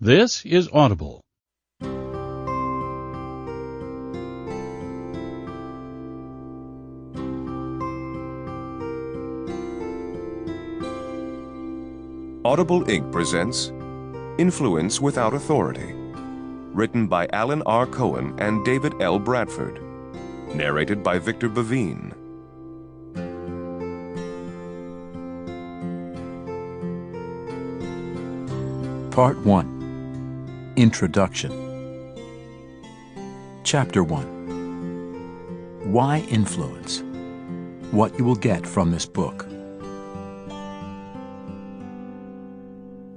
This is Audible. Audible Inc. presents Influence Without Authority, written by Alan R. Cohen and David L. Bradford, narrated by Victor Bavine. Part 1. Introduction. Chapter 1. Why Influence? What you will get from this book.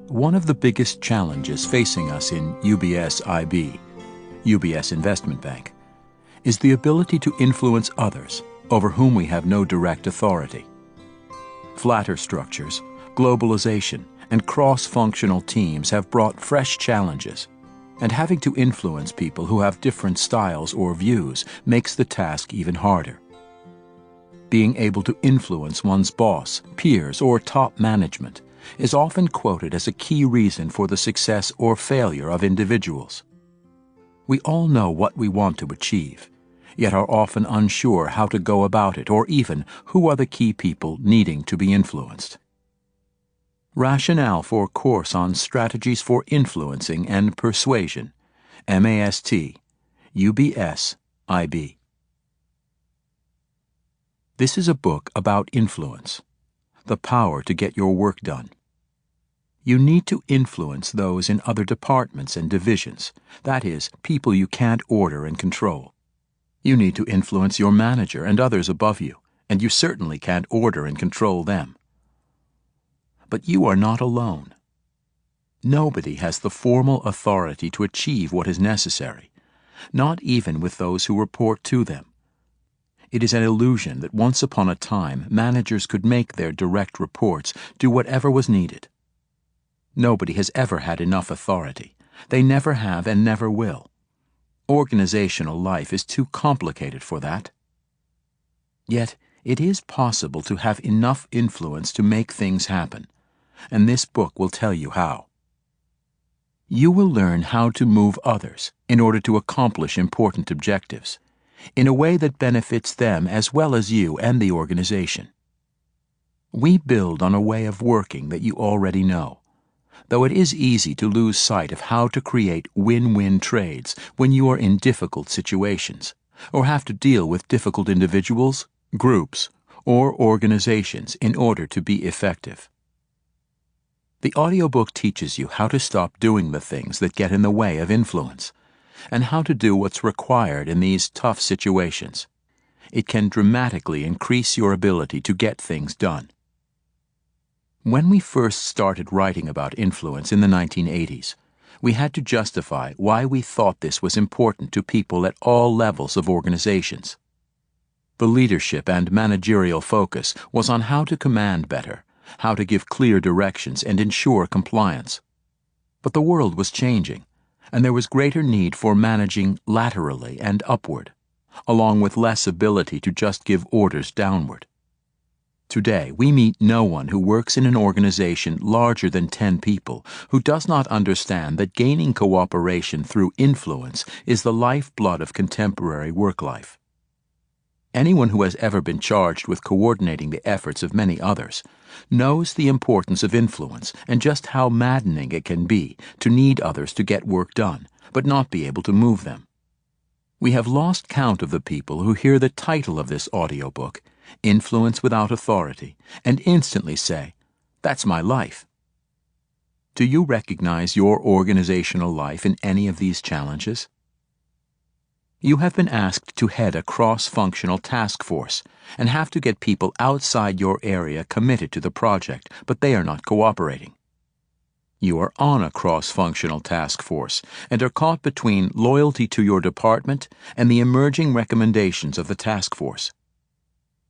One of the biggest challenges facing us in UBS IB, UBS Investment Bank, is the ability to influence others over whom we have no direct authority. Flatter structures, globalization, and cross-functional teams have brought fresh challenges, and having to influence people who have different styles or views makes the task even harder. Being able to influence one's boss, peers, or top management is often quoted as a key reason for the success or failure of individuals. We all know what we want to achieve, yet are often unsure how to go about it or even who are the key people needing to be influenced. Rationale for course on Strategies for Influencing and Persuasion, MAST, UBS, IB. This is a book about influence, the power to get your work done. You need to influence those in other departments and divisions, that is, people you can't order and control. You need to influence your manager and others above you, and you certainly can't order and control them. But you are not alone. Nobody has the formal authority to achieve what is necessary, not even with those who report to them. It is an illusion that once upon a time managers could make their direct reports do whatever was needed. Nobody has ever had enough authority. They never have and never will. Organizational life is too complicated for that. Yet, it is possible to have enough influence to make things happen, and this book will tell you how. You will learn how to move others in order to accomplish important objectives, in a way that benefits them as well as you and the organization. We build on a way of working that you already know, though it is easy to lose sight of how to create win-win trades when you are in difficult situations, or have to deal with difficult individuals, groups, or organizations in order to be effective. The audiobook teaches you how to stop doing the things that get in the way of influence, and how to do what's required in these tough situations. It can dramatically increase your ability to get things done. When we first started writing about influence in the 1980s, we had to justify why we thought this was important to people at all levels of organizations. The leadership and managerial focus was on how to command better, how to give clear directions and ensure compliance. But the world was changing, and there was greater need for managing laterally and upward, along with less ability to just give orders downward. Today, we meet no one who works in an organization larger than 10 people who does not understand that gaining cooperation through influence is the lifeblood of contemporary work life. Anyone who has ever been charged with coordinating the efforts of many others knows the importance of influence and just how maddening it can be to need others to get work done, but not be able to move them. We have lost count of the people who hear the title of this audiobook, Influence Without Authority, and instantly say, "That's my life." Do you recognize your organizational life in any of these challenges? You have been asked to head a cross-functional task force and have to get people outside your area committed to the project, but they are not cooperating. You are on a cross-functional task force and are caught between loyalty to your department and the emerging recommendations of the task force.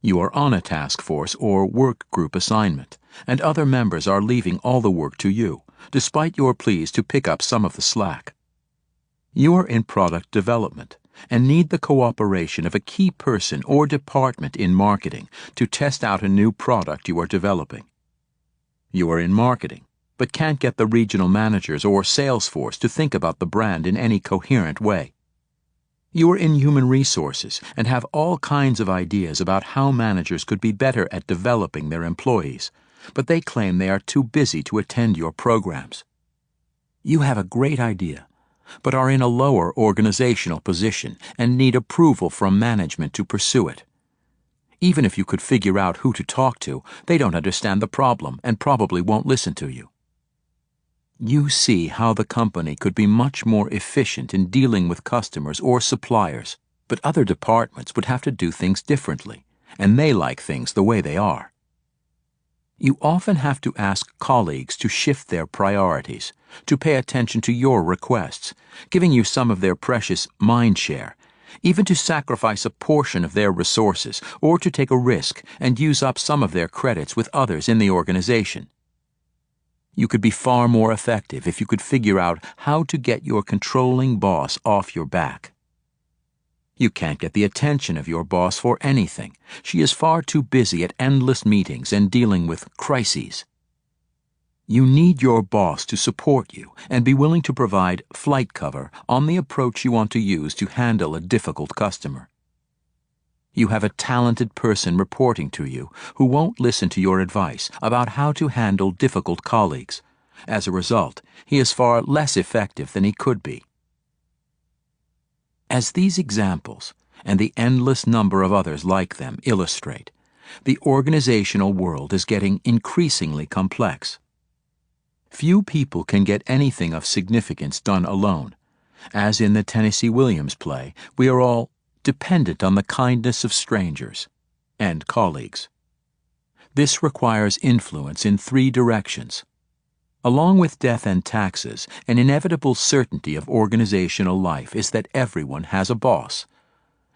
You are on a task force or work group assignment, and other members are leaving all the work to you, despite your pleas to pick up some of the slack. You are in product development and need the cooperation of a key person or department in marketing to test out a new product you are developing. You are in marketing but can't get the regional managers or sales force to think about the brand in any coherent way. You are in human resources and have all kinds of ideas about how managers could be better at developing their employees, but they claim they are too busy to attend your programs. You have a great idea, but are in a lower organizational position and need approval from management to pursue it. Even if you could figure out who to talk to, they don't understand the problem and probably won't listen to you. You see how the company could be much more efficient in dealing with customers or suppliers, but other departments would have to do things differently, and they like things the way they are. You often have to ask colleagues to shift their priorities, to pay attention to your requests, giving you some of their precious mind share, even to sacrifice a portion of their resources or to take a risk and use up some of their credits with others in the organization. You could be far more effective if you could figure out how to get your controlling boss off your back. You can't get the attention of your boss for anything. She is far too busy at endless meetings and dealing with crises. You need your boss to support you and be willing to provide flight cover on the approach you want to use to handle a difficult customer. You have a talented person reporting to you who won't listen to your advice about how to handle difficult colleagues. As a result, he is far less effective than he could be. As these examples, and the endless number of others like them, illustrate, the organizational world is getting increasingly complex. Few people can get anything of significance done alone. As in the Tennessee Williams play, we are all dependent on the kindness of strangers and colleagues. This requires influence in 3 directions. Along with death and taxes, an inevitable certainty of organizational life is that everyone has a boss.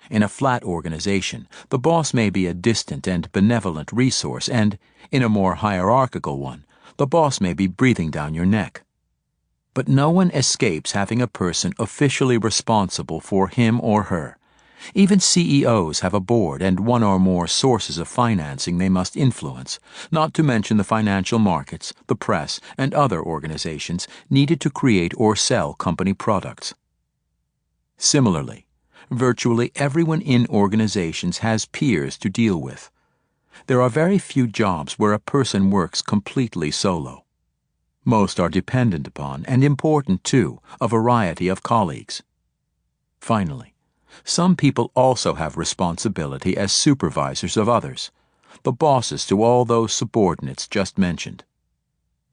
In a flat organization, the boss may be a distant and benevolent resource, and, in a more hierarchical one, the boss may be breathing down your neck. But no one escapes having a person officially responsible for him or her. Even CEOs have a board and 1 or more sources of financing they must influence, not to mention the financial markets, the press, and other organizations needed to create or sell company products. Similarly, virtually everyone in organizations has peers to deal with. There are very few jobs where a person works completely solo. Most are dependent upon, and important too, a variety of colleagues. Finally, some people also have responsibility as supervisors of others, the bosses to all those subordinates just mentioned.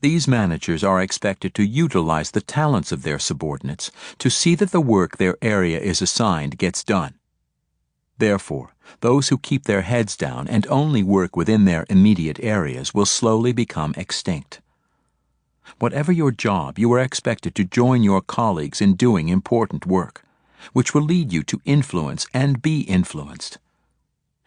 These managers are expected to utilize the talents of their subordinates to see that the work their area is assigned gets done. Therefore, those who keep their heads down and only work within their immediate areas will slowly become extinct. Whatever your job, you are expected to join your colleagues in doing important work, which will lead you to influence and be influenced.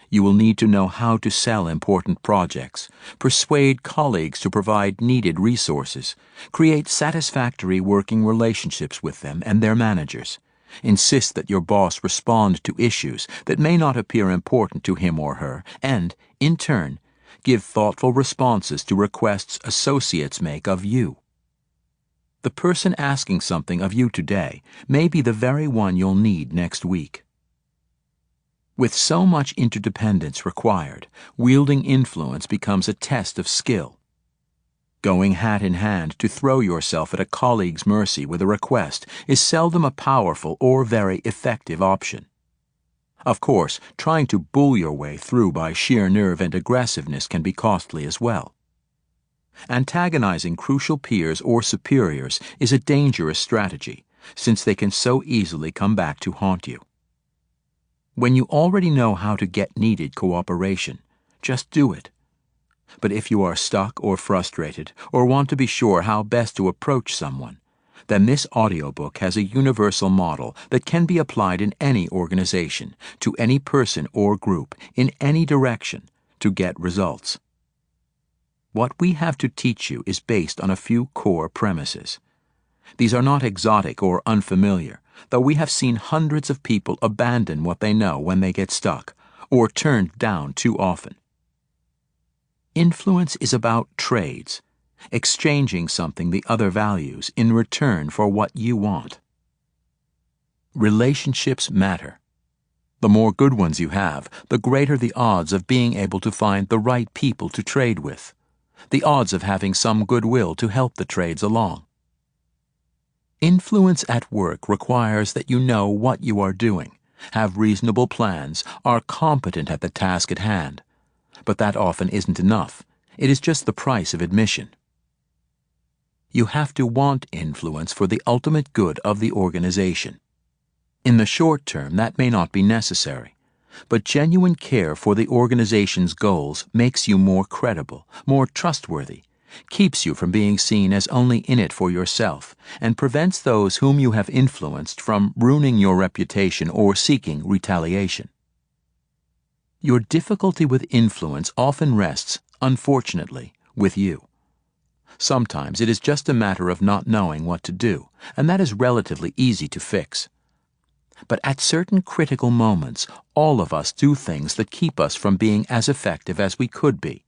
You will need to know how to sell important projects, persuade colleagues to provide needed resources, create satisfactory working relationships with them and their managers, insist that your boss respond to issues that may not appear important to him or her, and, in turn, give thoughtful responses to requests associates make of you. The person asking something of you today may be the very one you'll need next week. With so much interdependence required, wielding influence becomes a test of skill. Going hat in hand to throw yourself at a colleague's mercy with a request is seldom a powerful or very effective option. Of course, trying to bull your way through by sheer nerve and aggressiveness can be costly as well. Antagonizing crucial peers or superiors is a dangerous strategy, since they can so easily come back to haunt you. When you already know how to get needed cooperation, just do it. But if you are stuck or frustrated, or want to be sure how best to approach someone, then this audiobook has a universal model that can be applied in any organization, to any person or group, in any direction, to get results. What we have to teach you is based on a few core premises. These are not exotic or unfamiliar, though we have seen hundreds of people abandon what they know when they get stuck, or turned down too often. Influence is about trades, exchanging something the other values in return for what you want. Relationships matter. The more good ones you have, the greater the odds of being able to find the right people to trade with, the odds of having some goodwill to help the trades along. Influence at work requires that you know what you are doing, have reasonable plans, are competent at the task at hand. But that often isn't enough. It is just the price of admission. You have to want influence for the ultimate good of the organization. In the short term, that may not be necessary, but genuine care for the organization's goals makes you more credible, more trustworthy, keeps you from being seen as only in it for yourself, and prevents those whom you have influenced from ruining your reputation or seeking retaliation. Your difficulty with influence often rests, unfortunately, with you. Sometimes it is just a matter of not knowing what to do, and that is relatively easy to fix. But at certain critical moments, all of us do things that keep us from being as effective as we could be.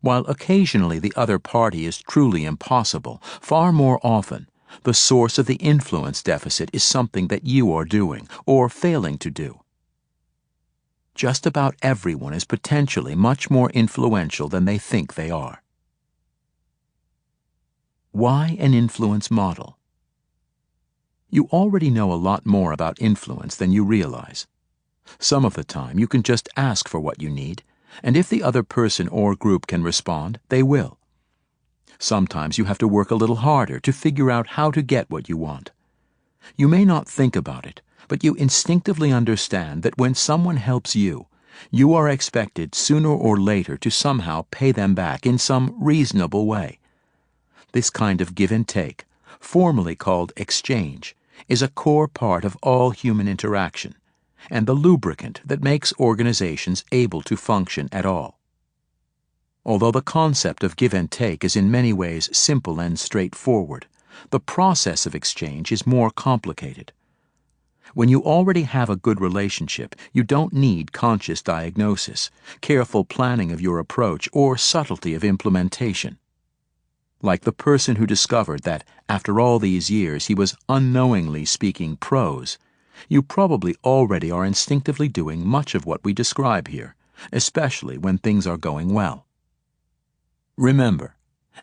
While occasionally the other party is truly impossible, far more often, the source of the influence deficit is something that you are doing, or failing to do. Just about everyone is potentially much more influential than they think they are. Why an influence model? You already know a lot more about influence than you realize. Some of the time you can just ask for what you need, and if the other person or group can respond, they will. Sometimes you have to work a little harder to figure out how to get what you want. You may not think about it, but you instinctively understand that when someone helps you, you are expected sooner or later to somehow pay them back in some reasonable way. This kind of give and take, formally called exchange, is a core part of all human interaction, and the lubricant that makes organizations able to function at all. Although the concept of give and take is in many ways simple and straightforward, the process of exchange is more complicated. When you already have a good relationship, you don't need conscious diagnosis, careful planning of your approach, or subtlety of implementation. Like the person who discovered that, after all these years, he was unknowingly speaking prose, you probably already are instinctively doing much of what we describe here, especially when things are going well. Remember,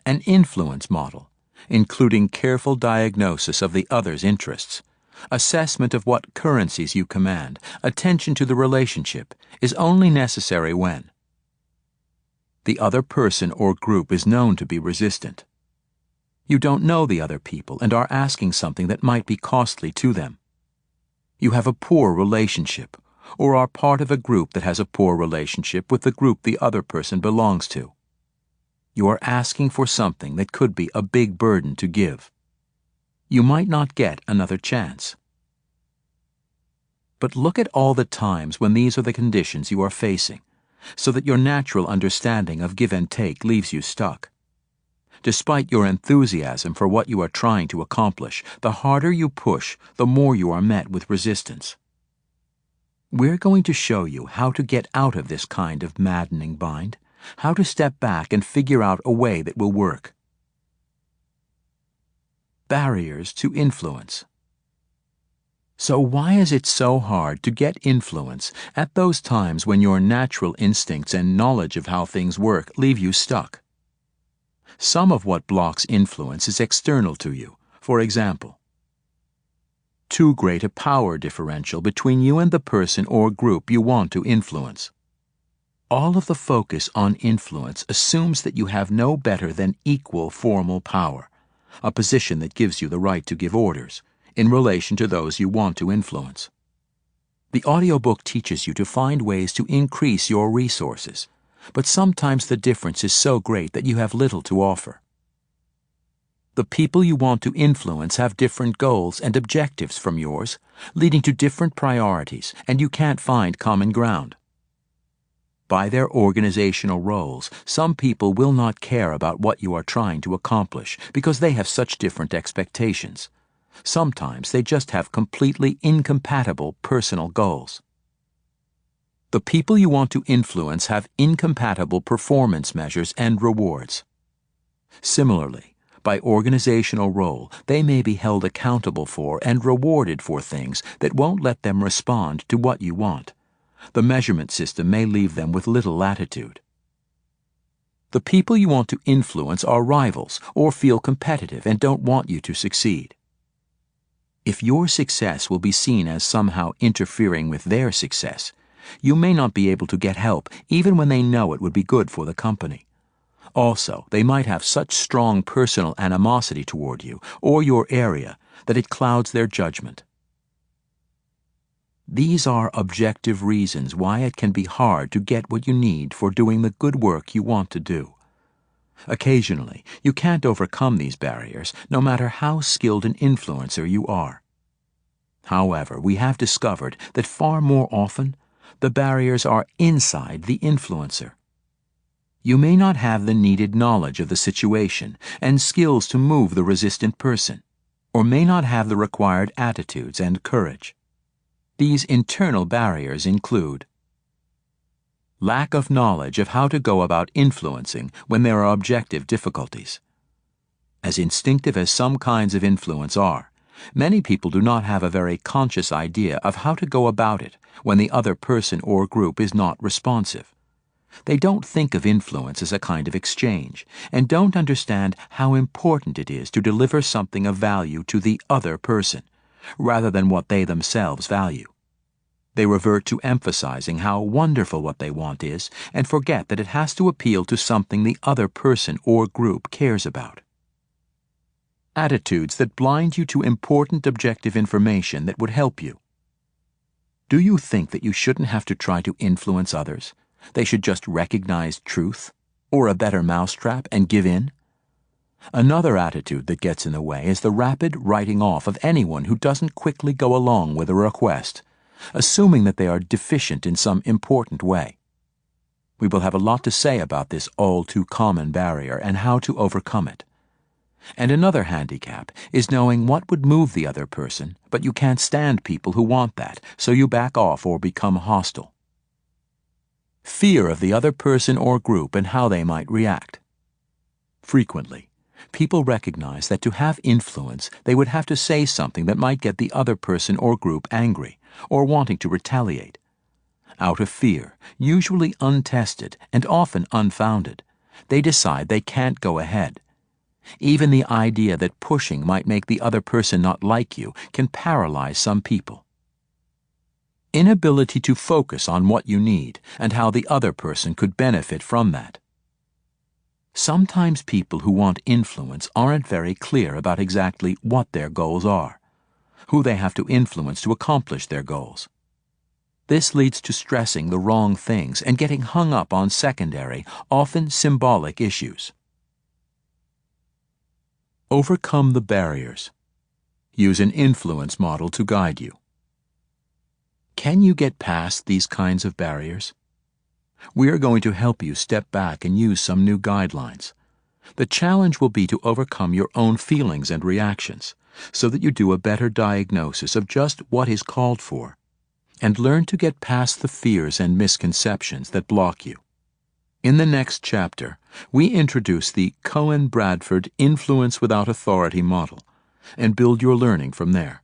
an influence model, including careful diagnosis of the other's interests, assessment of what currencies you command, attention to the relationship, is only necessary when the other person or group is known to be resistant. You don't know the other people and are asking something that might be costly to them. You have a poor relationship, or are part of a group that has a poor relationship with the group the other person belongs to. You are asking for something that could be a big burden to give. You might not get another chance. But look at all the times when these are the conditions you are facing, so that your natural understanding of give and take leaves you stuck. Despite your enthusiasm for what you are trying to accomplish, the harder you push, the more you are met with resistance. We're going to show you how to get out of this kind of maddening bind, how to step back and figure out a way that will work. Barriers to influence. So why is it so hard to get influence at those times when your natural instincts and knowledge of how things work leave you stuck? Some of what blocks influence is external to you. For example, too great a power differential between you and the person or group you want to influence. All of the focus on influence assumes that you have no better than equal formal power, a position that gives you the right to give orders in relation to those you want to influence. The audiobook teaches you to find ways to increase your resources, but sometimes the difference is so great that you have little to offer. The people you want to influence have different goals and objectives from yours, leading to different priorities, and you can't find common ground. By their organizational roles, some people will not care about what you are trying to accomplish because they have such different expectations. Sometimes they just have completely incompatible personal goals. The people you want to influence have incompatible performance measures and rewards. Similarly, by organizational role, they may be held accountable for and rewarded for things that won't let them respond to what you want. The measurement system may leave them with little latitude. The people you want to influence are rivals or feel competitive and don't want you to succeed. If your success will be seen as somehow interfering with their success, you may not be able to get help even when they know it would be good for the company. Also, they might have such strong personal animosity toward you or your area that it clouds their judgment. These are objective reasons why it can be hard to get what you need for doing the good work you want to do. Occasionally, you can't overcome these barriers, no matter how skilled an influencer you are. However, we have discovered that far more often, the barriers are inside the influencer. You may not have the needed knowledge of the situation and skills to move the resistant person, or may not have the required attitudes and courage. These internal barriers include lack of knowledge of how to go about influencing when there are objective difficulties. As instinctive as some kinds of influence are, many people do not have a very conscious idea of how to go about it when the other person or group is not responsive. They don't think of influence as a kind of exchange, and don't understand how important it is to deliver something of value to the other person, rather than what they themselves value. They revert to emphasizing how wonderful what they want is, and forget that it has to appeal to something the other person or group cares about. Attitudes that blind you to important objective information that would help you. Do you think that you shouldn't have to try to influence others? They should just recognize truth, or a better mousetrap, and give in? Another attitude that gets in the way is the rapid writing off of anyone who doesn't quickly go along with a request, assuming that they are deficient in some important way. We will have a lot to say about this all-too-common barrier and how to overcome it. And another handicap is knowing what would move the other person, but you can't stand people who want that, so you back off or become hostile. Fear of the other person or group and how they might react. Frequently, people recognize that to have influence, they would have to say something that might get the other person or group angry, or wanting to retaliate. Out of fear, usually untested and often unfounded, they decide they can't go ahead. Even the idea that pushing might make the other person not like you can paralyze some people. Inability to focus on what you need and how the other person could benefit from that. Sometimes people who want influence aren't very clear about exactly what their goals are, who they have to influence to accomplish their goals. This leads to stressing the wrong things and getting hung up on secondary, often symbolic issues. Overcome the barriers. Use an influence model to guide you. Can you get past these kinds of barriers? We are going to help you step back and use some new guidelines. The challenge will be to overcome your own feelings and reactions, so that you do a better diagnosis of just what is called for, and learn to get past the fears and misconceptions that block you. In the next chapter, we introduce the Cohen-Bradford Influence Without Authority model, and build your learning from there.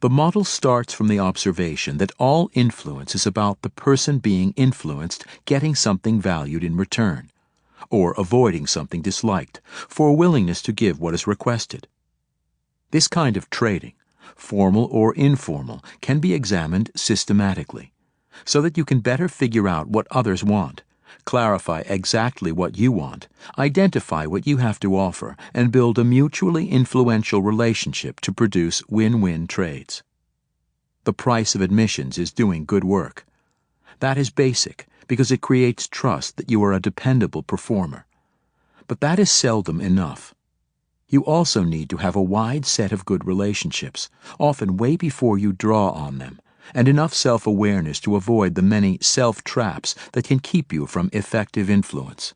The model starts from the observation that all influence is about the person being influenced getting something valued in return, or avoiding something disliked, for willingness to give what is requested. This kind of trading, formal or informal, can be examined systematically, so that you can better figure out what others want, clarify exactly what you want, identify what you have to offer, and build a mutually influential relationship to produce win-win trades. The price of admissions is doing good work. That is basic because it creates trust that you are a dependable performer. But that is seldom enough. You also need to have a wide set of good relationships, often way before you draw on them, and enough self-awareness to avoid the many self-traps that can keep you from effective influence.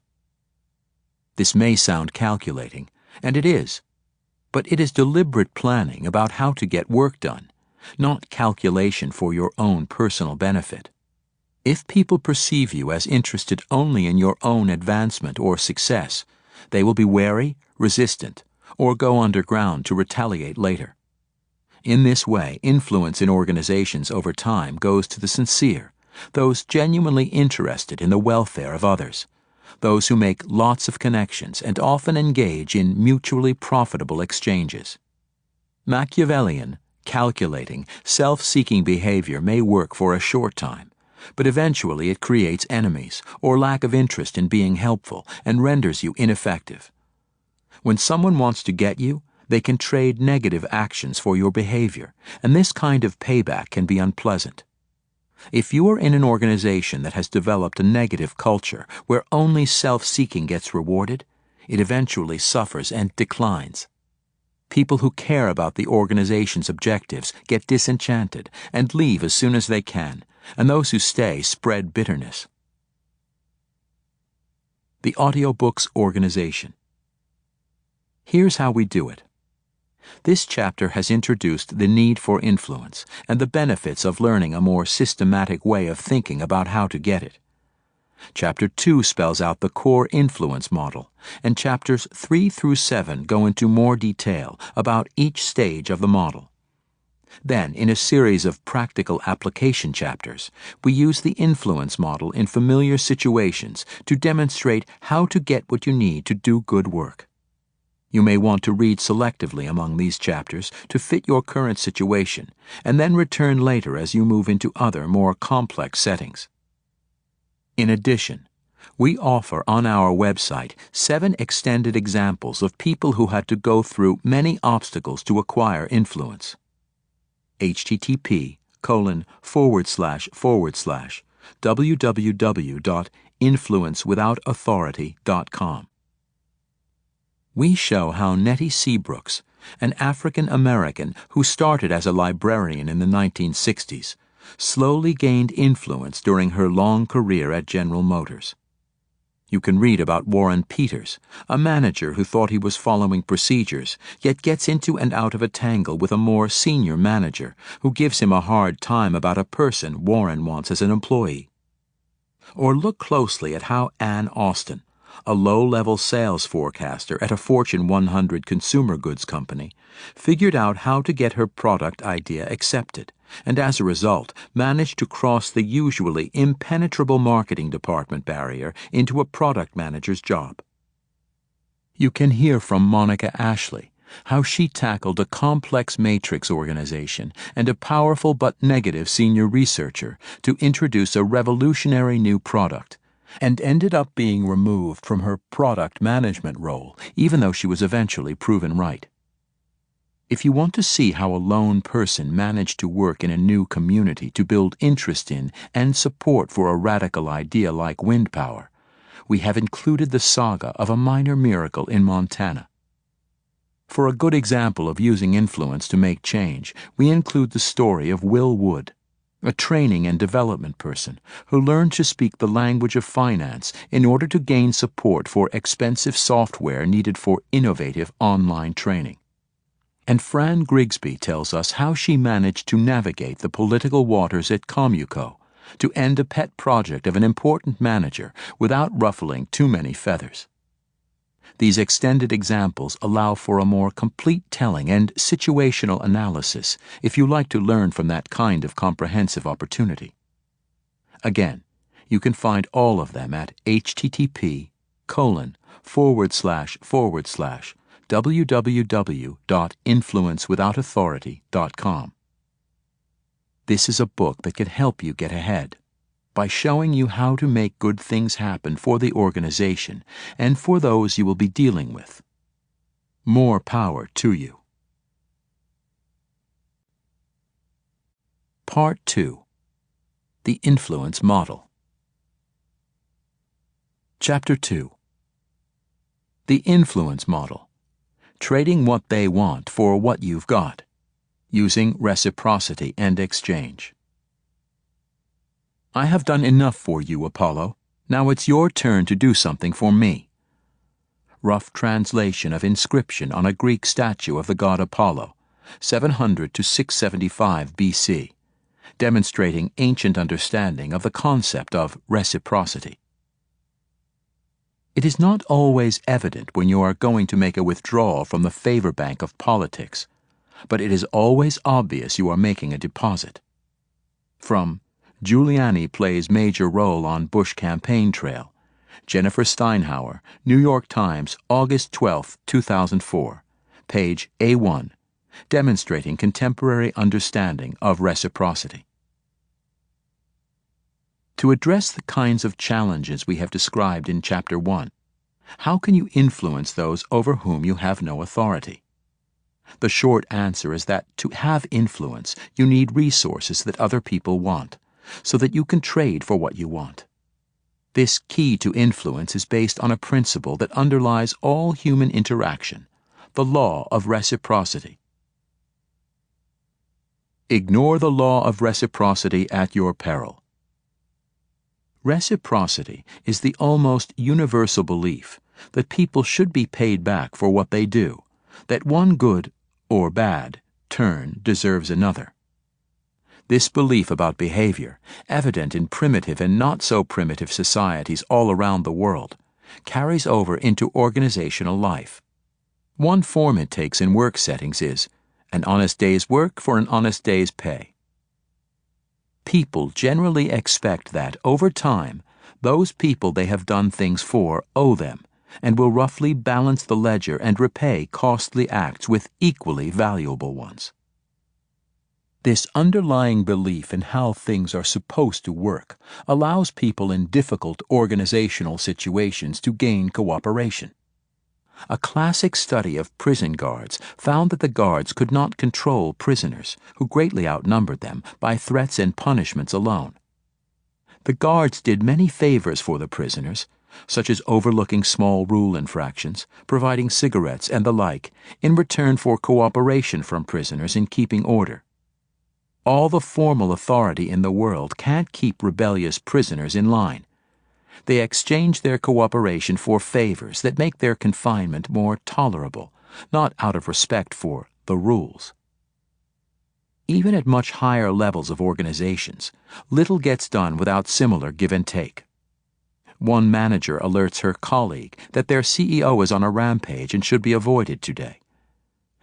This may sound calculating, and it is, but it is deliberate planning about how to get work done, not calculation for your own personal benefit. If people perceive you as interested only in your own advancement or success, They will be wary, resistant, or go underground to retaliate later. In this way, influence in organizations over time goes to the sincere, those genuinely interested in the welfare of others, those who make lots of connections and often engage in mutually profitable exchanges. Machiavellian, calculating, self-seeking behavior may work for a short time, but eventually it creates enemies or lack of interest in being helpful and renders you ineffective. When someone wants to get you, they can trade negative actions for your behavior, and this kind of payback can be unpleasant. If you are in an organization that has developed a negative culture where only self-seeking gets rewarded, it eventually suffers and declines. People who care about the organization's objectives get disenchanted and leave as soon as they can, and those who stay spread bitterness. The Audiobook's organization. Here's how we do it. This chapter has introduced the need for influence and the benefits of learning a more systematic way of thinking about how to get it. Chapter 2 spells out the core influence model, and chapters 3 through 7 go into more detail about each stage of the model. Then, in a series of practical application chapters, we use the influence model in familiar situations to demonstrate how to get what you need to do good work. You may want to read selectively among these chapters to fit your current situation, and then return later as you move into other, more complex settings. In addition, we offer on our website 7 extended examples of people who had to go through many obstacles to acquire influence. http://www.influencewithoutauthority.com. We show how Nettie Seabrooks, an African-American who started as a librarian in the 1960s, slowly gained influence during her long career at General Motors. You can read about Warren Peters, a manager who thought he was following procedures, yet gets into and out of a tangle with a more senior manager who gives him a hard time about a person Warren wants as an employee. Or look closely at how Ann Austin, a low-level sales forecaster at a Fortune 100 consumer goods company, figured out how to get her product idea accepted, and as a result managed to cross the usually impenetrable marketing department barrier into a product manager's job. You can hear from Monica Ashley how she tackled a complex matrix organization and a powerful but negative senior researcher to introduce a revolutionary new product, and ended up being removed from her product management role, even though she was eventually proven right. If you want to see how a lone person managed to work in a new community to build interest in and support for a radical idea like wind power, we have included the saga of a minor miracle in Montana. For a good example of using influence to make change, we include the story of Will Wood, a training and development person who learned to speak the language of finance in order to gain support for expensive software needed for innovative online training. And Fran Grigsby tells us how she managed to navigate the political waters at Commuco to end a pet project of an important manager without ruffling too many feathers. These extended examples allow for a more complete telling and situational analysis if you like to learn from that kind of comprehensive opportunity. Again, you can find all of them at http://www.influencewithoutauthority.com. This is a book that can help you get ahead by showing you how to make good things happen for the organization and for those you will be dealing with. More power to you. Part 2. The Influence Model. Chapter 2. The Influence Model. Trading what they want for what you've got, using reciprocity and exchange. I have done enough for you, Apollo. Now it's your turn to do something for me. Rough translation of inscription on a Greek statue of the god Apollo, 700 to 675 BC, demonstrating ancient understanding of the concept of reciprocity. It is not always evident when you are going to make a withdrawal from the favor bank of politics, but it is always obvious you are making a deposit. From Giuliani Plays Major Role on Bush Campaign Trail, Jennifer Steinhauer, New York Times, August 12, 2004, page A1, demonstrating contemporary understanding of reciprocity. To address the kinds of challenges we have described in Chapter 1, how can you influence those over whom you have no authority? The short answer is that to have influence, you need resources that other people want, so that you can trade for what you want. This key to influence is based on a principle that underlies all human interaction, the law of reciprocity. Ignore the law of reciprocity at your peril. Reciprocity is the almost universal belief that people should be paid back for what they do, that one good or bad turn deserves another. This belief about behavior, evident in primitive and not so primitive societies all around the world, carries over into organizational life. One form it takes in work settings is an honest day's work for an honest day's pay. People generally expect that, over time, those people they have done things for owe them, and will roughly balance the ledger and repay costly acts with equally valuable ones. This underlying belief in how things are supposed to work allows people in difficult organizational situations to gain cooperation. A classic study of prison guards found that the guards could not control prisoners, who greatly outnumbered them, by threats and punishments alone. The guards did many favors for the prisoners, such as overlooking small rule infractions, providing cigarettes and the like, in return for cooperation from prisoners in keeping order. All the formal authority in the world can't keep rebellious prisoners in line. They exchange their cooperation for favors that make their confinement more tolerable, not out of respect for the rules. Even at much higher levels of organizations, little gets done without similar give and take. One manager alerts her colleague that their CEO is on a rampage and should be avoided today.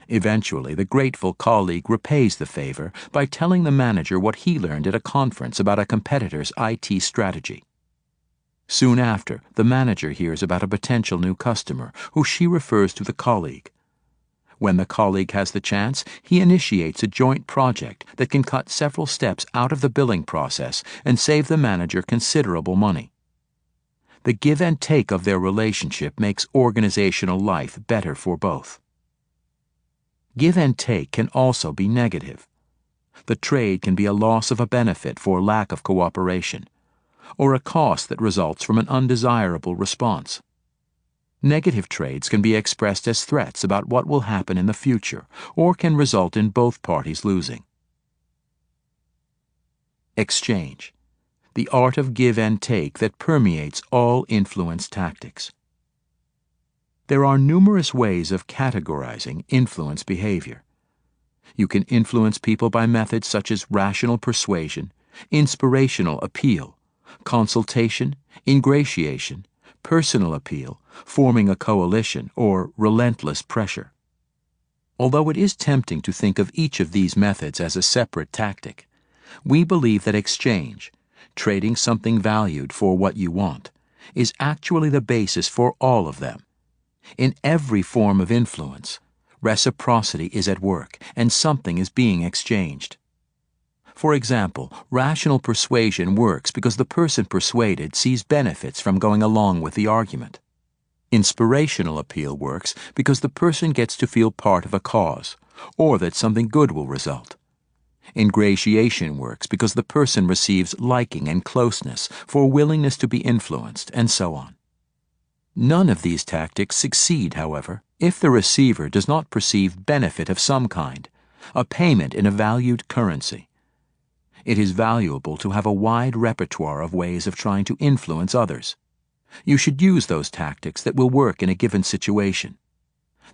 Eventually, the grateful colleague repays the favor by telling the manager what he learned at a conference about a competitor's IT strategy. Soon after, the manager hears about a potential new customer, who she refers to the colleague. When the colleague has the chance, he initiates a joint project that can cut several steps out of the billing process and save the manager considerable money. The give and take of their relationship makes organizational life better for both. Give and take can also be negative. The trade can be a loss of a benefit for lack of cooperation, or a cost that results from an undesirable response. Negative trades can be expressed as threats about what will happen in the future, or can result in both parties losing. Exchange, the art of give and take that permeates all influence tactics. There are numerous ways of categorizing influence behavior. You can influence people by methods such as rational persuasion, inspirational appeal, consultation, ingratiation, personal appeal, forming a coalition, or relentless pressure. Although it is tempting to think of each of these methods as a separate tactic, we believe that exchange, trading something valued for what you want, is actually the basis for all of them. In every form of influence, reciprocity is at work and something is being exchanged. For example, rational persuasion works because the person persuaded sees benefits from going along with the argument. Inspirational appeal works because the person gets to feel part of a cause, or that something good will result. Ingratiation works because the person receives liking and closeness for willingness to be influenced, and so on. None of these tactics succeed, however, if the receiver does not perceive benefit of some kind, a payment in a valued currency. It is valuable to have a wide repertoire of ways of trying to influence others. You should use those tactics that will work in a given situation.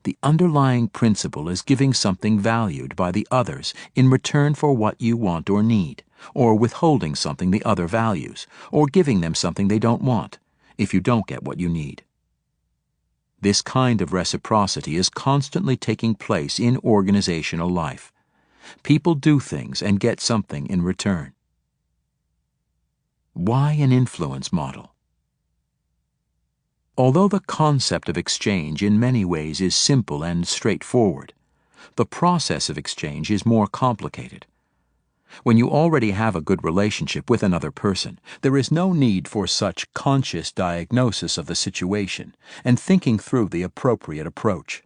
The underlying principle is giving something valued by the others in return for what you want or need, or withholding something the other values, or giving them something they don't want, if you don't get what you need. This kind of reciprocity is constantly taking place in organizational life. People do things and get something in return. Why an influence model? Although the concept of exchange in many ways is simple and straightforward, the process of exchange is more complicated. When you already have a good relationship with another person, there is no need for such conscious diagnosis of the situation and thinking through the appropriate approach.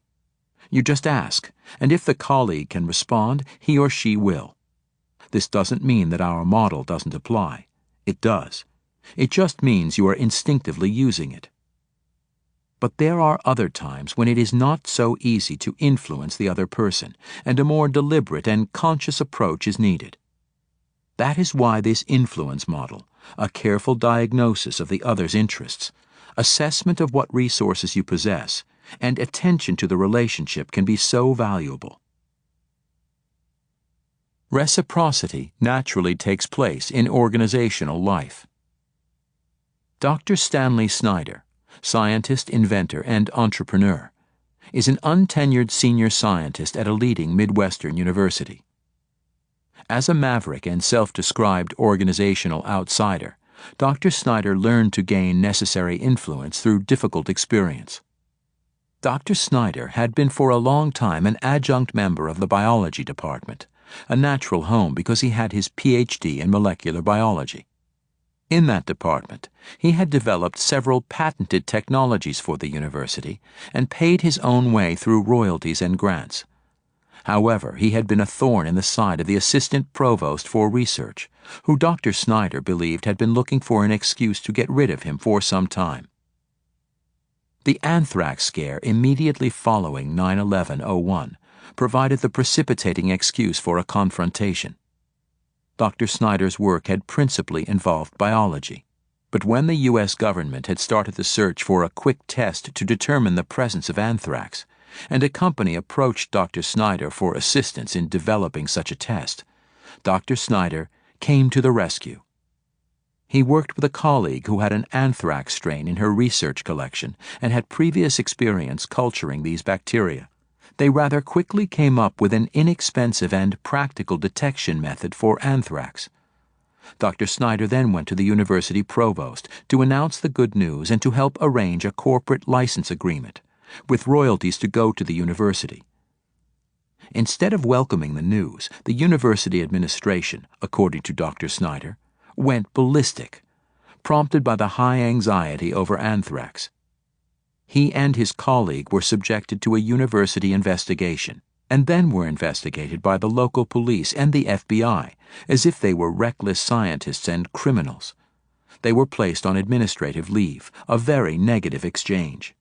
You just ask, and if the colleague can respond, he or she will. This doesn't mean that our model doesn't apply. It does. It just means you are instinctively using it. But there are other times when it is not so easy to influence the other person, and a more deliberate and conscious approach is needed. That is why this influence model, a careful diagnosis of the other's interests, assessment of what resources you possess, and attention to the relationship can be so valuable. Reciprocity naturally takes place in organizational life. Dr. Stanley Snyder, scientist, inventor, and entrepreneur, is an untenured senior scientist at a leading Midwestern university. As a maverick and self-described organizational outsider, Dr. Snyder learned to gain necessary influence through difficult experience. Dr. Snyder had been for a long time an adjunct member of the biology department, a natural home because he had his Ph.D. in molecular biology. In that department, he had developed several patented technologies for the university and paid his own way through royalties and grants. However, he had been a thorn in the side of the assistant provost for research, who Dr. Snyder believed had been looking for an excuse to get rid of him for some time. The anthrax scare immediately following 9/11/01 provided the precipitating excuse for a confrontation. Dr. Snyder's work had principally involved biology, but when the U.S. government had started the search for a quick test to determine the presence of anthrax, and a company approached Dr. Snyder for assistance in developing such a test, Dr. Snyder came to the rescue. He worked with a colleague who had an anthrax strain in her research collection and had previous experience culturing these bacteria. They rather quickly came up with an inexpensive and practical detection method for anthrax. Dr. Snyder then went to the university provost to announce the good news and to help arrange a corporate license agreement, with royalties to go to the university. Instead of welcoming the news, the university administration, according to Dr. Snyder, went ballistic, prompted by the high anxiety over anthrax. He and his colleague were subjected to a university investigation, and then were investigated by the local police and the FBI as if they were reckless scientists and criminals. They were placed on administrative leave, a very negative exchange.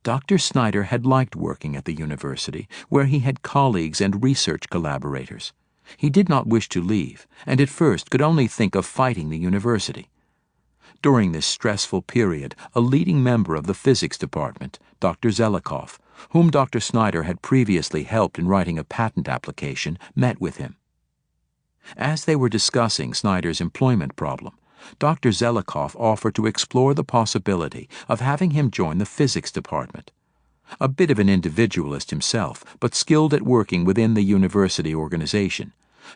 Dr. Snyder had liked working at the university, where he had colleagues and research collaborators. He did not wish to leave, and at first could only think of fighting the university. During this stressful period, a leading member of the physics department, Dr. Zelikoff, whom Dr. Snyder had previously helped in writing a patent application, met with him. As they were discussing Snyder's employment problem, Dr. Zelikoff offered to explore the possibility of having him join the physics department. A bit of an individualist himself, but skilled at working within the university organization,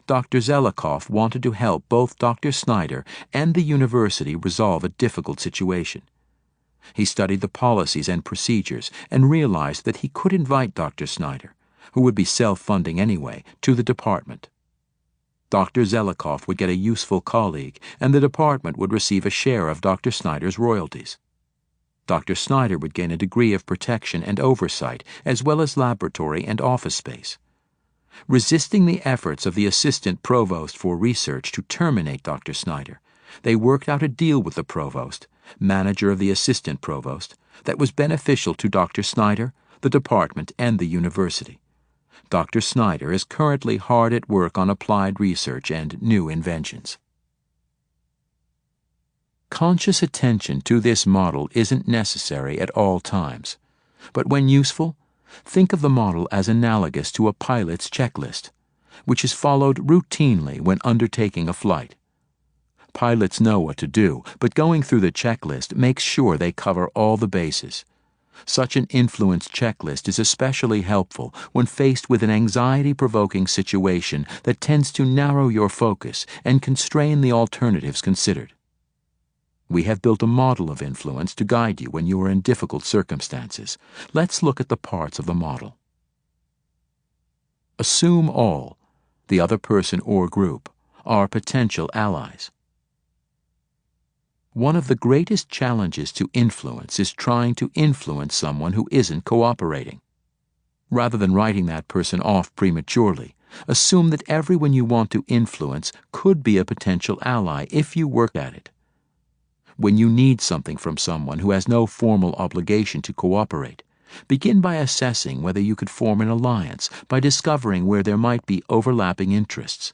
Dr. Zelikoff wanted to help both Dr. Snyder and the university resolve a difficult situation. He studied the policies and procedures and realized that he could invite Dr. Snyder, who would be self-funding anyway, to the department. Dr. Zelikoff would get a useful colleague, and the department would receive a share of Dr. Snyder's royalties. Dr. Snyder would gain a degree of protection and oversight, as well as laboratory and office space. Resisting the efforts of the assistant provost for research to terminate Dr. Snyder, they worked out a deal with the provost, manager of the assistant provost, that was beneficial to Dr. Snyder, the department, and the university. Dr. Snyder is currently hard at work on applied research and new inventions. Conscious attention to this model isn't necessary at all times, but when useful, think of the model as analogous to a pilot's checklist, which is followed routinely when undertaking a flight. Pilots know what to do, but going through the checklist makes sure they cover all the bases. Such an influence checklist is especially helpful when faced with an anxiety-provoking situation that tends to narrow your focus and constrain the alternatives considered. We have built a model of influence to guide you when you are in difficult circumstances. Let's look at the parts of the model. Assume all, the other person or group, are potential allies. One of the greatest challenges to influence is trying to influence someone who isn't cooperating. Rather than writing that person off prematurely, assume that everyone you want to influence could be a potential ally if you work at it. When you need something from someone who has no formal obligation to cooperate, begin by assessing whether you could form an alliance by discovering where there might be overlapping interests.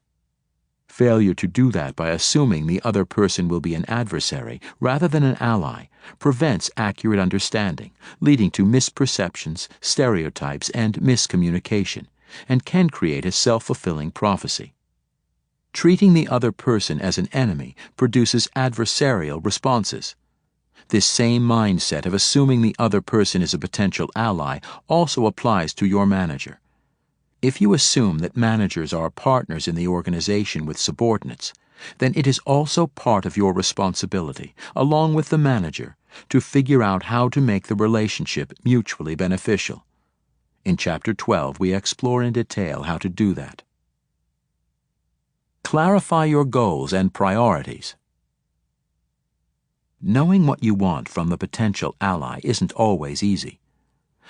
Failure to do that by assuming the other person will be an adversary rather than an ally prevents accurate understanding, leading to misperceptions, stereotypes, and miscommunication, and can create a self-fulfilling prophecy. Treating the other person as an enemy produces adversarial responses. This same mindset of assuming the other person is a potential ally also applies to your manager. If you assume that managers are partners in the organization with subordinates, then it is also part of your responsibility, along with the manager, to figure out how to make the relationship mutually beneficial. In Chapter 12, we explore in detail how to do that. Clarify your goals and priorities. Knowing what you want from the potential ally isn't always easy.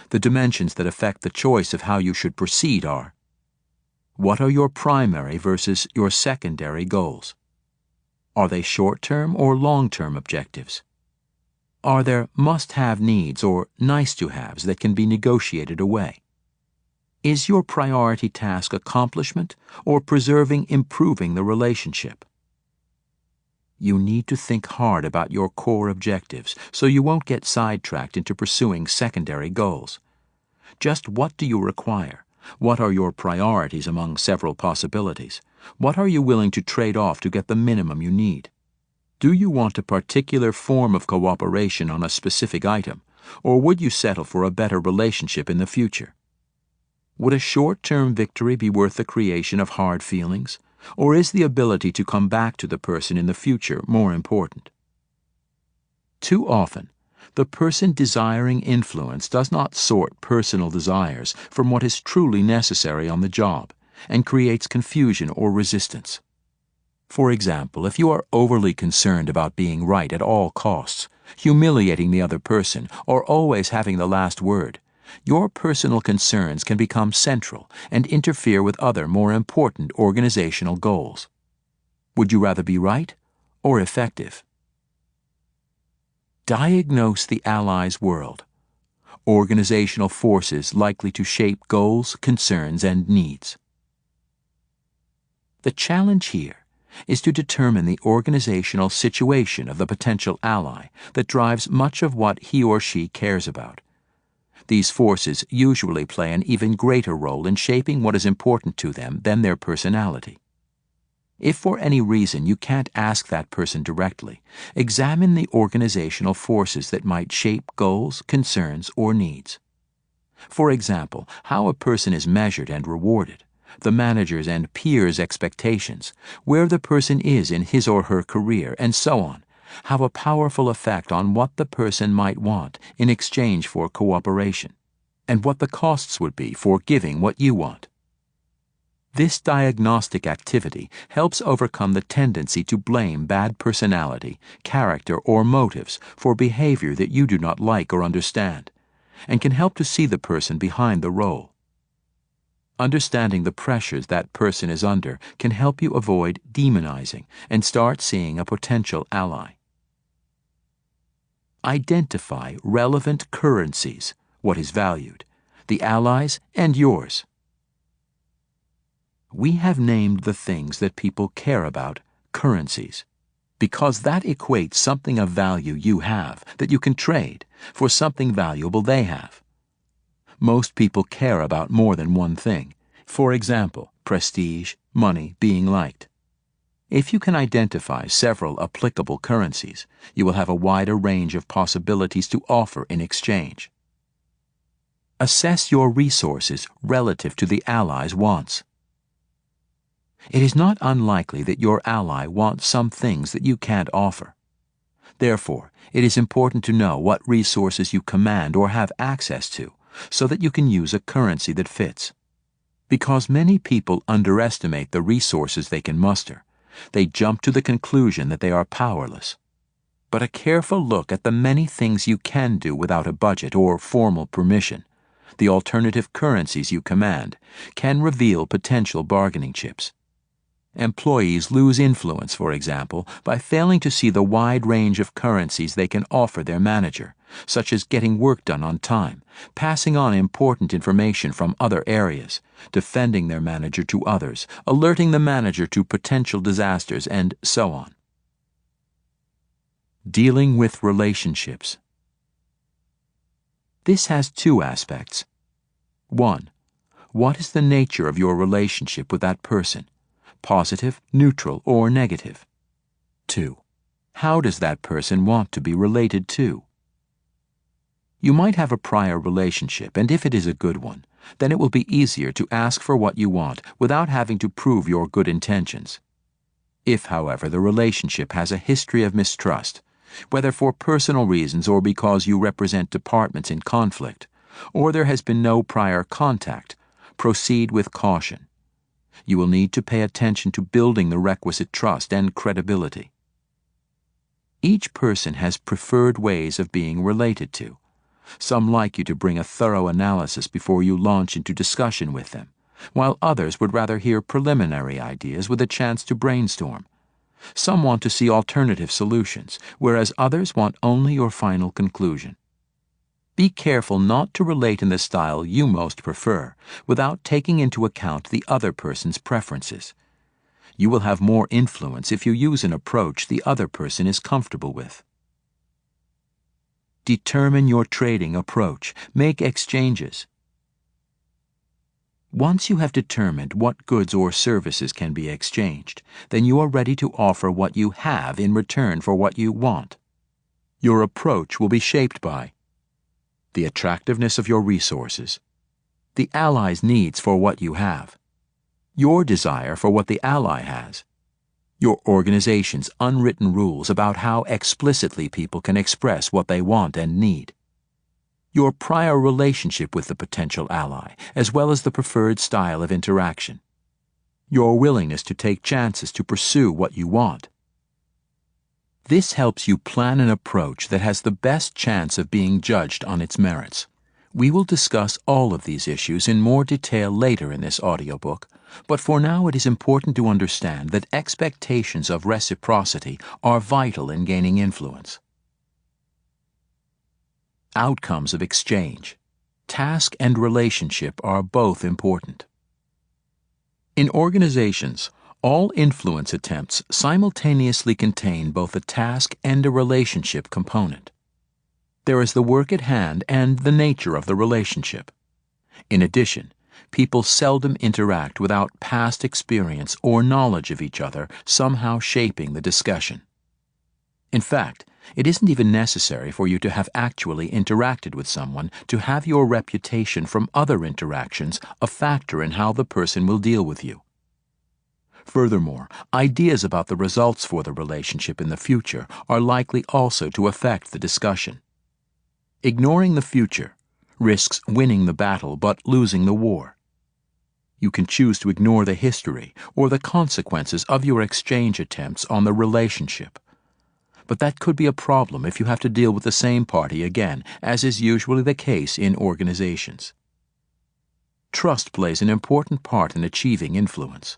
The dimensions that affect the choice of how you should proceed are: what are your primary versus your secondary goals? Are they short-term or long-term objectives? Are there must-have needs or nice-to-haves that can be negotiated away? Is your priority task accomplishment or improving the relationship? You need to think hard about your core objectives so you won't get sidetracked into pursuing secondary goals. Just what do you require? What are your priorities among several possibilities? What are you willing to trade off to get the minimum you need? Do you want a particular form of cooperation on a specific item, or would you settle for a better relationship in the future? Would a short-term victory be worth the creation of hard feelings? Or is the ability to come back to the person in the future more important? Too often, the person desiring influence does not sort personal desires from what is truly necessary on the job and creates confusion or resistance. For example, if you are overly concerned about being right at all costs, humiliating the other person, or always having the last word, your personal concerns can become central and interfere with other more important organizational goals. Would you rather be right or effective? Diagnose the allies' world. Organizational forces likely to shape goals, concerns, and needs. The challenge here is to determine the organizational situation of the potential ally that drives much of what he or she cares about. These forces usually play an even greater role in shaping what is important to them than their personality. If for any reason you can't ask that person directly, examine the organizational forces that might shape goals, concerns, or needs. For example, how a person is measured and rewarded, the manager's and peers' expectations, where the person is in his or her career, and so on, have a powerful effect on what the person might want in exchange for cooperation, and what the costs would be for giving what you want. This diagnostic activity helps overcome the tendency to blame bad personality, character, or motives for behavior that you do not like or understand, and can help to see the person behind the role. Understanding the pressures that person is under can help you avoid demonizing and start seeing a potential ally. Identify relevant currencies, what is valued, the allies and yours. We have named the things that people care about currencies, because that equates something of value you have that you can trade for something valuable they have. Most people care about more than one thing. For example, prestige, money, being liked. If you can identify several applicable currencies, you will have a wider range of possibilities to offer in exchange. Assess your resources relative to the ally's wants. It is not unlikely that your ally wants some things that you can't offer. Therefore, it is important to know what resources you command or have access to, so that you can use a currency that fits. Because many people underestimate the resources they can muster, they jump to the conclusion that they are powerless. But a careful look at the many things you can do without a budget or formal permission, the alternative currencies you command, can reveal potential bargaining chips. Employees lose influence, for example, by failing to see the wide range of currencies they can offer their manager, such as getting work done on time, passing on important information from other areas, defending their manager to others, alerting the manager to potential disasters, and so on. Dealing with relationships. This has two aspects. 1. What is the nature of your relationship with that person? Positive, neutral, or negative? 2. How does that person want to be related to? You might have a prior relationship, and if it is a good one, then it will be easier to ask for what you want without having to prove your good intentions. If, however, the relationship has a history of mistrust, whether for personal reasons or because you represent departments in conflict, or there has been no prior contact, proceed with caution. You will need to pay attention to building the requisite trust and credibility. Each person has preferred ways of being related to. Some like you to bring a thorough analysis before you launch into discussion with them, while others would rather hear preliminary ideas with a chance to brainstorm. Some want to see alternative solutions, whereas others want only your final conclusion. Be careful not to relate in the style you most prefer without taking into account the other person's preferences. You will have more influence if you use an approach the other person is comfortable with. Determine your trading approach. Make exchanges. Once you have determined what goods or services can be exchanged, then you are ready to offer what you have in return for what you want. Your approach will be shaped by the attractiveness of your resources, the ally's needs for what you have, your desire for what the ally has, your organization's unwritten rules about how explicitly people can express what they want and need, your prior relationship with the potential ally, as well as the preferred style of interaction, your willingness to take chances to pursue what you want. This helps you plan an approach that has the best chance of being judged on its merits. We will discuss all of these issues in more detail later in this audiobook, but for now it is important to understand that expectations of reciprocity are vital in gaining influence. Outcomes of exchange. Task and relationship are both important. In organizations, all influence attempts simultaneously contain both a task and a relationship component. There is the work at hand and the nature of the relationship. In addition, people seldom interact without past experience or knowledge of each other somehow shaping the discussion. In fact, it isn't even necessary for you to have actually interacted with someone to have your reputation from other interactions a factor in how the person will deal with you. Furthermore, ideas about the results for the relationship in the future are likely also to affect the discussion. Ignoring the future risks winning the battle but losing the war. You can choose to ignore the history or the consequences of your exchange attempts on the relationship. But that could be a problem if you have to deal with the same party again, as is usually the case in organizations. Trust plays an important part in achieving influence.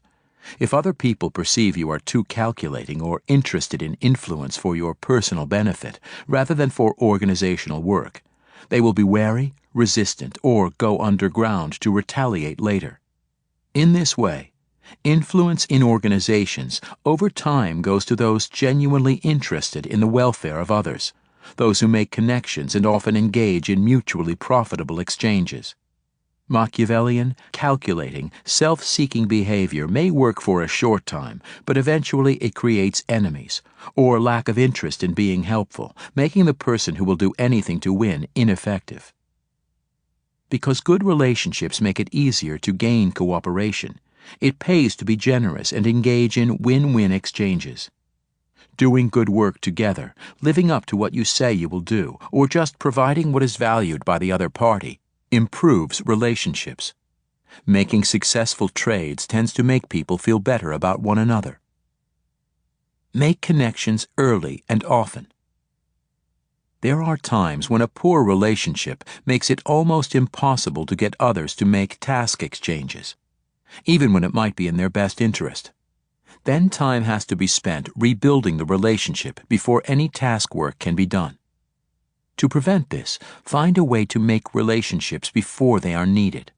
If other people perceive you are too calculating or interested in influence for your personal benefit rather than for organizational work, they will be wary, resistant, or go underground to retaliate later. In this way, influence in organizations over time goes to those genuinely interested in the welfare of others, those who make connections and often engage in mutually profitable exchanges. Machiavellian, calculating, self-seeking behavior may work for a short time, but eventually it creates enemies, or lack of interest in being helpful, making the person who will do anything to win ineffective. Because good relationships make it easier to gain cooperation, it pays to be generous and engage in win-win exchanges. Doing good work together, living up to what you say you will do, or just providing what is valued by the other party, improves relationships. Making successful trades tends to make people feel better about one another. Make connections early and often. There are times when a poor relationship makes it almost impossible to get others to make task exchanges, even when it might be in their best interest. Then time has to be spent rebuilding the relationship before any task work can be done. To prevent this, find a way to make relationships before they are needed.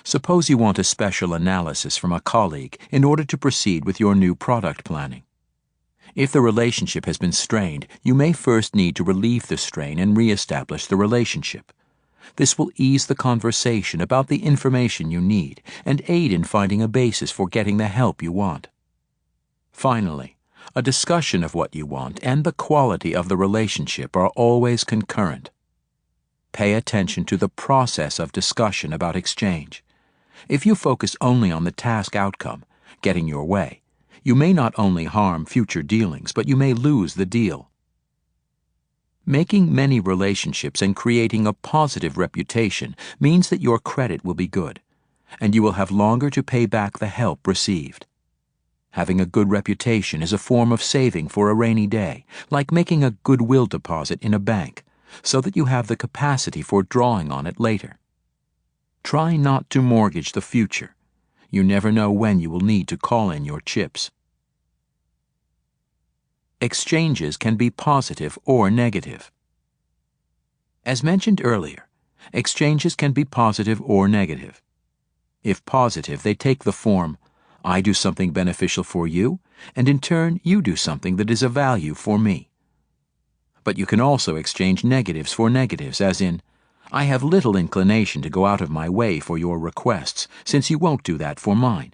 Suppose you want a special analysis from a colleague in order to proceed with your new product planning. If the relationship has been strained, you may first need to relieve the strain and re-establish the relationship. This will ease the conversation about the information you need and aid in finding a basis for getting the help you want. Finally, a discussion of what you want and the quality of the relationship are always concurrent. Pay attention to the process of discussion about exchange. If you focus only on the task outcome, getting your way, you may not only harm future dealings, but you may lose the deal. Making many relationships and creating a positive reputation means that your credit will be good, and you will have longer to pay back the help received. Having a good reputation is a form of saving for a rainy day, like making a goodwill deposit in a bank, so that you have the capacity for drawing on it later. Try not to mortgage the future. You never know when you will need to call in your chips. Exchanges can be positive or negative. As mentioned earlier, exchanges can be positive or negative. If positive, they take the form, I do something beneficial for you, and in turn you do something that is of value for me. But you can also exchange negatives for negatives, as in, I have little inclination to go out of my way for your requests, since you won't do that for mine.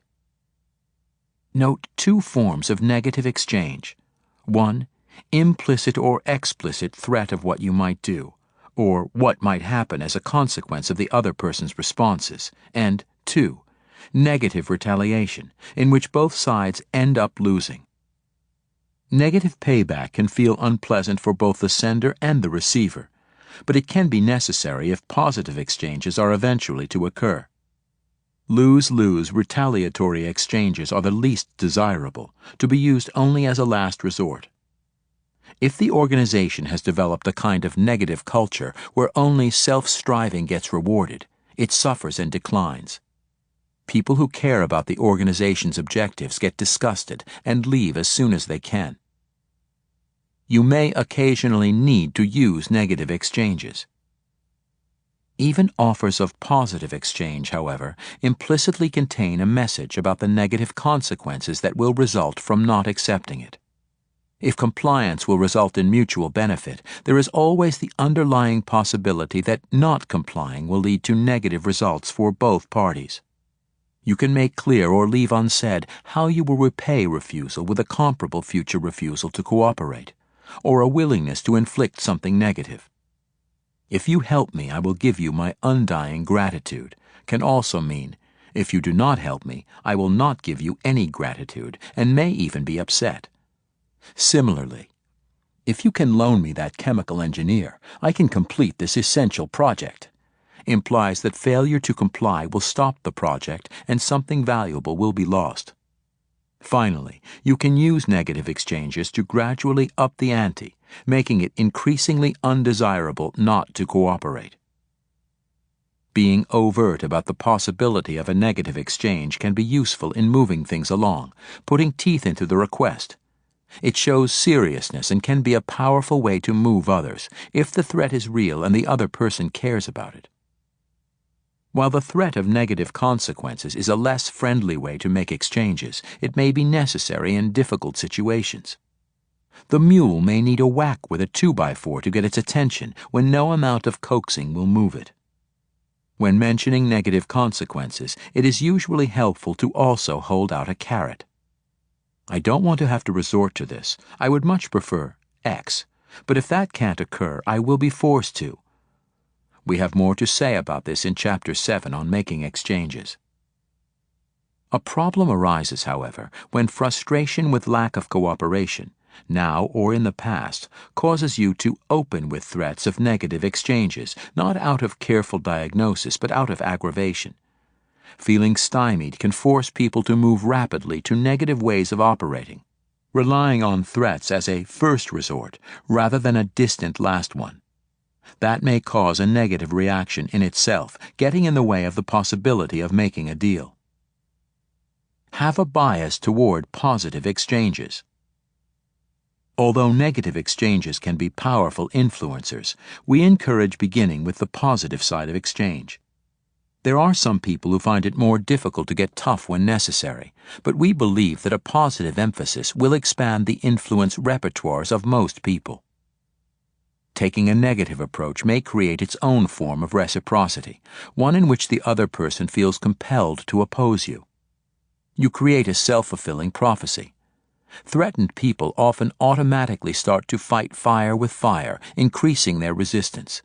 Note two forms of negative exchange. 1. Implicit or explicit threat of what you might do, or what might happen as a consequence of the other person's responses, and 2. Negative retaliation, in which both sides end up losing. Negative payback can feel unpleasant for both the sender and the receiver, but it can be necessary if positive exchanges are eventually to occur. Lose-lose retaliatory exchanges are the least desirable, to be used only as a last resort. If the organization has developed a kind of negative culture where only self-striving gets rewarded, it suffers and declines. People who care about the organization's objectives get disgusted and leave as soon as they can. You may occasionally need to use negative exchanges. Even offers of positive exchange, however, implicitly contain a message about the negative consequences that will result from not accepting it. If compliance will result in mutual benefit, there is always the underlying possibility that not complying will lead to negative results for both parties. You can make clear or leave unsaid how you will repay refusal with a comparable future refusal to cooperate, or a willingness to inflict something negative. If you help me, I will give you my undying gratitude, can also mean, if you do not help me, I will not give you any gratitude, and may even be upset. Similarly, if you can loan me that chemical engineer, I can complete this essential project, implies that failure to comply will stop the project and something valuable will be lost. Finally, you can use negative exchanges to gradually up the ante, making it increasingly undesirable not to cooperate. Being overt about the possibility of a negative exchange can be useful in moving things along, putting teeth into the request. It shows seriousness and can be a powerful way to move others, if the threat is real and the other person cares about it. While the threat of negative consequences is a less friendly way to make exchanges, it may be necessary in difficult situations. The mule may need a whack with a 2x4 to get its attention when no amount of coaxing will move it. When mentioning negative consequences, it is usually helpful to also hold out a carrot. I don't want to have to resort to this. I would much prefer X, but if that can't occur, I will be forced to. We have more to say about this in Chapter 7 on making exchanges. A problem arises, however, when frustration with lack of cooperation, now or in the past, causes you to open with threats of negative exchanges, not out of careful diagnosis, but out of aggravation. Feeling stymied can force people to move rapidly to negative ways of operating, relying on threats as a first resort rather than a distant last one. That may cause a negative reaction in itself, getting in the way of the possibility of making a deal. Have a bias toward positive exchanges. Although negative exchanges can be powerful influencers, we encourage beginning with the positive side of exchange. There are some people who find it more difficult to get tough when necessary, but we believe that a positive emphasis will expand the influence repertoires of most people. Taking a negative approach may create its own form of reciprocity, one in which the other person feels compelled to oppose you. You create a self-fulfilling prophecy. Threatened people often automatically start to fight fire with fire, increasing their resistance.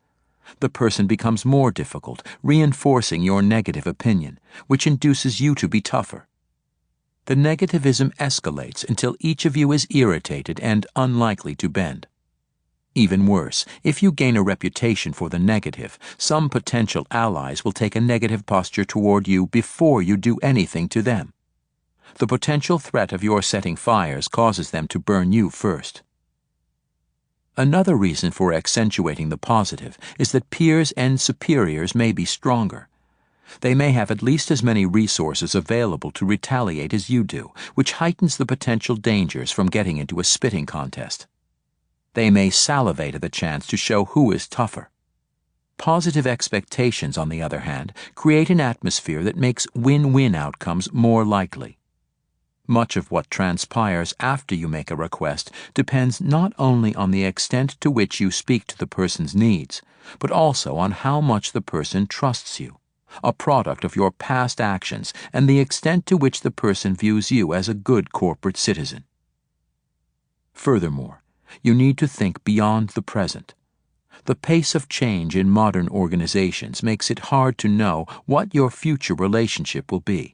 The person becomes more difficult, reinforcing your negative opinion, which induces you to be tougher. The negativism escalates until each of you is irritated and unlikely to bend. Even worse, if you gain a reputation for the negative, some potential allies will take a negative posture toward you before you do anything to them. The potential threat of your setting fires causes them to burn you first. Another reason for accentuating the positive is that peers and superiors may be stronger. They may have at least as many resources available to retaliate as you do, which heightens the potential dangers from getting into a spitting contest. They may salivate at the chance to show who is tougher. Positive expectations, on the other hand, create an atmosphere that makes win-win outcomes more likely. Much of what transpires after you make a request depends not only on the extent to which you speak to the person's needs, but also on how much the person trusts you, a product of your past actions and the extent to which the person views you as a good corporate citizen. Furthermore, you need to think beyond the present. The pace of change in modern organizations makes it hard to know what your future relationship will be.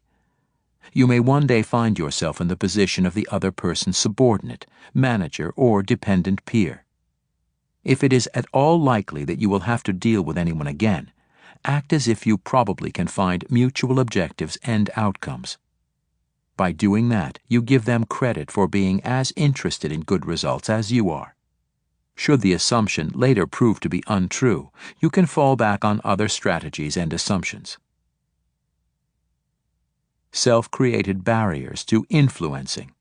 You may one day find yourself in the position of the other person's subordinate, manager, or dependent peer. If it is at all likely that you will have to deal with anyone again, act as if you probably can find mutual objectives and outcomes. By doing that, you give them credit for being as interested in good results as you are. Should the assumption later prove to be untrue, you can fall back on other strategies and assumptions. Self-created barriers to influencing.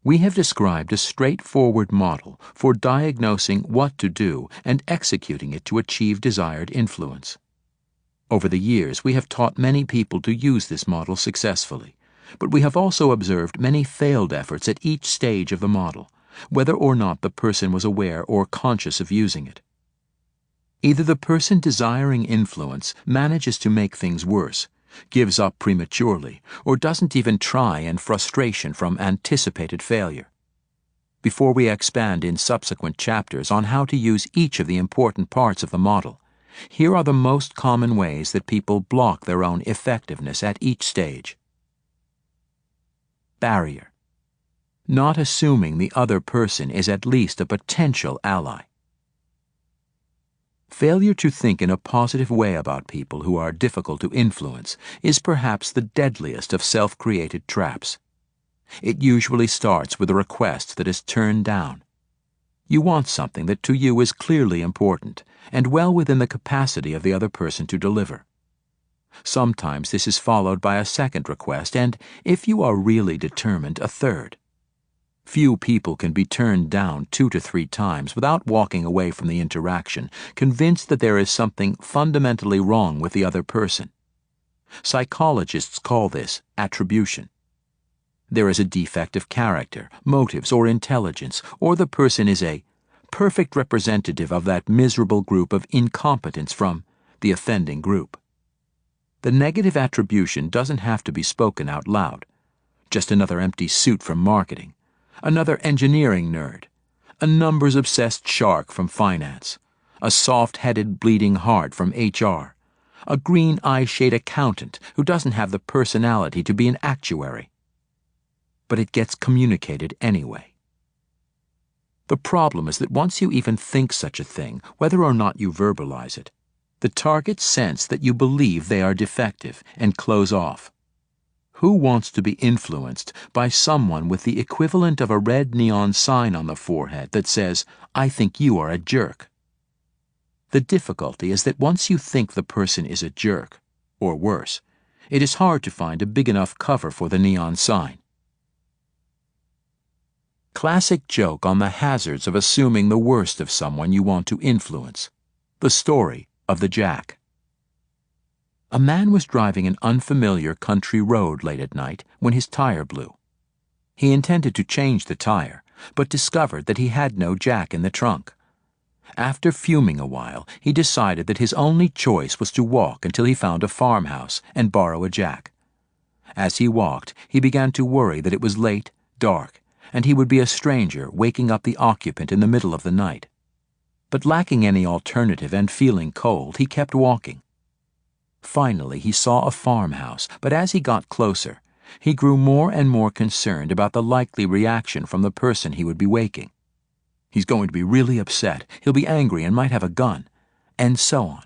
We have described a straightforward model for diagnosing what to do and executing it to achieve desired influence. Over the years, we have taught many people to use this model successfully, but we have also observed many failed efforts at each stage of the model, whether or not the person was aware or conscious of using it. Either the person desiring influence manages to make things worse, gives up prematurely, or doesn't even try in frustration from anticipated failure. Before we expand in subsequent chapters on how to use each of the important parts of the model, here are the most common ways that people block their own effectiveness at each stage. Barrier. Not assuming the other person is at least a potential ally. Failure to think in a positive way about people who are difficult to influence is perhaps the deadliest of self-created traps. It usually starts with a request that is turned down. You want something that to you is clearly important and well within the capacity of the other person to deliver. Sometimes this is followed by a second request and, if you are really determined, a third. Few people can be turned down 2 to 3 times without walking away from the interaction, convinced that there is something fundamentally wrong with the other person. Psychologists call this attribution. There is a defect of character, motives, or intelligence, or the person is a perfect representative of that miserable group of incompetents from the offending group. The negative attribution doesn't have to be spoken out loud. Just another empty suit from marketing, another engineering nerd, a numbers-obsessed shark from finance, a soft-headed bleeding heart from HR, a green eye-shade accountant who doesn't have the personality to be an actuary. But it gets communicated anyway. The problem is that once you even think such a thing, whether or not you verbalize it, the targets sense that you believe they are defective and close off. Who wants to be influenced by someone with the equivalent of a red neon sign on the forehead that says, "I think you are a jerk"? The difficulty is that once you think the person is a jerk, or worse, it is hard to find a big enough cover for the neon sign. Classic joke on the hazards of assuming the worst of someone you want to influence. The story of the Jack. A man was driving an unfamiliar country road late at night when his tire blew. He intended to change the tire, but discovered that he had no jack in the trunk. After fuming a while, he decided that his only choice was to walk until he found a farmhouse and borrow a jack. As he walked, he began to worry that it was late, dark, and he would be a stranger waking up the occupant in the middle of the night. But lacking any alternative and feeling cold, he kept walking. Finally, he saw a farmhouse, but as he got closer, he grew more and more concerned about the likely reaction from the person he would be waking. He's going to be really upset, he'll be angry and might have a gun, and so on.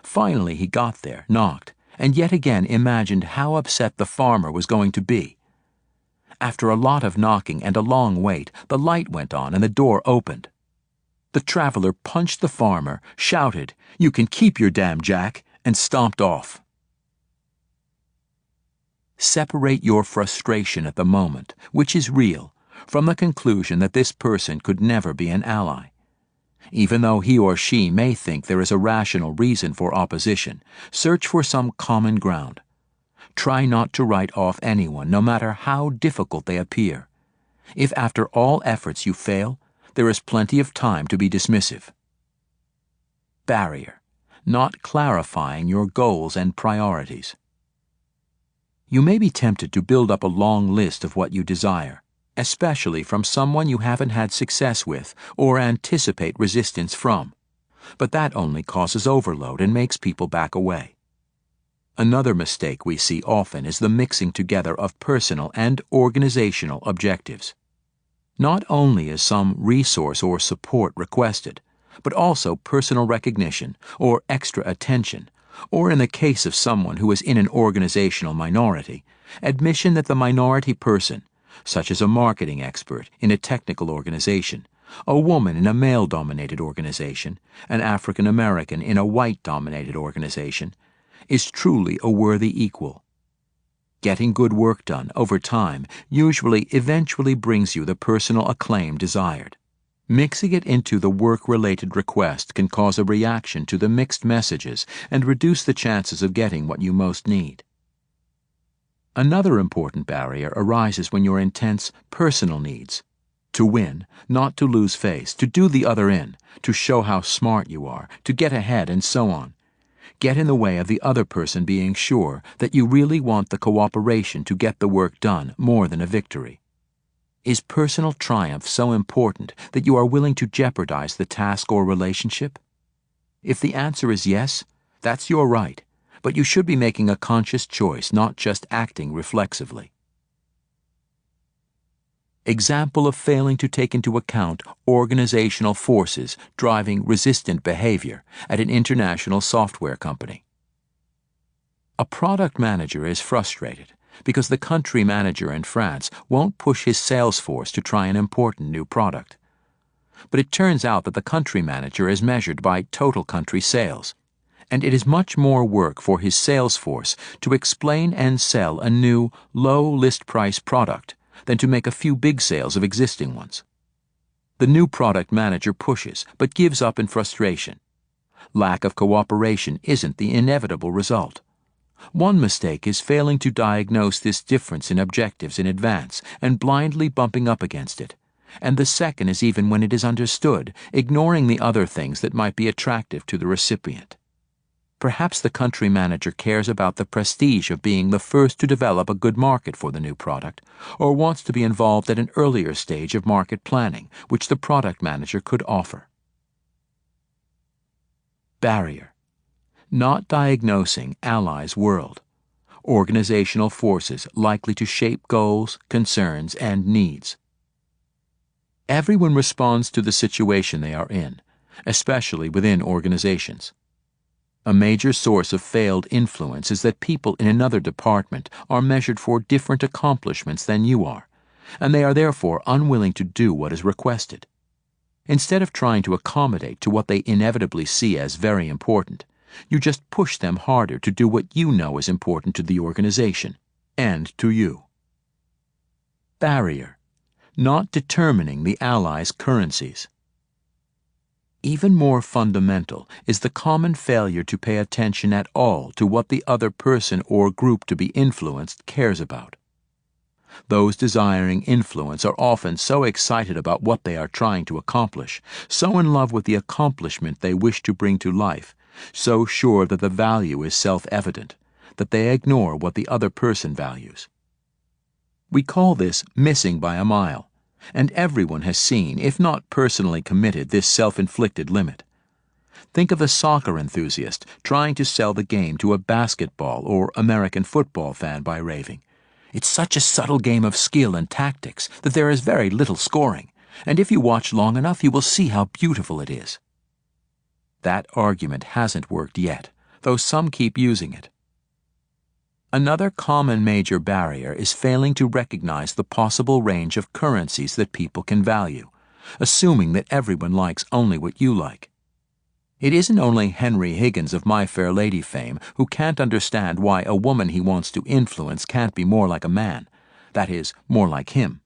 Finally, he got there, knocked, and yet again imagined how upset the farmer was going to be. After a lot of knocking and a long wait, the light went on and the door opened. The traveler punched the farmer, shouted, "You can keep your damn jack," and stomped off. Separate your frustration at the moment, which is real, from the conclusion that this person could never be an ally. Even though he or she may think there is a rational reason for opposition, search for some common ground. Try not to write off anyone, no matter how difficult they appear. If after all efforts you fail, there is plenty of time to be dismissive. Barrier: not clarifying your goals and priorities. You may be tempted to build up a long list of what you desire, especially from someone you haven't had success with or anticipate resistance from, but that only causes overload and makes people back away. Another mistake we see often is the mixing together of personal and organizational objectives. Not only is some resource or support requested, but also personal recognition or extra attention, or in the case of someone who is in an organizational minority, admission that the minority person, such as a marketing expert in a technical organization, a woman in a male-dominated organization, an African American in a white-dominated organization, is truly a worthy equal. Getting good work done over time usually eventually brings you the personal acclaim desired. Mixing it into the work-related request can cause a reaction to the mixed messages and reduce the chances of getting what you most need. Another important barrier arises when your intense personal needs: to win, not to lose face, to do the other in, to show how smart you are, to get ahead, and so on, get in the way of the other person being sure that you really want the cooperation to get the work done more than a victory. Is personal triumph so important that you are willing to jeopardize the task or relationship? If the answer is yes, that's your right, but you should be making a conscious choice, not just acting reflexively. Example of failing to take into account organizational forces driving resistant behavior at an international software company. A product manager is frustrated because the country manager in France won't push his sales force to try an important new product. But it turns out that the country manager is measured by total country sales, and it is much more work for his sales force to explain and sell a new, low list price product than to make a few big sales of existing ones. The new product manager pushes, but gives up in frustration. Lack of cooperation isn't the inevitable result. One mistake is failing to diagnose this difference in objectives in advance and blindly bumping up against it, and the second is, even when it is understood, ignoring the other things that might be attractive to the recipient. Perhaps the country manager cares about the prestige of being the first to develop a good market for the new product, or wants to be involved at an earlier stage of market planning, which the product manager could offer. Barrier. Not diagnosing allies' world. Organizational forces likely to shape goals, concerns, and needs. Everyone responds to the situation they are in, especially within organizations. A major source of failed influence is that people in another department are measured for different accomplishments than you are, and they are therefore unwilling to do what is requested. Instead of trying to accommodate to what they inevitably see as very important, you just push them harder to do what you know is important to the organization and to you. Barrier. Not determining the Allies' currencies. Even more fundamental is the common failure to pay attention at all to what the other person or group to be influenced cares about. Those desiring influence are often so excited about what they are trying to accomplish, so in love with the accomplishment they wish to bring to life, so sure that the value is self-evident, that they ignore what the other person values. We call this missing by a mile, and everyone has seen, if not personally committed, this self-inflicted limit. Think of a soccer enthusiast trying to sell the game to a basketball or American football fan by raving, "It's such a subtle game of skill and tactics that there is very little scoring, and if you watch long enough you will see how beautiful it is." That argument hasn't worked yet, though some keep using it. Another common major barrier is failing to recognize the possible range of currencies that people can value, assuming that everyone likes only what you like. It isn't only Henry Higgins of My Fair Lady fame who can't understand why a woman he wants to influence can't be more like a man, that is, more like him.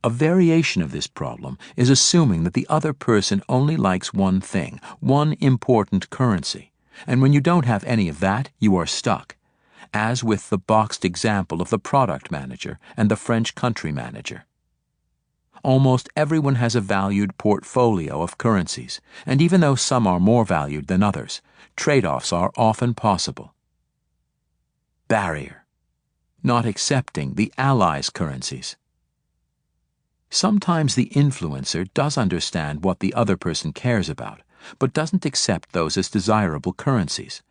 A variation of this problem is assuming that the other person only likes one thing, one important currency, and when you don't have any of that, you are stuck, as with the boxed example of the product manager and the French country manager. Almost everyone has a valued portfolio of currencies, and even though some are more valued than others, trade-offs are often possible. Barrier. Not accepting the Allies' currencies. Sometimes the influencer does understand what the other person cares about, but doesn't accept those as desirable currencies.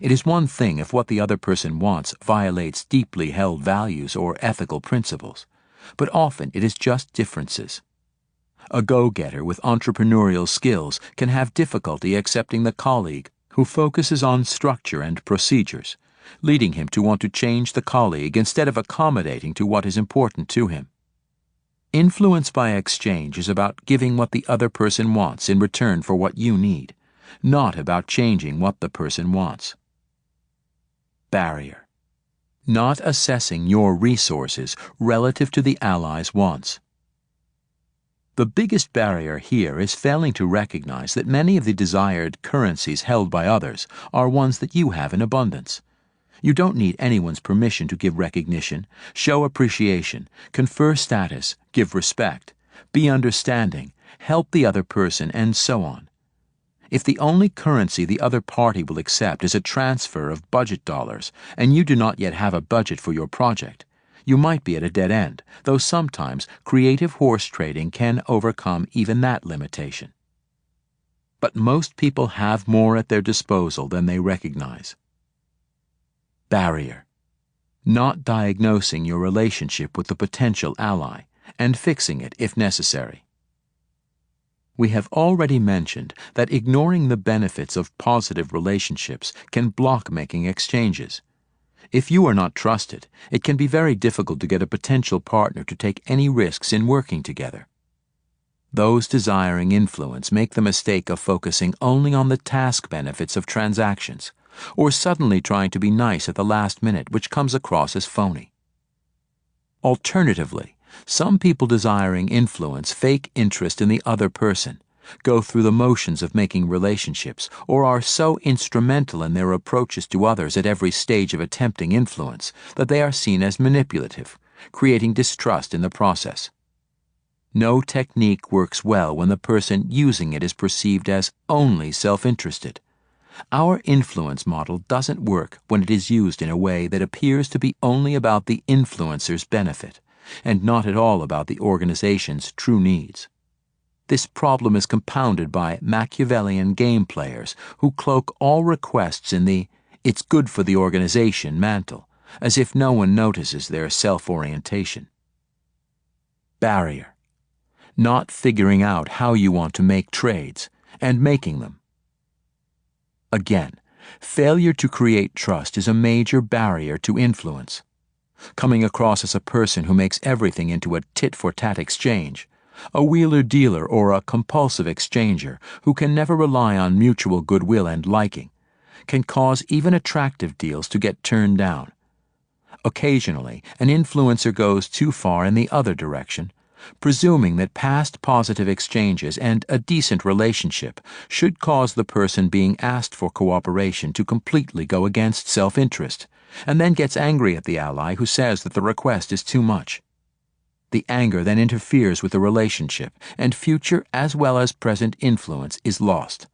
It is one thing if what the other person wants violates deeply held values or ethical principles, but often it is just differences. A go-getter with entrepreneurial skills can have difficulty accepting the colleague who focuses on structure and procedures, leading him to want to change the colleague instead of accommodating to what is important to him. Influence by exchange is about giving what the other person wants in return for what you need, not about changing what the person wants. Barrier. Not assessing your resources relative to the Allies' wants. The biggest barrier here is failing to recognize that many of the desired currencies held by others are ones that you have in abundance. You don't need anyone's permission to give recognition, show appreciation, confer status, give respect, be understanding, help the other person, and so on. If the only currency the other party will accept is a transfer of budget dollars, and you do not yet have a budget for your project, you might be at a dead end, though sometimes creative horse trading can overcome even that limitation. But most people have more at their disposal than they recognize. Barrier. Not diagnosing your relationship with the potential ally and fixing it if necessary. We have already mentioned that ignoring the benefits of positive relationships can block making exchanges. If you are not trusted, it can be very difficult to get a potential partner to take any risks in working together. Those desiring influence make the mistake of focusing only on the task benefits of transactions, or suddenly trying to be nice at the last minute, which comes across as phony. Alternatively, some people desiring influence fake interest in the other person, go through the motions of making relationships, or are so instrumental in their approaches to others at every stage of attempting influence that they are seen as manipulative, creating distrust in the process. No technique works well when the person using it is perceived as only self-interested. Our influence model doesn't work when it is used in a way that appears to be only about the influencer's benefit, and not at all about the organization's true needs. This problem is compounded by Machiavellian game players who cloak all requests in the "it's good for the organization" mantle, as if no one notices their self-orientation. Barrier. Not figuring out how you want to make trades, and making them. Again, failure to create trust is a major barrier to influence. Coming across as a person who makes everything into a tit-for-tat exchange, a wheeler-dealer or a compulsive exchanger who can never rely on mutual goodwill and liking, can cause even attractive deals to get turned down. Occasionally, an influencer goes too far in the other direction, presuming that past positive exchanges and a decent relationship should cause the person being asked for cooperation to completely go against self-interest, and then gets angry at the ally who says that the request is too much. The anger then interferes with the relationship, and future as well as present influence is lost.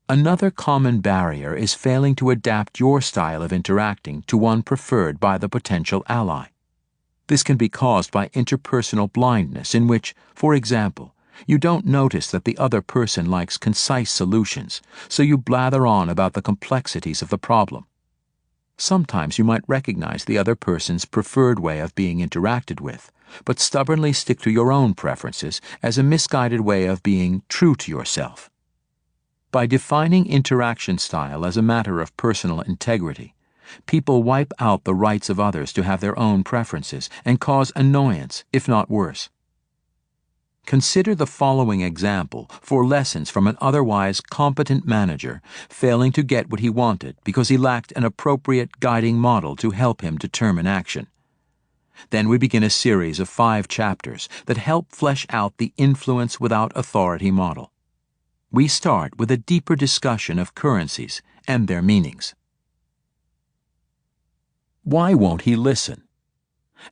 Another common barrier is failing to adapt your style of interacting to one preferred by the potential ally. This can be caused by interpersonal blindness in which, for example, you don't notice that the other person likes concise solutions, so you blather on about the complexities of the problem. Sometimes you might recognize the other person's preferred way of being interacted with, but stubbornly stick to your own preferences as a misguided way of being true to yourself. By defining interaction style as a matter of personal integrity, people wipe out the rights of others to have their own preferences and cause annoyance, if not worse. Consider the following example for lessons from an otherwise competent manager failing to get what he wanted because he lacked an appropriate guiding model to help him determine action. Then we begin a series of 5 chapters that help flesh out the influence without authority model. We start with a deeper discussion of currencies and their meanings. Why won't he listen?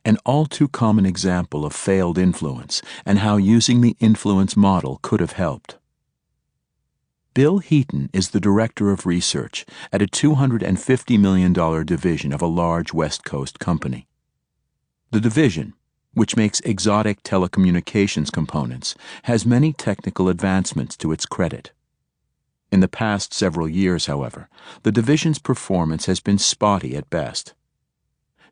An all too common example of failed influence and how using the influence model could have helped. Bill Heaton is the director of research at a $250 million division of a large West Coast company. The division, which makes exotic telecommunications components, has many technical advancements to its credit. In the past several years, however, the division's performance has been spotty at best.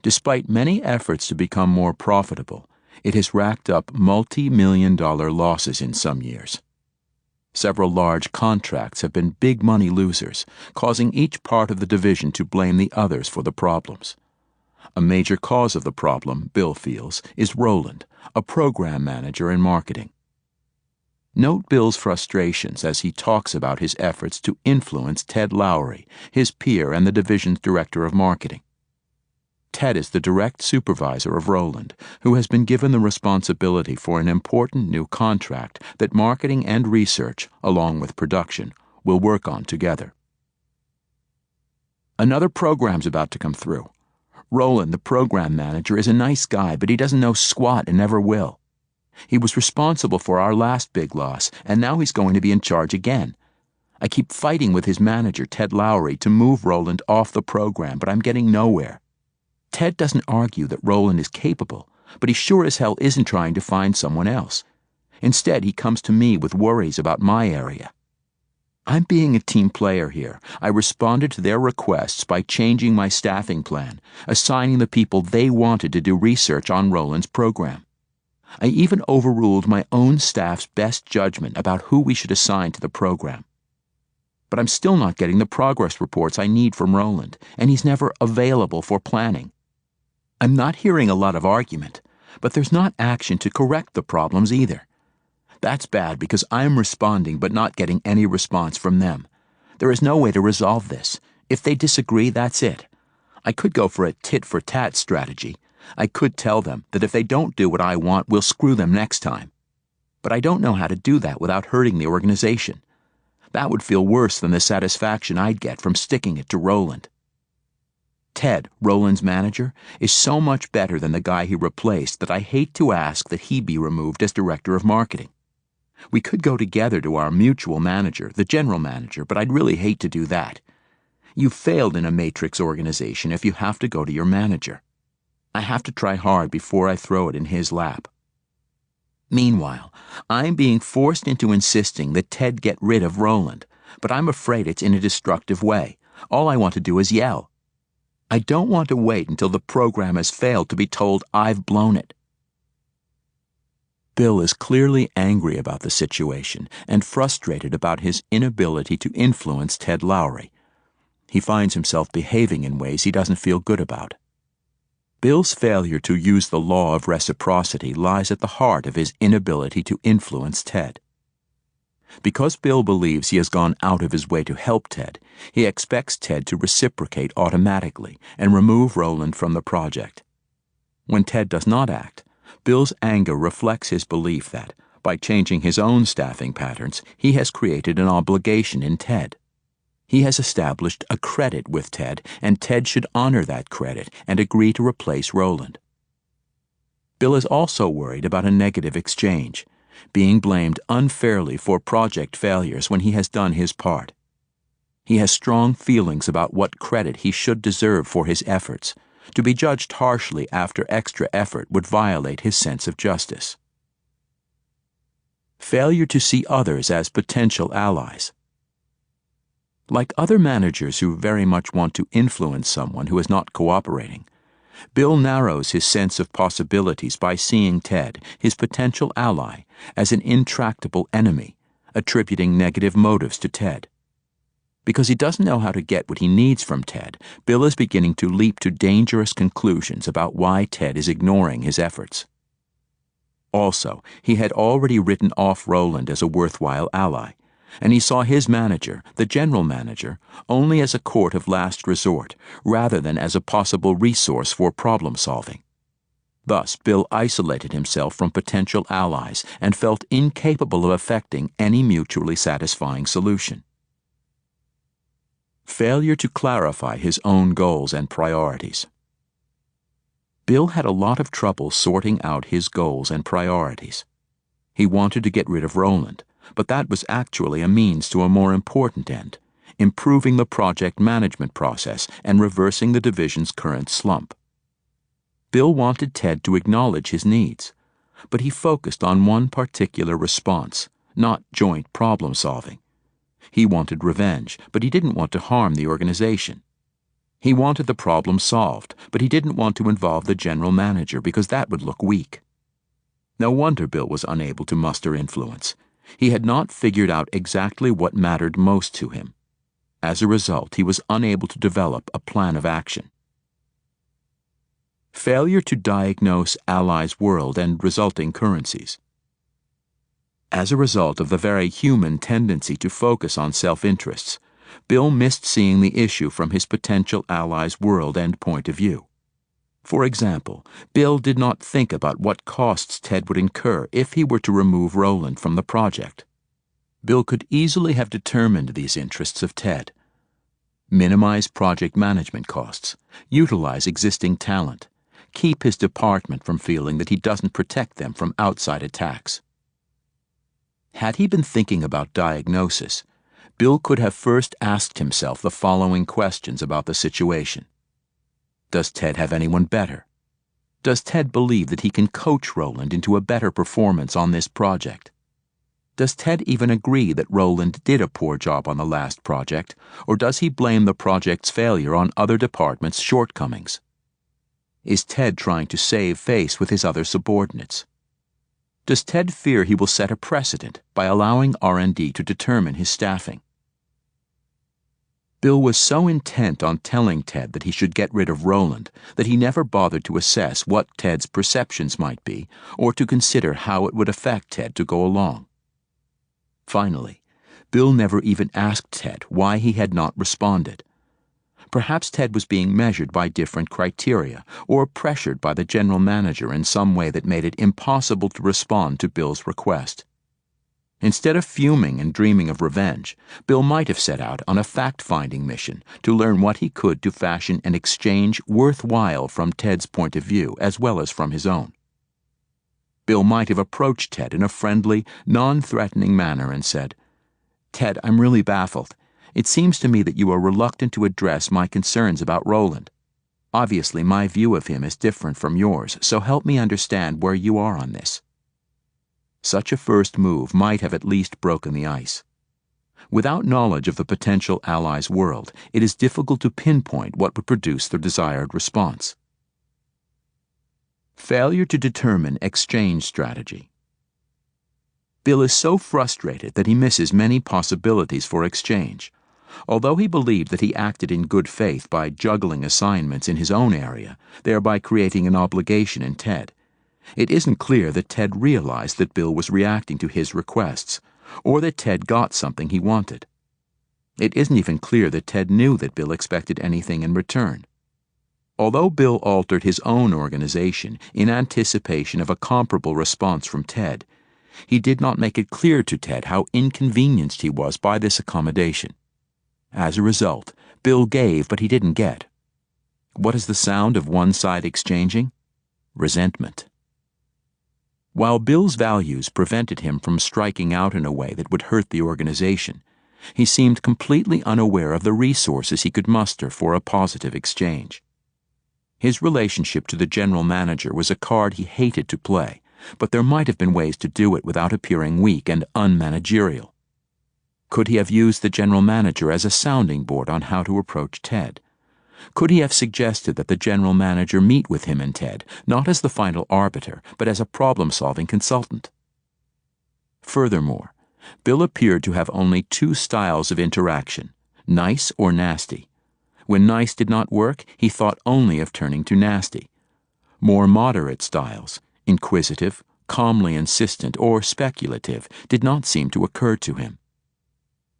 Despite many efforts to become more profitable, it has racked up multi-million-dollar losses in some years. Several large contracts have been big money losers, causing each part of the division to blame the others for the problems. A major cause of the problem, Bill feels, is Roland, a program manager in marketing. Note Bill's frustrations as he talks about his efforts to influence Ted Lowry, his peer and the division's director of marketing. Ted is the direct supervisor of Roland, who has been given the responsibility for an important new contract that marketing and research, along with production, will work on together. Another program's about to come through. Roland, the program manager, is a nice guy, but he doesn't know squat and never will. He was responsible for our last big loss, and now he's going to be in charge again. I keep fighting with his manager, Ted Lowry, to move Roland off the program, but I'm getting nowhere. Ted doesn't argue that Roland is capable, but he sure as hell isn't trying to find someone else. Instead, he comes to me with worries about my area. I'm being a team player here. I responded to their requests by changing my staffing plan, assigning the people they wanted to do research on Roland's program. I even overruled my own staff's best judgment about who we should assign to the program. But I'm still not getting the progress reports I need from Roland, and he's never available for planning. I'm not hearing a lot of argument, but there's not action to correct the problems either. That's bad because I'm responding but not getting any response from them. There is no way to resolve this. If they disagree, that's it. I could go for a tit-for-tat strategy. I could tell them that if they don't do what I want, we'll screw them next time. But I don't know how to do that without hurting the organization. That would feel worse than the satisfaction I'd get from sticking it to Roland. Ted, Roland's manager, is so much better than the guy he replaced that I hate to ask that he be removed as director of marketing. We could go together to our mutual manager, the general manager, but I'd really hate to do that. You've failed in a matrix organization if you have to go to your manager. I have to try hard before I throw it in his lap. Meanwhile, I'm being forced into insisting that Ted get rid of Roland, but I'm afraid it's in a destructive way. All I want to do is yell. I don't want to wait until the program has failed to be told I've blown it. Bill is clearly angry about the situation and frustrated about his inability to influence Ted Lowry. He finds himself behaving in ways he doesn't feel good about. Bill's failure to use the law of reciprocity lies at the heart of his inability to influence Ted. Because Bill believes he has gone out of his way to help Ted, he expects Ted to reciprocate automatically and remove Roland from the project. When Ted does not act, Bill's anger reflects his belief that, by changing his own staffing patterns, he has created an obligation in Ted. He has established a credit with Ted, and Ted should honor that credit and agree to replace Roland. Bill is also worried about a negative exchange, being blamed unfairly for project failures when he has done his part. He has strong feelings about what credit he should deserve for his efforts. To be judged harshly after extra effort would violate his sense of justice. Failure to see others as potential allies. Like other managers who very much want to influence someone who is not cooperating, Bill narrows his sense of possibilities by seeing Ted, his potential ally, as an intractable enemy, attributing negative motives to Ted. Because he doesn't know how to get what he needs from Ted, Bill is beginning to leap to dangerous conclusions about why Ted is ignoring his efforts. Also, he had already written off Roland as a worthwhile ally, and he saw his manager, the general manager, only as a court of last resort, rather than as a possible resource for problem solving. Thus, Bill isolated himself from potential allies and felt incapable of effecting any mutually satisfying solution. Failure to clarify his own goals and priorities. Bill had a lot of trouble sorting out his goals and priorities. He wanted to get rid of Roland, but that was actually a means to a more important end, improving the project management process and reversing the division's current slump. Bill wanted Ted to acknowledge his needs, but he focused on one particular response, not joint problem solving. He wanted revenge, but he didn't want to harm the organization. He wanted the problem solved, but he didn't want to involve the general manager because that would look weak. No wonder Bill was unable to muster influence. He had not figured out exactly what mattered most to him. As a result, he was unable to develop a plan of action. Failure to diagnose Allies' world and resulting currencies. As a result of the very human tendency to focus on self-interests, Bill missed seeing the issue from his potential allies' world and point of view. For example, Bill did not think about what costs Ted would incur if he were to remove Roland from the project. Bill could easily have determined these interests of Ted. Minimize project management costs, utilize existing talent, keep his department from feeling that he doesn't protect them from outside attacks. Had he been thinking about diagnosis, Bill could have first asked himself the following questions about the situation. Does Ted have anyone better? Does Ted believe that he can coach Roland into a better performance on this project? Does Ted even agree that Roland did a poor job on the last project, or does he blame the project's failure on other departments' shortcomings? Is Ted trying to save face with his other subordinates? Does Ted fear he will set a precedent by allowing R&D to determine his staffing? Bill was so intent on telling Ted that he should get rid of Roland that he never bothered to assess what Ted's perceptions might be or to consider how it would affect Ted to go along. Finally, Bill never even asked Ted why he had not responded. Perhaps Ted was being measured by different criteria or pressured by the general manager in some way that made it impossible to respond to Bill's request. Instead of fuming and dreaming of revenge, Bill might have set out on a fact-finding mission to learn what he could to fashion an exchange worthwhile from Ted's point of view as well as from his own. Bill might have approached Ted in a friendly, non-threatening manner and said, "Ted, I'm really baffled. It seems to me that you are reluctant to address my concerns about Roland. Obviously, my view of him is different from yours, so help me understand where you are on this." Such a first move might have at least broken the ice. Without knowledge of the potential allies' world, it is difficult to pinpoint what would produce the desired response. Failure to determine exchange strategy. Bill is so frustrated that he misses many possibilities for exchange. Although he believed that he acted in good faith by juggling assignments in his own area, thereby creating an obligation in Ted, it isn't clear that Ted realized that Bill was reacting to his requests, or that Ted got something he wanted. It isn't even clear that Ted knew that Bill expected anything in return. Although Bill altered his own organization in anticipation of a comparable response from Ted, he did not make it clear to Ted how inconvenienced he was by this accommodation. As a result, Bill gave, but he didn't get. What is the sound of one side exchanging? Resentment. While Bill's values prevented him from striking out in a way that would hurt the organization, he seemed completely unaware of the resources he could muster for a positive exchange. His relationship to the general manager was a card he hated to play, but there might have been ways to do it without appearing weak and unmanagerial. Could he have used the general manager as a sounding board on how to approach Ted? Could he have suggested that the general manager meet with him and Ted, not as the final arbiter, but as a problem-solving consultant? Furthermore, Bill appeared to have only two styles of interaction, nice or nasty. When nice did not work, he thought only of turning to nasty. More moderate styles, inquisitive, calmly insistent, or speculative, did not seem to occur to him.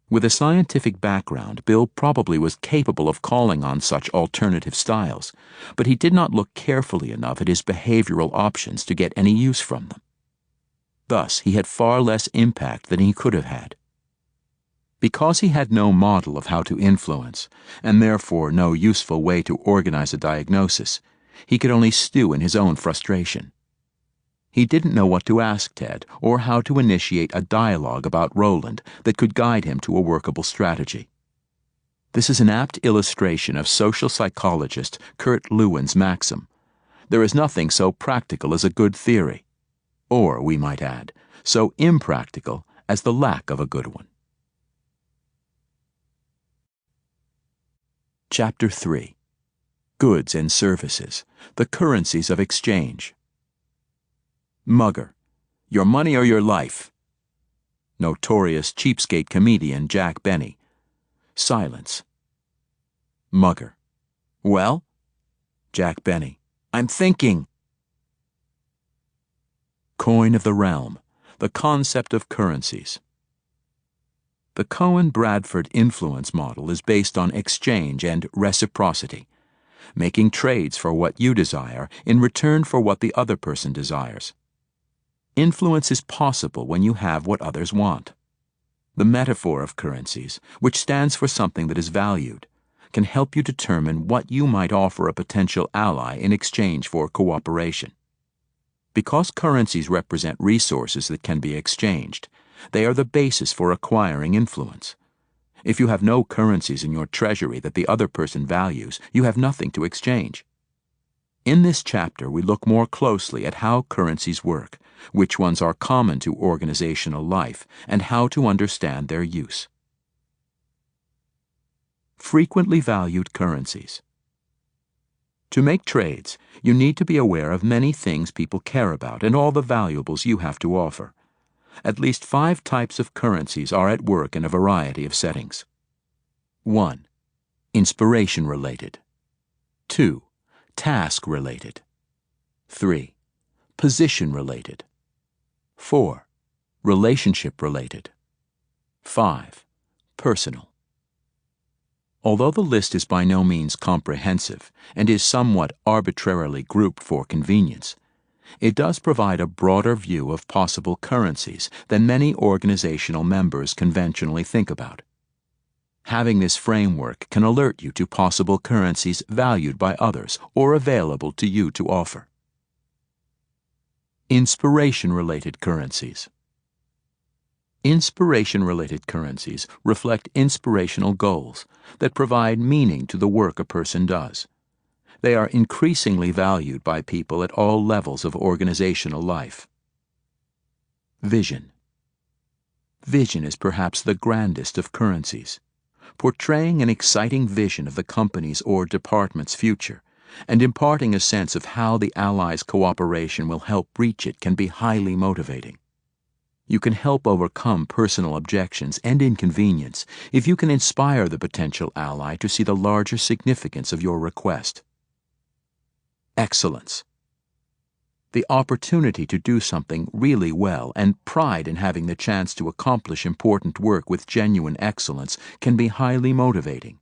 With a scientific background, Bill probably was capable of calling on such alternative styles, but he did not look carefully enough at his behavioral options to get any use from them. Thus, he had far less impact than he could have had. Because he had no model of how to influence, and therefore no useful way to organize a diagnosis, he could only stew in his own frustration. He didn't know what to ask Ted or how to initiate a dialogue about Roland that could guide him to a workable strategy. This is an apt illustration of social psychologist Kurt Lewin's maxim: there is nothing so practical as a good theory, or, we might add, so impractical as the lack of a good one. Chapter 3. Goods and Services, the Currencies of Exchange. Mugger, your money or your life. Notorious cheapskate comedian Jack Benny. Silence. Mugger, well? Jack Benny, I'm thinking. Coin of the Realm, the Concept of Currencies. The Cohen-Bradford influence model is based on exchange and reciprocity, making trades for what you desire in return for what the other person desires. Influence is possible when you have what others want. The metaphor of currencies, which stands for something that is valued, can help you determine what you might offer a potential ally in exchange for cooperation. Because currencies represent resources that can be exchanged, they are the basis for acquiring influence. If you have no currencies in your treasury that the other person values, you have nothing to exchange. In this chapter, we look more closely at how currencies work, which ones are common to organizational life, and how to understand their use. Frequently valued currencies. To make trades, you need to be aware of many things people care about and all the valuables you have to offer. At least 5 types of currencies are at work in a variety of settings. 1. Inspiration-related. 2. Task-related. 3. Position-related. 4. Relationship-related. 5. Personal. Although the list is by no means comprehensive and is somewhat arbitrarily grouped for convenience, it does provide a broader view of possible currencies than many organizational members conventionally think about. Having this framework can alert you to possible currencies valued by others or available to you to offer. Inspiration-related currencies. Inspiration-related currencies reflect inspirational goals that provide meaning to the work a person does. They are increasingly valued by people at all levels of organizational life. Vision. Vision is perhaps the grandest of currencies. Portraying an exciting vision of the company's or department's future and imparting a sense of how the Allies' cooperation will help reach it can be highly motivating. You can help overcome personal objections and inconvenience if you can inspire the potential ally to see the larger significance of your request. Excellence. The opportunity to do something really well and pride in having the chance to accomplish important work with genuine excellence can be highly motivating.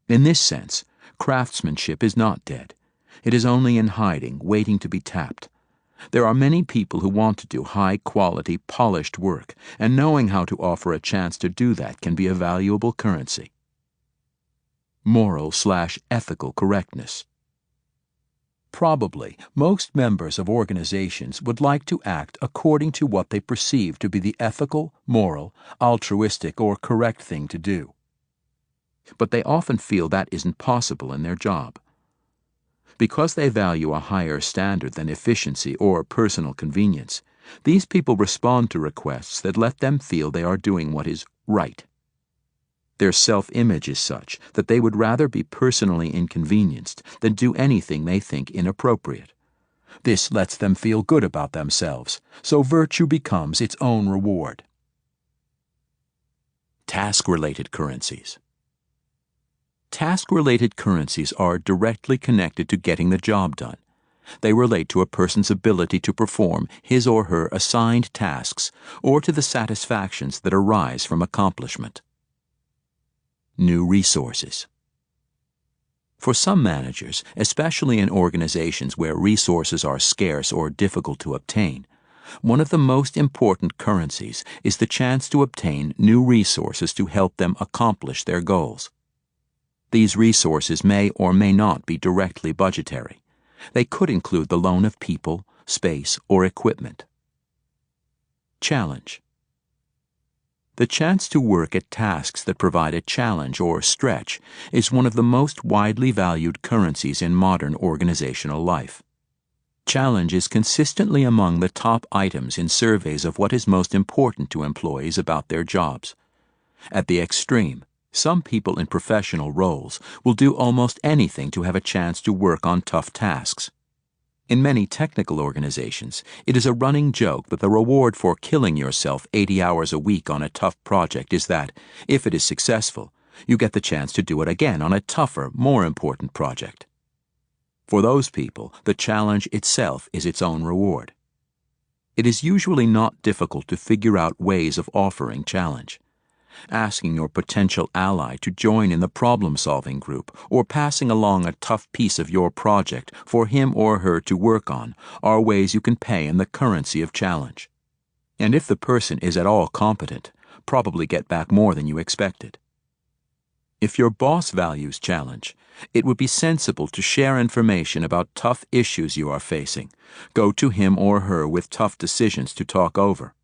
In this sense, craftsmanship is not dead. It is only in hiding, waiting to be tapped. There are many people who want to do high-quality, polished work, and knowing how to offer a chance to do that can be a valuable currency. Moral/ethical correctness. Probably, most members of organizations would like to act according to what they perceive to be the ethical, moral, altruistic, or correct thing to do. But they often feel that isn't possible in their job. Because they value a higher standard than efficiency or personal convenience, these people respond to requests that let them feel they are doing what is right. Their self-image is such that they would rather be personally inconvenienced than do anything they think inappropriate. This lets them feel good about themselves, so virtue becomes its own reward. Task-related currencies. Task-related currencies are directly connected to getting the job done. They relate to a person's ability to perform his or her assigned tasks or to the satisfactions that arise from accomplishment. New resources. For some managers, especially in organizations where resources are scarce or difficult to obtain, one of the most important currencies is the chance to obtain new resources to help them accomplish their goals. These resources may or may not be directly budgetary. They could include the loan of people, space, or equipment. Challenge. The chance to work at tasks that provide a challenge or stretch is one of the most widely valued currencies in modern organizational life. Challenge is consistently among the top items in surveys of what is most important to employees about their jobs. At the extreme, some people in professional roles will do almost anything to have a chance to work on tough tasks. In many technical organizations, it is a running joke that the reward for killing yourself 80 hours a week on a tough project is that, if it is successful, you get the chance to do it again on a tougher, more important project. For those people, the challenge itself is its own reward. It is usually not difficult to figure out ways of offering challenge. Asking your potential ally to join in the problem-solving group or passing along a tough piece of your project for him or her to work on are ways you can pay in the currency of challenge. And if the person is at all competent, probably get back more than you expected. If your boss values challenge, it would be sensible to share information about tough issues you are facing, go to him or her with tough decisions to talk over,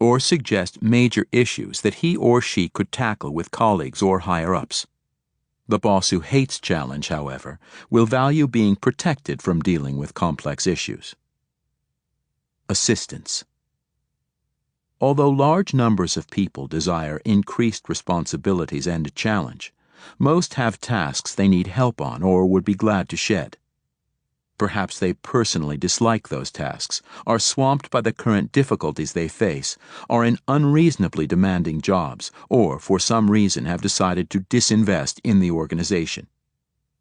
or suggest major issues that he or she could tackle with colleagues or higher-ups. The boss who hates challenge, however, will value being protected from dealing with complex issues. Assistance. Although large numbers of people desire increased responsibilities and challenge, most have tasks they need help on or would be glad to shed. Perhaps they personally dislike those tasks, are swamped by the current difficulties they face, are in unreasonably demanding jobs, or for some reason have decided to disinvest in the organization.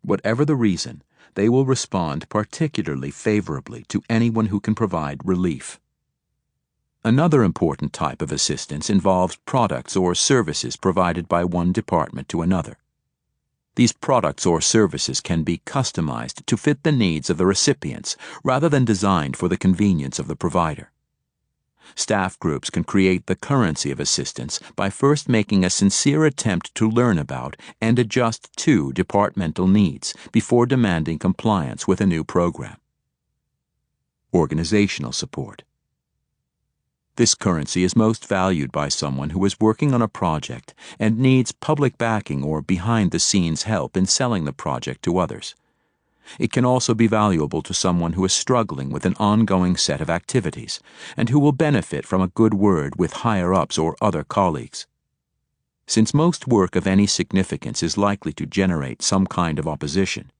Whatever the reason, they will respond particularly favorably to anyone who can provide relief. Another important type of assistance involves products or services provided by one department to another. These products or services can be customized to fit the needs of the recipients rather than designed for the convenience of the provider. Staff groups can create the currency of assistance by first making a sincere attempt to learn about and adjust to departmental needs before demanding compliance with a new program. Organizational support. This currency is most valued by someone who is working on a project and needs public backing or behind-the-scenes help in selling the project to others. It can also be valuable to someone who is struggling with an ongoing set of activities and who will benefit from a good word with higher-ups or other colleagues. Since most work of any significance is likely to generate some kind of opposition,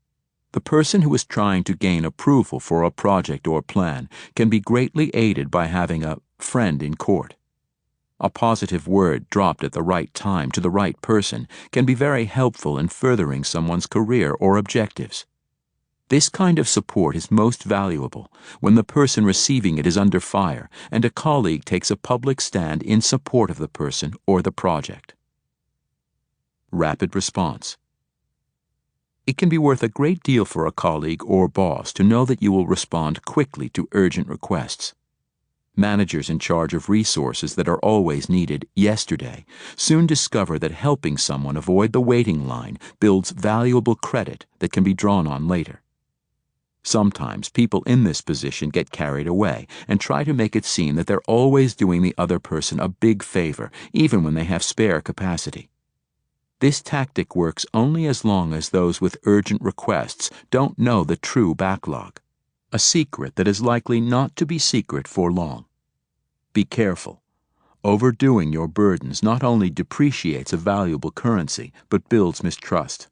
the person who is trying to gain approval for a project or plan can be greatly aided by having a friend in court. A positive word dropped at the right time to the right person can be very helpful in furthering someone's career or objectives. This kind of support is most valuable when the person receiving it is under fire and a colleague takes a public stand in support of the person or the project. Rapid response. It can be worth a great deal for a colleague or boss to know that you will respond quickly to urgent requests. Managers in charge of resources that are always needed yesterday soon discover that helping someone avoid the waiting line builds valuable credit that can be drawn on later. Sometimes people in this position get carried away and try to make it seem that they're always doing the other person a big favor, even when they have spare capacity. This tactic works only as long as those with urgent requests don't know the true backlog, a secret that is likely not to be secret for long. Be careful. Overdoing your burdens not only depreciates a valuable currency, but builds mistrust.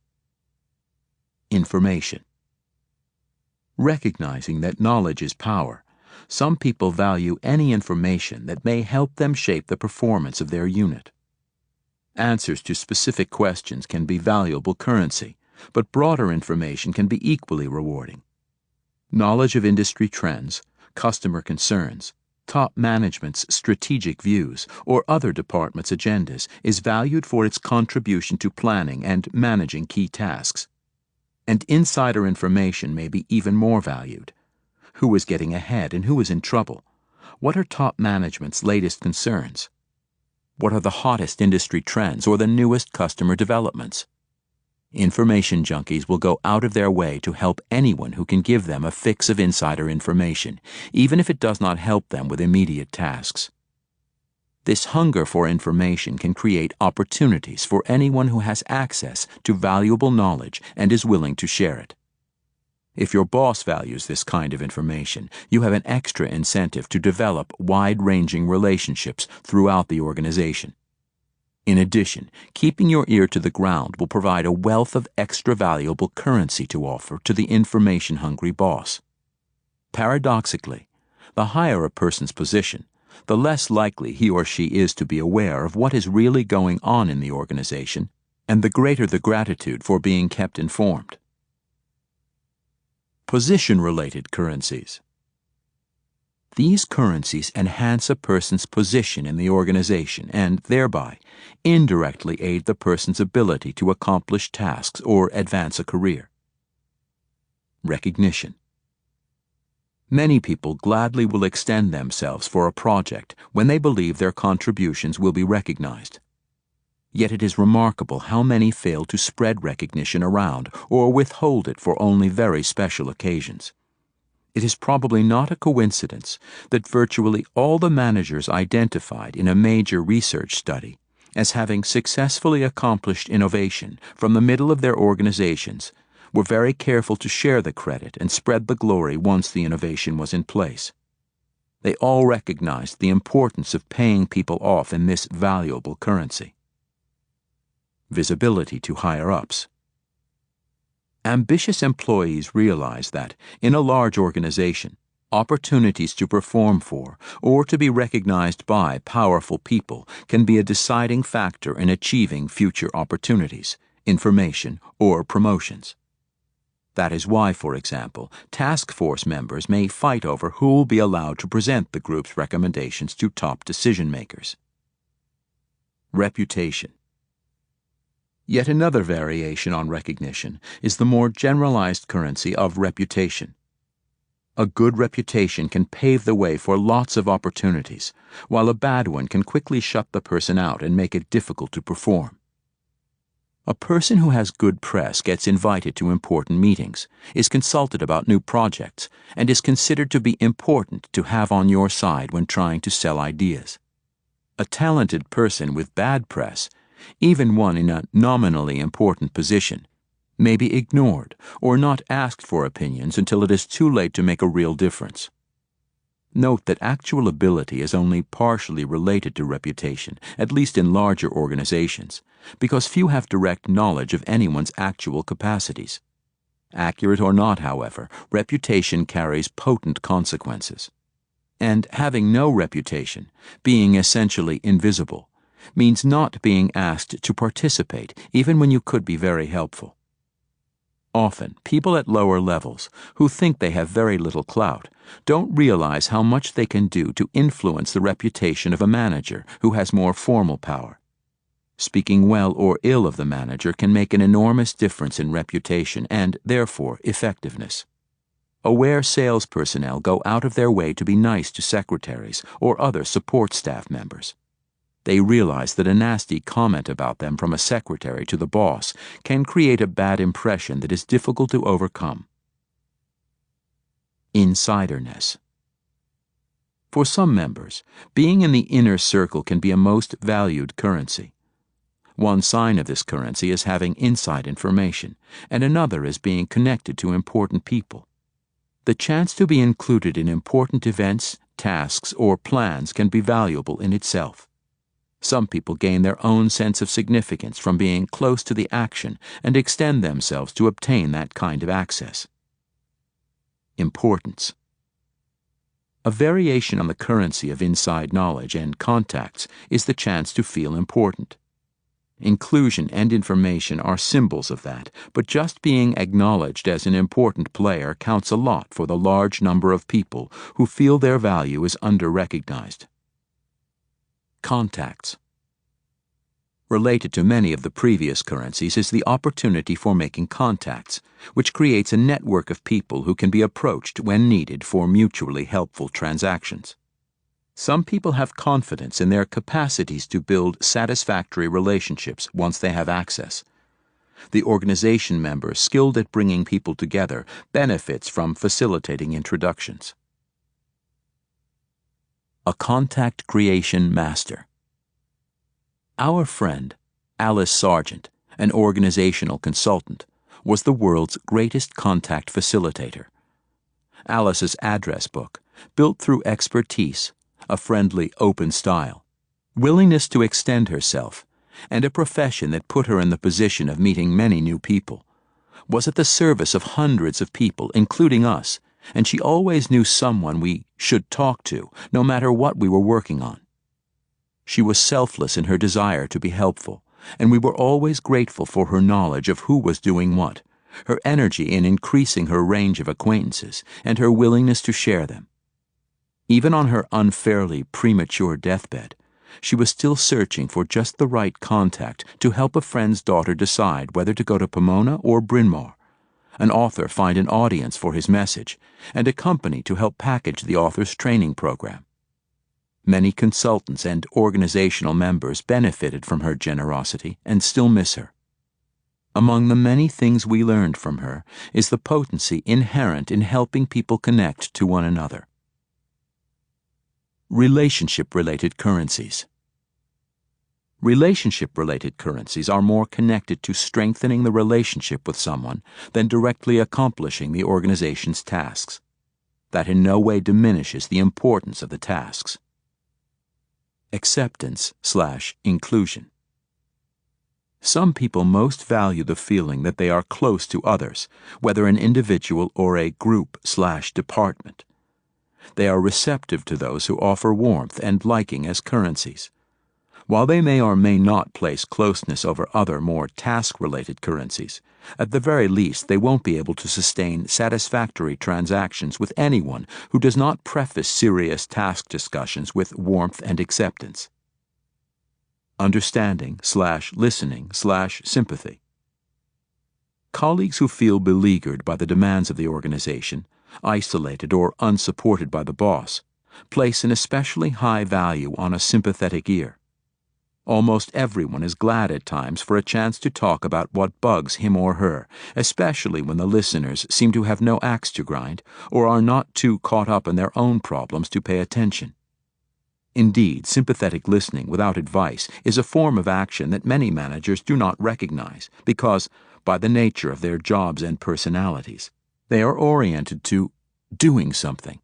Information. Recognizing that knowledge is power, some people value any information that may help them shape the performance of their unit. Answers to specific questions can be valuable currency, but broader information can be equally rewarding. Knowledge of industry trends, customer concerns, top management's strategic views, or other departments' agendas is valued for its contribution to planning and managing key tasks. And insider information may be even more valued. Who is getting ahead and who is in trouble? What are top management's latest concerns? What are the hottest industry trends or the newest customer developments? Information junkies will go out of their way to help anyone who can give them a fix of insider information, even if it does not help them with immediate tasks. This hunger for information can create opportunities for anyone who has access to valuable knowledge and is willing to share it. If your boss values this kind of information, you have an extra incentive to develop wide-ranging relationships throughout the organization. In addition, keeping your ear to the ground will provide a wealth of extra valuable currency to offer to the information-hungry boss. Paradoxically, the higher a person's position, the less likely he or she is to be aware of what is really going on in the organization, and the greater the gratitude for being kept informed. Position-related currencies. These currencies enhance a person's position in the organization and, thereby, indirectly aid the person's ability to accomplish tasks or advance a career. Recognition. Many people gladly will extend themselves for a project when they believe their contributions will be recognized. Yet it is remarkable how many fail to spread recognition around or withhold it for only very special occasions. It is probably not a coincidence that virtually all the managers identified in a major research study as having successfully accomplished innovation from the middle of their organizations were very careful to share the credit and spread the glory once the innovation was in place. They all recognized the importance of paying people off in this valuable currency. Visibility to higher-ups. Ambitious employees realize that, in a large organization, opportunities to perform for or to be recognized by powerful people can be a deciding factor in achieving future opportunities, information, or promotions. That is why, for example, task force members may fight over who will be allowed to present the group's recommendations to top decision-makers. Reputation. Yet another variation on recognition is the more generalized currency of reputation. A good reputation can pave the way for lots of opportunities, while a bad one can quickly shut the person out and make it difficult to perform. A person who has good press gets invited to important meetings, is consulted about new projects, and is considered to be important to have on your side when trying to sell ideas. A talented person with bad press, even one in a nominally important position, may be ignored or not asked for opinions until it is too late to make a real difference. Note that actual ability is only partially related to reputation, at least in larger organizations, because few have direct knowledge of anyone's actual capacities. Accurate or not, however, reputation carries potent consequences. And having no reputation, being essentially invisible, means not being asked to participate even when you could be very helpful. Often, people at lower levels, who think they have very little clout, don't realize how much they can do to influence the reputation of a manager who has more formal power. Speaking well or ill of the manager can make an enormous difference in reputation and, therefore, effectiveness. Aware sales personnel go out of their way to be nice to secretaries or other support staff members. They realize that a nasty comment about them from a secretary to the boss can create a bad impression that is difficult to overcome. Insiderness. For some members, being in the inner circle can be a most valued currency. One sign of this currency is having inside information, and another is being connected to important people. The chance to be included in important events, tasks, or plans can be valuable in itself. Some people gain their own sense of significance from being close to the action and extend themselves to obtain that kind of access. Importance. A variation on the currency of inside knowledge and contacts is the chance to feel important. Inclusion and information are symbols of that, but just being acknowledged as an important player counts a lot for the large number of people who feel their value is under-recognized. Contacts. Related to many of the previous currencies is the opportunity for making contacts, which creates a network of people who can be approached when needed for mutually helpful transactions. Some people have confidence in their capacities to build satisfactory relationships once they have access. The organization member skilled at bringing people together benefits from facilitating introductions. A contact creation master. Our friend, Alice Sargent, an organizational consultant, was the world's greatest contact facilitator. Alice's address book, built through expertise, a friendly, open style, willingness to extend herself, and a profession that put her in the position of meeting many new people, was at the service of hundreds of people, including us, and she always knew someone we should talk to, no matter what we were working on. She was selfless in her desire to be helpful, and we were always grateful for her knowledge of who was doing what, her energy in increasing her range of acquaintances, and her willingness to share them. Even on her unfairly premature deathbed, she was still searching for just the right contact to help a friend's daughter decide whether to go to Pomona or Bryn Mawr, an author find an audience for his message, and a company to help package the author's training program. Many consultants and organizational members benefited from her generosity and still miss her. Among the many things we learned from her is the potency inherent in helping people connect to one another. Relationship-related currencies. Relationship-related currencies are more connected to strengthening the relationship with someone than directly accomplishing the organization's tasks. That in no way diminishes the importance of the tasks. Acceptance/inclusion. Some people most value the feeling that they are close to others, whether an individual or a group/department. They are receptive to those who offer warmth and liking as currencies. While they may or may not place closeness over other more task-related currencies, at the very least they won't be able to sustain satisfactory transactions with anyone who does not preface serious task discussions with warmth and acceptance. Understanding/listening/sympathy. Colleagues who feel beleaguered by the demands of the organization, isolated or unsupported by the boss, place an especially high value on a sympathetic ear. Almost everyone is glad at times for a chance to talk about what bugs him or her, especially when the listeners seem to have no axe to grind or are not too caught up in their own problems to pay attention. Indeed, sympathetic listening without advice is a form of action that many managers do not recognize because, by the nature of their jobs and personalities, they are oriented to doing something.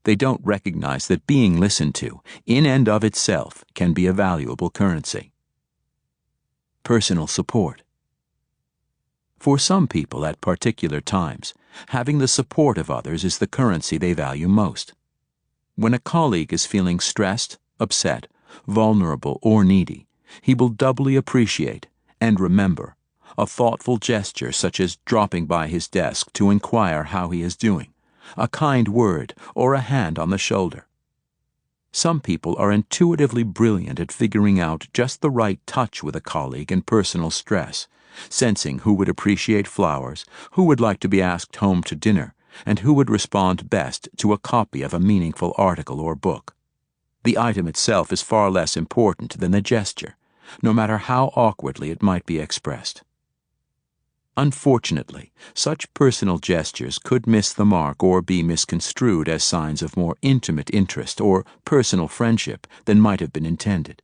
They don't recognize that being listened to, in and of itself, can be a valuable currency. Personal support. For some people at particular times, having the support of others is the currency they value most. When a colleague is feeling stressed, upset, vulnerable, or needy, he will doubly appreciate and remember a thoughtful gesture such as dropping by his desk to inquire how he is doing, a kind word, or a hand on the shoulder. Some people are intuitively brilliant at figuring out just the right touch with a colleague in personal stress, sensing who would appreciate flowers, who would like to be asked home to dinner, and who would respond best to a copy of a meaningful article or book. The item itself is far less important than the gesture, no matter how awkwardly it might be expressed. Unfortunately, such personal gestures could miss the mark or be misconstrued as signs of more intimate interest or personal friendship than might have been intended.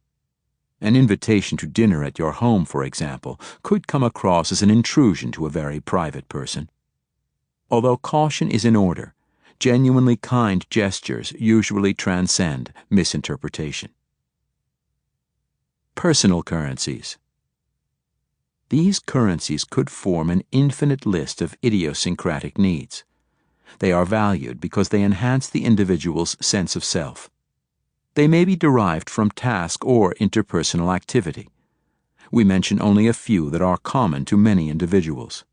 An invitation to dinner at your home, for example, could come across as an intrusion to a very private person. Although caution is in order, genuinely kind gestures usually transcend misinterpretation. Personal currencies. These currencies could form an infinite list of idiosyncratic needs. They are valued because they enhance the individual's sense of self. They may be derived from task or interpersonal activity. We mention only a few that are common to many individuals.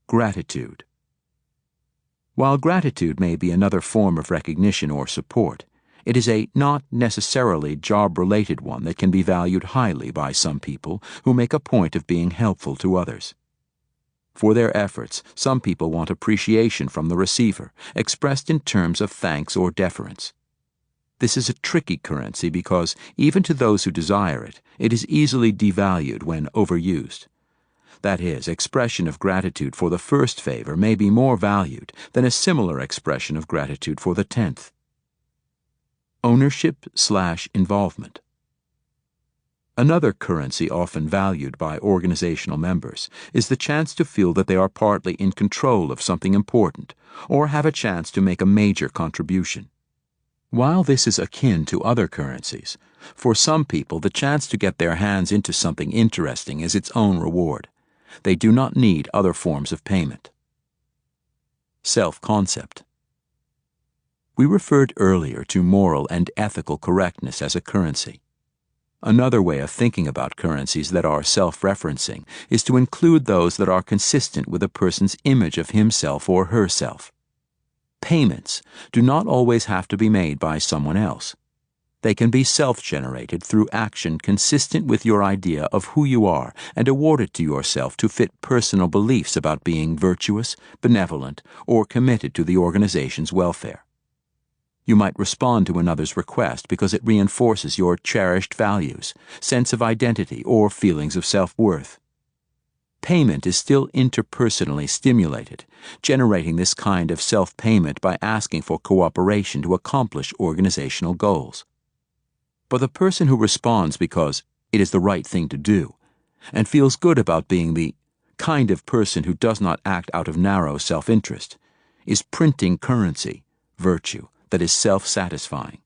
Gratitude. While gratitude may be another form of recognition or support, it is a not necessarily job-related one that can be valued highly by some people who make a point of being helpful to others. For their efforts, some people want appreciation from the receiver, expressed in terms of thanks or deference. This is a tricky currency because, even to those who desire it, it is easily devalued when overused. That is, expression of gratitude for the first favor may be more valued than a similar expression of gratitude for the 10th. Ownership/involvement. Another currency often valued by organizational members is the chance to feel that they are partly in control of something important or have a chance to make a major contribution. While this is akin to other currencies, for some people the chance to get their hands into something interesting is its own reward. They do not need other forms of payment. Self-concept. We referred earlier to moral and ethical correctness as a currency. Another way of thinking about currencies that are self-referencing is to include those that are consistent with a person's image of himself or herself. Payments do not always have to be made by someone else. They can be self-generated through action consistent with your idea of who you are and awarded to yourself to fit personal beliefs about being virtuous, benevolent, or committed to the organization's welfare. You might respond to another's request because it reinforces your cherished values, sense of identity, or feelings of self-worth. Payment is still interpersonally stimulated, generating this kind of self-payment by asking for cooperation to accomplish organizational goals. But the person who responds because it is the right thing to do, and feels good about being the kind of person who does not act out of narrow self-interest, is printing currency, virtue, that is self-satisfying.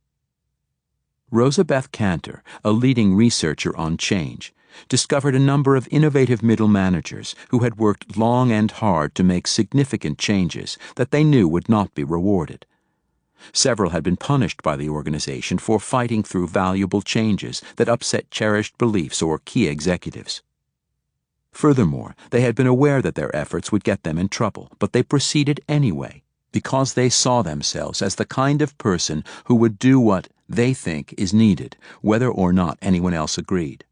Rosa Beth Cantor, a leading researcher on change, discovered a number of innovative middle managers who had worked long and hard to make significant changes that they knew would not be rewarded. Several had been punished by the organization for fighting through valuable changes that upset cherished beliefs or key executives. Furthermore, they had been aware that their efforts would get them in trouble, but they proceeded anyway, because they saw themselves as the kind of person who would do what they think is needed, whether or not anyone else agreed.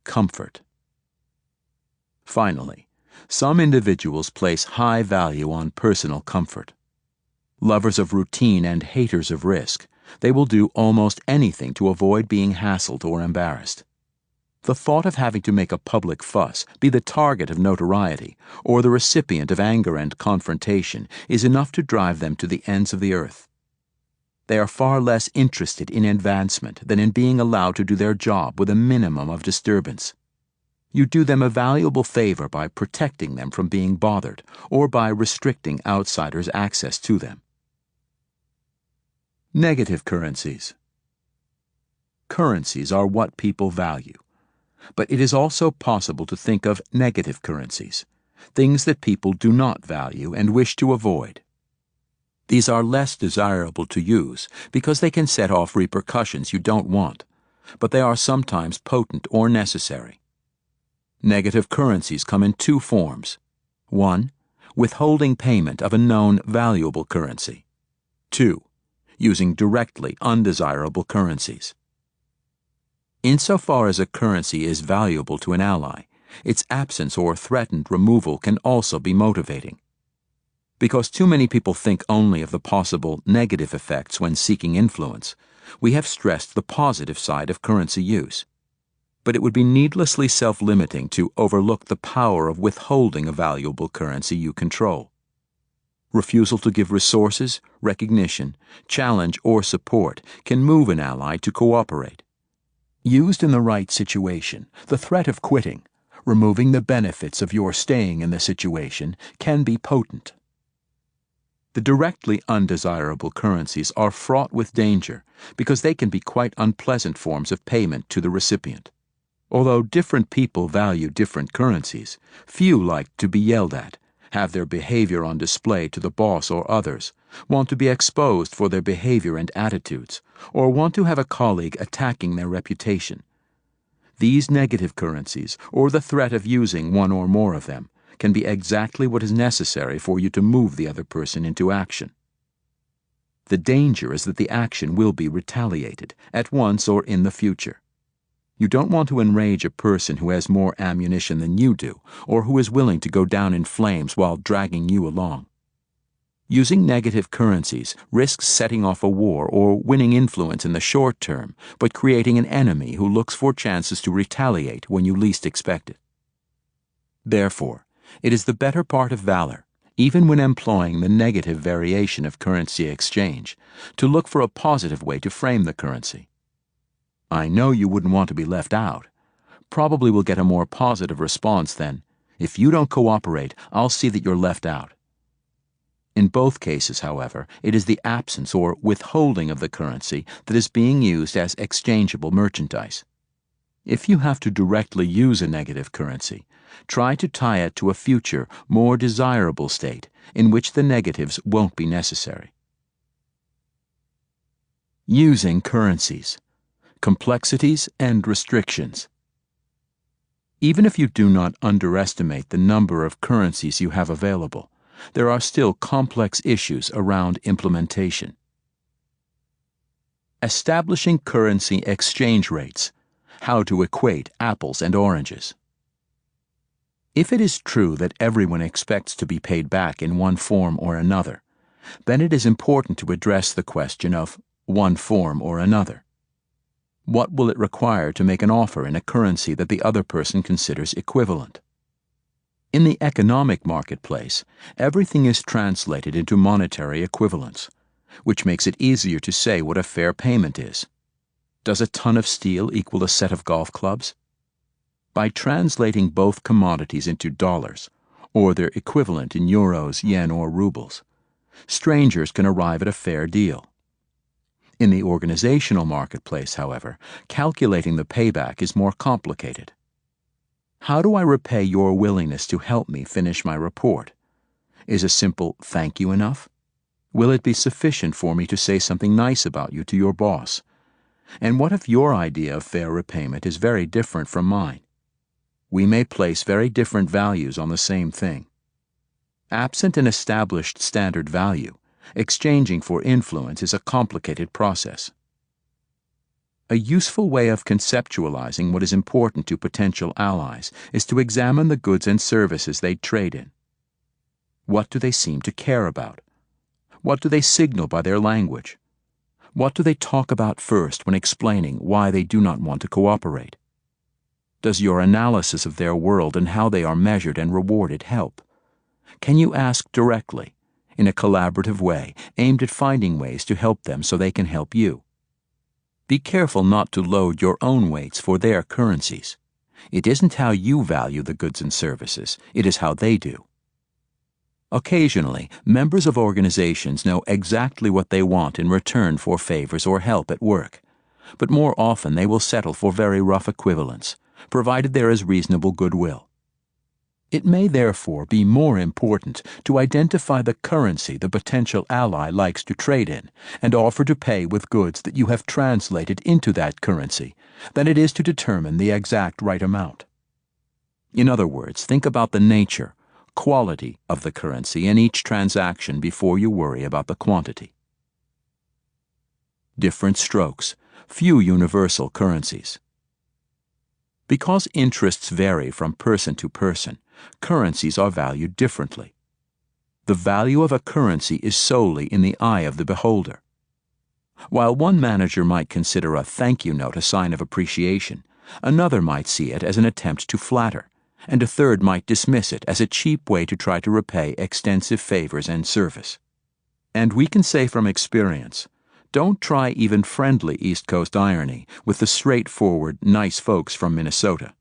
Comfort. Finally, some individuals place high value on personal comfort. Lovers of routine and haters of risk, they will do almost anything to avoid being hassled or embarrassed. The thought of having to make a public fuss, be the target of notoriety, or the recipient of anger and confrontation is enough to drive them to the ends of the earth. They are far less interested in advancement than in being allowed to do their job with a minimum of disturbance. You do them a valuable favor by protecting them from being bothered or by restricting outsiders' access to them. Negative currencies. Currencies are what people value, but it is also possible to think of negative currencies, things that people do not value and wish to avoid. These are less desirable to use because they can set off repercussions you don't want, but they are sometimes potent or necessary. Negative currencies come in two forms. 1. Withholding payment of a known valuable currency. 2. Using directly undesirable currencies. Insofar as a currency is valuable to an ally, its absence or threatened removal can also be motivating. Because too many people think only of the possible negative effects when seeking influence, we have stressed the positive side of currency use. But it would be needlessly self-limiting to overlook the power of withholding a valuable currency you control. Refusal to give resources, recognition, challenge, or support can move an ally to cooperate. Used in the right situation, the threat of quitting, removing the benefits of your staying in the situation, can be potent. The directly undesirable currencies are fraught with danger because they can be quite unpleasant forms of payment to the recipient. Although different people value different currencies, few like to be yelled at, have their behavior on display to the boss or others, want to be exposed for their behavior and attitudes, or want to have a colleague attacking their reputation. These negative currencies, or the threat of using one or more of them, can be exactly what is necessary for you to move the other person into action. The danger is that the action will be retaliated, at once or in the future. You don't want to enrage a person who has more ammunition than you do, or who is willing to go down in flames while dragging you along. Using negative currencies risks setting off a war or winning influence in the short term, but creating an enemy who looks for chances to retaliate when you least expect it. Therefore, it is the better part of valor, even when employing the negative variation of currency exchange, to look for a positive way to frame the currency. I know you wouldn't want to be left out. Probably will get a more positive response than, if you don't cooperate, I'll see that you're left out. In both cases, however, it is the absence or withholding of the currency that is being used as exchangeable merchandise. If you have to directly use a negative currency, try to tie it to a future, more desirable state in which the negatives won't be necessary. Using currencies. Complexities and restrictions. Even if you do not underestimate the number of currencies you have available, there are still complex issues around implementation. Establishing currency exchange rates. How to equate apples and oranges. If it is true that everyone expects to be paid back in one form or another, then it is important to address the question of one form or another. What will it require to make an offer in a currency that the other person considers equivalent? In the economic marketplace, everything is translated into monetary equivalents, which makes it easier to say what a fair payment is. Does a ton of steel equal a set of golf clubs? By translating both commodities into dollars, or their equivalent in euros, yen, or rubles, strangers can arrive at a fair deal. In the organizational marketplace, however, calculating the payback is more complicated. How do I repay your willingness to help me finish my report? Is a simple thank you enough? Will it be sufficient for me to say something nice about you to your boss? And what if your idea of fair repayment is very different from mine? We may place very different values on the same thing. Absent an established standard value, exchanging for influence is a complicated process. A useful way of conceptualizing what is important to potential allies is to examine the goods and services they trade in. What do they seem to care about? What do they signal by their language? What do they talk about first when explaining why they do not want to cooperate? Does your analysis of their world and how they are measured and rewarded help? Can you ask directly, in a collaborative way aimed at finding ways to help them so they can help you. Be careful not to load your own weights for their currencies. It isn't how you value the goods and services, it is how they do. Occasionally, members of organizations know exactly what they want in return for favors or help at work, but more often they will settle for very rough equivalents, provided there is reasonable goodwill. It may therefore be more important to identify the currency the potential ally likes to trade in and offer to pay with goods that you have translated into that currency than it is to determine the exact right amount. In other words, think about the nature, quality of the currency in each transaction before you worry about the quantity. Different strokes, few universal currencies. Because interests vary from person to person, currencies are valued differently. The value of a currency is solely in the eye of the beholder. While one manager might consider a thank you note a sign of appreciation, another might see it as an attempt to flatter, and a third might dismiss it as a cheap way to try to repay extensive favors and service. And we can say from experience, don't try even friendly East Coast irony with the straightforward, nice folks from Minnesota.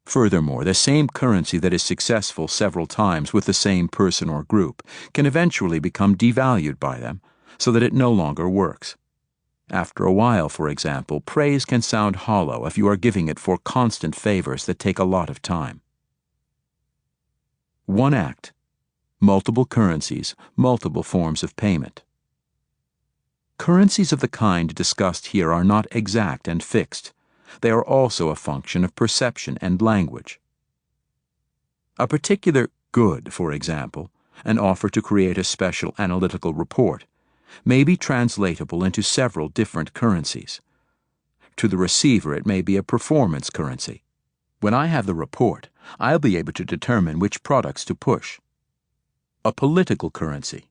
Furthermore, the same currency that is successful several times with the same person or group can eventually become devalued by them so that it no longer works. After a while, for example, praise can sound hollow if you are giving it for constant favors that take a lot of time. One act, multiple currencies, multiple forms of payment. Currencies of the kind discussed here are not exact and fixed. They are also a function of perception and language. A particular good, for example, an offer to create a special analytical report, may be translatable into several different currencies. To the receiver, it may be a performance currency. When I have the report, I'll be able to determine which products to push. A political currency.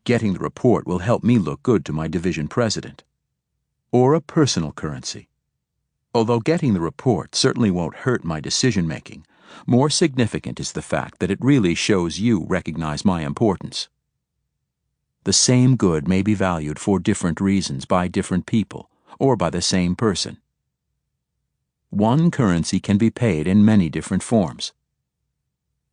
Getting the report will help me look good to my division president. Or a personal currency. Although getting the report certainly won't hurt my decision-making, more significant is the fact that it really shows you recognize my importance. The same good may be valued for different reasons by different people, or by the same person. One currency can be paid in many different forms.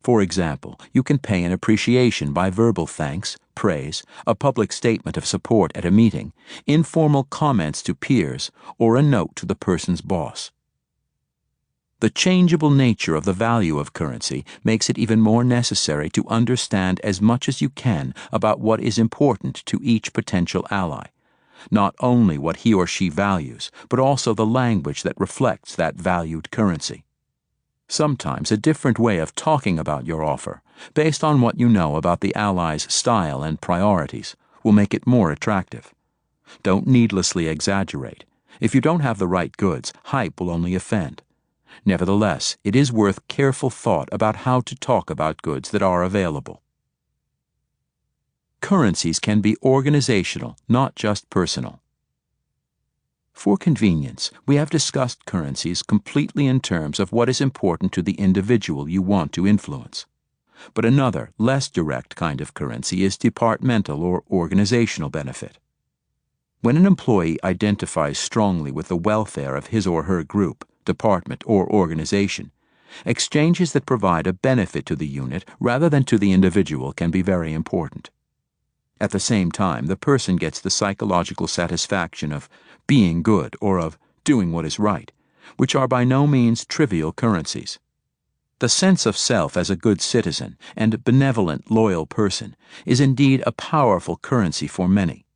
For example, you can pay an appreciation by verbal thanks, praise, a public statement of support at a meeting, informal comments to peers, or a note to the person's boss. The changeable nature of the value of currency makes it even more necessary to understand as much as you can about what is important to each potential ally, not only what he or she values, but also the language that reflects that valued currency. Sometimes a different way of talking about your offer, based on what you know about the ally's style and priorities, will make it more attractive. Don't needlessly exaggerate. If you don't have the right goods, hype will only offend. Nevertheless, it is worth careful thought about how to talk about goods that are available. Currencies can be organizational, not just personal. For convenience, we have discussed currencies completely in terms of what is important to the individual you want to influence. But another, less direct kind of currency is departmental or organizational benefit. When an employee identifies strongly with the welfare of his or her group, department, or organization, exchanges that provide a benefit to the unit rather than to the individual can be very important. At the same time, the person gets the psychological satisfaction of being good or of doing what is right, which are by no means trivial currencies. The sense of self as a good citizen and benevolent, loyal person is indeed a powerful currency for many.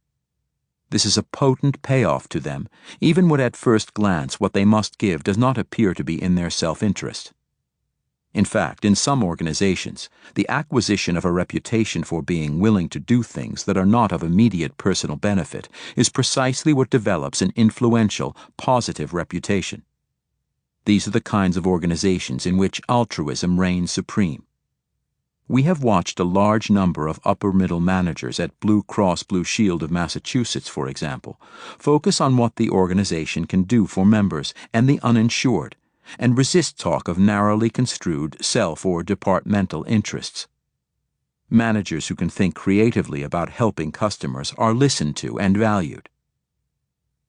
This is a potent payoff to them, even when at first glance what they must give does not appear to be in their self-interest. In fact, in some organizations, the acquisition of a reputation for being willing to do things that are not of immediate personal benefit is precisely what develops an influential, positive reputation. These are the kinds of organizations in which altruism reigns supreme. We have watched a large number of upper-middle managers at Blue Cross Blue Shield of Massachusetts, for example, focus on what the organization can do for members and the uninsured, and resist talk of narrowly construed self- or departmental interests. Managers who can think creatively about helping customers are listened to and valued.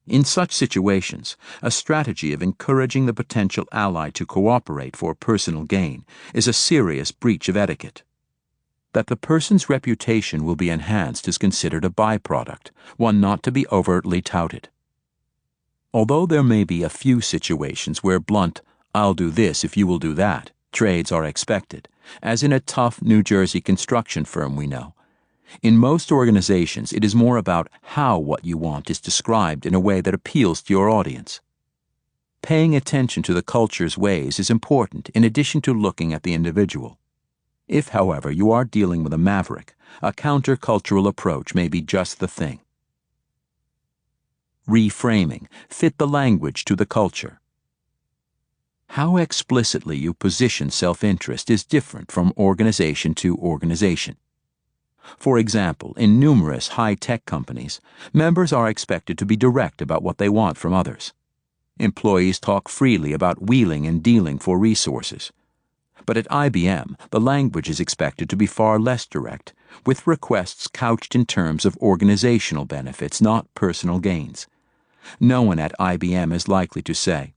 In such situations, a strategy of encouraging the potential ally to cooperate for personal gain is a serious breach of etiquette. That the person's reputation will be enhanced is considered a byproduct, one not to be overtly touted. Although there may be a few situations where blunt, "I'll do this if you will do that," trades are expected, as in a tough New Jersey construction firm we know. In most organizations, it is more about how what you want is described in a way that appeals to your audience. Paying attention to the culture's ways is important in addition to looking at the individual. If, however, you are dealing with a maverick, a countercultural approach may be just the thing. Reframing. Fit the language to the culture. How explicitly you position self-interest is different from organization to organization. For example, in numerous high-tech companies, members are expected to be direct about what they want from others. Employees talk freely about wheeling and dealing for resources. But at IBM, the language is expected to be far less direct, with requests couched in terms of organizational benefits, not personal gains. No one at IBM is likely to say,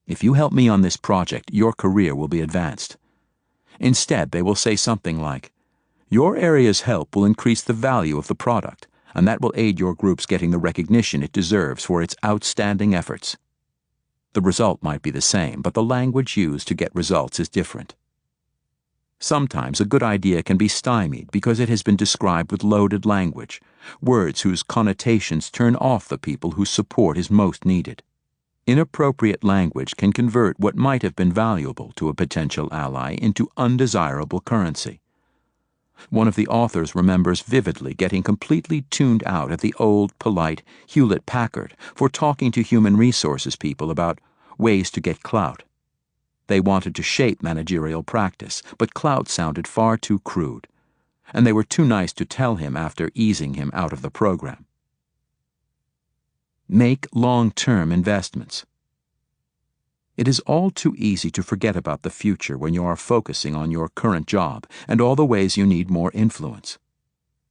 "If you help me on this project, your career will be advanced." Instead, they will say something like, "Your area's help will increase the value of the product, and that will aid your group's getting the recognition it deserves for its outstanding efforts." The result might be the same, but the language used to get results is different. Sometimes a good idea can be stymied because it has been described with loaded language, words whose connotations turn off the people whose support is most needed. Inappropriate language can convert what might have been valuable to a potential ally into undesirable currency. One of the authors remembers vividly getting completely tuned out at the old, polite Hewlett-Packard for talking to human resources people about ways to get clout. They wanted to shape managerial practice, but clout sounded far too crude, and they were too nice to tell him after easing him out of the program. Make long-term investments. It is all too easy to forget about the future when you are focusing on your current job and all the ways you need more influence.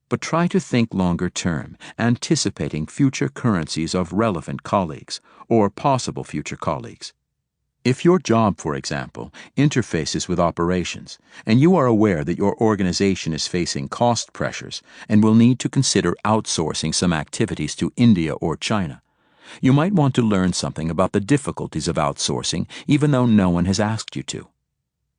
But try to think longer term, anticipating future currencies of relevant colleagues or possible future colleagues. If your job, for example, interfaces with operations, and you are aware that your organization is facing cost pressures and will need to consider outsourcing some activities to India or China, you might want to learn something about the difficulties of outsourcing even though no one has asked you to.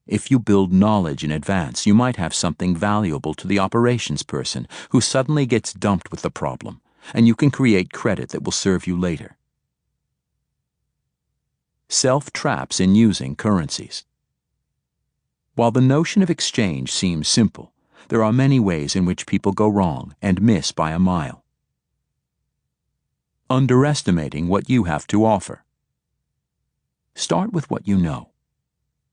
If you build knowledge in advance, you might have something valuable to the operations person who suddenly gets dumped with the problem, and you can create credit that will serve you later. Self-traps in using currencies. While the notion of exchange seems simple, there are many ways in which people go wrong and miss by a mile. Underestimating what you have to offer. Start with what you know.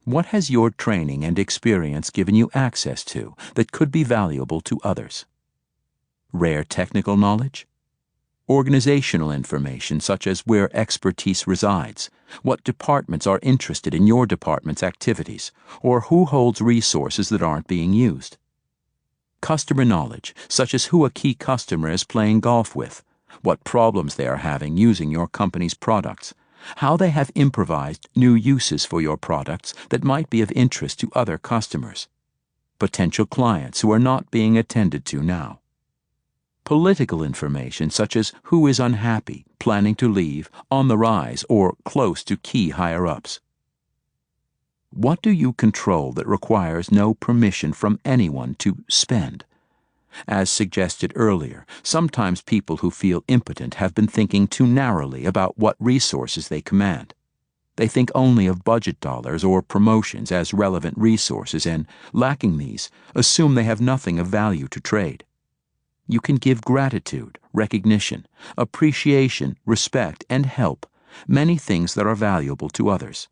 What has your training and experience given you access to that could be valuable to others? Rare technical knowledge? Organizational information such as where expertise resides, what departments are interested in your department's activities, or who holds resources that aren't being used. Customer knowledge, such as who a key customer is playing golf with, what problems they are having using your company's products, how they have improvised new uses for your products that might be of interest to other customers, potential clients who are not being attended to now. Political information such as who is unhappy, planning to leave, on the rise, or close to key higher-ups. What do you control that requires no permission from anyone to spend? As suggested earlier, sometimes people who feel impotent have been thinking too narrowly about what resources they command. They think only of budget dollars or promotions as relevant resources and, lacking these, assume they have nothing of value to trade. You can give gratitude, recognition, appreciation, respect, and help, many things that are valuable to others.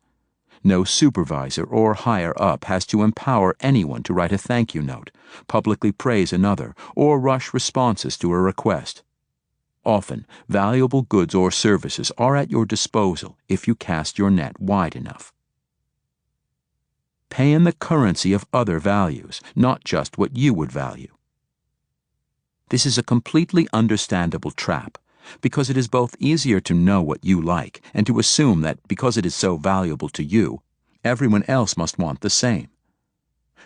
No supervisor or higher-up has to empower anyone to write a thank you note, publicly praise another, or rush responses to a request. Often, valuable goods or services are at your disposal if you cast your net wide enough. Pay in the currency of other values, not just what you would value. This is a completely understandable trap, because it is both easier to know what you like and to assume that because it is so valuable to you, everyone else must want the same.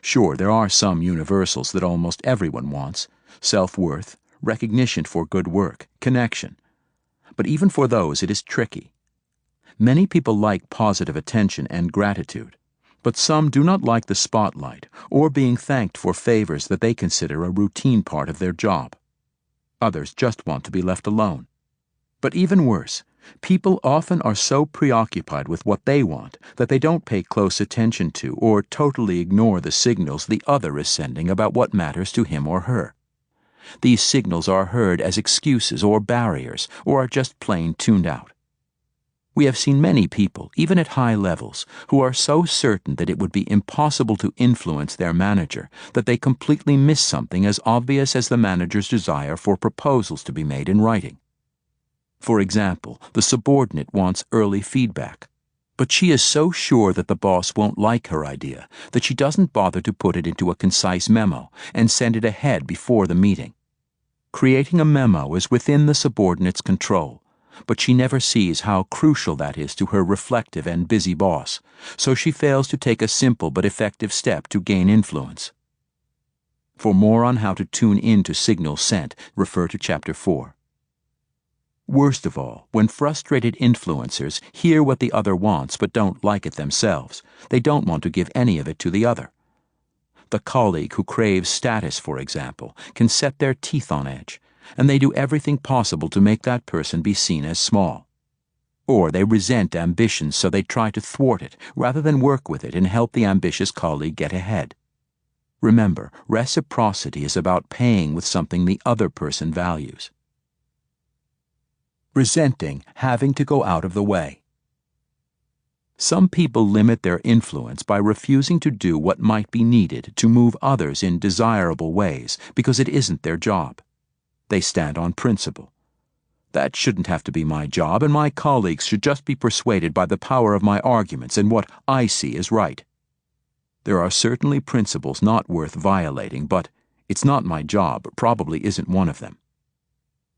Sure, there are some universals that almost everyone wants: self-worth, recognition for good work, connection. But even for those, it is tricky. Many people like positive attention and gratitude, but some do not like the spotlight or being thanked for favors that they consider a routine part of their job. Others just want to be left alone. But even worse, people often are so preoccupied with what they want that they don't pay close attention to or totally ignore the signals the other is sending about what matters to him or her. These signals are heard as excuses or barriers, or are just plain tuned out. We have seen many people, even at high levels, who are so certain that it would be impossible to influence their manager that they completely miss something as obvious as the manager's desire for proposals to be made in writing. For example, the subordinate wants early feedback, but she is so sure that the boss won't like her idea that she doesn't bother to put it into a concise memo and send it ahead before the meeting. Creating a memo is within the subordinate's control, but she never sees how crucial that is to her reflective and busy boss, so she fails to take a simple but effective step to gain influence. For more on how to tune in to signals sent, refer to Chapter 4. Worst of all, when frustrated influencers hear what the other wants but don't like it themselves, they don't want to give any of it to the other. The colleague who craves status, for example, can set their teeth on edge, and they do everything possible to make that person be seen as small. Or they resent ambition, so they try to thwart it rather than work with it and help the ambitious colleague get ahead. Remember, reciprocity is about paying with something the other person values. Resenting having to go out of the way. Some people limit their influence by refusing to do what might be needed to move others in desirable ways because it isn't their job. They stand on principle. That shouldn't have to be my job, and my colleagues should just be persuaded by the power of my arguments and what I see as right. There are certainly principles not worth violating, but it's not my job probably isn't one of them.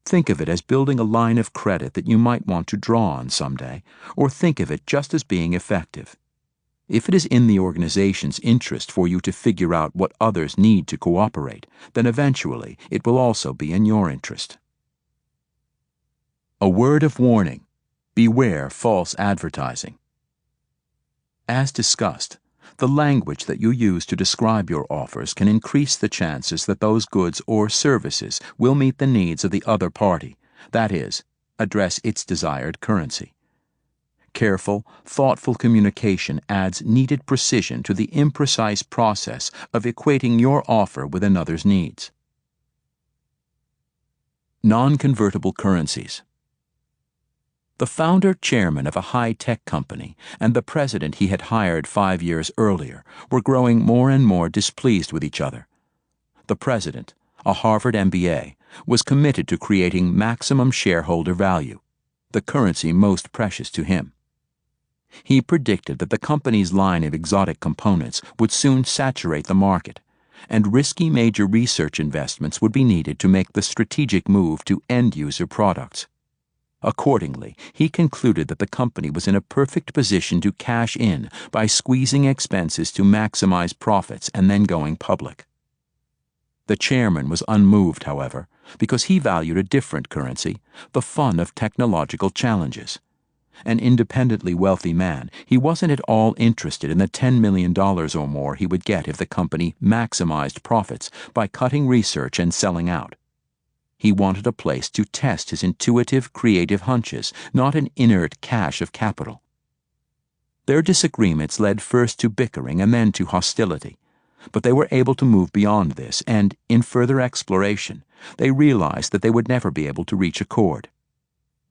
Think of it as building a line of credit that you might want to draw on someday, or think of it just as being effective. If it is in the organization's interest for you to figure out what others need to cooperate, then eventually it will also be in your interest. A word of warning: beware false advertising. As discussed, the language that you use to describe your offers can increase the chances that those goods or services will meet the needs of the other party, that is, address its desired currency. Careful, thoughtful communication adds needed precision to the imprecise process of equating your offer with another's needs. Non-convertible currencies. The founder-chairman of a high-tech company and the president he had hired 5 years earlier were growing more and more displeased with each other. The president, a Harvard MBA, was committed to creating maximum shareholder value, the currency most precious to him. He predicted that the company's line of exotic components would soon saturate the market, and risky major research investments would be needed to make the strategic move to end-user products. Accordingly, he concluded that the company was in a perfect position to cash in by squeezing expenses to maximize profits and then going public. The chairman was unmoved, however, because he valued a different currency, the fun of technological challenges. An independently wealthy man, he wasn't at all interested in the $10 million or more he would get if the company maximized profits by cutting research and selling out. He wanted a place to test his intuitive, creative hunches, not an inert cache of capital. Their disagreements led first to bickering and then to hostility, but they were able to move beyond this, and, in further exploration, they realized that they would never be able to reach accord.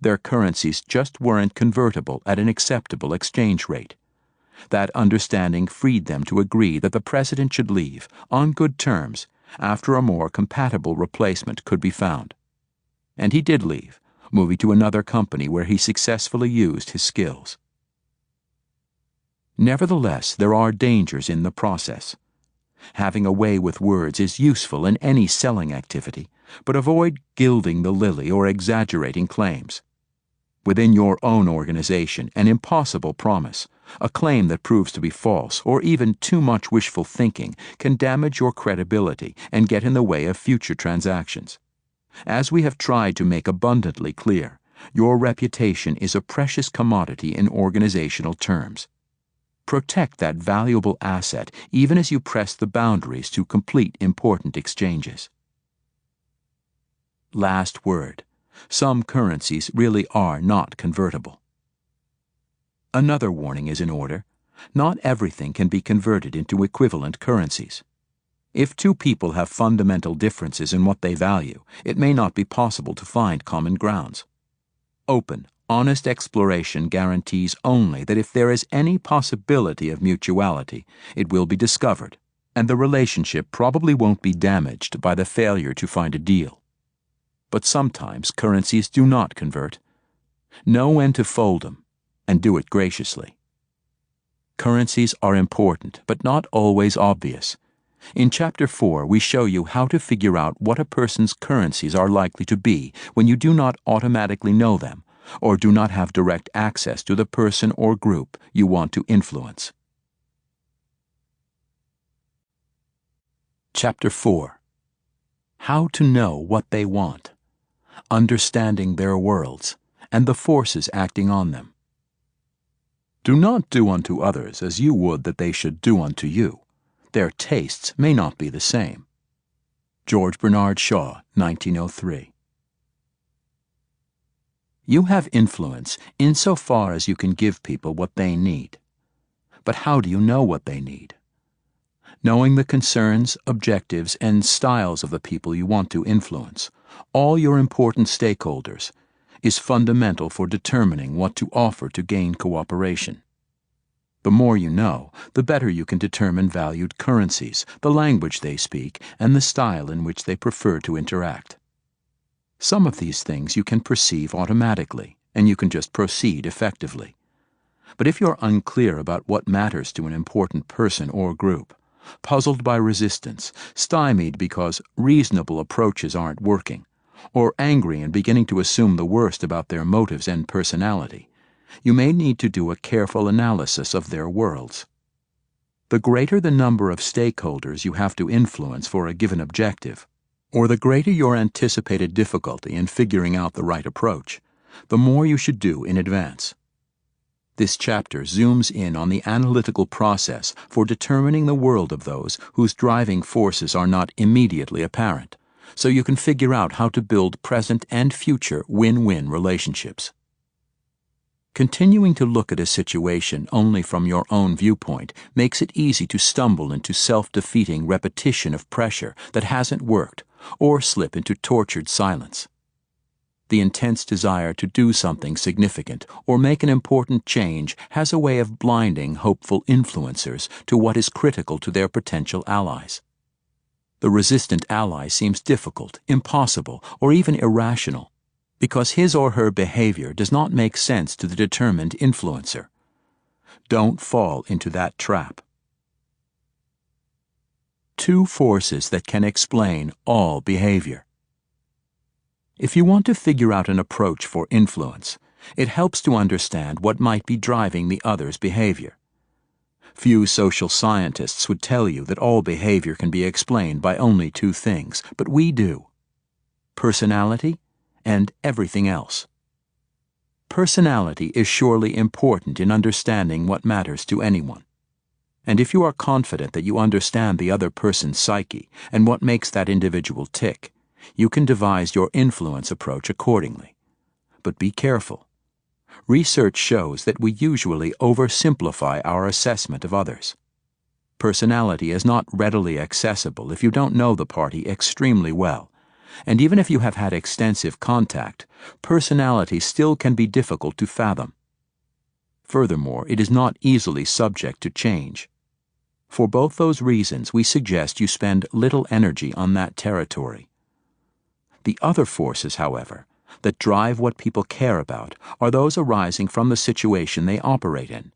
Their currencies just weren't convertible at an acceptable exchange rate. That understanding freed them to agree that the president should leave, on good terms, after a more compatible replacement could be found. And he did leave, moving to another company where he successfully used his skills. Nevertheless, there are dangers in the process. Having a way with words is useful in any selling activity, but avoid gilding the lily or exaggerating claims. Within your own organization, an impossible promise, a claim that proves to be false, or even too much wishful thinking can damage your credibility and get in the way of future transactions. As we have tried to make abundantly clear, your reputation is a precious commodity in organizational terms. Protect that valuable asset even as you press the boundaries to complete important exchanges. Last word. Some currencies really are not convertible. Another warning is in order. Not everything can be converted into equivalent currencies. If two people have fundamental differences in what they value, it may not be possible to find common grounds. Open, honest exploration guarantees only that if there is any possibility of mutuality, it will be discovered, and the relationship probably won't be damaged by the failure to find a deal. But sometimes currencies do not convert. Know when to fold them, and do it graciously. Currencies are important, but not always obvious. In Chapter 4, we show you how to figure out what a person's currencies are likely to be when you do not automatically know them, or do not have direct access to the person or group you want to influence. Chapter 4. How to know what they want. Understanding their worlds, and the forces acting on them. Do not do unto others as you would that they should do unto you. Their tastes may not be the same. George Bernard Shaw, 1903. You have influence insofar as you can give people what they need. But how do you know what they need? Knowing the concerns, objectives, and styles of the people you want to influence, all your important stakeholders, is fundamental for determining what to offer to gain cooperation. The more you know, the better you can determine valued currencies, the language they speak, and the style in which they prefer to interact. Some of these things you can perceive automatically, and you can just proceed effectively. But if you're unclear about what matters to an important person or group, puzzled by resistance, stymied because reasonable approaches aren't working, or angry and beginning to assume the worst about their motives and personality, you may need to do a careful analysis of their worlds. The greater the number of stakeholders you have to influence for a given objective, or the greater your anticipated difficulty in figuring out the right approach, the more you should do in advance. This chapter zooms in on the analytical process for determining the world of those whose driving forces are not immediately apparent, so you can figure out how to build present and future win-win relationships. Continuing to look at a situation only from your own viewpoint makes it easy to stumble into self-defeating repetition of pressure that hasn't worked, or slip into tortured silence. The intense desire to do something significant or make an important change has a way of blinding hopeful influencers to what is critical to their potential allies. The resistant ally seems difficult, impossible, or even irrational, because his or her behavior does not make sense to the determined influencer. Don't fall into that trap. Two forces that can explain all behavior. If you want to figure out an approach for influence, it helps to understand what might be driving the other's behavior. Few social scientists would tell you that all behavior can be explained by only two things, but we do: personality and everything else. Personality is surely important in understanding what matters to anyone. And if you are confident that you understand the other person's psyche and what makes that individual tick, you can devise your influence approach accordingly. But be careful. Research shows that we usually oversimplify our assessment of others. Personality is not readily accessible if you don't know the party extremely well, and even if you have had extensive contact, personality still can be difficult to fathom. Furthermore, it is not easily subject to change. For both those reasons, we suggest you spend little energy on that territory. The other forces, however, that drive what people care about are those arising from the situation they operate in.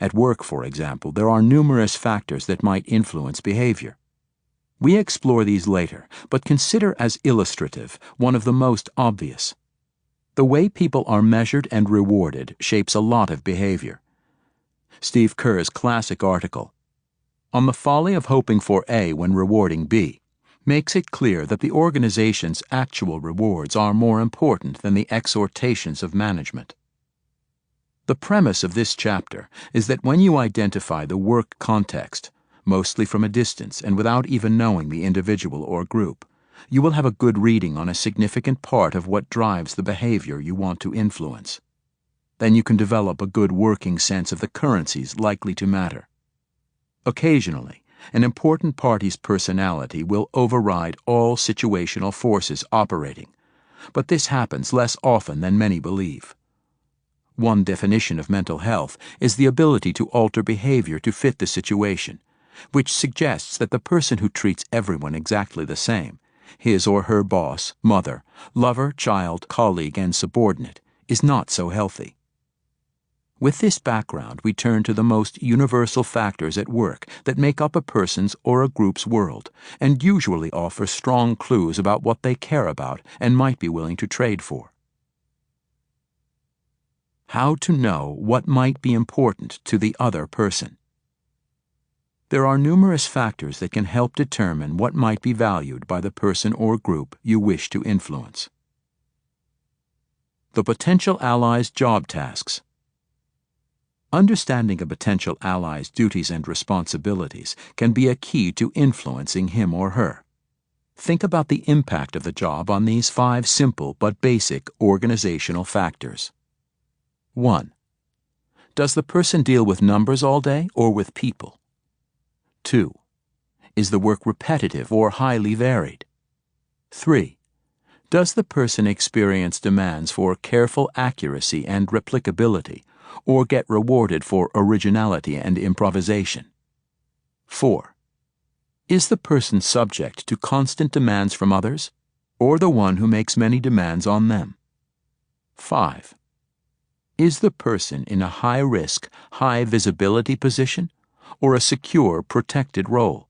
At work, for example, there are numerous factors that might influence behavior. We explore these later, but consider as illustrative one of the most obvious. The way people are measured and rewarded shapes a lot of behavior. Steve Kerr's classic article, On the Folly of Hoping for A When Rewarding B, makes it clear that the organization's actual rewards are more important than the exhortations of management. The premise of this chapter is that when you identify the work context, mostly from a distance and without even knowing the individual or group, you will have a good reading on a significant part of what drives the behavior you want to influence. Then you can develop a good working sense of the currencies likely to matter. Occasionally, an important party's personality will override all situational forces operating, but this happens less often than many believe. One definition of mental health is the ability to alter behavior to fit the situation, which suggests that the person who treats everyone exactly the same, his or her boss, mother, lover, child, colleague, and subordinate, is not so healthy. With this background, we turn to the most universal factors at work that make up a person's or a group's world, and usually offer strong clues about what they care about and might be willing to trade for. How to know what might be important to the other person. There are numerous factors that can help determine what might be valued by the person or group you wish to influence. The potential ally's job tasks. Understanding a potential ally's duties and responsibilities can be a key to influencing him or her. Think about the impact of the job on these 5 simple but basic organizational factors. 1. Does the person deal with numbers all day or with people? 2. Is the work repetitive or highly varied? 3. Does the person experience demands for careful accuracy and replicability, or get rewarded for originality and improvisation? 4. Is the person subject to constant demands from others, or the one who makes many demands on them? 5. Is the person in a high-risk, high-visibility position, or a secure, protected role?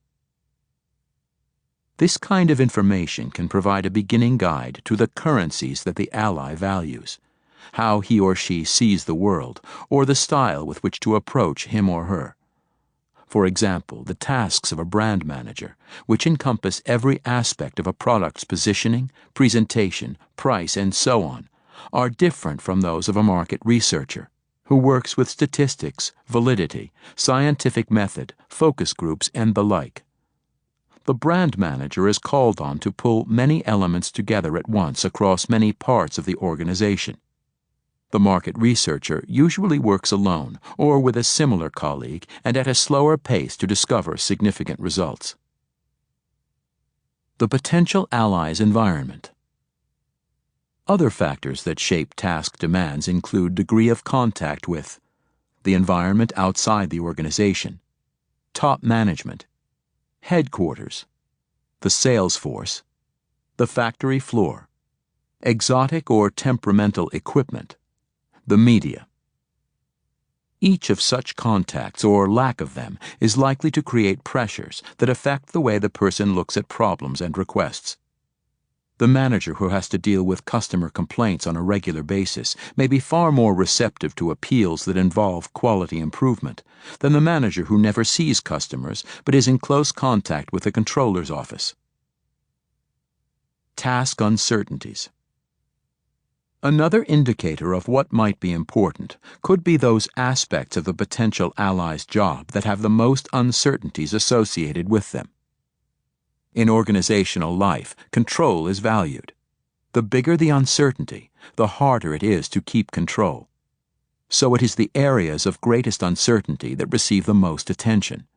This kind of information can provide a beginning guide to the currencies that the ally values, how he or she sees the world, or the style with which to approach him or her. For example, the tasks of a brand manager, which encompass every aspect of a product's positioning, presentation, price, and so on, are different from those of a market researcher, who works with statistics, validity, scientific method, focus groups, and the like. The brand manager is called on to pull many elements together at once across many parts of the organization. The market researcher usually works alone or with a similar colleague and at a slower pace to discover significant results. The potential ally's environment. Other factors that shape task demands include degree of contact with the environment outside the organization, top management, headquarters, the sales force, the factory floor, exotic or temperamental equipment, the media. Each of such contacts or lack of them is likely to create pressures that affect the way the person looks at problems and requests. The manager who has to deal with customer complaints on a regular basis may be far more receptive to appeals that involve quality improvement than the manager who never sees customers but is in close contact with the controller's office. Task uncertainties. Another indicator of what might be important could be those aspects of the potential ally's job that have the most uncertainties associated with them. In organizational life, control is valued. The bigger the uncertainty, the harder it is to keep control. So it is the areas of greatest uncertainty that receive the most attention.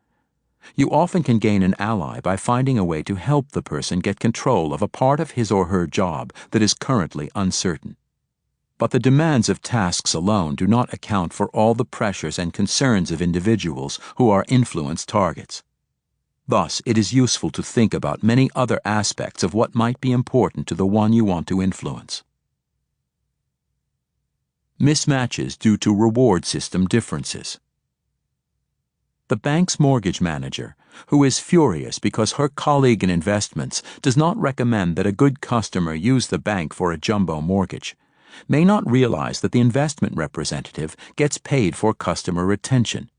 You often can gain an ally by finding a way to help the person get control of a part of his or her job that is currently uncertain. But the demands of tasks alone do not account for all the pressures and concerns of individuals who are influence targets. Thus, it is useful to think about many other aspects of what might be important to the one you want to influence. Mismatches due to reward system differences. The bank's mortgage manager, who is furious because her colleague in investments does not recommend that a good customer use the bank for a jumbo mortgage, may not realize that the investment representative gets paid for customer retention.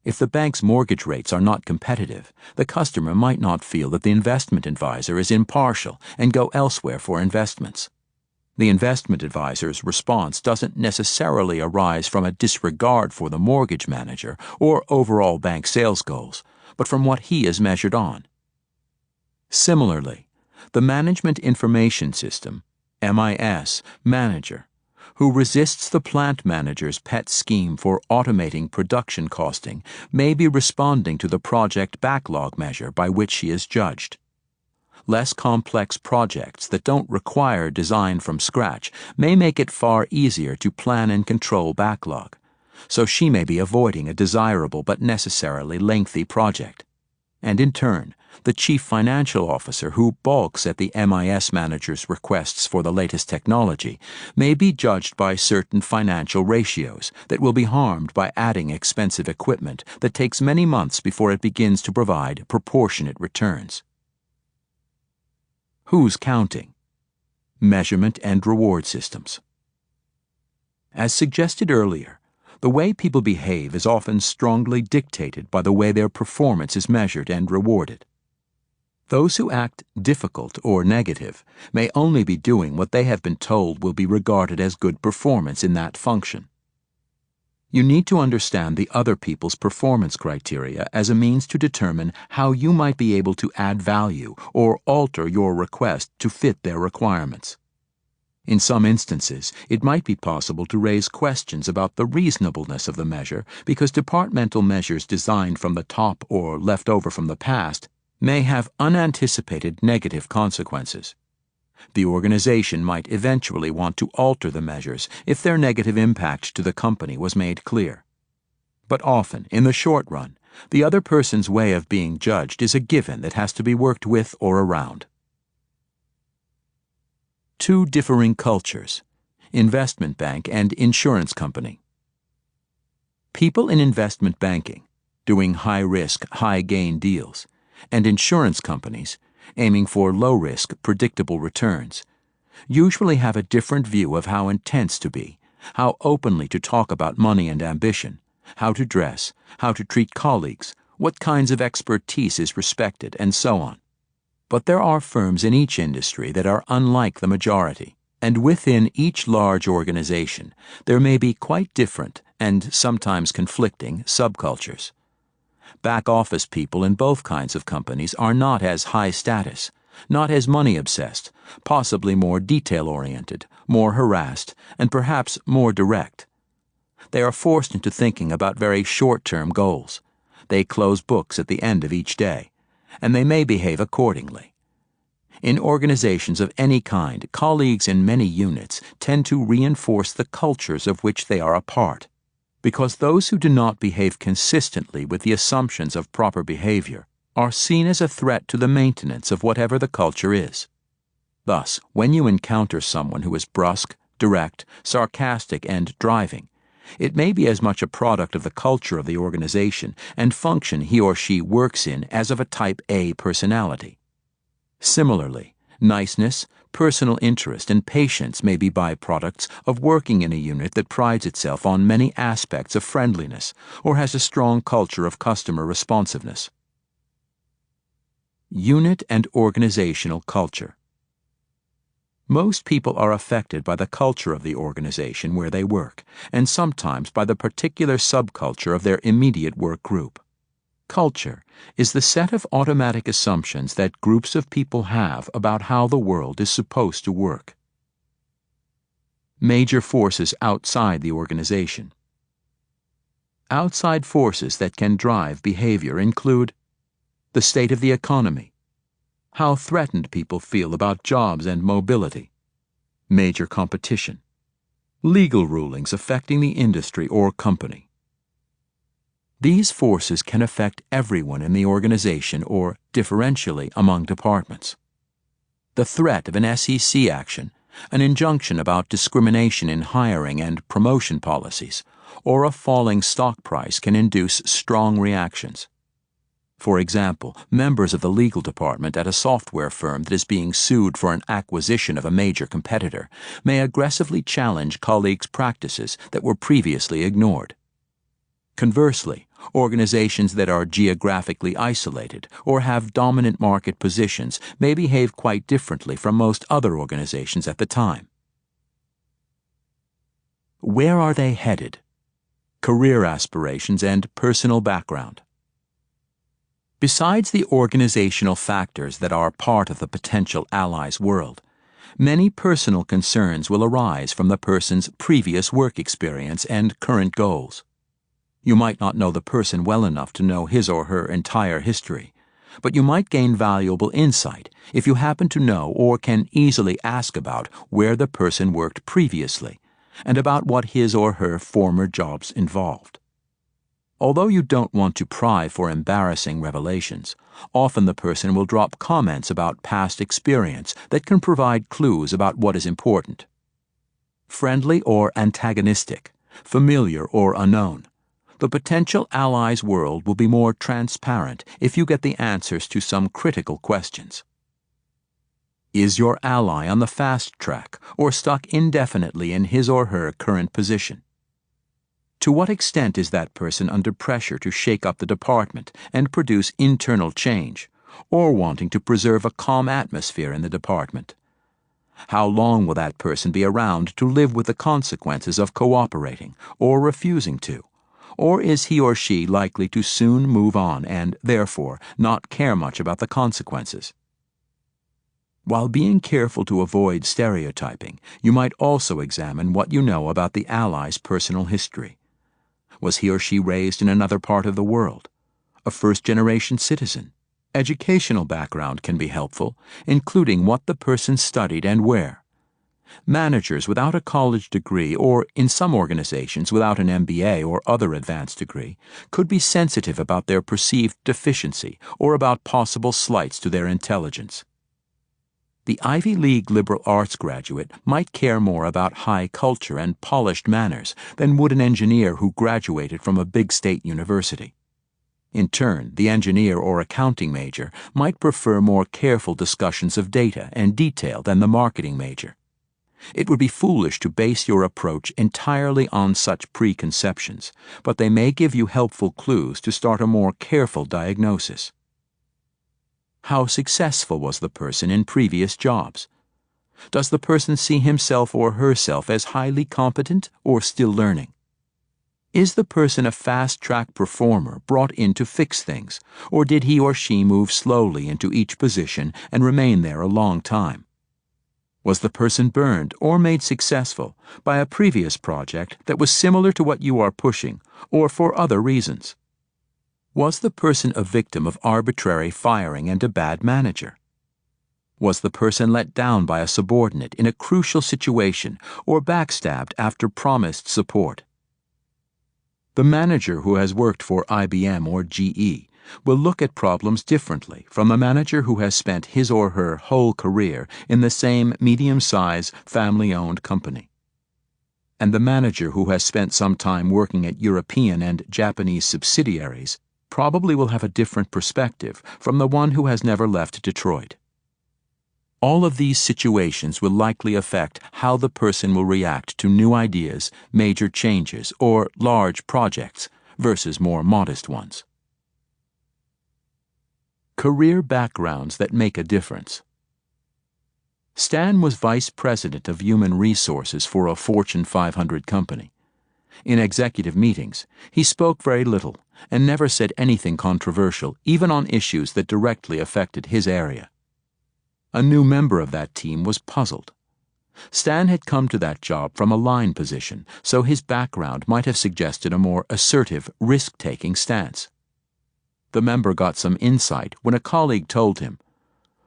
If the bank's mortgage rates are not competitive, the customer might not feel that the investment advisor is impartial and go elsewhere for investments. The investment advisor's response doesn't necessarily arise from a disregard for the mortgage manager or overall bank sales goals, but from what he is measured on. Similarly, the Management Information System, MIS, manager, who resists the plant manager's pet scheme for automating production costing, may be responding to the project backlog measure by which she is judged. Less complex projects that don't require design from scratch may make it far easier to plan and control backlog, so she may be avoiding a desirable but necessarily lengthy project. And in turn, the chief financial officer who balks at the MIS manager's requests for the latest technology may be judged by certain financial ratios that will be harmed by adding expensive equipment that takes many months before it begins to provide proportionate returns. Who's counting? Measurement and reward systems. As suggested earlier, the way people behave is often strongly dictated by the way their performance is measured and rewarded. Those who act difficult or negative may only be doing what they have been told will be regarded as good performance in that function. You need to understand the other people's performance criteria as a means to determine how you might be able to add value or alter your request to fit their requirements. In some instances, it might be possible to raise questions about the reasonableness of the measure because departmental measures designed from the top or left over from the past may have unanticipated negative consequences. The organization might eventually want to alter the measures if their negative impact to the company was made clear. But often, in the short run, the other person's way of being judged is a given that has to be worked with or around. Two differing cultures: investment bank and insurance company. People in investment banking, doing high-risk, high-gain deals, and insurance companies, aiming for low-risk, predictable returns, usually have a different view of how intense to be, how openly to talk about money and ambition, how to dress, how to treat colleagues, what kinds of expertise is respected, and so on. But there are firms in each industry that are unlike the majority, and within each large organization there may be quite different and sometimes conflicting subcultures. Back-office people in both kinds of companies are not as high status, not as money-obsessed, possibly more detail-oriented, more harassed, and perhaps more direct. They are forced into thinking about very short-term goals. They close books at the end of each day, and they may behave accordingly. In organizations of any kind, colleagues in many units tend to reinforce the cultures of which they are a part, because those who do not behave consistently with the assumptions of proper behavior are seen as a threat to the maintenance of whatever the culture is. Thus, when you encounter someone who is brusque, direct, sarcastic, and driving, it may be as much a product of the culture of the organization and function he or she works in as of a type A personality. Similarly, niceness, personal interest, and patience may be byproducts of working in a unit that prides itself on many aspects of friendliness or has a strong culture of customer responsiveness. Unit and organizational culture. Most people are affected by the culture of the organization where they work, and sometimes by the particular subculture of their immediate work group. Culture is the set of automatic assumptions that groups of people have about how the world is supposed to work. Major forces outside the organization. Outside forces that can drive behavior include the state of the economy, how threatened people feel about jobs and mobility, major competition, legal rulings affecting the industry or company. These forces can affect everyone in the organization or differentially among departments. The threat of an SEC action, an injunction about discrimination in hiring and promotion policies, or a falling stock price can induce strong reactions. For example, members of the legal department at a software firm that is being sued for an acquisition of a major competitor may aggressively challenge colleagues' practices that were previously ignored. Conversely, organizations that are geographically isolated or have dominant market positions may behave quite differently from most other organizations at the time. Where are they headed? Career aspirations and personal background. Besides the organizational factors that are part of the potential ally's world, many personal concerns will arise from the person's previous work experience and current goals. You might not know the person well enough to know his or her entire history, but you might gain valuable insight if you happen to know or can easily ask about where the person worked previously and about what his or her former jobs involved. Although you don't want to pry for embarrassing revelations, often the person will drop comments about past experience that can provide clues about what is important. Friendly or antagonistic, familiar or unknown, the potential ally's world will be more transparent if you get the answers to some critical questions. Is your ally on the fast track or stuck indefinitely in his or her current position? To what extent is that person under pressure to shake up the department and produce internal change, or wanting to preserve a calm atmosphere in the department? How long will that person be around to live with the consequences of cooperating or refusing to? Or is he or she likely to soon move on and, therefore, not care much about the consequences? While being careful to avoid stereotyping, you might also examine what you know about the ally's personal history. Was he or she raised in another part of the world? A first-generation citizen? Educational background can be helpful, including what the person studied and where. Managers without a college degree, or in some organizations without an MBA or other advanced degree, could be sensitive about their perceived deficiency or about possible slights to their intelligence. The Ivy League liberal arts graduate might care more about high culture and polished manners than would an engineer who graduated from a big state university. In turn, the engineer or accounting major might prefer more careful discussions of data and detail than the marketing major. It would be foolish to base your approach entirely on such preconceptions, but they may give you helpful clues to start a more careful diagnosis. How successful was the person in previous jobs? Does the person see himself or herself as highly competent or still learning? Is the person a fast-track performer brought in to fix things, or did he or she move slowly into each position and remain there a long time? Was the person burned or made successful by a previous project that was similar to what you are pushing, or for other reasons? Was the person a victim of arbitrary firing and a bad manager? Was the person let down by a subordinate in a crucial situation or backstabbed after promised support? The manager who has worked for IBM or GE will look at problems differently from the manager who has spent his or her whole career in the same medium-sized, family-owned company. And the manager who has spent some time working at European and Japanese subsidiaries probably will have a different perspective from the one who has never left Detroit. All of these situations will likely affect how the person will react to new ideas, major changes, or large projects versus more modest ones. Career backgrounds that make a difference. Stan was vice president of human resources for a Fortune 500 company. In executive meetings, he spoke very little and never said anything controversial, even on issues that directly affected his area. A new member of that team was puzzled. Stan had come to that job from a line position, so his background might have suggested a more assertive, risk-taking stance. The member got some insight when a colleague told him,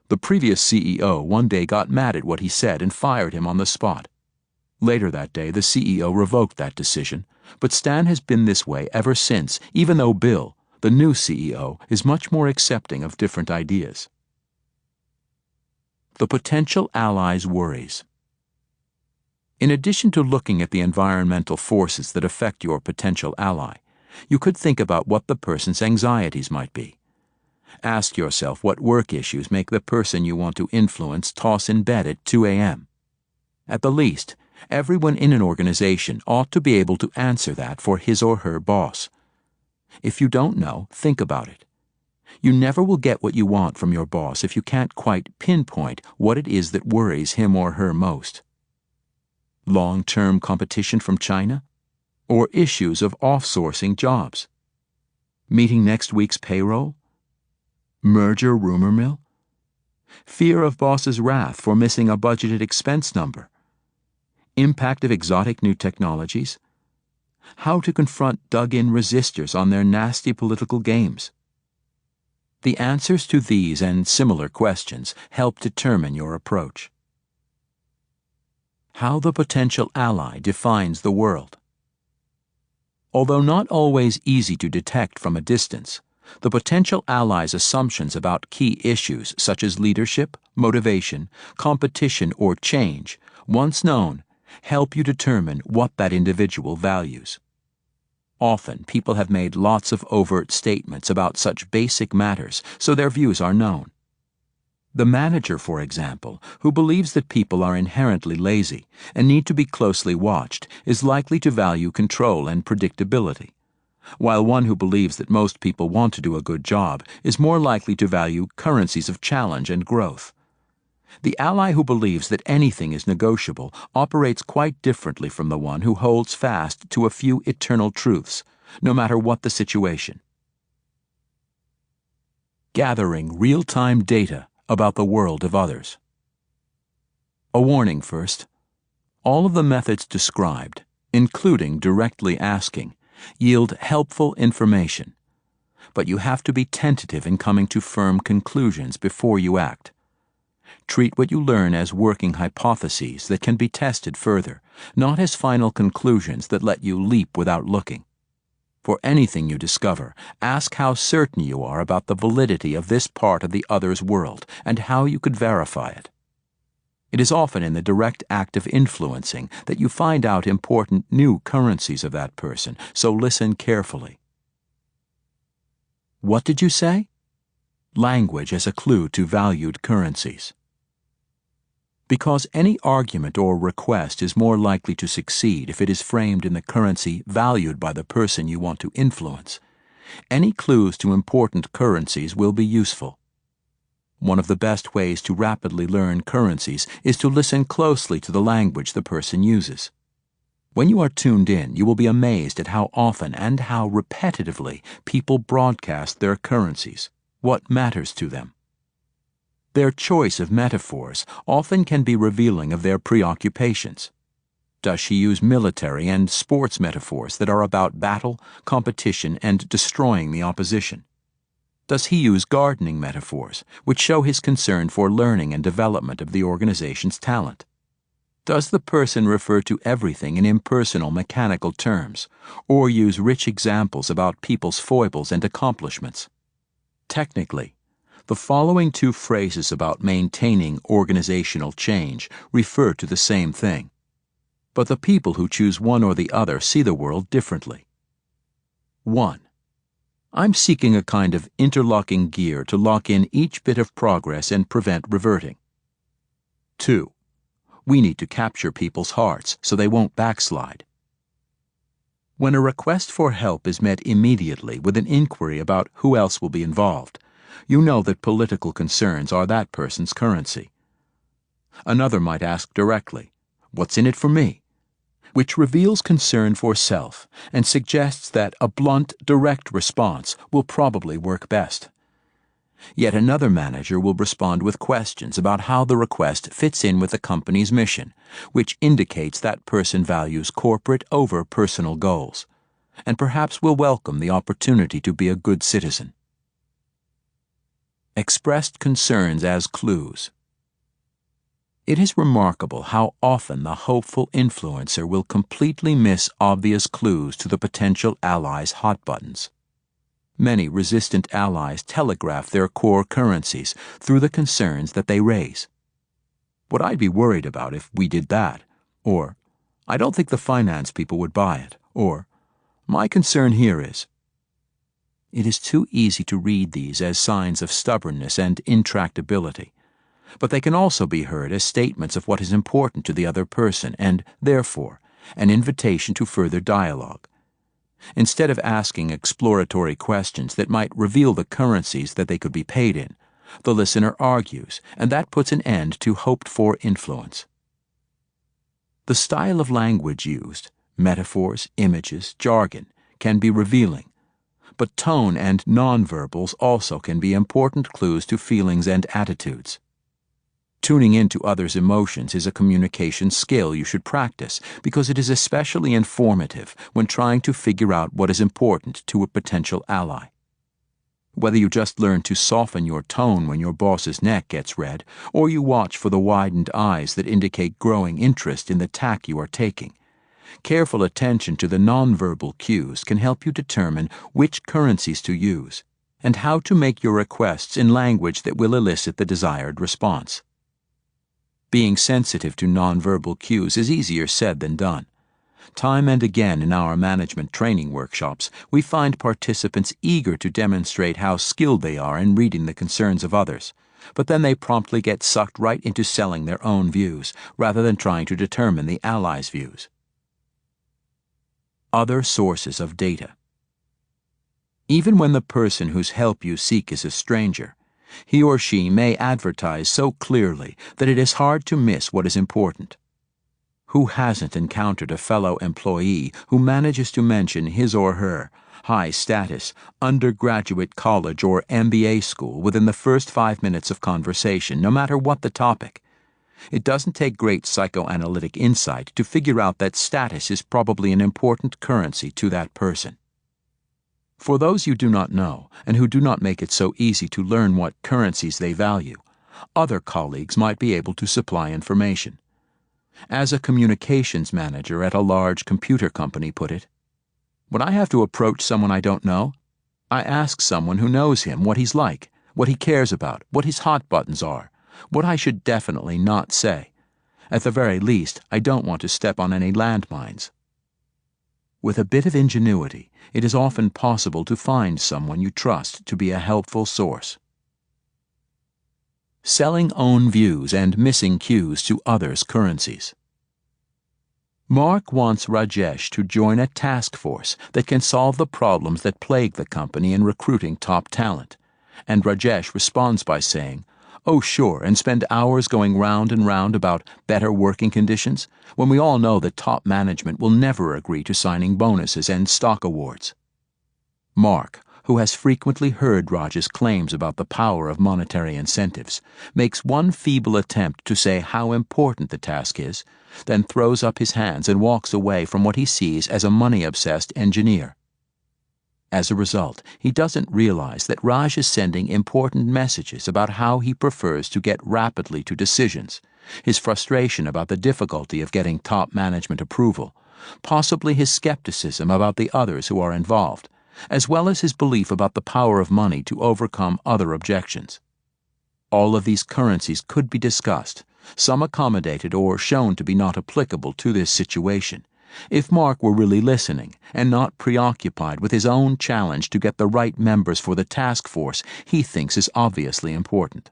"The previous CEO one day got mad at what he said and fired him on the spot." Later that day, the CEO revoked that decision, but Stan has been this way ever since, even though Bill, the new CEO, is much more accepting of different ideas. The potential ally's worries. In addition to looking at the environmental forces that affect your potential ally, you could think about what the person's anxieties might be. Ask yourself what work issues make the person you want to influence toss in bed at 2 a.m. At the least, everyone in an organization ought to be able to answer that for his or her boss. If you don't know, think about it. You never will get what you want from your boss if you can't quite pinpoint what it is that worries him or her most. Long-term competition from China? Or issues of off-sourcing jobs? Meeting next week's payroll? Merger rumor mill? Fear of boss's wrath for missing a budgeted expense number? Impact of exotic new technologies? How to confront dug-in resistors on their nasty political games? The answers to these and similar questions help determine your approach. How the potential ally defines the world. Although not always easy to detect from a distance, the potential ally's assumptions about key issues such as leadership, motivation, competition, or change, once known, help you determine what that individual values. Often, people have made lots of overt statements about such basic matters, so their views are known. The manager, for example, who believes that people are inherently lazy and need to be closely watched, is likely to value control and predictability, while one who believes that most people want to do a good job is more likely to value currencies of challenge and growth. The ally who believes that anything is negotiable operates quite differently from the one who holds fast to a few eternal truths, no matter what the situation. Gathering real-time data about the world of others. A warning first. All of the methods described, including directly asking, yield helpful information, but you have to be tentative in coming to firm conclusions before you act. Treat what you learn as working hypotheses that can be tested further, not as final conclusions that let you leap without looking. For anything you discover, ask how certain you are about the validity of this part of the other's world and how you could verify it. It is often in the direct act of influencing that you find out important new currencies of that person, so listen carefully. What did you say? Language as a clue to valued currencies. Because any argument or request is more likely to succeed if it is framed in the currency valued by the person you want to influence, any clues to important currencies will be useful. One of the best ways to rapidly learn currencies is to listen closely to the language the person uses. When you are tuned in, you will be amazed at how often and how repetitively people broadcast their currencies, what matters to them. Their choice of metaphors often can be revealing of their preoccupations. Does she use military and sports metaphors that are about battle, competition, and destroying the opposition? Does he use gardening metaphors, which show his concern for learning and development of the organization's talent? Does the person refer to everything in impersonal, mechanical terms, or use rich examples about people's foibles and accomplishments? Technically, the following two phrases about maintaining organizational change refer to the same thing, but the people who choose one or the other see the world differently. 1. I'm seeking a kind of interlocking gear to lock in each bit of progress and prevent reverting. 2. We need to capture people's hearts so they won't backslide. When a request for help is met immediately with an inquiry about who else will be involved, you know that political concerns are that person's currency. Another might ask directly, "What's in it for me?" which reveals concern for self and suggests that a blunt, direct response will probably work best. Yet another manager will respond with questions about how the request fits in with the company's mission, which indicates that person values corporate over personal goals, and perhaps will welcome the opportunity to be a good citizen. Expressed concerns as clues. It is remarkable how often the hopeful influencer will completely miss obvious clues to the potential ally's hot buttons. Many resistant allies telegraph their core currencies through the concerns that they raise. What I'd be worried about if we did that, or I don't think the finance people would buy it, or my concern here is. It is too easy to read these as signs of stubbornness and intractability, but they can also be heard as statements of what is important to the other person and, therefore, an invitation to further dialogue. Instead of asking exploratory questions that might reveal the currencies that they could be paid in, the listener argues, and that puts an end to hoped-for influence. The style of language used, metaphors, images, jargon, can be revealing, but tone and nonverbals also can be important clues to feelings and attitudes. Tuning into others' emotions is a communication skill you should practice because it is especially informative when trying to figure out what is important to a potential ally. Whether you just learn to soften your tone when your boss's neck gets red, or you watch for the widened eyes that indicate growing interest in the tack you are taking, careful attention to the nonverbal cues can help you determine which currencies to use and how to make your requests in language that will elicit the desired response. Being sensitive to nonverbal cues is easier said than done. Time and again in our management training workshops, we find participants eager to demonstrate how skilled they are in reading the concerns of others, but then they promptly get sucked right into selling their own views rather than trying to determine the allies' views. Other sources of data. Even when the person whose help you seek is a stranger, he or she may advertise so clearly that it is hard to miss what is important. Who hasn't encountered a fellow employee who manages to mention his or her high status, undergraduate college or MBA school within the first 5 minutes of conversation, no matter what the topic? It doesn't take great psychoanalytic insight to figure out that status is probably an important currency to that person. For those you do not know and who do not make it so easy to learn what currencies they value, other colleagues might be able to supply information. As a communications manager at a large computer company put it, when I have to approach someone I don't know, I ask someone who knows him what he's like, what he cares about, what his hot buttons are, what I should definitely not say. At the very least, I don't want to step on any landmines. With a bit of ingenuity, it is often possible to find someone you trust to be a helpful source. Selling own views and missing cues to others' currencies. Mark wants Rajesh to join a task force that can solve the problems that plague the company in recruiting top talent, and Rajesh responds by saying, "Oh sure, and spend hours going round and round about better working conditions, when we all know that top management will never agree to signing bonuses and stock awards." Mark, who has frequently heard Raj's claims about the power of monetary incentives, makes one feeble attempt to say how important the task is, then throws up his hands and walks away from what he sees as a money-obsessed engineer. As a result, he doesn't realize that Raj is sending important messages about how he prefers to get rapidly to decisions, his frustration about the difficulty of getting top management approval, possibly his skepticism about the others who are involved, as well as his belief about the power of money to overcome other objections. All of these currencies could be discussed, some accommodated or shown to be not applicable to this situation, if Mark were really listening and not preoccupied with his own challenge to get the right members for the task force he thinks is obviously important.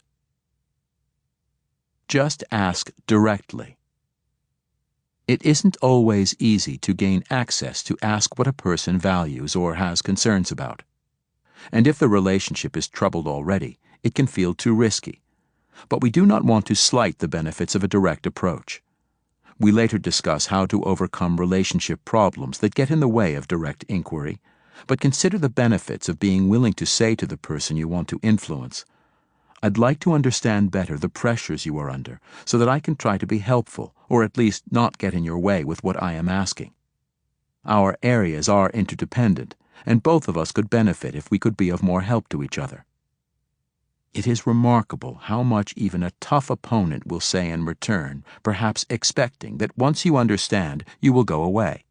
Just ask directly. It isn't always easy to gain access to ask what a person values or has concerns about. And if the relationship is troubled already, it can feel too risky. But we do not want to slight the benefits of a direct approach. We later discuss how to overcome relationship problems that get in the way of direct inquiry, but consider the benefits of being willing to say to the person you want to influence, "I'd like to understand better the pressures you are under so that I can try to be helpful or at least not get in your way with what I am asking. Our areas are interdependent, and both of us could benefit if we could be of more help to each other." It is remarkable how much even a tough opponent will say in return, perhaps expecting that once you understand, you will go away.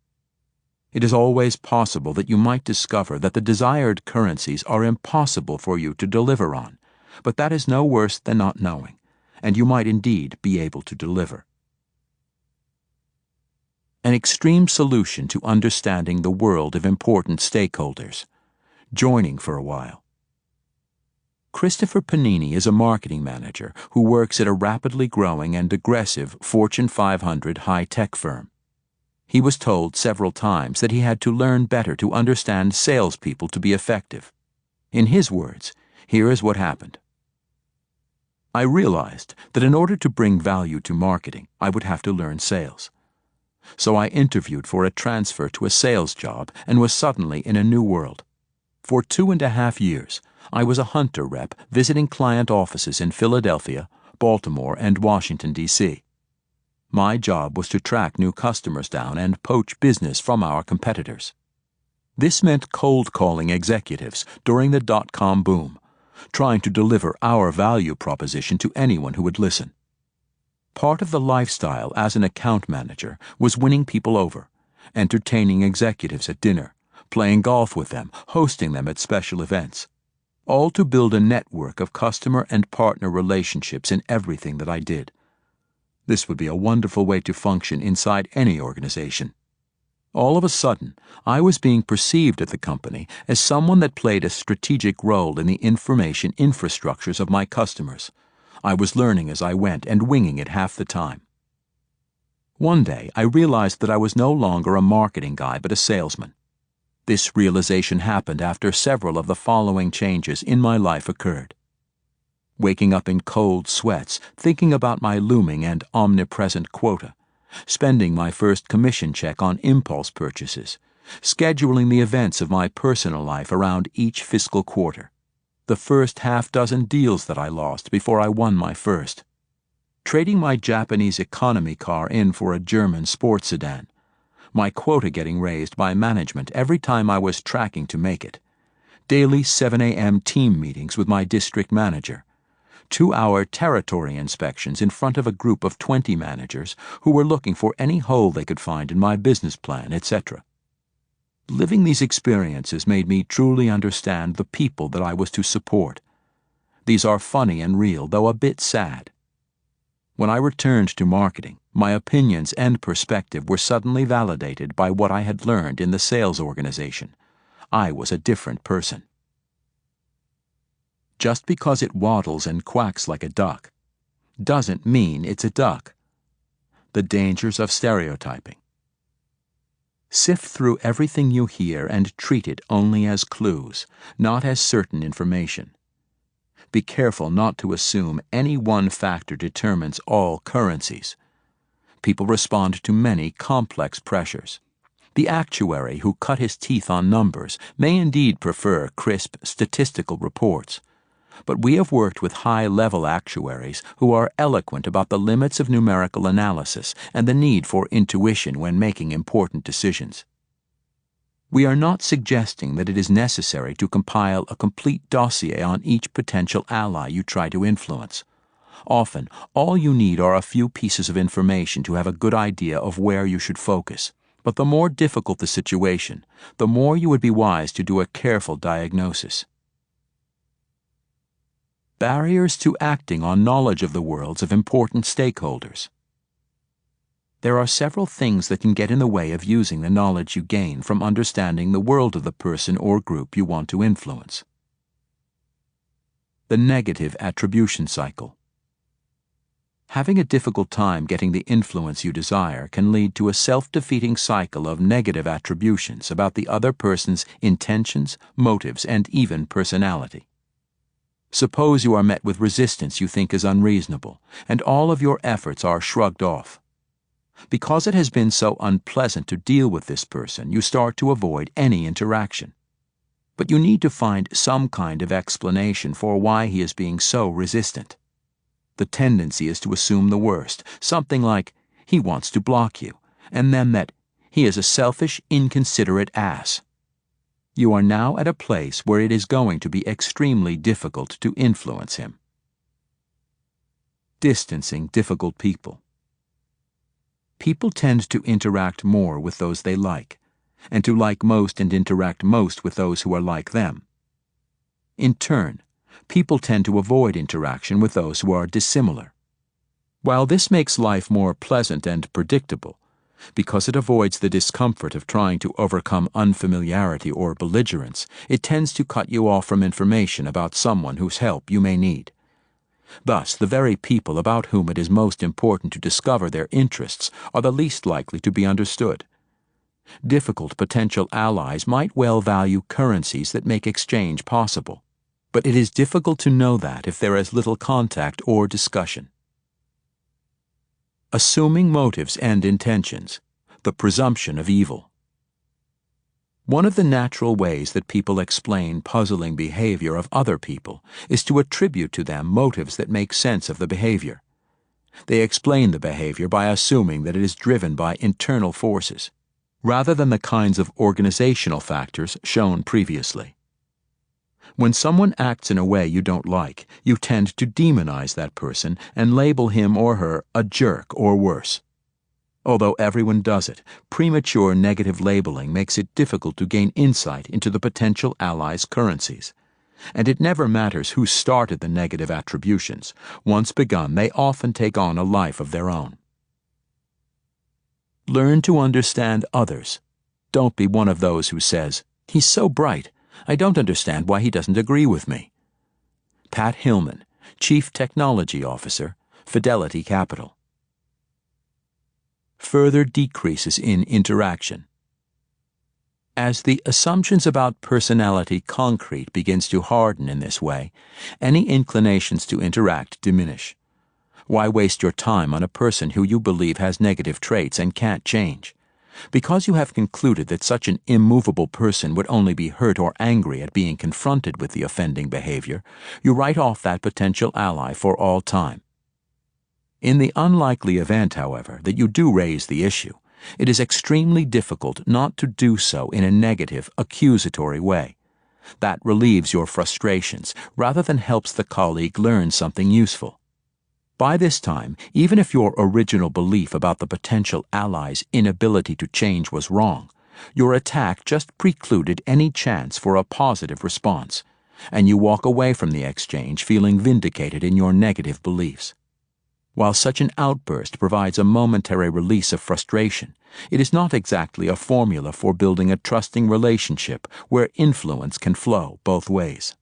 It is always possible that you might discover that the desired currencies are impossible for you to deliver on, but that is no worse than not knowing, and you might indeed be able to deliver. an extreme solution to understanding the world of important stakeholders, joining for a while. Christopher Panini is a marketing manager who works at a rapidly growing and aggressive Fortune 500 high-tech firm. He was told several times that he had to learn better to understand salespeople to be effective. In his words, here is what happened. I realized that in order to bring value to marketing, I would have to learn sales. So I interviewed for a transfer to a sales job and was suddenly in a new world. For 2.5 years, I was a hunter rep visiting client offices in Philadelphia, Baltimore, and Washington, D.C. My job was to track new customers down and poach business from our competitors. This meant cold calling executives during the dot-com boom, trying to deliver our value proposition to anyone who would listen. Part of the lifestyle as an account manager was winning people over, entertaining executives at dinner, playing golf with them, hosting them at special events, all to build a network of customer and partner relationships in everything that I did. This would be a wonderful way to function inside any organization. All of a sudden, I was being perceived at the company as someone that played a strategic role in the information infrastructures of my customers. I was learning as I went and winging it half the time. One day, I realized that I was no longer a marketing guy but a salesman. This realization happened after several of the following changes in my life occurred. Waking up in cold sweats, thinking about my looming and omnipresent quota, spending my first commission check on impulse purchases, scheduling the events of my personal life around each fiscal quarter, the first half-dozen deals that I lost before I won my first, trading my Japanese economy car in for a German sports sedan, my quota getting raised by management every time I was tracking to make it, daily 7 a.m. team meetings with my district manager, 2-hour territory inspections in front of a group of 20 managers who were looking for any hole they could find in my business plan, etc. Living these experiences made me truly understand the people that I was to support. These are funny and real, though a bit sad. When I returned to marketing, my opinions and perspective were suddenly validated by what I had learned in the sales organization. I was a different person. Just because it waddles and quacks like a duck doesn't mean it's a duck. The dangers of stereotyping. Sift through everything you hear and treat it only as clues, not as certain information. Be careful not to assume any one factor determines all currencies. People respond to many complex pressures. The actuary who cut his teeth on numbers may indeed prefer crisp statistical reports, but we have worked with high-level actuaries who are eloquent about the limits of numerical analysis and the need for intuition when making important decisions. We are not suggesting that it is necessary to compile a complete dossier on each potential ally you try to influence. Often, all you need are a few pieces of information to have a good idea of where you should focus. But the more difficult the situation, the more you would be wise to do a careful diagnosis. Barriers to acting on knowledge of the worlds of important stakeholders. There are several things that can get in the way of using the knowledge you gain from understanding the world of the person or group you want to influence. The negative attribution cycle. Having a difficult time getting the influence you desire can lead to a self-defeating cycle of negative attributions about the other person's intentions, motives, and even personality. Suppose you are met with resistance you think is unreasonable, and all of your efforts are shrugged off. Because it has been so unpleasant to deal with this person, you start to avoid any interaction. But you need to find some kind of explanation for why he is being so resistant. The tendency is to assume the worst, something like, he wants to block you, and then that he is a selfish, inconsiderate ass. You are now at a place where it is going to be extremely difficult to influence him. Distancing difficult people. People tend to interact more with those they like, and to like most and interact most with those who are like them. In turn, people tend to avoid interaction with those who are dissimilar. While this makes life more pleasant and predictable, Because it avoids the discomfort of trying to overcome unfamiliarity or belligerence, it tends to cut you off from information about someone whose help you may need. Thus, the very people about whom it is most important to discover their interests are the least likely to be understood. Difficult potential allies might well value currencies that make exchange possible, but it is difficult to know that if there is little contact or discussion. Assuming motives and intentions, the presumption of evil. One of the natural ways that people explain puzzling behavior of other people is to attribute to them motives that make sense of the behavior. They explain the behavior by assuming that it is driven by internal forces, rather than the kinds of organizational factors shown previously. When someone acts in a way you don't like, you tend to demonize that person and label him or her a jerk or worse. Although everyone does it, premature negative labeling makes it difficult to gain insight into the potential allies' currencies. And it never matters who started the negative attributions. Once begun, they often take on a life of their own. Learn to understand others. Don't be one of those who says, "He's so bright. I don't understand why he doesn't agree with me." Pat Hillman, Chief Technology Officer, Fidelity Capital. Further decreases in interaction. As the assumptions about personality concrete begins to harden in this way, any inclinations to interact diminish. Why waste your time on a person who you believe has negative traits and can't change? Because you have concluded that such an immovable person would only be hurt or angry at being confronted with the offending behavior, you write off that potential ally for all time. In the unlikely event, however, that you do raise the issue, it is extremely difficult not to do so in a negative, accusatory way. That relieves your frustrations rather than helps the colleague learn something useful. By this time, even if your original belief about the potential ally's inability to change was wrong, your attack just precluded any chance for a positive response, and you walk away from the exchange feeling vindicated in your negative beliefs. While such an outburst provides a momentary release of frustration, it is not exactly a formula for building a trusting relationship where influence can flow both ways.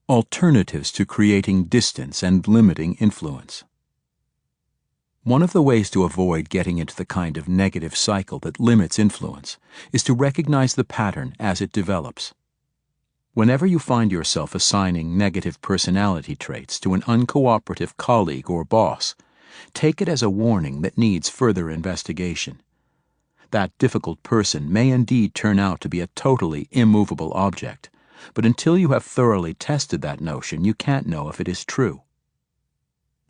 Alternatives to creating distance and limiting influence. One of the ways to avoid getting into the kind of negative cycle that limits influence is to recognize the pattern as it develops. Whenever you find yourself assigning negative personality traits to an uncooperative colleague or boss, take it as a warning that needs further investigation. That difficult person may indeed turn out to be a totally immovable object, but until you have thoroughly tested that notion, you can't know if it is true.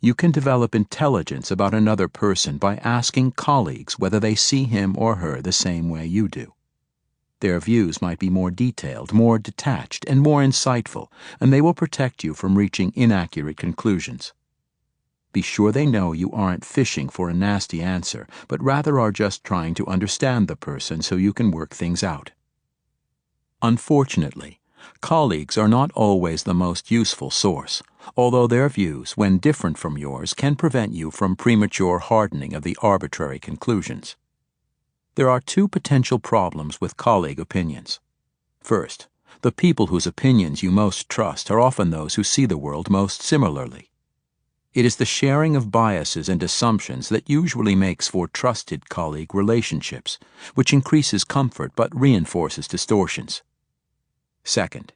You can develop intelligence about another person by asking colleagues whether they see him or her the same way you do. Their views might be more detailed, more detached, and more insightful, and they will protect you from reaching inaccurate conclusions. Be sure they know you aren't fishing for a nasty answer, but rather are just trying to understand the person so you can work things out. Unfortunately, colleagues are not always the most useful source, although their views, when different from yours, can prevent you from premature hardening of the arbitrary conclusions. There are two potential problems with colleague opinions. First, the people whose opinions you most trust are often those who see the world most similarly. It is the sharing of biases and assumptions that usually makes for trusted colleague relationships, which increases comfort but reinforces distortions. Second,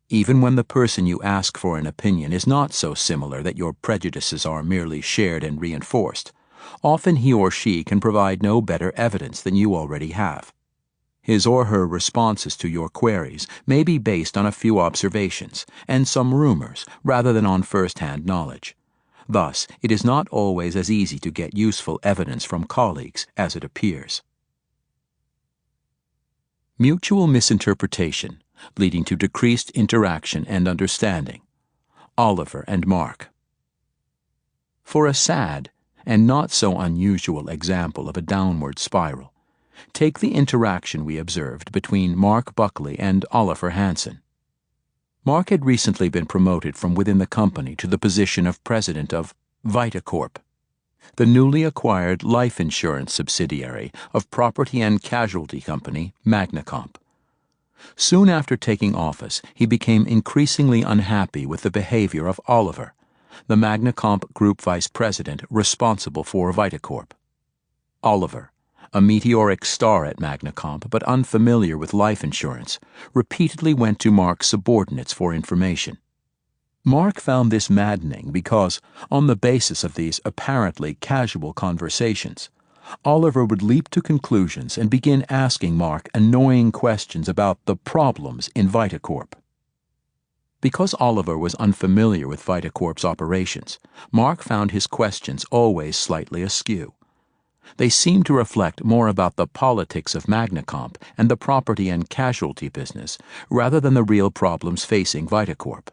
even when the person you ask for an opinion is not so similar that your prejudices are merely shared and reinforced, often he or she can provide no better evidence than you already have. His or her responses to your queries may be based on a few observations and some rumors rather than on first-hand knowledge. Thus, it is not always as easy to get useful evidence from colleagues as it appears. Mutual misinterpretation, leading to decreased interaction and understanding. Oliver and Mark. For a sad and not so unusual example of a downward spiral, take the interaction we observed between Mark Buckley and Oliver Hansen. Mark had recently been promoted from within the company to the position of president of Vitacorp. the newly acquired life insurance subsidiary of property and casualty company Magnacomp. Soon after taking office, he became increasingly unhappy with the behavior of Oliver, the Magnacomp Group Vice President responsible for Vitacorp. Oliver, a meteoric star at Magnacomp but unfamiliar with life insurance, repeatedly went to Mark's subordinates for information. Mark found this maddening because, on the basis of these apparently casual conversations, Oliver would leap to conclusions and begin asking Mark annoying questions about the problems in Vitacorp. Because Oliver was unfamiliar with Vitacorp's operations, Mark found his questions always slightly askew. They seemed to reflect more about the politics of Magnacomp and the property and casualty business rather than the real problems facing Vitacorp.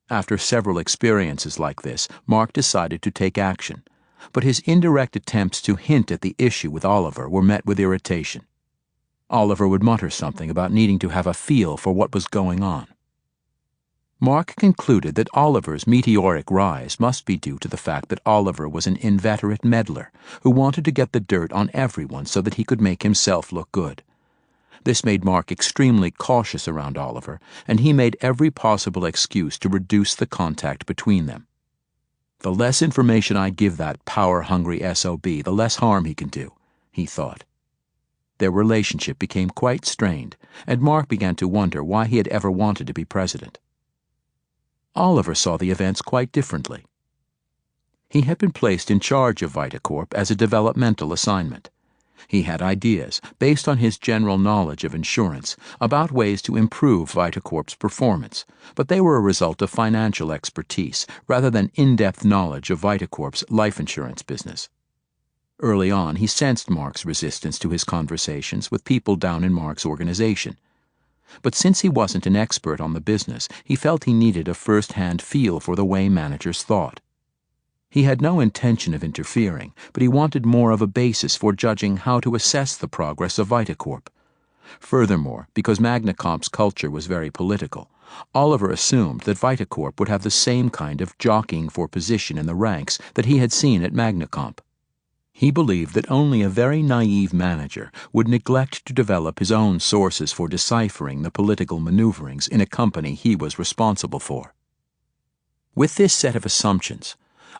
After several experiences like this, Mark decided to take action, but his indirect attempts to hint at the issue with Oliver were met with irritation. Oliver would mutter something about needing to have a feel for what was going on. Mark concluded that Oliver's meteoric rise must be due to the fact that Oliver was an inveterate meddler who wanted to get the dirt on everyone so that he could make himself look good. This made Mark extremely cautious around Oliver, and he made every possible excuse to reduce the contact between them. The less information I give that power-hungry SOB, the less harm he can do, he thought. Their relationship became quite strained, and Mark began to wonder why he had ever wanted to be president. Oliver saw the events quite differently. He had been placed in charge of Vitacorp as a developmental assignment. He had ideas, based on his general knowledge of insurance, about ways to improve Vitacorp's performance, but they were a result of financial expertise rather than in-depth knowledge of Vitacorp's life insurance business. Early on, he sensed Mark's resistance to his conversations with people down in Mark's organization. But since he wasn't an expert on the business, he felt he needed a first-hand feel for the way managers thought. He had no intention of interfering, but he wanted more of a basis for judging how to assess the progress of Vitacorp. Furthermore, because Magnacomp's culture was very political, Oliver assumed that Vitacorp would have the same kind of jockeying for position in the ranks that he had seen at Magnacomp. He believed that only a very naive manager would neglect to develop his own sources for deciphering the political maneuverings in a company he was responsible for. With this set of assumptions,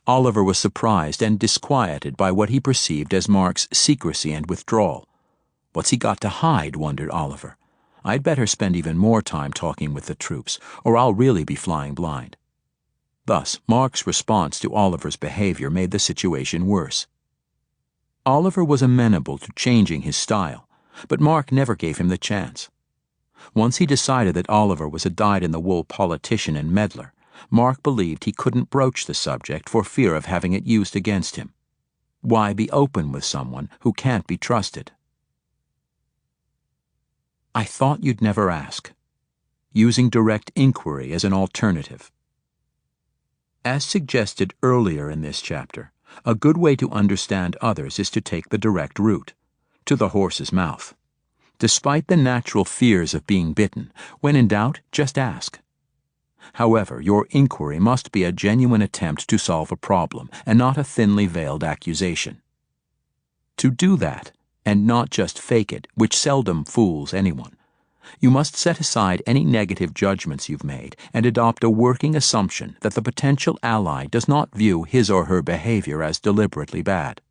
Oliver was surprised and disquieted by what he perceived as Mark's secrecy and withdrawal. What's he got to hide, wondered Oliver. I'd better spend even more time talking with the troops, or I'll really be flying blind. Thus, Mark's response to Oliver's behavior made the situation worse. Oliver was amenable to changing his style, but Mark never gave him the chance. Once he decided that Oliver was a dyed-in-the-wool politician and meddler, Mark believed he couldn't broach the subject for fear of having it used against him. Why be open with someone who can't be trusted? I thought you'd never ask. Using direct inquiry as an alternative. As suggested earlier in this chapter, a good way to understand others is to take the direct route, to the horse's mouth. Despite the natural fears of being bitten, when in doubt, just ask. However, your inquiry must be a genuine attempt to solve a problem, and not a thinly veiled accusation. To do that, and not just fake it, which seldom fools anyone, you must set aside any negative judgments you've made and adopt a working assumption that the potential ally does not view his or her behavior as deliberately bad.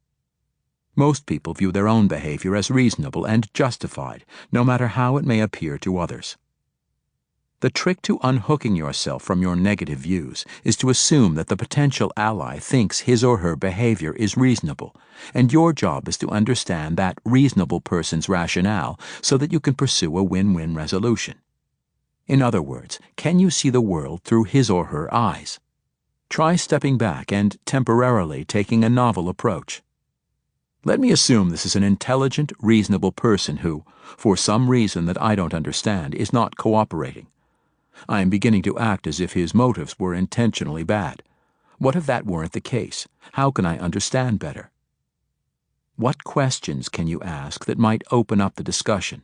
Most people view their own behavior as reasonable and justified, no matter how it may appear to others. The trick to unhooking yourself from your negative views is to assume that the potential ally thinks his or her behavior is reasonable, and your job is to understand that reasonable person's rationale so that you can pursue a win-win resolution. In other words, can you see the world through his or her eyes? Try stepping back and temporarily taking a novel approach. Let me assume this is an intelligent, reasonable person who, for some reason that I don't understand, is not cooperating. I am beginning to act as if his motives were intentionally bad. What if that weren't the case? How can I understand better? What questions can you ask that might open up the discussion?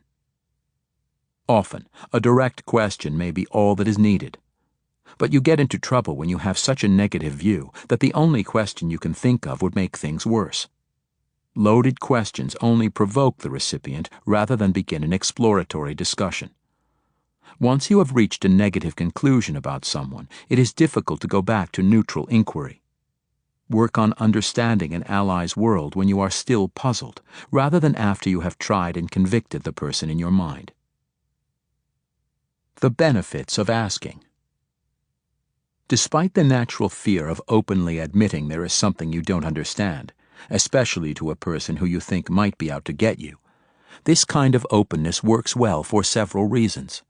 Often, a direct question may be all that is needed. But you get into trouble when you have such a negative view that the only question you can think of would make things worse. Loaded questions only provoke the recipient rather than begin an exploratory discussion. Once you have reached a negative conclusion about someone, it is difficult to go back to neutral inquiry. Work on understanding an ally's world when you are still puzzled, rather than after you have tried and convicted the person in your mind. The benefits of asking. Despite the natural fear of openly admitting there is something you don't understand, especially to a person who you think might be out to get you, this kind of openness works well for several reasons.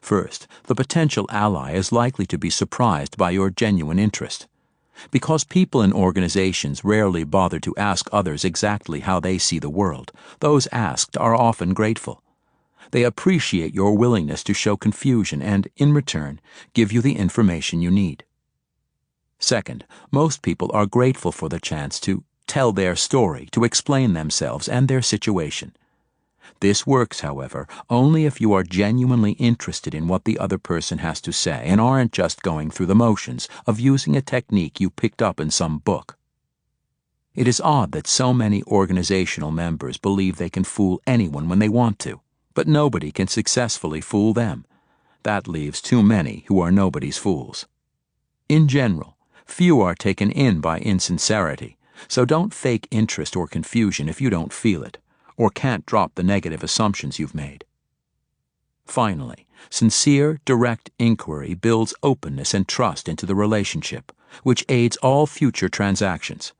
First, the potential ally is likely to be surprised by your genuine interest. Because people and organizations rarely bother to ask others exactly how they see the world, those asked are often grateful. They appreciate your willingness to show confusion and, in return, give you the information you need. Second, most people are grateful for the chance to tell their story, to explain themselves and their situation. This works, however, only if you are genuinely interested in what the other person has to say and aren't just going through the motions of using a technique you picked up in some book. It is odd that so many organizational members believe they can fool anyone when they want to, but nobody can successfully fool them. That leaves too many who are nobody's fools. In general, few are taken in by insincerity, so don't fake interest or confusion if you don't feel it, or can't drop the negative assumptions you've made. Finally, sincere, direct inquiry builds openness and trust into the relationship, which aids all future transactions.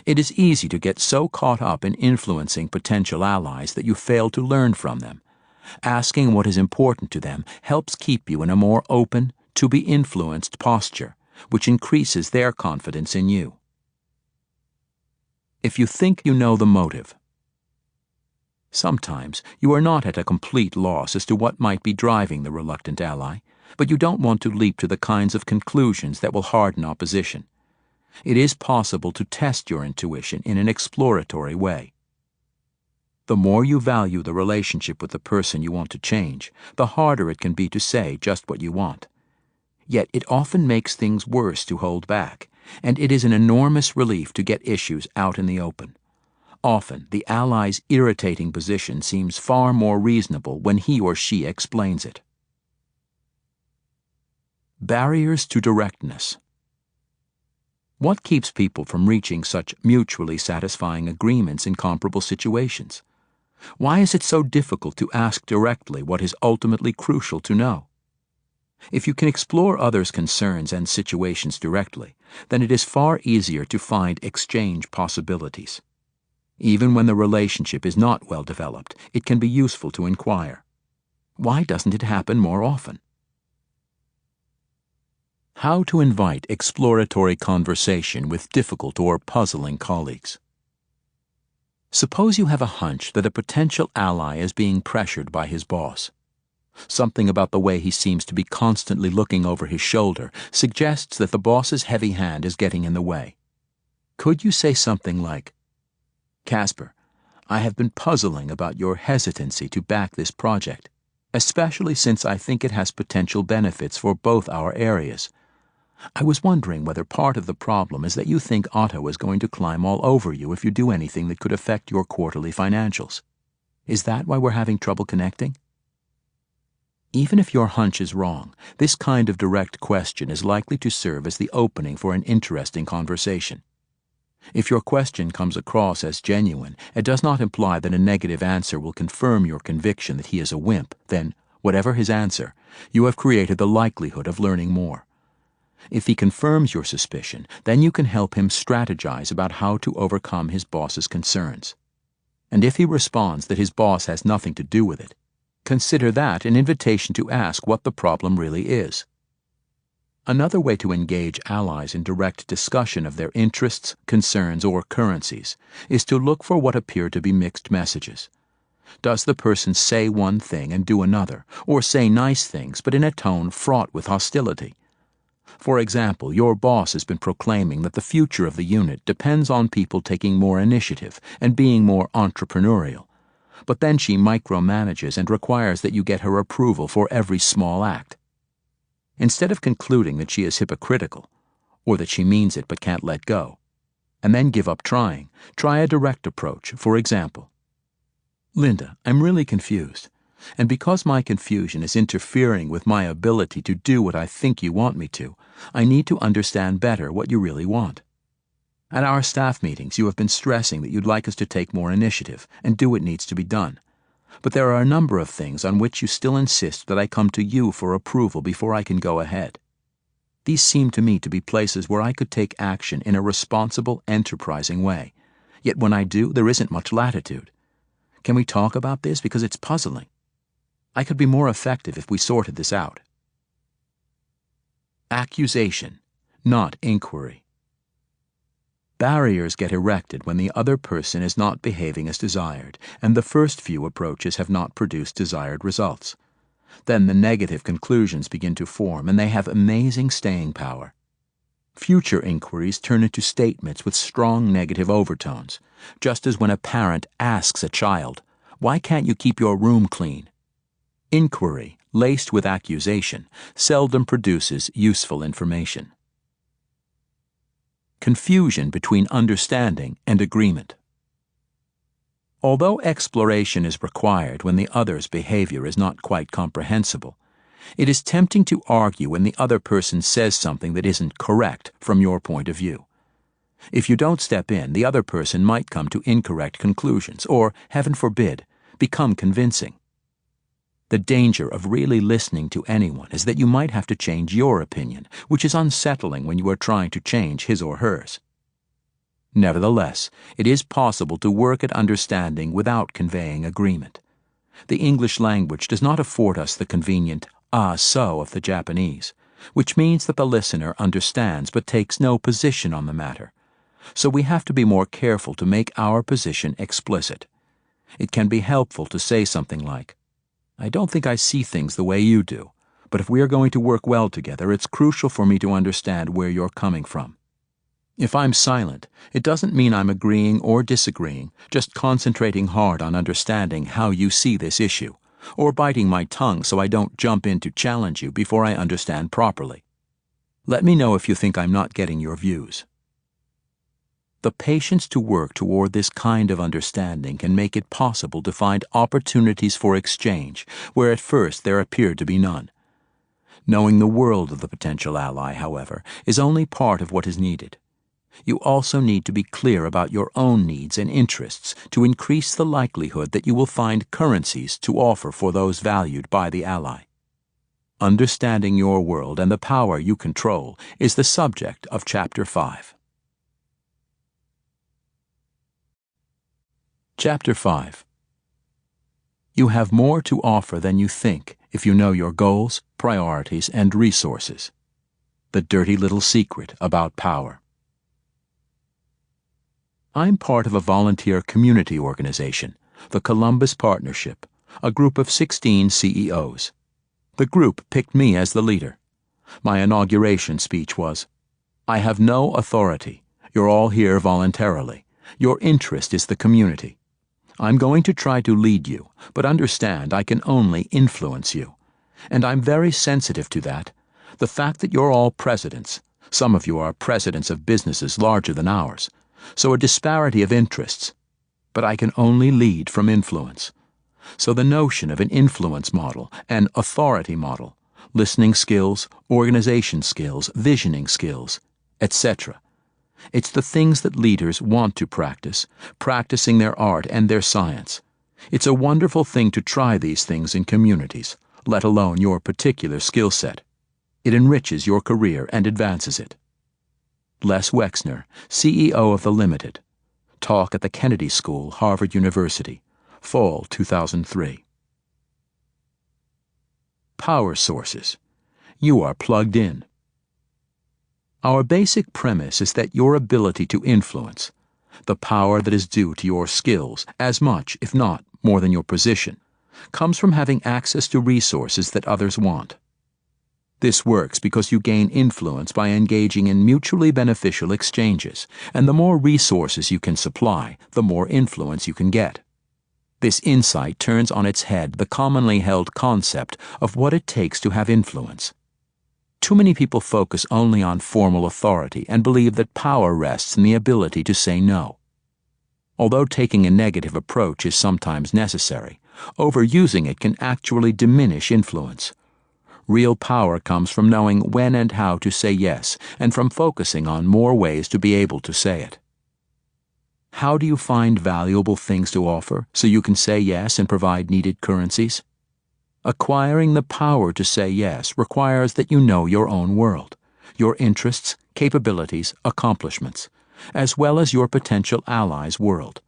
It is easy to get so caught up in influencing potential allies that you fail to learn from them. Asking what is important to them helps keep you in a more open, to-be-influenced posture, which increases their confidence in you. If you think you know the motive. Sometimes you are not at a complete loss as to what might be driving the reluctant ally, but you don't want to leap to the kinds of conclusions that will harden opposition. It is possible to test your intuition in an exploratory way. The more you value the relationship with the person you want to change, the harder it can be to say just what you want. Yet it often makes things worse to hold back, and it is an enormous relief to get issues out in the open. Often, the ally's irritating position seems far more reasonable when he or she explains it. Barriers to directness. What keeps people from reaching such mutually satisfying agreements in comparable situations? Why is it so difficult to ask directly what is ultimately crucial to know? If you can explore others' concerns and situations directly, then it is far easier to find exchange possibilities. Even when the relationship is not well developed, it can be useful to inquire. Why doesn't it happen more often? How to invite exploratory conversation with difficult or puzzling colleagues. Suppose you have a hunch that a potential ally is being pressured by his boss. Something about the way he seems to be constantly looking over his shoulder suggests that the boss's heavy hand is getting in the way. Could you say something like, "Casper, I have been puzzling about your hesitancy to back this project, especially since I think it has potential benefits for both our areas. I was wondering whether part of the problem is that you think Otto is going to climb all over you if you do anything that could affect your quarterly financials. Is that why we're having trouble connecting?" Even if your hunch is wrong, this kind of direct question is likely to serve as the opening for an interesting conversation. If your question comes across as genuine, it does not imply that a negative answer will confirm your conviction that he is a wimp, then, whatever his answer, you have created the likelihood of learning more. If he confirms your suspicion, then you can help him strategize about how to overcome his boss's concerns. And if he responds that his boss has nothing to do with it, consider that an invitation to ask what the problem really is. Another way to engage allies in direct discussion of their interests, concerns, or currencies is to look for what appear to be mixed messages. Does the person say one thing and do another, or say nice things but in a tone fraught with hostility? For example, your boss has been proclaiming that the future of the unit depends on people taking more initiative and being more entrepreneurial, but then she micromanages and requires that you get her approval for every small act. Instead of concluding that she is hypocritical, or that she means it but can't let go, and then give up trying, try a direct approach. For example, Linda, I'm really confused, and because my confusion is interfering with my ability to do what I think you want me to, I need to understand better what you really want. At our staff meetings, you have been stressing that you'd like us to take more initiative and do what needs to be done. But there are a number of things on which you still insist that I come to you for approval before I can go ahead. These seem to me to be places where I could take action in a responsible, enterprising way. Yet when I do, there isn't much latitude. Can we talk about this? Because it's puzzling. I could be more effective if we sorted this out. Accusation, not inquiry. Barriers get erected when the other person is not behaving as desired, and the first few approaches have not produced desired results. Then the negative conclusions begin to form, and they have amazing staying power. Future inquiries turn into statements with strong negative overtones, just as when a parent asks a child, "Why can't you keep your room clean?" Inquiry, laced with accusation, seldom produces useful information. Confusion between understanding and agreement. Although exploration is required when the other's behavior is not quite comprehensible, it is tempting to argue when the other person says something that isn't correct from your point of view. If you don't step in, the other person might come to incorrect conclusions or, heaven forbid, become convincing. The danger of really listening to anyone is that you might have to change your opinion, which is unsettling when you are trying to change his or hers. Nevertheless, it is possible to work at understanding without conveying agreement. The English language does not afford us the convenient "ah, so" of the Japanese, which means that the listener understands but takes no position on the matter. So we have to be more careful to make our position explicit. It can be helpful to say something like, "I don't think I see things the way you do, but if we are going to work well together, it's crucial for me to understand where you're coming from." If I'm silent, it doesn't mean I'm agreeing or disagreeing, just concentrating hard on understanding how you see this issue, or biting my tongue so I don't jump in to challenge you before I understand properly. Let me know if you think I'm not getting your views. The patience to work toward this kind of understanding can make it possible to find opportunities for exchange where at first there appeared to be none. Knowing the world of the potential ally, however, is only part of what is needed. You also need to be clear about your own needs and interests to increase the likelihood that you will find currencies to offer for those valued by the ally. Understanding your world and the power you control is the subject of Chapter 5. Chapter 5. You have more to offer than you think if you know your goals, priorities, and resources. The dirty little secret about power. I'm part of a volunteer community organization, the Columbus Partnership, a group of 16 CEOs. The group picked me as the leader. My inauguration speech was, "I have no authority. You're all here voluntarily. Your interest is the community. I'm going to try to lead you, but understand I can only influence you. And I'm very sensitive to that. The fact that you're all presidents, some of you are presidents of businesses larger than ours, so a disparity of interests. But I can only lead from influence. So the notion of an influence model, an authority model, listening skills, organization skills, visioning skills, etc. It's the things that leaders want to practice, practicing their art and their science. It's a wonderful thing to try these things in communities, let alone your particular skill set. It enriches your career and advances it. Les Wexner, CEO of The Limited. Talk at the Kennedy School, Harvard University. Fall 2003. Power sources. You are plugged in. Our basic premise is that your ability to influence, the power that is due to your skills, as much, if not more than your position, comes from having access to resources that others want. This works because you gain influence by engaging in mutually beneficial exchanges, and the more resources you can supply, the more influence you can get. This insight turns on its head the commonly held concept of what it takes to have influence. Too many people focus only on formal authority and believe that power rests in the ability to say no. Although taking a negative approach is sometimes necessary, overusing it can actually diminish influence. Real power comes from knowing when and how to say yes, and from focusing on more ways to be able to say it. How do you find valuable things to offer so you can say yes and provide needed currencies? Acquiring the power to say yes requires that you know your own world, your interests, capabilities, accomplishments, as well as your potential allies' world.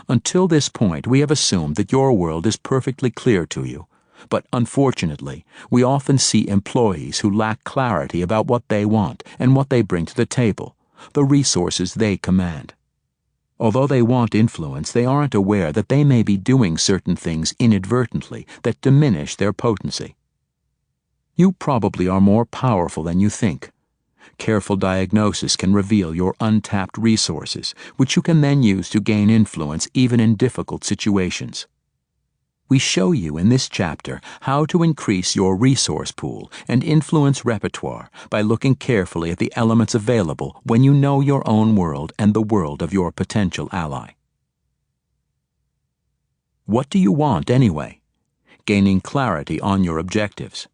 Until this point, we have assumed that your world is perfectly clear to you, but unfortunately, we often see employees who lack clarity about what they want and what they bring to the table, the resources they command. Although they want influence, they aren't aware that they may be doing certain things inadvertently that diminish their potency. You probably are more powerful than you think. Careful diagnosis can reveal your untapped resources, which you can then use to gain influence even in difficult situations. We show you in this chapter how to increase your resource pool and influence repertoire by looking carefully at the elements available when you know your own world and the world of your potential ally. What do you want anyway? Gaining clarity on your objectives.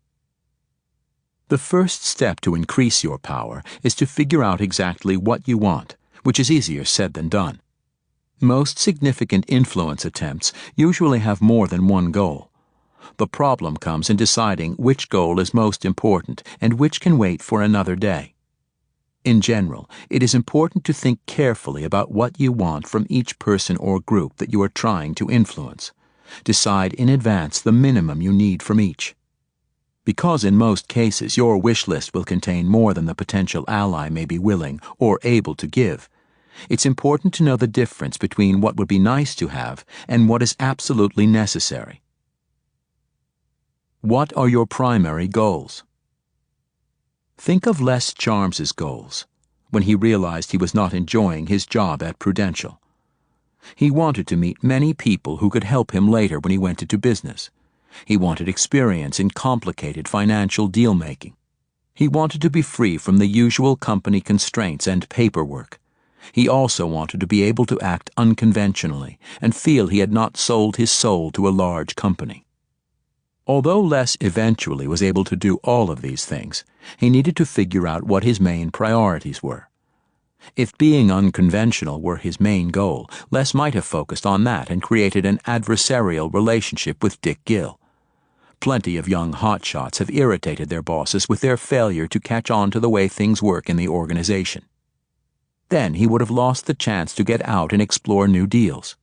The first step to increase your power is to figure out exactly what you want, which is easier said than done. Most significant influence attempts usually have more than one goal. The problem comes in deciding which goal is most important and which can wait for another day. In general, it is important to think carefully about what you want from each person or group that you are trying to influence. Decide in advance the minimum you need from each. Because in most cases your wish list will contain more than the potential ally may be willing or able to give, it's important to know the difference between what would be nice to have and what is absolutely necessary. What are your primary goals? Think of Les Charms's goals when he realized he was not enjoying his job at Prudential. He wanted to meet many people who could help him later when he went into business. He wanted experience in complicated financial deal-making. He wanted to be free from the usual company constraints and paperwork. He also wanted to be able to act unconventionally and feel he had not sold his soul to a large company. Although Les eventually was able to do all of these things, he needed to figure out what his main priorities were. If being unconventional were his main goal, Les might have focused on that and created an adversarial relationship with Dick Gill. Plenty of young hotshots have irritated their bosses with their failure to catch on to the way things work in the organization. Then he would have lost the chance to get out and explore new deals.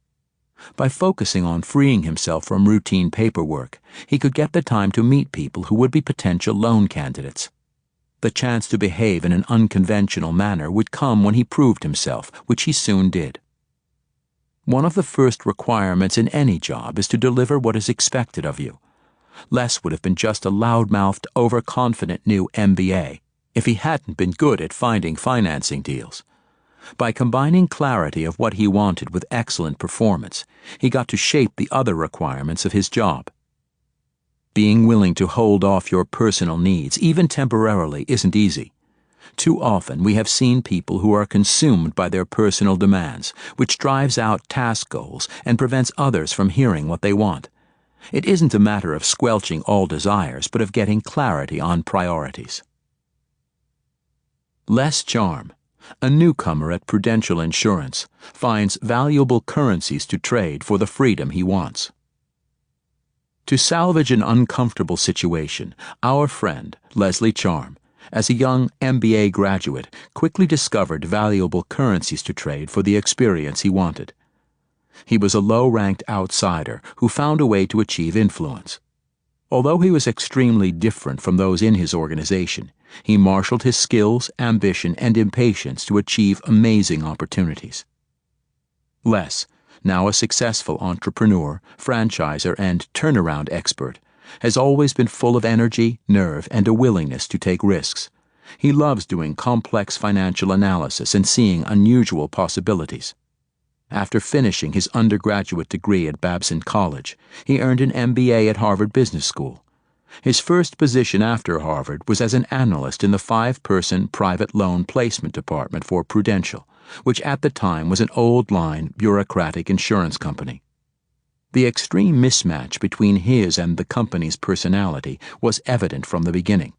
By focusing on freeing himself from routine paperwork, he could get the time to meet people who would be potential loan candidates. The chance to behave in an unconventional manner would come when he proved himself, which he soon did. One of the first requirements in any job is to deliver what is expected of you. Les would have been just a loudmouthed, overconfident new MBA if he hadn't been good at finding financing deals. By combining clarity of what he wanted with excellent performance, he got to shape the other requirements of his job. Being willing to hold off your personal needs, even temporarily, isn't easy. Too often we have seen people who are consumed by their personal demands, which drives out task goals and prevents others from hearing what they want. It isn't a matter of squelching all desires, but of getting clarity on priorities. Les Charm, a newcomer at Prudential Insurance, finds valuable currencies to trade for the freedom he wants. To salvage an uncomfortable situation, our friend, Leslie Charm, as a young MBA graduate, quickly discovered valuable currencies to trade for the experience he wanted. He was a low-ranked outsider who found a way to achieve influence. Although he was extremely different from those in his organization, he marshaled his skills, ambition, and impatience to achieve amazing opportunities. Les, now a successful entrepreneur, franchisor, and turnaround expert, has always been full of energy, nerve, and a willingness to take risks. He loves doing complex financial analysis and seeing unusual possibilities. After finishing his undergraduate degree at Babson College, he earned an MBA at Harvard Business School. His first position after Harvard was as an analyst in the 5-person private loan placement department for Prudential, which at the time was an old-line bureaucratic insurance company. The extreme mismatch between his and the company's personality was evident from the beginning.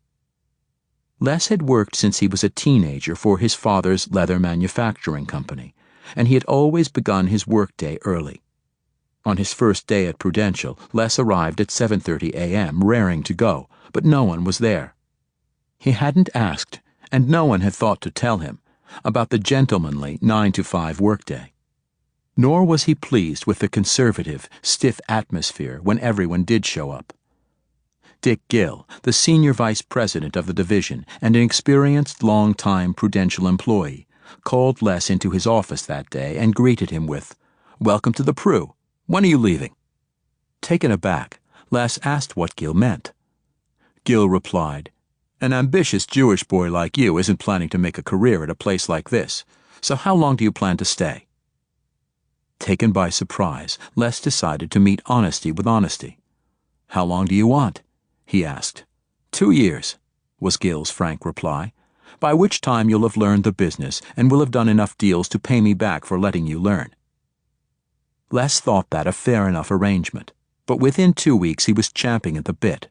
Les had worked since he was a teenager for his father's leather manufacturing company, and he had always begun his workday early. On his first day at Prudential, Les arrived at 7:30 a.m., raring to go, but no one was there. He hadn't asked, and no one had thought to tell him, about the gentlemanly 9-to-5 workday. Nor was he pleased with the conservative, stiff atmosphere when everyone did show up. Dick Gill, the senior vice president of the division and an experienced long-time Prudential employee, called Les into his office that day and greeted him with, "Welcome to the Pru. When are you leaving?" Taken aback, Les asked what Gill meant. Gill replied, "An ambitious Jewish boy like you isn't planning to make a career at a place like this, so how long do you plan to stay?" Taken by surprise, Les decided to meet honesty with honesty. "How long do you want?" he asked. 2 years, was Gill's frank reply, "by which time you'll have learned the business and will have done enough deals to pay me back for letting you learn." Les thought that a fair enough arrangement, but within 2 weeks he was champing at the bit.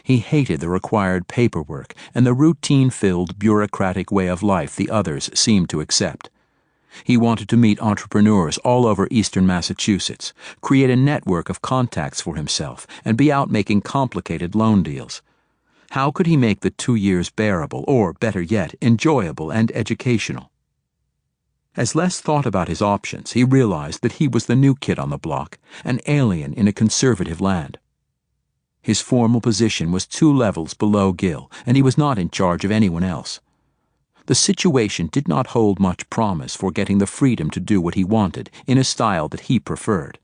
He hated the required paperwork and the routine-filled bureaucratic way of life the others seemed to accept. He wanted to meet entrepreneurs all over eastern Massachusetts, create a network of contacts for himself, and be out making complicated loan deals. How could he make the 2 years bearable, or, better yet, enjoyable and educational? As Les thought about his options, he realized that he was the new kid on the block, an alien in a conservative land. His formal position was 2 levels below Gill, and he was not in charge of anyone else. The situation did not hold much promise for getting the freedom to do what he wanted in a style that he preferred.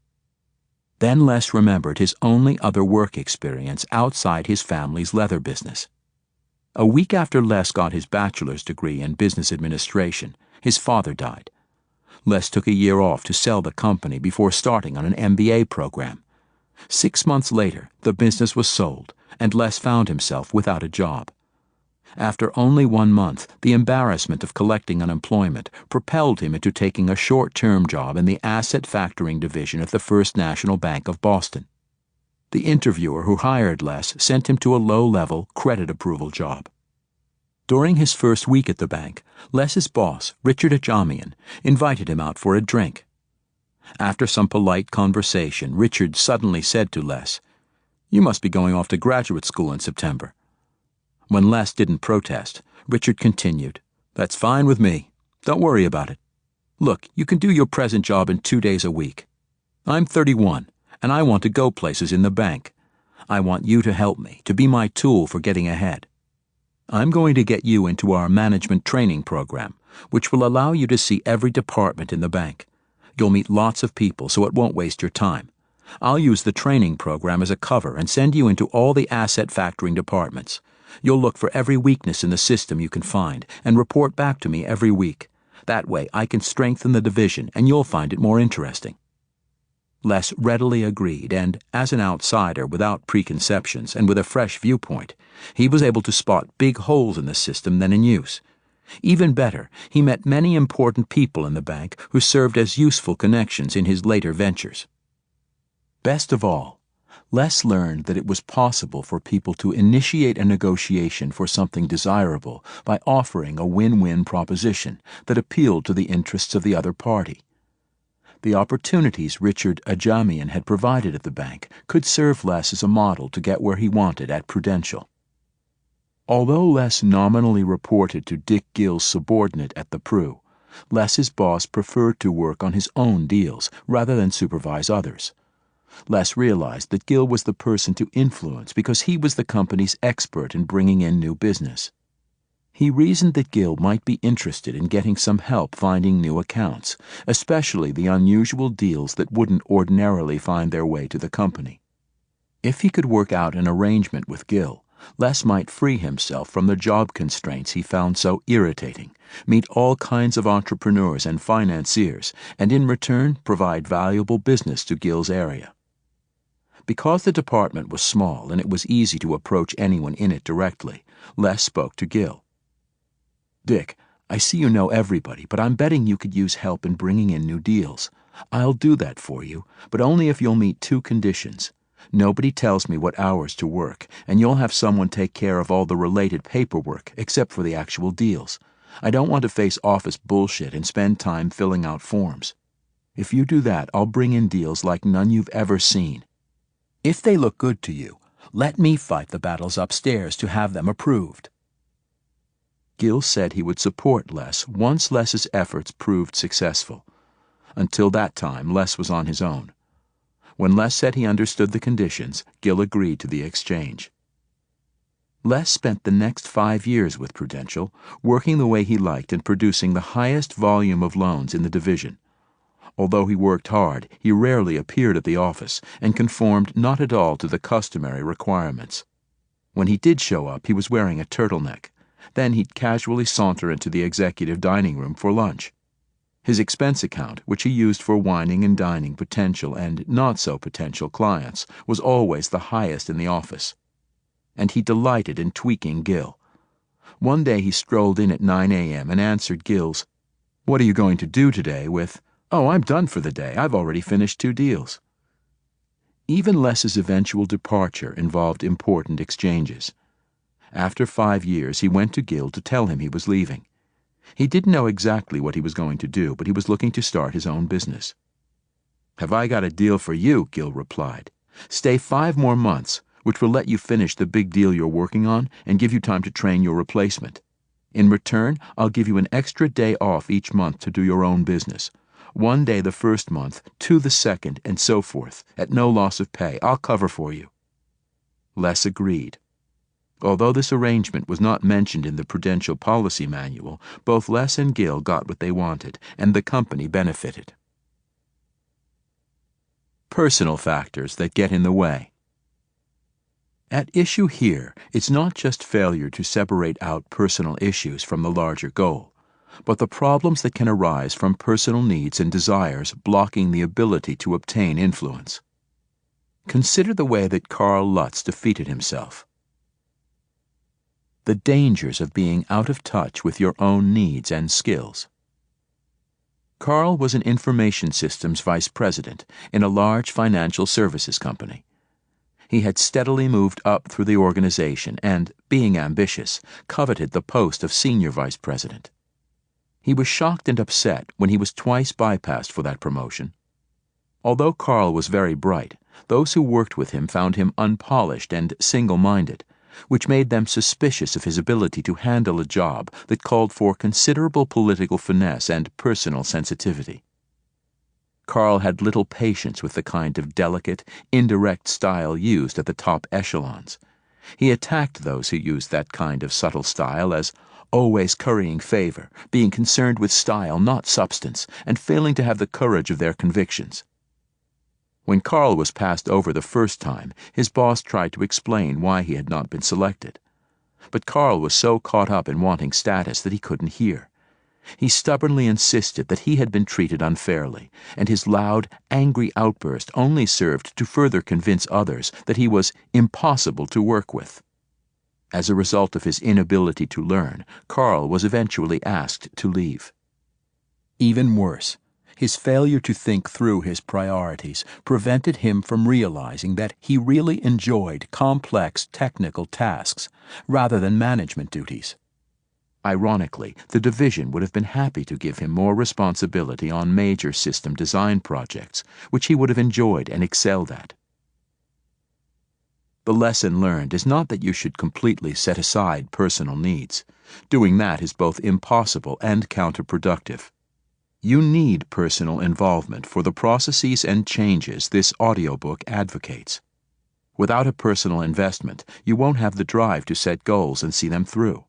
Then Les remembered his only other work experience outside his family's leather business. A week after Les got his bachelor's degree in business administration, his father died. Les took a year off to sell the company before starting on an MBA program. 6 months later, the business was sold, and Les found himself without a job. After only 1 month, the embarrassment of collecting unemployment propelled him into taking a short-term job in the asset factoring division of the First National Bank of Boston. The interviewer who hired Les sent him to a low-level credit approval job. During his first week at the bank, Les's boss, Richard Ajamian, invited him out for a drink. After some polite conversation, Richard suddenly said to Les, "You must be going off to graduate school in September." When Les didn't protest, Richard continued, "That's fine with me. Don't worry about it. Look, you can do your present job in 2 days a week. I'm 31, and I want to go places in the bank. I want you to help me, to be my tool for getting ahead. I'm going to get you into our management training program, which will allow you to see every department in the bank. You'll meet lots of people, so it won't waste your time. I'll use the training program as a cover and send you into all the asset factoring departments. You'll look for every weakness in the system you can find and report back to me every week. That way I can strengthen the division and you'll find it more interesting." Les readily agreed, and, as an outsider without preconceptions and with a fresh viewpoint, he was able to spot big holes in the system then in use. Even better, he met many important people in the bank who served as useful connections in his later ventures. Best of all, Les learned that it was possible for people to initiate a negotiation for something desirable by offering a win-win proposition that appealed to the interests of the other party. The opportunities Richard Ajamian had provided at the bank could serve Les as a model to get where he wanted at Prudential. Although Les nominally reported to Dick Gill's subordinate at the Pru, Les's boss preferred to work on his own deals rather than supervise others. Les realized that Gill was the person to influence because he was the company's expert in bringing in new business. He reasoned that Gill might be interested in getting some help finding new accounts, especially the unusual deals that wouldn't ordinarily find their way to the company. If he could work out an arrangement with Gill, Les might free himself from the job constraints he found so irritating, meet all kinds of entrepreneurs and financiers, and in return provide valuable business to Gill's area. Because the department was small and it was easy to approach anyone in it directly, Les spoke to Gil. "Dick, I see you know everybody, but I'm betting you could use help in bringing in new deals. I'll do that for you, but only if you'll meet two conditions. Nobody tells me what hours to work, and you'll have someone take care of all the related paperwork, except for the actual deals. I don't want to face office bullshit and spend time filling out forms. If you do that, I'll bring in deals like none you've ever seen. If they look good to you, let me fight the battles upstairs to have them approved." Gil said he would support Les once Les's efforts proved successful. Until that time, Les was on his own. When Les said he understood the conditions, Gil agreed to the exchange. Les spent the next 5 years with Prudential, working the way he liked and producing the highest volume of loans in the division. Although he worked hard, he rarely appeared at the office and conformed not at all to the customary requirements. When he did show up, he was wearing a turtleneck. Then he'd casually saunter into the executive dining room for lunch. His expense account, which he used for wining and dining potential and not-so-potential clients, was always the highest in the office. And he delighted in tweaking Gil. One day he strolled in at 9 a.m. and answered Gil's, "What are you going to do today?" with, "Oh, I'm done for the day. I've already finished 2 deals." Even Les's eventual departure involved important exchanges. After 5 years, he went to Gil to tell him he was leaving. He didn't know exactly what he was going to do, but he was looking to start his own business. "Have I got a deal for you?" Gil replied. "Stay 5 more months, which will let you finish the big deal you're working on and give you time to train your replacement. In return, I'll give you an extra day off each month to do your own business. 1 day the first month, 2 the second, and so forth, at no loss of pay. I'll cover for you." Les agreed. Although this arrangement was not mentioned in the Prudential Policy Manual, both Les and Gil got what they wanted, and the company benefited. Personal factors that get in the way. At issue here, it's not just failure to separate out personal issues from the larger goal, but the problems that can arise from personal needs and desires blocking the ability to obtain influence. Consider the way that Carl Lutz defeated himself. The dangers of being out of touch with your own needs and skills. Carl was an information systems vice president in a large financial services company. He had steadily moved up through the organization and, being ambitious, coveted the post of senior vice president. He was shocked and upset when he was twice bypassed for that promotion. Although Carl was very bright, those who worked with him found him unpolished and single-minded, which made them suspicious of his ability to handle a job that called for considerable political finesse and personal sensitivity. Carl had little patience with the kind of delicate, indirect style used at the top echelons. He attacked those who used that kind of subtle style as always currying favor, being concerned with style, not substance, and failing to have the courage of their convictions. When Carl was passed over the first time, his boss tried to explain why he had not been selected. But Carl was so caught up in wanting status that he couldn't hear. He stubbornly insisted that he had been treated unfairly, and his loud, angry outburst only served to further convince others that he was impossible to work with. As a result of his inability to learn, Carl was eventually asked to leave. Even worse, his failure to think through his priorities prevented him from realizing that he really enjoyed complex technical tasks rather than management duties. Ironically, the division would have been happy to give him more responsibility on major system design projects, which he would have enjoyed and excelled at. The lesson learned is not that you should completely set aside personal needs. Doing that is both impossible and counterproductive. You need personal involvement for the processes and changes this audiobook advocates. Without a personal investment, you won't have the drive to set goals and see them through.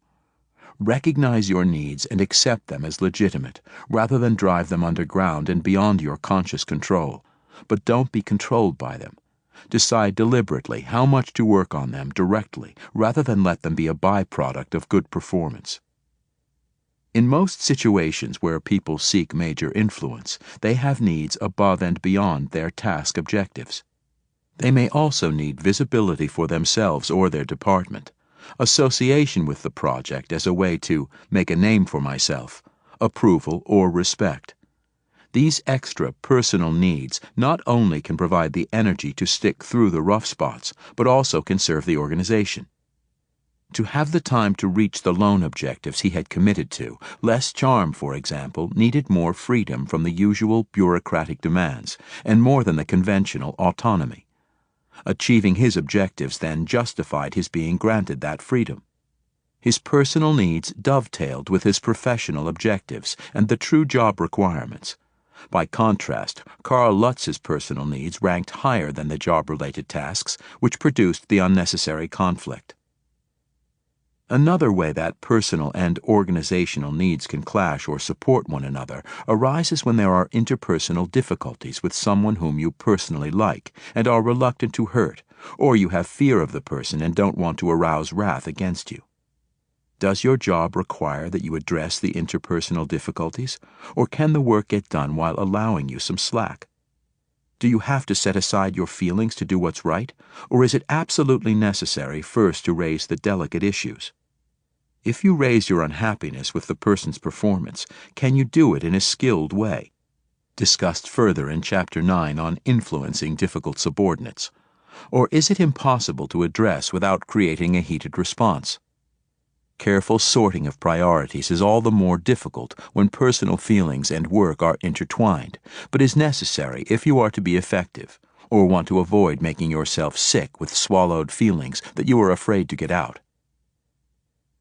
Recognize your needs and accept them as legitimate, rather than drive them underground and beyond your conscious control. But don't be controlled by them. Decide deliberately how much to work on them directly, rather than let them be a byproduct of good performance. In most situations where people seek major influence, they have needs above and beyond their task objectives. They may also need visibility for themselves or their department, association with the project as a way to make a name for myself, approval, or respect. These extra personal needs not only can provide the energy to stick through the rough spots, but also can serve the organization. To have the time to reach the loan objectives he had committed to, Les Charm, for example, needed more freedom from the usual bureaucratic demands, and more than the conventional autonomy. Achieving his objectives then justified his being granted that freedom. His personal needs dovetailed with his professional objectives and the true job requirements. By contrast, Carl Lutz's personal needs ranked higher than the job-related tasks, which produced the unnecessary conflict. Another way that personal and organizational needs can clash or support one another arises when there are interpersonal difficulties with someone whom you personally like and are reluctant to hurt, or you have fear of the person and don't want to arouse wrath against you. Does your job require that you address the interpersonal difficulties, or can the work get done while allowing you some slack? Do you have to set aside your feelings to do what's right, or is it absolutely necessary first to raise the delicate issues? If you raise your unhappiness with the person's performance, can you do it in a skilled way? Discussed further in Chapter 9 on influencing difficult subordinates. Or is it impossible to address without creating a heated response? Careful sorting of priorities is all the more difficult when personal feelings and work are intertwined, but is necessary if you are to be effective, or want to avoid making yourself sick with swallowed feelings that you are afraid to get out.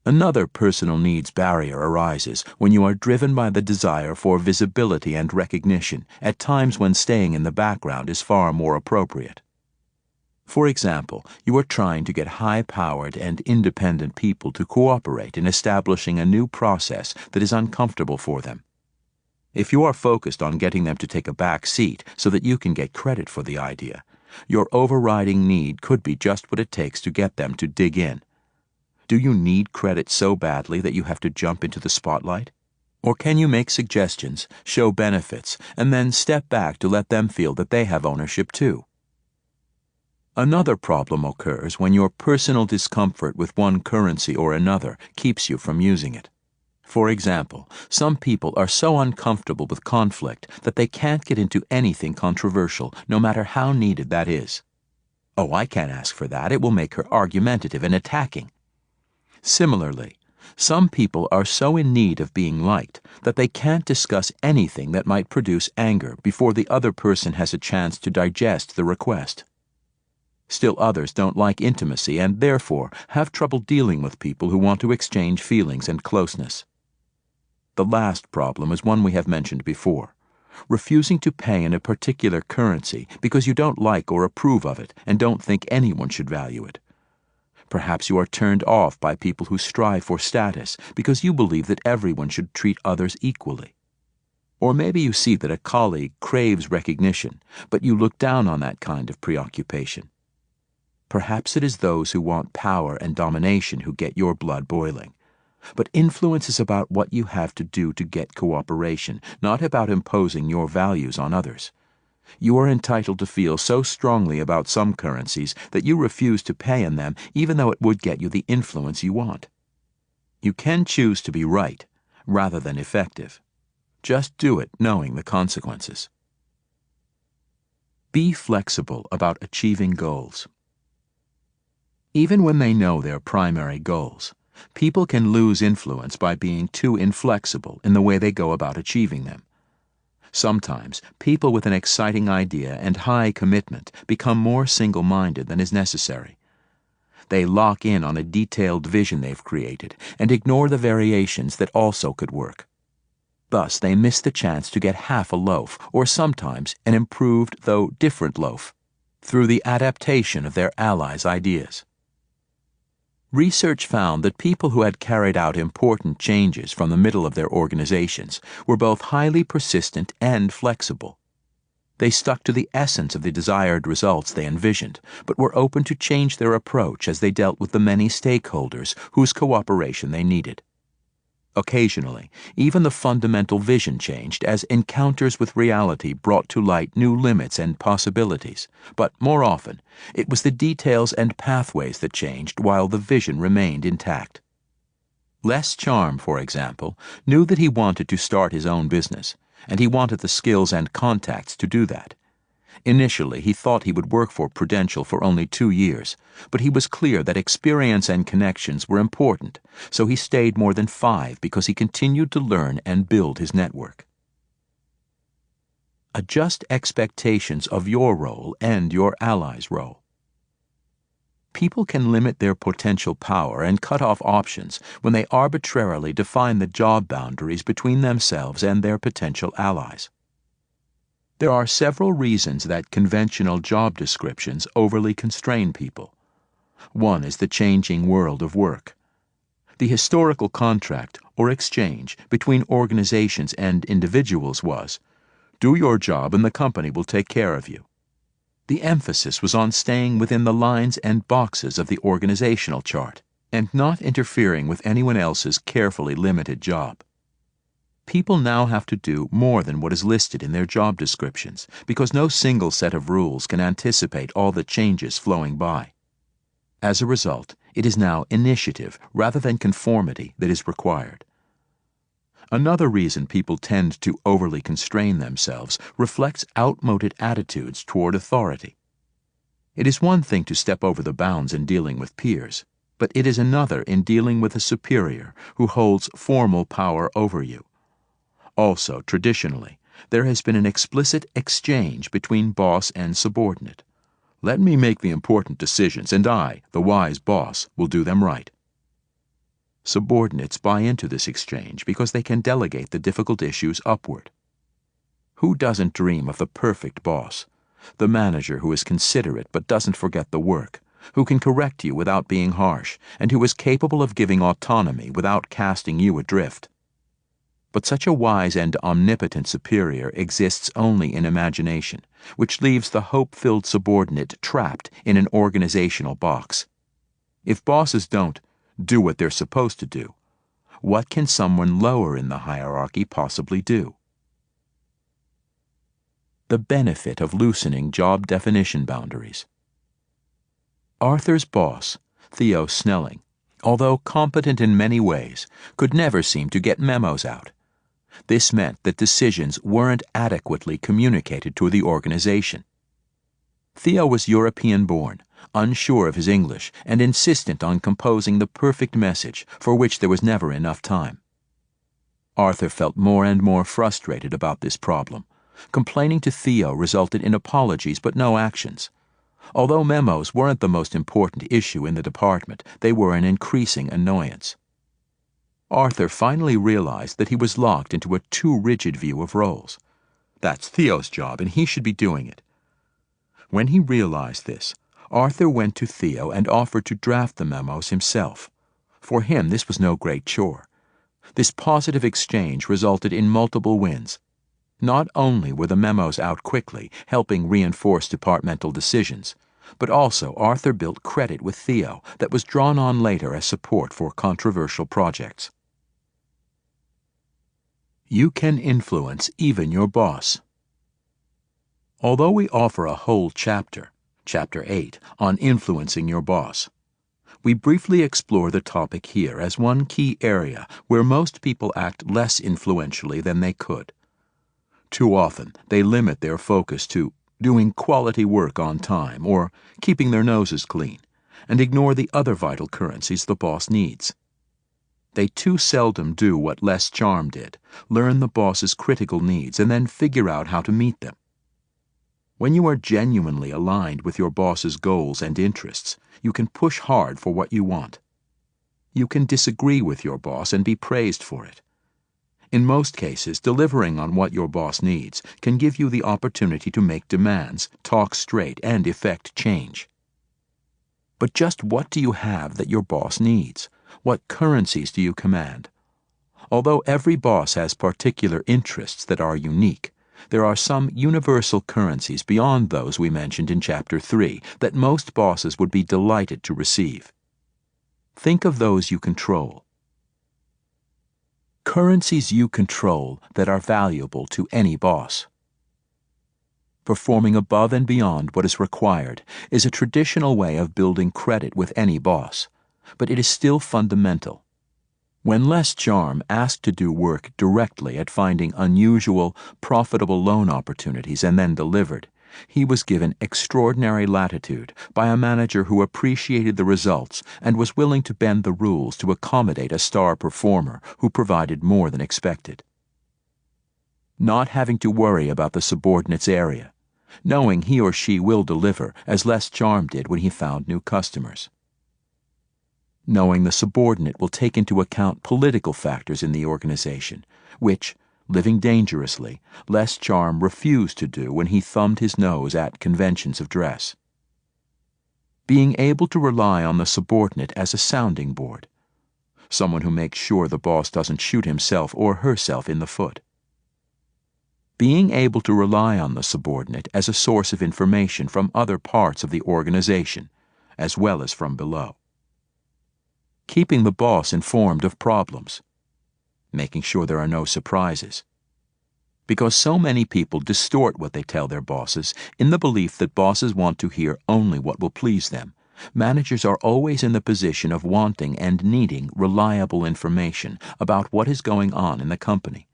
Another personal needs barrier arises when you are driven by the desire for visibility and recognition at times when staying in the background is far more appropriate. For example, you are trying to get high-powered and independent people to cooperate in establishing a new process that is uncomfortable for them. If you are focused on getting them to take a back seat so that you can get credit for the idea, your overriding need could be just what it takes to get them to dig in. Do you need credit so badly that you have to jump into the spotlight? Or can you make suggestions, show benefits, and then step back to let them feel that they have ownership too? Another problem occurs when your personal discomfort with one currency or another keeps you from using it. For example, some people are so uncomfortable with conflict that they can't get into anything controversial, no matter how needed that is. Oh, I can't ask for that. It will make her argumentative and attacking. Similarly, some people are so in need of being liked that they can't discuss anything that might produce anger before the other person has a chance to digest the request. Still others don't like intimacy and therefore have trouble dealing with people who want to exchange feelings and closeness. The last problem is one we have mentioned before: refusing to pay in a particular currency because you don't like or approve of it and don't think anyone should value it. Perhaps you are turned off by people who strive for status because you believe that everyone should treat others equally. Or maybe you see that a colleague craves recognition, but you look down on that kind of preoccupation. Perhaps it is those who want power and domination who get your blood boiling. But influence is about what you have to do to get cooperation, not about imposing your values on others. You are entitled to feel so strongly about some currencies that you refuse to pay in them even though it would get you the influence you want. You can choose to be right rather than effective. Just do it knowing the consequences. Be flexible about achieving goals. Even when they know their primary goals, people can lose influence by being too inflexible in the way they go about achieving them. Sometimes, people with an exciting idea and high commitment become more single-minded than is necessary. They lock in on a detailed vision they've created and ignore the variations that also could work. Thus, they miss the chance to get half a loaf, or sometimes an improved, though different loaf, through the adaptation of their allies' ideas. Research found that people who had carried out important changes from the middle of their organizations were both highly persistent and flexible. They stuck to the essence of the desired results they envisioned, but were open to change their approach as they dealt with the many stakeholders whose cooperation they needed. Occasionally, even the fundamental vision changed as encounters with reality brought to light new limits and possibilities, but more often, it was the details and pathways that changed while the vision remained intact. Les Charm, for example, knew that he wanted to start his own business, and he wanted the skills and contacts to do that. Initially, he thought he would work for Prudential for only 2 years, but he was clear that experience and connections were important, so he stayed more than 5 because he continued to learn and build his network. Adjust expectations of your role and your ally's role. People can limit their potential power and cut off options when they arbitrarily define the job boundaries between themselves and their potential allies. There are several reasons that conventional job descriptions overly constrain people. One is the changing world of work. The historical contract or exchange between organizations and individuals was, do your job and the company will take care of you. The emphasis was on staying within the lines and boxes of the organizational chart and not interfering with anyone else's carefully limited job. People now have to do more than what is listed in their job descriptions because no single set of rules can anticipate all the changes flowing by. As a result, it is now initiative rather than conformity that is required. Another reason people tend to overly constrain themselves reflects outmoded attitudes toward authority. It is one thing to step over the bounds in dealing with peers, but it is another in dealing with a superior who holds formal power over you. Also, traditionally, there has been an explicit exchange between boss and subordinate. Let me make the important decisions, and I, the wise boss, will do them right. Subordinates buy into this exchange because they can delegate the difficult issues upward. Who doesn't dream of the perfect boss? The manager who is considerate but doesn't forget the work, who can correct you without being harsh, and who is capable of giving autonomy without casting you adrift. But such a wise and omnipotent superior exists only in imagination, which leaves the hope-filled subordinate trapped in an organizational box. If bosses don't do what they're supposed to do, what can someone lower in the hierarchy possibly do? The benefit of loosening job definition boundaries. Arthur's boss, Theo Snelling, although competent in many ways, could never seem to get memos out. This meant that decisions weren't adequately communicated to the organization. Theo was European-born, unsure of his English, and insistent on composing the perfect message for which there was never enough time. Arthur felt more and more frustrated about this problem. Complaining to Theo resulted in apologies but no actions. Although memos weren't the most important issue in the department, they were an increasing annoyance. Arthur finally realized that he was locked into a too rigid view of roles. That's Theo's job, and he should be doing it. When he realized this, Arthur went to Theo and offered to draft the memos himself. For him, this was no great chore. This positive exchange resulted in multiple wins. Not only were the memos out quickly, helping reinforce departmental decisions, but also Arthur built credit with Theo that was drawn on later as support for controversial projects. You can influence even your boss. Although we offer a whole chapter, Chapter 8, on influencing your boss, we briefly explore the topic here as one key area where most people act less influentially than they could. Too often, they limit their focus to doing quality work on time or keeping their noses clean, and ignore the other vital currencies the boss needs. They too seldom do what Les Charm did, learn the boss's critical needs and then figure out how to meet them. When you are genuinely aligned with your boss's goals and interests, you can push hard for what you want. You can disagree with your boss and be praised for it. In most cases, delivering on what your boss needs can give you the opportunity to make demands, talk straight, and effect change. But just what do you have that your boss needs? What currencies do you command? Although every boss has particular interests that are unique, there are some universal currencies beyond those we mentioned in Chapter 3 that most bosses would be delighted to receive. Think of those you control. Currencies you control that are valuable to any boss. Performing above and beyond what is required is a traditional way of building credit with any boss, but it is still fundamental. When Les Charm asked to do work directly at finding unusual, profitable loan opportunities and then delivered, he was given extraordinary latitude by a manager who appreciated the results and was willing to bend the rules to accommodate a star performer who provided more than expected. Not having to worry about the subordinate's area, knowing he or she will deliver as Les Charm did when he found new customers. Knowing the subordinate will take into account political factors in the organization, which, living dangerously, Les Charm refused to do when he thumbed his nose at conventions of dress. Being able to rely on the subordinate as a sounding board, someone who makes sure the boss doesn't shoot himself or herself in the foot. Being able to rely on the subordinate as a source of information from other parts of the organization, as well as from below. Keeping the boss informed of problems. Making sure there are no surprises. Because so many people distort what they tell their bosses in the belief that bosses want to hear only what will please them, managers are always in the position of wanting and needing reliable information about what is going on in the company.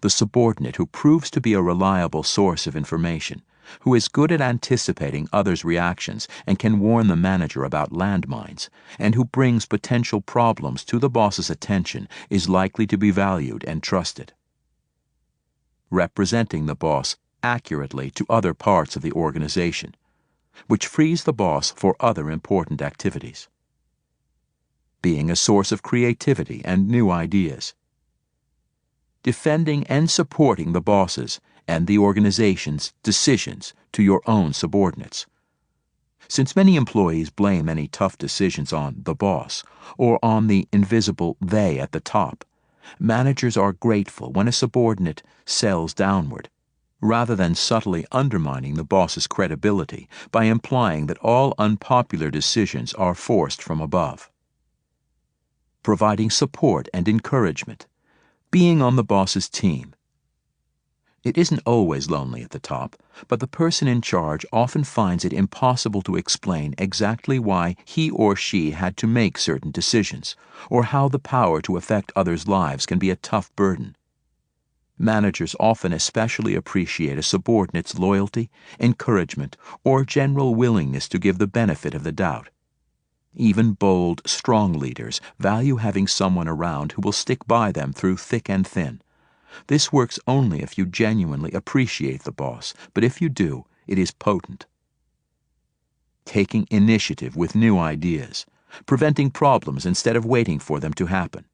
The subordinate who proves to be a reliable source of information, who is good at anticipating others' reactions and can warn the manager about landmines, and who brings potential problems to the boss's attention, is likely to be valued and trusted. Representing the boss accurately to other parts of the organization, which frees the boss for other important activities. Being a source of creativity and new ideas. Defending and supporting the boss's and the organization's decisions to your own subordinates. Since many employees blame any tough decisions on the boss or on the invisible they at the top, managers are grateful when a subordinate sells downward, rather than subtly undermining the boss's credibility by implying that all unpopular decisions are forced from above. Providing support and encouragement. Being on the boss's team. It isn't always lonely at the top, but the person in charge often finds it impossible to explain exactly why he or she had to make certain decisions, or how the power to affect others' lives can be a tough burden. Managers often especially appreciate a subordinate's loyalty, encouragement, or general willingness to give the benefit of the doubt. Even bold, strong leaders value having someone around who will stick by them through thick and thin. This works only if you genuinely appreciate the boss, but if you do, it is potent. Taking initiative with new ideas, preventing problems instead of waiting for them to happen.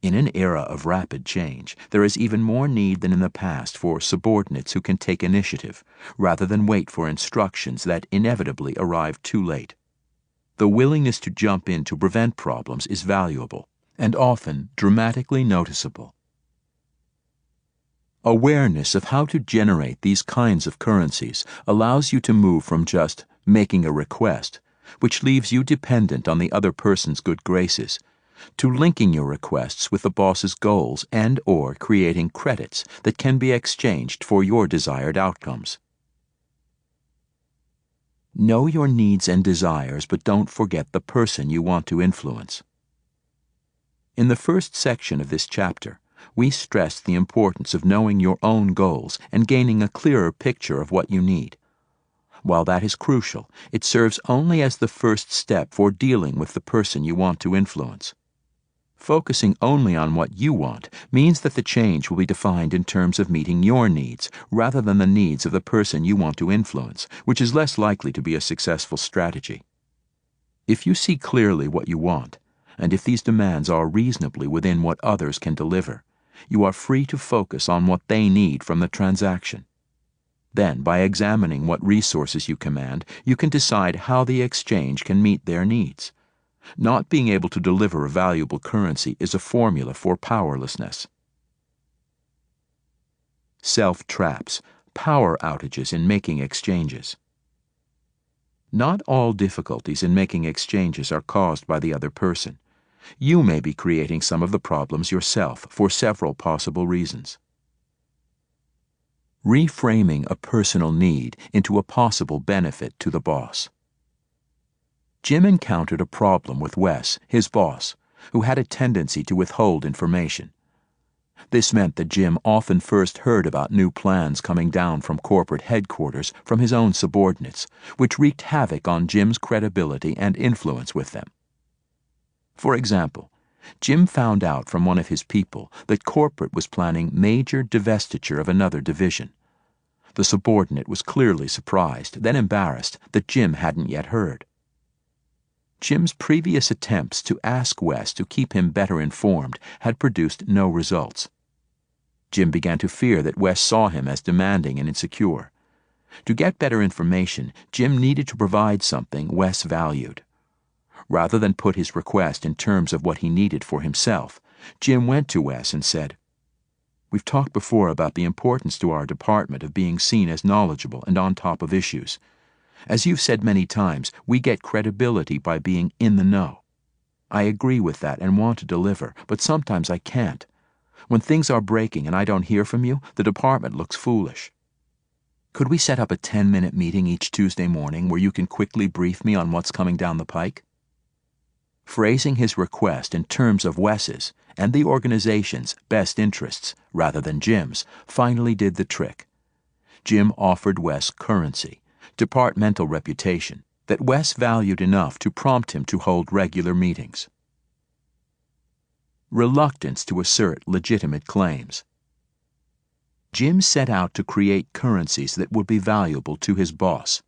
In an era of rapid change, there is even more need than in the past for subordinates who can take initiative, rather than wait for instructions that inevitably arrive too late. The willingness to jump in to prevent problems is valuable, and often dramatically noticeable. Awareness of how to generate these kinds of currencies allows you to move from just making a request, which leaves you dependent on the other person's good graces, to linking your requests with the boss's goals and/or creating credits that can be exchanged for your desired outcomes. Know your needs and desires, but don't forget the person you want to influence. In the first section of this chapter, we stressed the importance of knowing your own goals and gaining a clearer picture of what you need. While that is crucial, it serves only as the first step for dealing with the person you want to influence. Focusing only on what you want means that the change will be defined in terms of meeting your needs rather than the needs of the person you want to influence, which is less likely to be a successful strategy. If you see clearly what you want, and if these demands are reasonably within what others can deliver, you are free to focus on what they need from the transaction. Then, by examining what resources you command, you can decide how the exchange can meet their needs. Not being able to deliver a valuable currency is a formula for powerlessness. Self-traps, power outages in making exchanges. Not all difficulties in making exchanges are caused by the other person. You may be creating some of the problems yourself for several possible reasons. Reframing a personal need into a possible benefit to the boss. Jim encountered a problem with Wes, his boss, who had a tendency to withhold information. This meant that Jim often first heard about new plans coming down from corporate headquarters from his own subordinates, which wreaked havoc on Jim's credibility and influence with them. For example, Jim found out from one of his people that corporate was planning major divestiture of another division. The subordinate was clearly surprised, then embarrassed, that Jim hadn't yet heard. Jim's previous attempts to ask Wes to keep him better informed had produced no results. Jim began to fear that Wes saw him as demanding and insecure. To get better information, Jim needed to provide something Wes valued. Rather than put his request in terms of what he needed for himself, Jim went to Wes and said, "We've talked before about the importance to our department of being seen as knowledgeable and on top of issues. As you've said many times, we get credibility by being in the know. I agree with that and want to deliver, but sometimes I can't. When things are breaking and I don't hear from you, the department looks foolish. Could we set up a 10-minute meeting each Tuesday morning where you can quickly brief me on what's coming down the pike?" Phrasing his request in terms of Wes's and the organization's best interests rather than Jim's finally did the trick. Jim offered Wes currency, departmental reputation, that Wes valued enough to prompt him to hold regular meetings. Reluctance to assert legitimate claims. Jim set out to create currencies that would be valuable to his boss.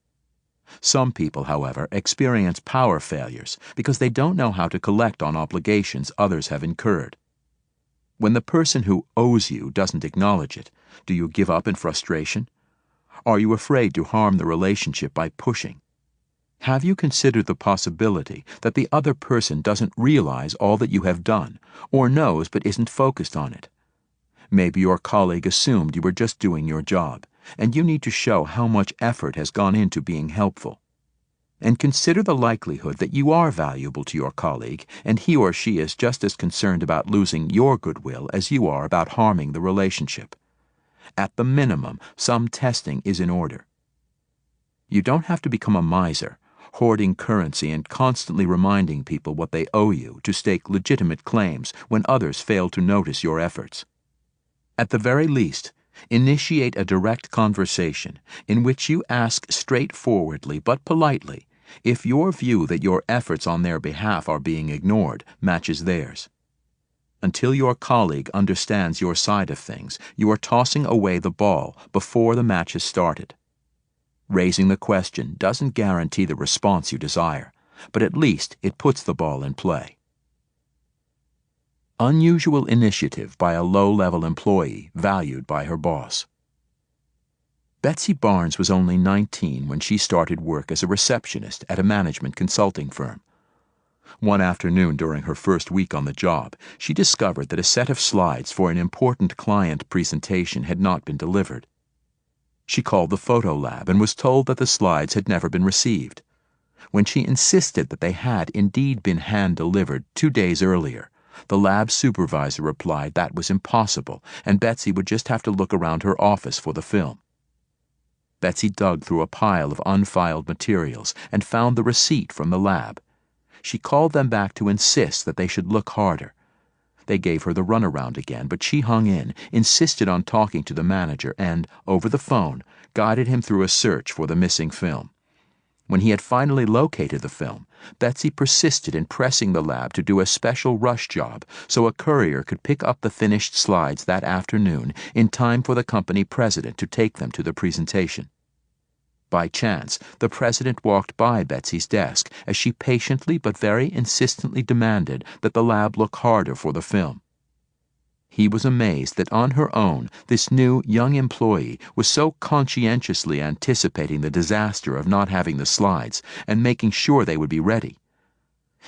Some people, however, experience power failures because they don't know how to collect on obligations others have incurred. When the person who owes you doesn't acknowledge it, do you give up in frustration? Are you afraid to harm the relationship by pushing? Have you considered the possibility that the other person doesn't realize all that you have done, or knows but isn't focused on it? Maybe your colleague assumed you were just doing your job, and you need to show how much effort has gone into being helpful. And consider the likelihood that you are valuable to your colleague, and he or she is just as concerned about losing your goodwill as you are about harming the relationship. At the minimum, some testing is in order. You don't have to become a miser, hoarding currency and constantly reminding people what they owe you to stake legitimate claims when others fail to notice your efforts. At the very least, initiate a direct conversation in which you ask straightforwardly but politely if your view that your efforts on their behalf are being ignored matches theirs. Until your colleague understands your side of things, you are tossing away the ball before the match has started. Raising the question doesn't guarantee the response you desire, but at least it puts the ball in play. Unusual initiative by a low-level employee valued by her boss. Betsy Barnes was only 19 when she started work as a receptionist at a management consulting firm. One afternoon during her first week on the job, she discovered that a set of slides for an important client presentation had not been delivered. She called the photo lab and was told that the slides had never been received. When she insisted that they had indeed been hand-delivered 2 days earlier, the lab supervisor replied that was impossible, and Betsy would just have to look around her office for the film. Betsy dug through a pile of unfiled materials and found the receipt from the lab. She called them back to insist that they should look harder. They gave her the runaround again, but she hung in, insisted on talking to the manager, and, over the phone, guided him through a search for the missing film. When he had finally located the film, Betsy persisted in pressing the lab to do a special rush job so a courier could pick up the finished slides that afternoon in time for the company president to take them to the presentation. By chance, the president walked by Betsy's desk as she patiently but very insistently demanded that the lab look harder for the film. He was amazed that on her own, this new young employee was so conscientiously anticipating the disaster of not having the slides and making sure they would be ready.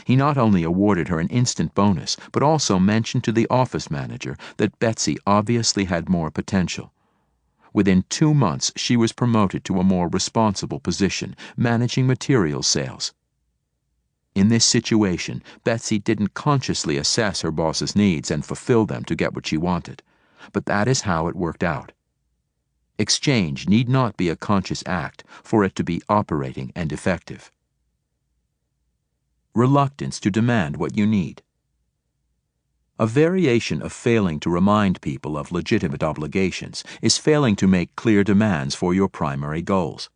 He not only awarded her an instant bonus, but also mentioned to the office manager that Betsy obviously had more potential. Within 2 months, she was promoted to a more responsible position, managing materials sales. In this situation, Betsy didn't consciously assess her boss's needs and fulfill them to get what she wanted, but that is how it worked out. Exchange need not be a conscious act for it to be operating and effective. Reluctance to demand what you need. A variation of failing to remind people of legitimate obligations is failing to make clear demands for your primary goals.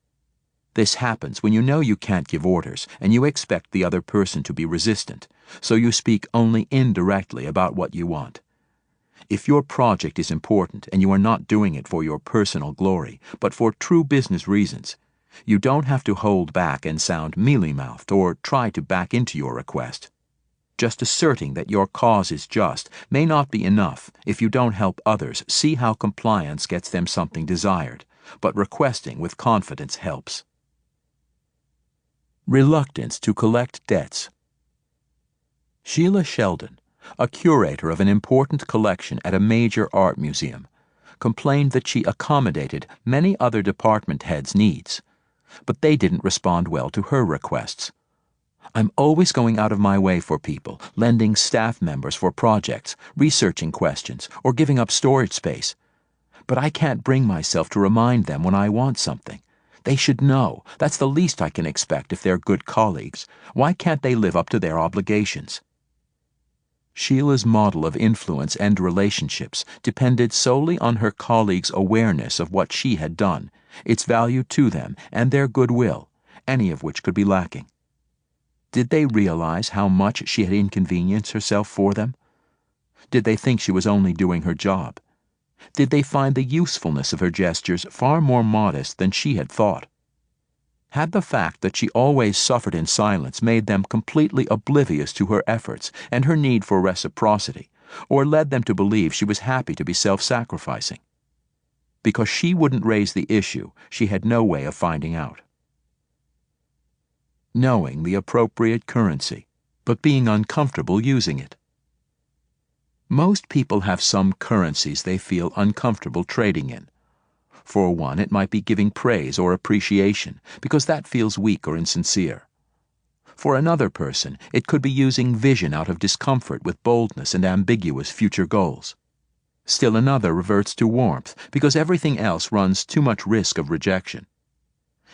This happens when you know you can't give orders and you expect the other person to be resistant, so you speak only indirectly about what you want. If your project is important and you are not doing it for your personal glory, but for true business reasons, you don't have to hold back and sound mealy-mouthed or try to back into your request. Just asserting that your cause is just may not be enough if you don't help others see how compliance gets them something desired, but requesting with confidence helps. Reluctance to collect debts. Sheila Sheldon, a curator of an important collection at a major art museum, complained that she accommodated many other department heads' needs, but they didn't respond well to her requests. I'm always going out of my way for people, lending staff members for projects, researching questions, or giving up storage space. But I can't bring myself to remind them when I want something. They should know. That's the least I can expect if they're good colleagues. Why can't they live up to their obligations? Sheila's model of influence and relationships depended solely on her colleagues' awareness of what she had done, its value to them, and their goodwill, any of which could be lacking. Did they realize how much she had inconvenienced herself for them? Did they think she was only doing her job? Did they find the usefulness of her gestures far more modest than she had thought? Had the fact that she always suffered in silence made them completely oblivious to her efforts and her need for reciprocity, or led them to believe she was happy to be self-sacrificing? Because she wouldn't raise the issue, she had no way of finding out. Knowing the appropriate currency, but being uncomfortable using it. Most people have some currencies they feel uncomfortable trading in. For one, it might be giving praise or appreciation, because that feels weak or insincere. For another person, it could be using vision out of discomfort with boldness and ambiguous future goals. Still another reverts to warmth, because everything else runs too much risk of rejection.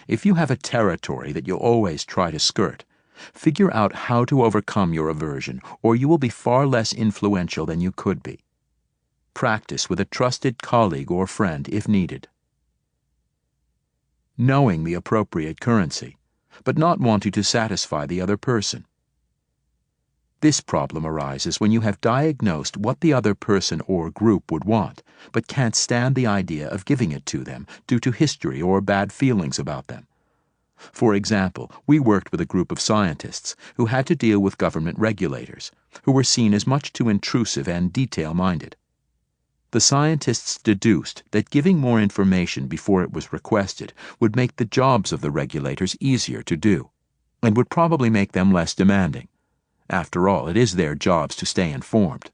If you have a territory that you always try to skirt, figure out how to overcome your aversion, or you will be far less influential than you could be. Practice with a trusted colleague or friend if needed. Knowing the appropriate currency, but not wanting to satisfy the other person. This problem arises when you have diagnosed what the other person or group would want, but can't stand the idea of giving it to them due to history or bad feelings about them. For example, we worked with a group of scientists who had to deal with government regulators, who were seen as much too intrusive and detail-minded. The scientists deduced that giving more information before it was requested would make the jobs of the regulators easier to do, and would probably make them less demanding. After all, it is their jobs to stay informed.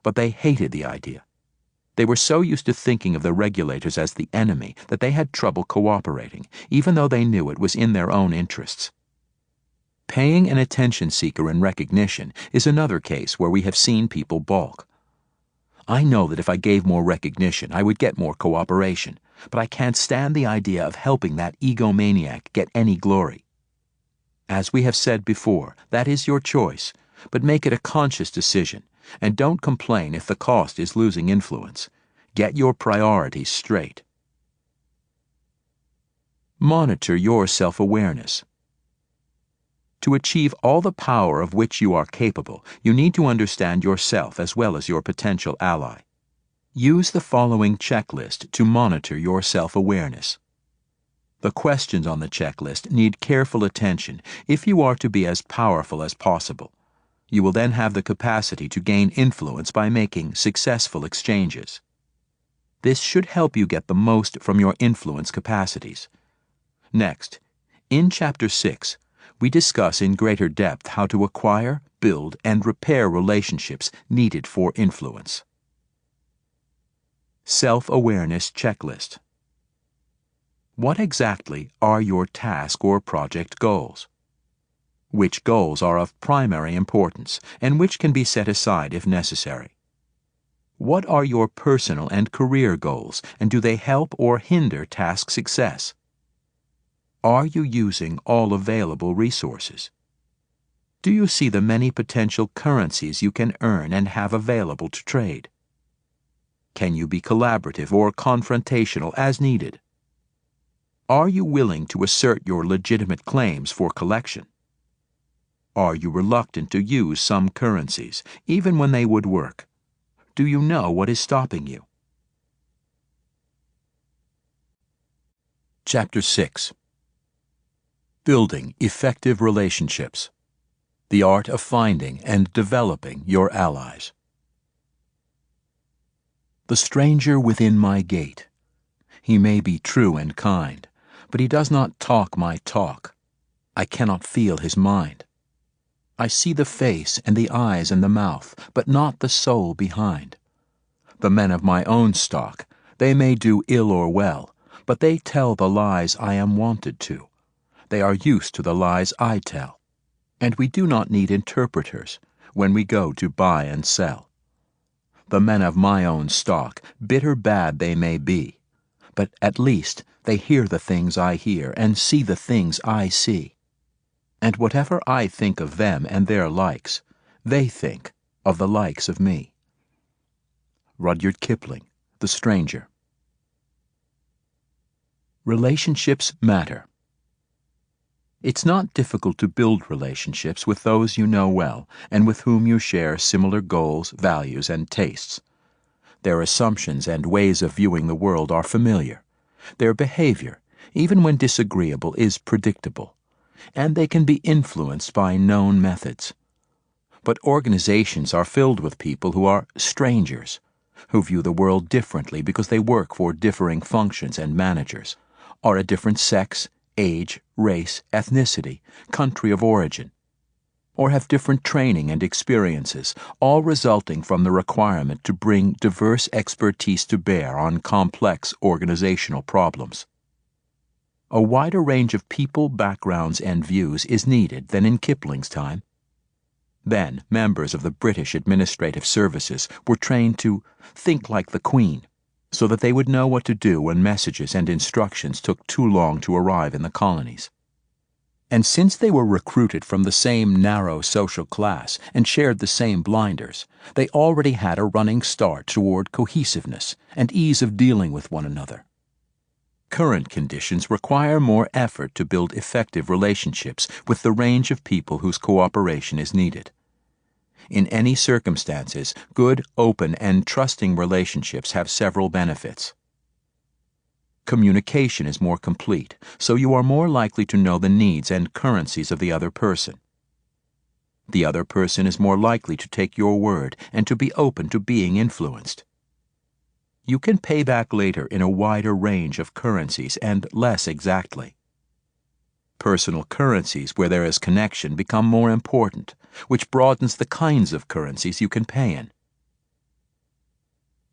But they hated the idea. They were so used to thinking of the regulators as the enemy that they had trouble cooperating, even though they knew it was in their own interests. Paying an attention seeker in recognition is another case where we have seen people balk. I know that if I gave more recognition, I would get more cooperation, but I can't stand the idea of helping that egomaniac get any glory. As we have said before, that is your choice, but make it a conscious decision, and don't complain if the cost is losing influence. Get your priorities straight. Monitor your self-awareness. To achieve all the power of which you are capable, you need to understand yourself as well as your potential ally. Use the following checklist to monitor your self-awareness. The questions on the checklist need careful attention if you are to be as powerful as possible. You will then have the capacity to gain influence by making successful exchanges. This should help you get the most from your influence capacities. Next, in Chapter 6, we discuss in greater depth how to acquire, build, and repair relationships needed for influence. Self-awareness checklist. What exactly are your task or project goals? which goals are of primary importance, and which can be set aside if necessary. What are your personal and career goals, and do they help or hinder task success? Are you using all available resources? Do you see the many potential currencies you can earn and have available to trade? Can you be collaborative or confrontational as needed? Are you willing to assert your legitimate claims for collection? Are you reluctant to use some currencies, even when they would work? Do you know what is stopping you? Chapter 6. Building Effective Relationships. The Art of Finding and Developing Your Allies. The stranger within my gate. He may be true and kind, but he does not talk my talk. I cannot feel his mind. I see the face and the eyes and the mouth, but not the soul behind. The men of my own stock, they may do ill or well, but they tell the lies I am wanted to. They are used to the lies I tell. And we do not need interpreters when we go to buy and sell. The men of my own stock, bitter bad they may be, but at least they hear the things I hear and see the things I see. And whatever I think of them and their likes, they think of the likes of me. Rudyard Kipling, The Stranger. Relationships matter. It's not difficult to build relationships with those you know well and with whom you share similar goals, values, and tastes. Their assumptions and ways of viewing the world are familiar. Their behavior, even when disagreeable, is predictable, and they can be influenced by known methods. But organizations are filled with people who are strangers, who view the world differently because they work for differing functions and managers, are a different sex, age, race, ethnicity, country of origin, or have different training and experiences, all resulting from the requirement to bring diverse expertise to bear on complex organizational problems. A wider range of people, backgrounds, and views is needed than in Kipling's time. Then, members of the British Administrative Services were trained to think like the Queen, so that they would know what to do when messages and instructions took too long to arrive in the colonies. And since they were recruited from the same narrow social class and shared the same blinders, they already had a running start toward cohesiveness and ease of dealing with one another. Current conditions require more effort to build effective relationships with the range of people whose cooperation is needed. In any circumstances, good, open, and trusting relationships have several benefits. Communication is more complete, so you are more likely to know the needs and currencies of the other person. The other person is more likely to take your word and to be open to being influenced. You can pay back later in a wider range of currencies and less exactly. Personal currencies where there is connection become more important, which broadens the kinds of currencies you can pay in.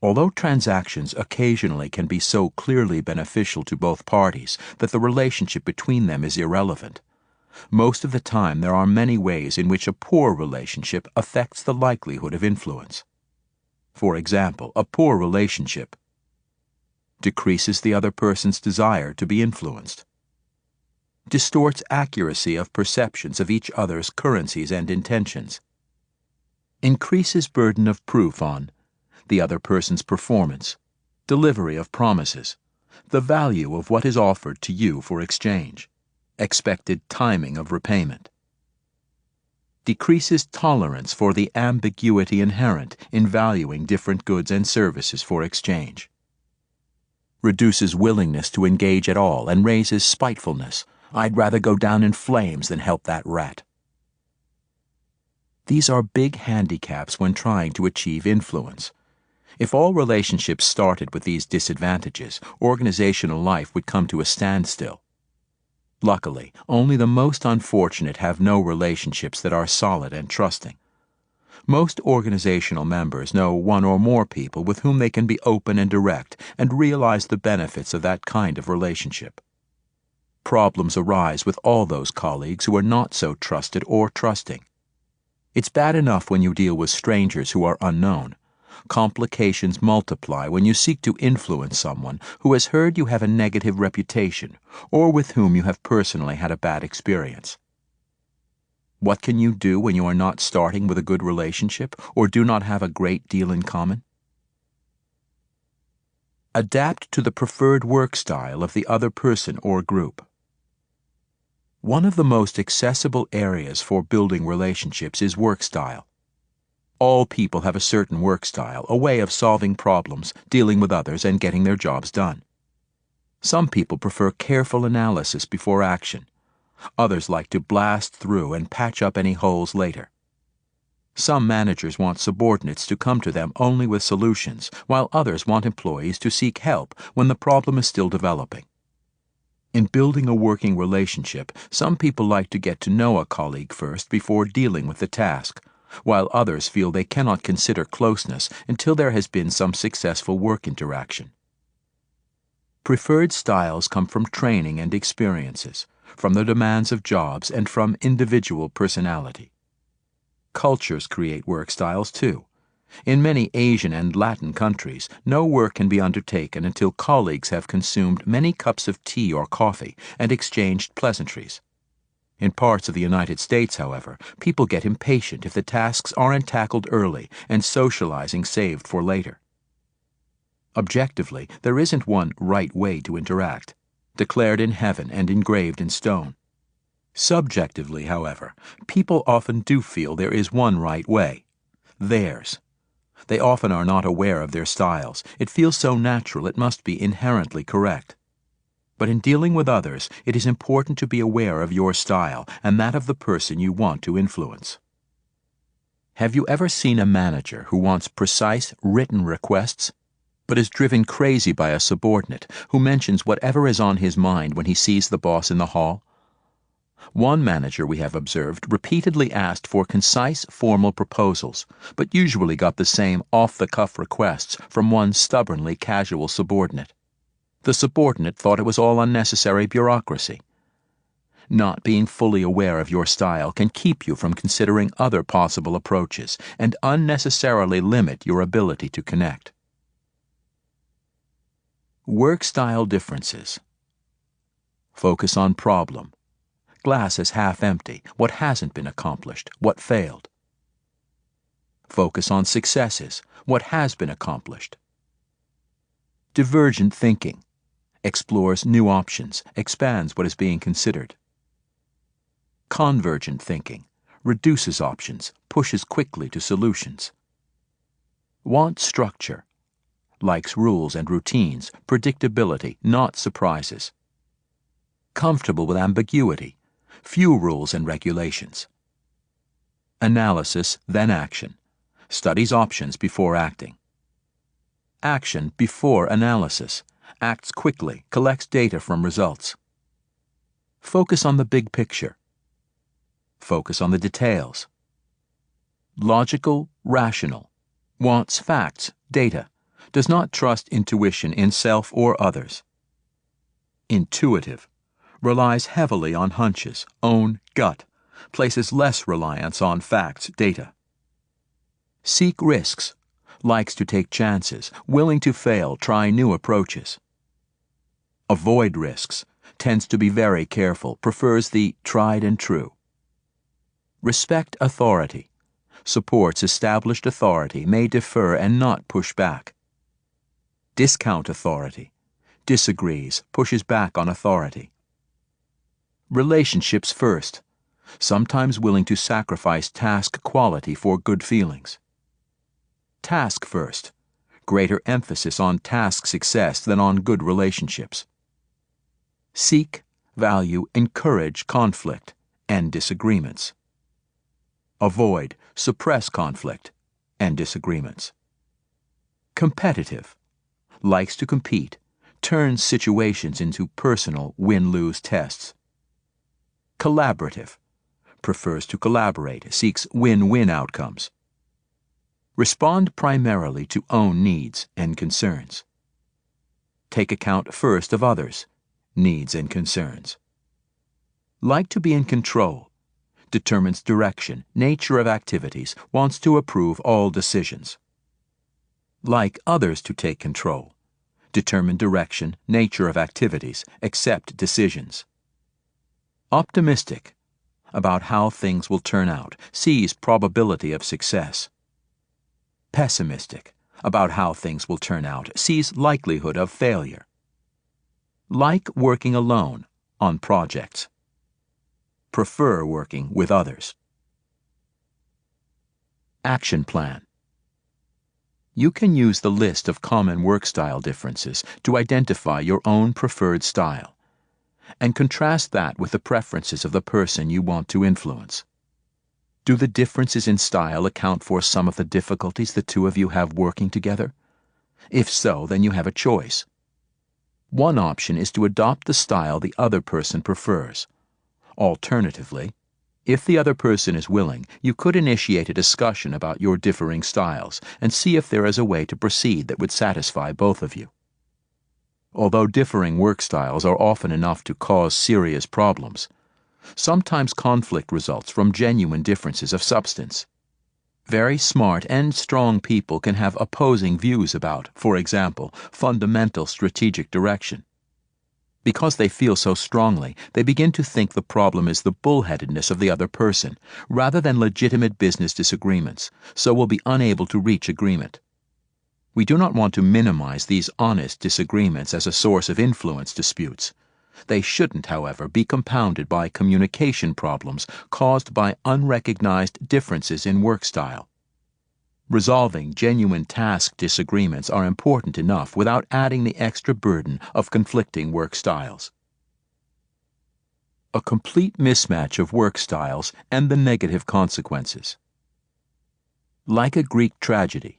Although transactions occasionally can be so clearly beneficial to both parties that the relationship between them is irrelevant, most of the time there are many ways in which a poor relationship affects the likelihood of influence. For example, a poor relationship decreases the other person's desire to be influenced, distorts accuracy of perceptions of each other's currencies and intentions, increases burden of proof on the other person's performance, delivery of promises, the value of what is offered to you for exchange, expected timing of repayment, decreases tolerance for the ambiguity inherent in valuing different goods and services for exchange, reduces willingness to engage at all and raises spitefulness. I'd rather go down in flames than help that rat. These are big handicaps when trying to achieve influence. If all relationships started with these disadvantages, organizational life would come to a standstill. Luckily, only the most unfortunate have no relationships that are solid and trusting. Most organizational members know one or more people with whom they can be open and direct and realize the benefits of that kind of relationship. problems arise with all those colleagues who are not so trusted or trusting. It's bad enough when you deal with strangers who are unknown. Complications multiply when you seek to influence someone who has heard you have a negative reputation or with whom you have personally had a bad experience. What can you do when you are not starting with a good relationship or do not have a great deal in common? Adapt to the preferred work style of the other person or group. One of the most accessible areas for building relationships is work style. All people have a certain work style, a way of solving problems, dealing with others, and getting their jobs done. Some people prefer careful analysis before action. Others like to blast through and patch up any holes later. Some managers want subordinates to come to them only with solutions, while others want employees to seek help when the problem is still developing. In building a working relationship, some people like to get to know a colleague first before dealing with the task, while others feel they cannot consider closeness until there has been some successful work interaction. Preferred styles come from training and experiences, from the demands of jobs, and from individual personality. Cultures create work styles too. In many Asian and Latin countries, no work can be undertaken until colleagues have consumed many cups of tea or coffee and exchanged pleasantries. In parts of the United States, however, people get impatient if the tasks aren't tackled early and socializing saved for later. Objectively, there isn't one right way to interact, declared in heaven and engraved in stone. Subjectively, however, people often do feel there is one right way, theirs. They often are not aware of their styles. It feels so natural it must be inherently correct. But in dealing with others, it is important to be aware of your style and that of the person you want to influence. Have you ever seen a manager who wants precise written requests, but is driven crazy by a subordinate who mentions whatever is on his mind when he sees the boss in the hall? One manager we have observed repeatedly asked for concise, formal proposals, but usually got the same off-the-cuff requests from one stubbornly casual subordinate. The subordinate thought it was all unnecessary bureaucracy. Not being fully aware of your style can keep you from considering other possible approaches and unnecessarily limit your ability to connect. Work style differences. Focus on problem. Glass is half empty, what hasn't been accomplished, what failed. Focus on successes, what has been accomplished. Divergent thinking. Explores new options, expands what is being considered. Convergent thinking. Reduces options, pushes quickly to solutions. Wants structure. Likes rules and routines, predictability, not surprises. Comfortable with ambiguity. Few rules and regulations. Analysis, then action. Studies options before acting. Action before analysis. Acts quickly, collects data from results. Focus on the big picture. Focus on the details. Logical, rational. Wants facts, data. Does not trust intuition in self or others. Intuitive. Relies heavily on hunches, own gut, places less reliance on facts, data. Seek risks, likes to take chances, willing to fail, try new approaches. Avoid risks, tends to be very careful, prefers the tried and true. Respect authority, supports established authority, may defer and not push back. Discount authority, disagrees, pushes back on authority. Relationships first, sometimes willing to sacrifice task quality for good feelings. Task first, greater emphasis on task success than on good relationships. Seek, value, encourage conflict and disagreements. Avoid, suppress conflict and disagreements. Competitive, likes to compete, turns situations into personal win-lose tests. Collaborative, prefers to collaborate, seeks win-win outcomes. Respond primarily to own needs and concerns. Take account first of others' needs and concerns. Like to be in control, determines direction, nature of activities, wants to approve all decisions. Like others to take control, determine direction, nature of activities, accept decisions. Optimistic, about how things will turn out, sees probability of success. Pessimistic, about how things will turn out, sees likelihood of failure. Like working alone on projects. Prefer working with others. Action plan. You can use the list of common work style differences to identify your own preferred style, and contrast that with the preferences of the person you want to influence. Do the differences in style account for some of the difficulties the two of you have working together? If so, then you have a choice. One option is to adopt the style the other person prefers. Alternatively, if the other person is willing, you could initiate a discussion about your differing styles and see if there is a way to proceed that would satisfy both of you. Although differing work styles are often enough to cause serious problems, sometimes conflict results from genuine differences of substance. Very smart and strong people can have opposing views about, for example, fundamental strategic direction. Because they feel so strongly, they begin to think the problem is the bullheadedness of the other person, rather than legitimate business disagreements, so will be unable to reach agreement. We do not want to minimize these honest disagreements as a source of influence disputes. They shouldn't, however, be compounded by communication problems caused by unrecognized differences in work style. Resolving genuine task disagreements are important enough without adding the extra burden of conflicting work styles. A complete mismatch of work styles and the negative consequences. Like a Greek tragedy,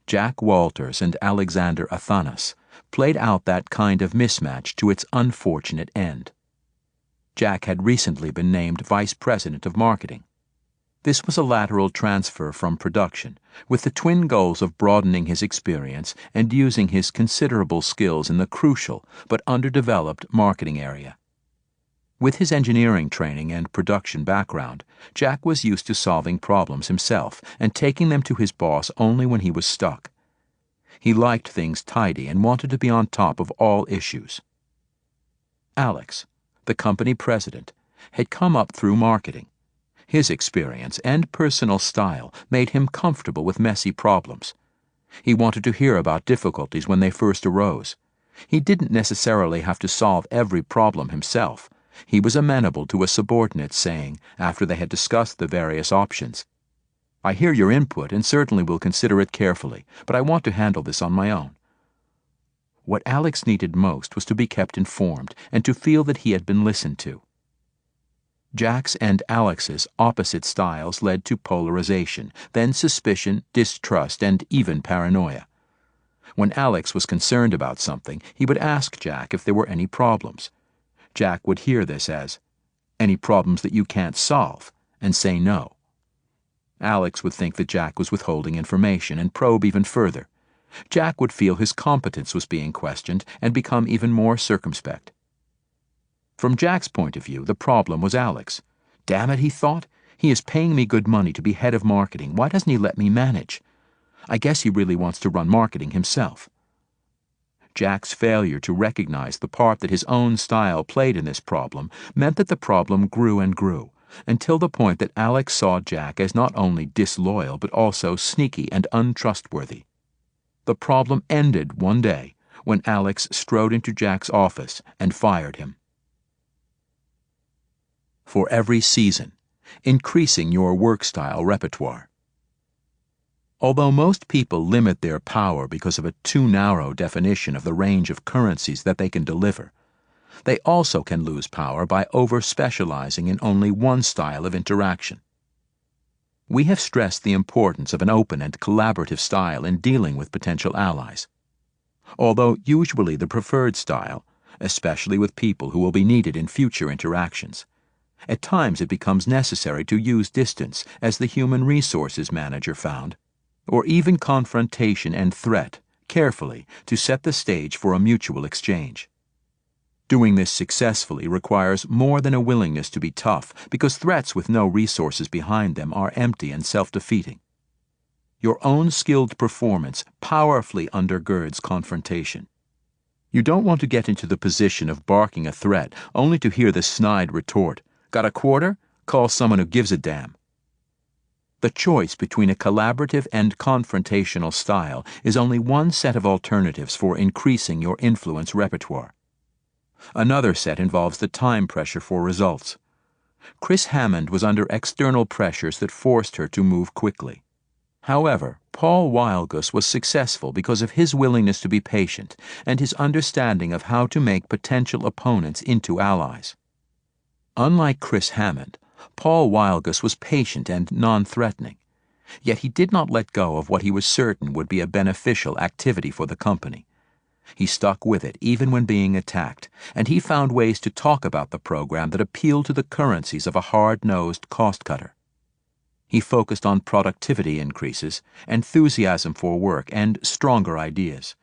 Jack Walters and Alexander Athanas played out that kind of mismatch to its unfortunate end. Jack had recently been named Vice President of Marketing. This was a lateral transfer from production, with the twin goals of broadening his experience and using his considerable skills in the crucial but underdeveloped marketing area. With his engineering training and production background, Jack was used to solving problems himself and taking them to his boss only when he was stuck. He liked things tidy and wanted to be on top of all issues. Alex, the company president, had come up through marketing. His experience and personal style made him comfortable with messy problems. He wanted to hear about difficulties when they first arose. He didn't necessarily have to solve every problem himself. He was amenable to a subordinate saying, after they had discussed the various options, "I hear your input and certainly will consider it carefully, but I want to handle this on my own." What Alex needed most was to be kept informed and to feel that he had been listened to. Jack's and Alex's opposite styles led to polarization, then suspicion, distrust, and even paranoia. When Alex was concerned about something, he would ask Jack if there were any problems. Jack would hear this as, "Any problems that you can't solve?" and say no. Alex would think that Jack was withholding information and probe even further. Jack would feel his competence was being questioned and become even more circumspect. From Jack's point of view, the problem was Alex. "Damn it," he thought, "he is paying me good money to be head of marketing. Why doesn't he let me manage? I guess he really wants to run marketing himself." Jack's failure to recognize the part that his own style played in this problem meant that the problem grew and grew, until the point that Alex saw Jack as not only disloyal but also sneaky and untrustworthy. The problem ended one day when Alex strode into Jack's office and fired him. For every season, increasing your work style repertoire. Although most people limit their power because of a too narrow definition of the range of currencies that they can deliver, they also can lose power by over-specializing in only one style of interaction. We have stressed the importance of an open and collaborative style in dealing with potential allies. Although usually the preferred style, especially with people who will be needed in future interactions, at times it becomes necessary to use distance, as the human resources manager found, or even confrontation and threat, carefully to set the stage for a mutual exchange. Doing this successfully requires more than a willingness to be tough, because threats with no resources behind them are empty and self-defeating. Your own skilled performance powerfully undergirds confrontation. You don't want to get into the position of barking a threat only to hear the snide retort, "Got a quarter? Call someone who gives a damn." The choice between a collaborative and confrontational style is only one set of alternatives for increasing your influence repertoire. Another set involves the time pressure for results. Chris Hammond was under external pressures that forced her to move quickly. However, Paul Wildgus was successful because of his willingness to be patient and his understanding of how to make potential opponents into allies. Unlike Chris Hammond, Paul Wildgus was patient and non-threatening, yet he did not let go of what he was certain would be a beneficial activity for the company. He stuck with it even when being attacked, and he found ways to talk about the program that appealed to the currencies of a hard-nosed cost-cutter. He focused on productivity increases, enthusiasm for work, and stronger ideas.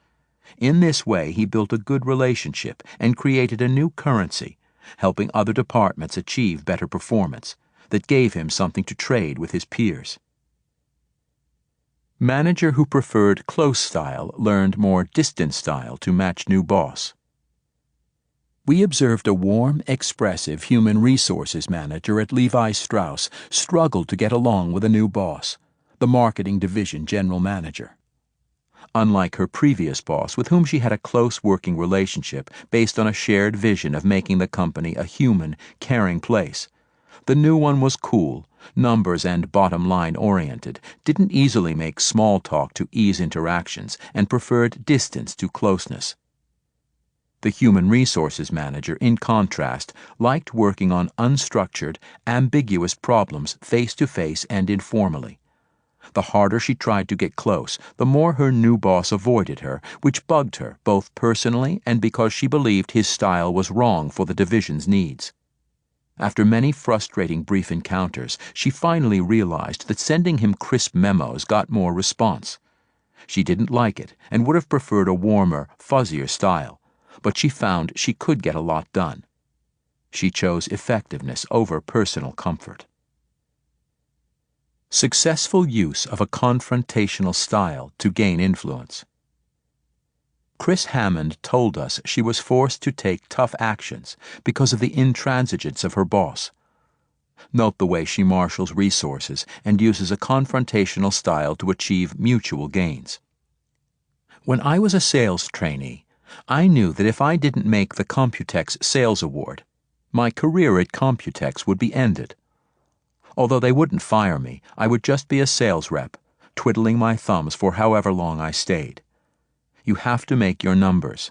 In this way, he built a good relationship and created a new currency, helping other departments achieve better performance, that gave him something to trade with his peers. Manager who preferred close style learned more distant style to match new boss. We observed a warm, expressive human resources manager at Levi Strauss struggle to get along with a new boss, the marketing division general manager. Unlike her previous boss, with whom she had a close working relationship based on a shared vision of making the company a human, caring place, the new one was cool, numbers and bottom-line oriented, didn't easily make small talk to ease interactions, and preferred distance to closeness. The human resources manager, in contrast, liked working on unstructured, ambiguous problems face-to-face and informally. The harder she tried to get close, the more her new boss avoided her, which bugged her both personally and because she believed his style was wrong for the division's needs. After many frustrating brief encounters, she finally realized that sending him crisp memos got more response. She didn't like it and would have preferred a warmer, fuzzier style, but she found she could get a lot done. She chose effectiveness over personal comfort. Successful use of a confrontational style to gain influence. Chris Hammond told us she was forced to take tough actions because of the intransigence of her boss. Note the way she marshals resources and uses a confrontational style to achieve mutual gains. When I was a sales trainee, I knew that if I didn't make the Computex Sales Award, my career at Computex would be ended. Although they wouldn't fire me, I would just be a sales rep, twiddling my thumbs for however long I stayed. You have to make your numbers.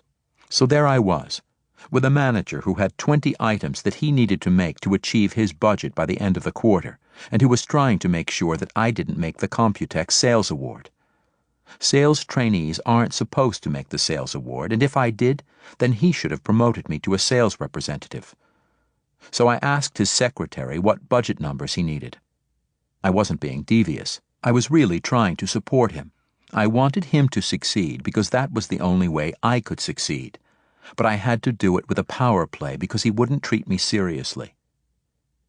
So there I was, with a manager who had 20 items that he needed to make to achieve his budget by the end of the quarter, and who was trying to make sure that I didn't make the Computex Sales Award. Sales trainees aren't supposed to make the sales award, and if I did, then he should have promoted me to a sales representative. So I asked his secretary what budget numbers he needed. I wasn't being devious. I was really trying to support him. I wanted him to succeed because that was the only way I could succeed. But I had to do it with a power play because he wouldn't treat me seriously.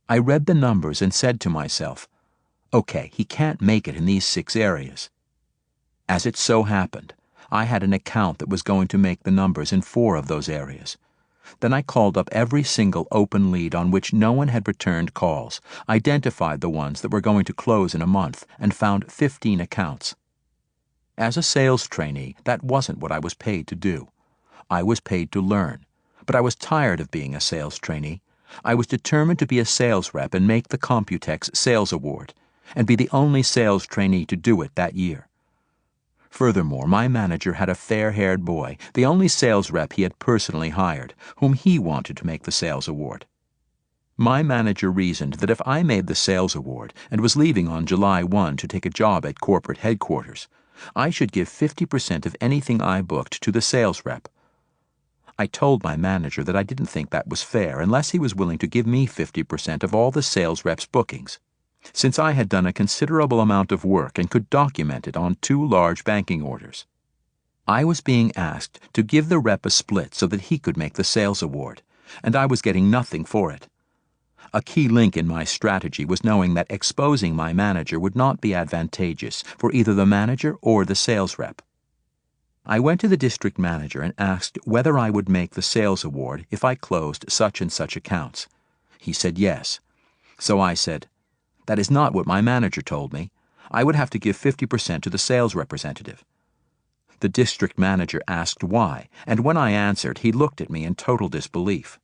I read the numbers and said to myself, okay, he can't make it in these 6 areas. As it so happened, I had an account that was going to make the numbers in 4 of those areas. Then I called up every single open lead on which no one had returned calls, identified the ones that were going to close in a month, and found 15 accounts. As a sales trainee, that wasn't what I was paid to do. I was paid to learn, but I was tired of being a sales trainee. I was determined to be a sales rep and make the Computex Sales Award, and be the only sales trainee to do it that year. Furthermore, my manager had a fair-haired boy, the only sales rep he had personally hired, whom he wanted to make the sales award. My manager reasoned that if I made the sales award and was leaving on July 1 to take a job at corporate headquarters, I should give 50% of anything I booked to the sales rep. I told my manager that I didn't think that was fair unless he was willing to give me 50% of all the sales rep's bookings, since I had done a considerable amount of work and could document it on 2 large banking orders. I was being asked to give the rep a split so that he could make the sales award, and I was getting nothing for it. A key link in my strategy was knowing that exposing my manager would not be advantageous for either the manager or the sales rep. I went to the district manager and asked whether I would make the sales award if I closed such and such accounts. He said yes. So I said, "That is not what my manager told me. I would have to give 50% to the sales representative." The district manager asked why, and when I answered, he looked at me in total disbelief.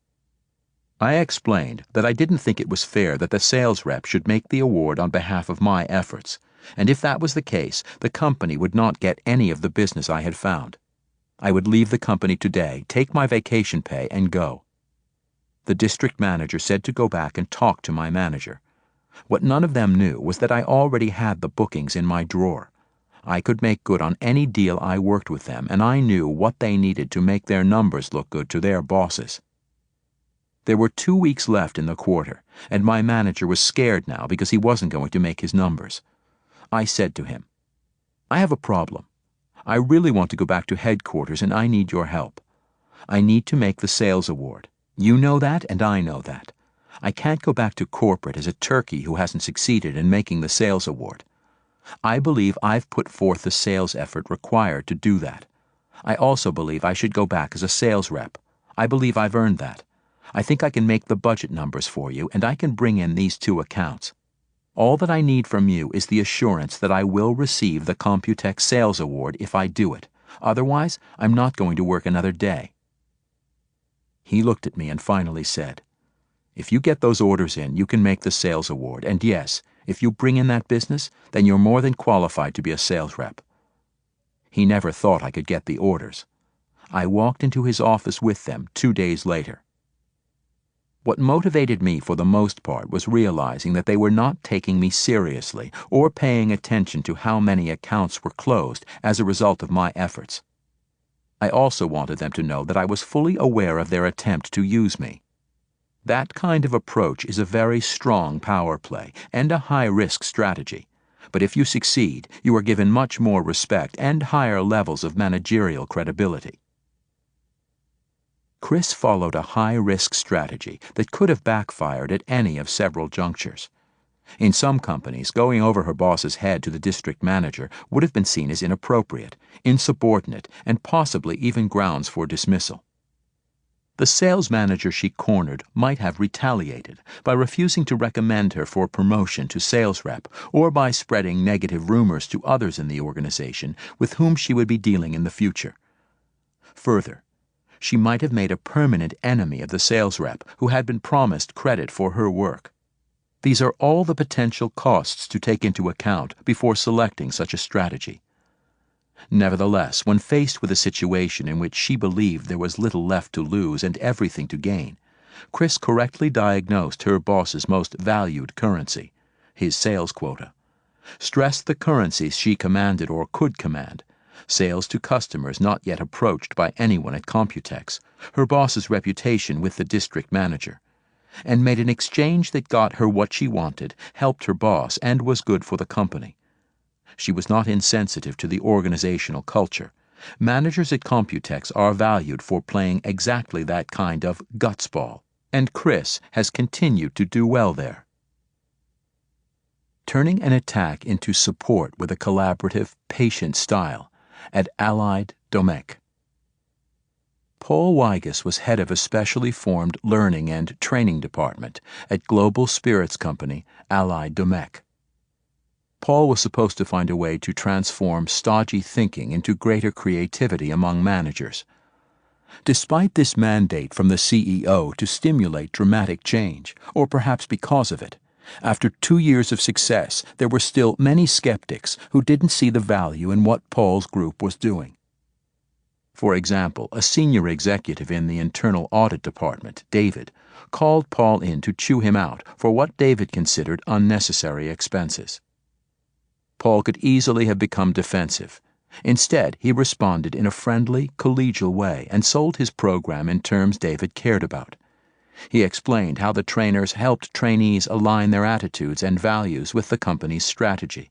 I explained that I didn't think it was fair that the sales rep should make the award on behalf of my efforts, and if that was the case, the company would not get any of the business I had found. I would leave the company today, take my vacation pay, and go. The district manager said to go back and talk to my manager. What none of them knew was that I already had the bookings in my drawer. I could make good on any deal I worked with them, and I knew what they needed to make their numbers look good to their bosses. There were 2 weeks left in the quarter, and my manager was scared now because he wasn't going to make his numbers. I said to him, "I have a problem. I really want to go back to headquarters and I need your help. I need to make the sales award. You know that and I know that. I can't go back to corporate as a turkey who hasn't succeeded in making the sales award. I believe I've put forth the sales effort required to do that. I also believe I should go back as a sales rep. I believe I've earned that. I think I can make the budget numbers for you, and I can bring in these 2 accounts. All that I need from you is the assurance that I will receive the Computex Sales Award if I do it. Otherwise, I'm not going to work another day." He looked at me and finally said, "If you get those orders in, you can make the sales award, and yes, if you bring in that business, then you're more than qualified to be a sales rep." He never thought I could get the orders. I walked into his office with them 2 days later. What motivated me for the most part was realizing that they were not taking me seriously or paying attention to how many accounts were closed as a result of my efforts. I also wanted them to know that I was fully aware of their attempt to use me. That kind of approach is a very strong power play and a high-risk strategy, but if you succeed, you are given much more respect and higher levels of managerial credibility. Chris followed a high-risk strategy that could have backfired at any of several junctures. In some companies, going over her boss's head to the district manager would have been seen as inappropriate, insubordinate, and possibly even grounds for dismissal. The sales manager she cornered might have retaliated by refusing to recommend her for promotion to sales rep or by spreading negative rumors to others in the organization with whom she would be dealing in the future. Further, she might have made a permanent enemy of the sales rep who had been promised credit for her work. These are all the potential costs to take into account before selecting such a strategy. Nevertheless, when faced with a situation in which she believed there was little left to lose and everything to gain, Chris correctly diagnosed her boss's most valued currency, his sales quota, stressed the currencies she commanded or could command, sales to customers not yet approached by anyone at Computex, her boss's reputation with the district manager, and made an exchange that got her what she wanted, helped her boss, and was good for the company. She was not insensitive to the organizational culture. Managers at Computex are valued for playing exactly that kind of guts ball, and Chris has continued to do well there. Turning an attack into support with a collaborative, patient style at Audiobook. Paul Weigus was head of a specially formed learning and training department at global spirits company Audiobook. Paul was supposed to find a way to transform stodgy thinking into greater creativity among managers. Despite this mandate from the CEO to stimulate dramatic change, or perhaps because of it, after 2 years of success, there were still many skeptics who didn't see the value in what Paul's group was doing. For example, a senior executive in the internal audit department, David, called Paul in to chew him out for what David considered unnecessary expenses. Paul could easily have become defensive. Instead, he responded in a friendly, collegial way and sold his program in terms David cared about. He explained how the trainers helped trainees align their attitudes and values with the company's strategy.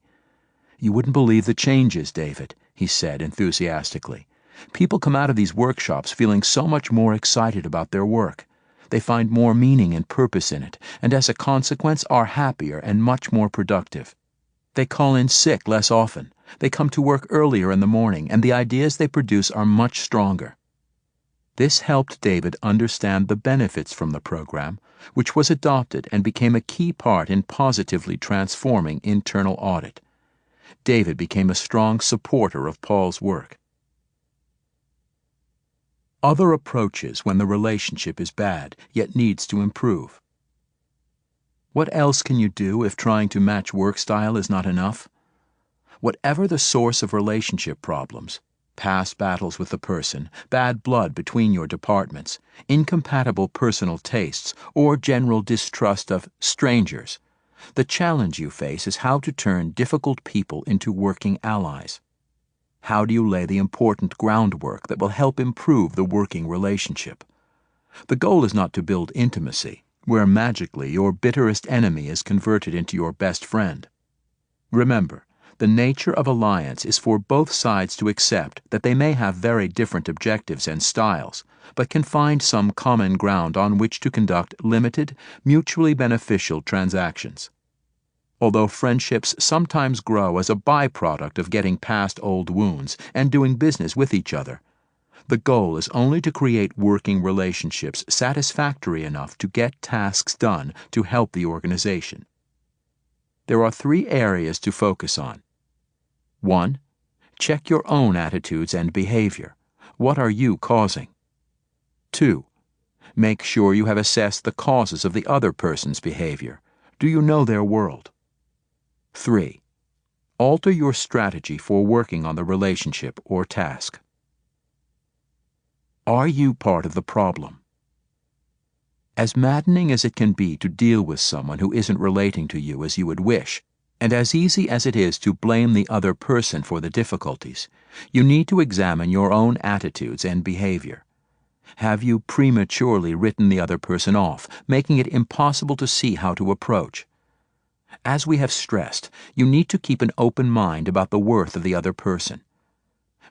"You wouldn't believe the changes, David," he said enthusiastically. People come out of these workshops feeling so much more excited about their work. They find more meaning and purpose in it, and as a consequence are happier and much more productive. They call in sick less often. They come to work earlier in the morning, and the ideas they produce are much stronger. This helped David understand the benefits from the program, which was adopted and became a key part in positively transforming internal audit. David became a strong supporter of Paul's work. Other approaches when the relationship is bad, yet needs to improve. What else can you do if trying to match work style is not enough? Whatever the source of relationship problems, past battles with the person, bad blood between your departments, incompatible personal tastes, or general distrust of strangers, the challenge you face is how to turn difficult people into working allies. How do you lay the important groundwork that will help improve the working relationship? The goal is not to build intimacy, where magically your bitterest enemy is converted into your best friend. Remember, the nature of alliance is for both sides to accept that they may have very different objectives and styles, but can find some common ground on which to conduct limited, mutually beneficial transactions. Although friendships sometimes grow as a byproduct of getting past old wounds and doing business with each other, the goal is only to create working relationships satisfactory enough to get tasks done to help the organization. There are 3 areas to focus on. 1. Check your own attitudes and behavior. What are you causing? 2. Make sure you have assessed the causes of the other person's behavior. Do you know their world? 3. Alter your strategy for working on the relationship or task. Are you part of the problem? As maddening as it can be to deal with someone who isn't relating to you as you would wish, and as easy as it is to blame the other person for the difficulties, you need to examine your own attitudes and behavior. Have you prematurely written the other person off, making it impossible to see how to approach? As we have stressed, you need to keep an open mind about the worth of the other person.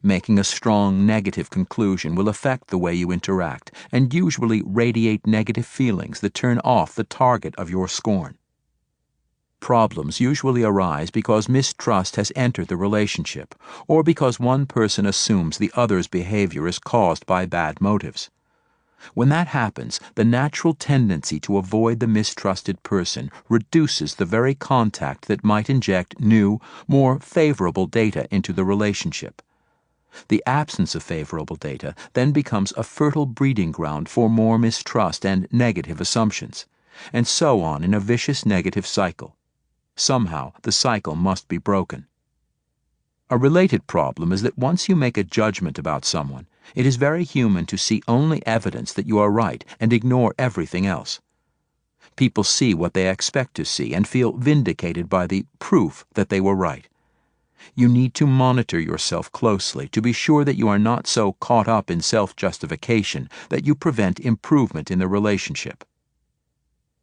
Making a strong negative conclusion will affect the way you interact and usually radiate negative feelings that turn off the target of your scorn. Problems usually arise because mistrust has entered the relationship, or because one person assumes the other's behavior is caused by bad motives. When that happens, the natural tendency to avoid the mistrusted person reduces the very contact that might inject new, more favorable data into the relationship. The absence of favorable data then becomes a fertile breeding ground for more mistrust and negative assumptions, and so on in a vicious negative cycle. Somehow, the cycle must be broken. A related problem is that once you make a judgment about someone, it is very human to see only evidence that you are right and ignore everything else. People see what they expect to see and feel vindicated by the proof that they were right. You need to monitor yourself closely to be sure that you are not so caught up in self-justification that you prevent improvement in the relationship.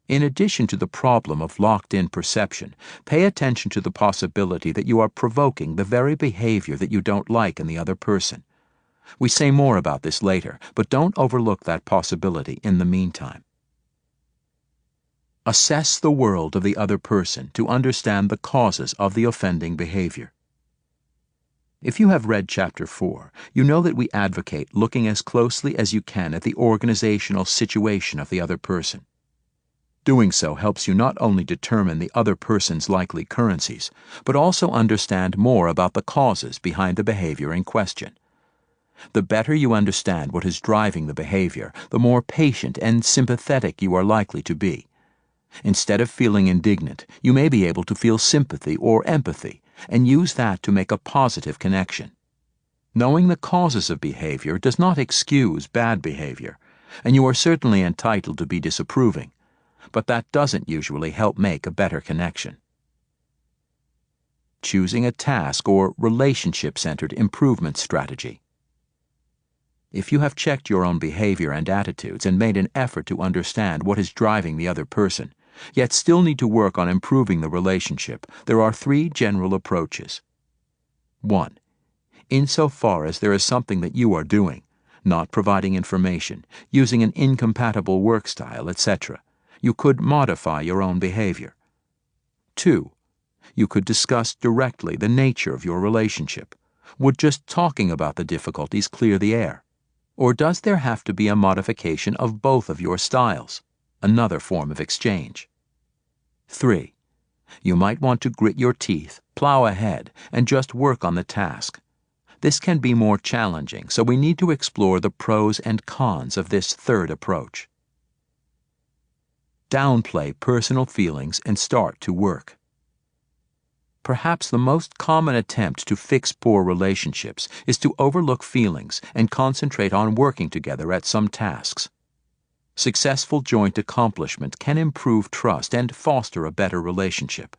In addition to the problem of locked-in perception, pay attention to the possibility that you are provoking the very behavior that you don't like in the other person. We say more about this later, but don't overlook that possibility in the meantime. Assess the world of the other person to understand the causes of the offending behavior. If you have read Chapter 4, you know that we advocate looking as closely as you can at the organizational situation of the other person. Doing so helps you not only determine the other person's likely currencies, but also understand more about the causes behind the behavior in question. The better you understand what is driving the behavior, the more patient and sympathetic you are likely to be. Instead of feeling indignant, you may be able to feel sympathy or empathy, and use that to make a positive connection. Knowing the causes of behavior does not excuse bad behavior, and you are certainly entitled to be disapproving, but that doesn't usually help make a better connection. Choosing a task or relationship-centered improvement strategy. If you have checked your own behavior and attitudes and made an effort to understand what is driving the other person, yet still need to work on improving the relationship, there are 3 general approaches. 1. insofar as there is something that you are doing, not providing information, using an incompatible work style, etc., you could modify your own behavior. 2. You could discuss directly the nature of your relationship. Would just talking about the difficulties clear the air? Or does there have to be a modification of both of your styles? Another form of exchange. 3. You might want to grit your teeth, plow ahead, and just work on the task. This can be more challenging, so we need to explore the pros and cons of this third approach. Downplay personal feelings and start to work. Perhaps the most common attempt to fix poor relationships is to overlook feelings and concentrate on working together at some tasks. Successful joint accomplishment can improve trust and foster a better relationship.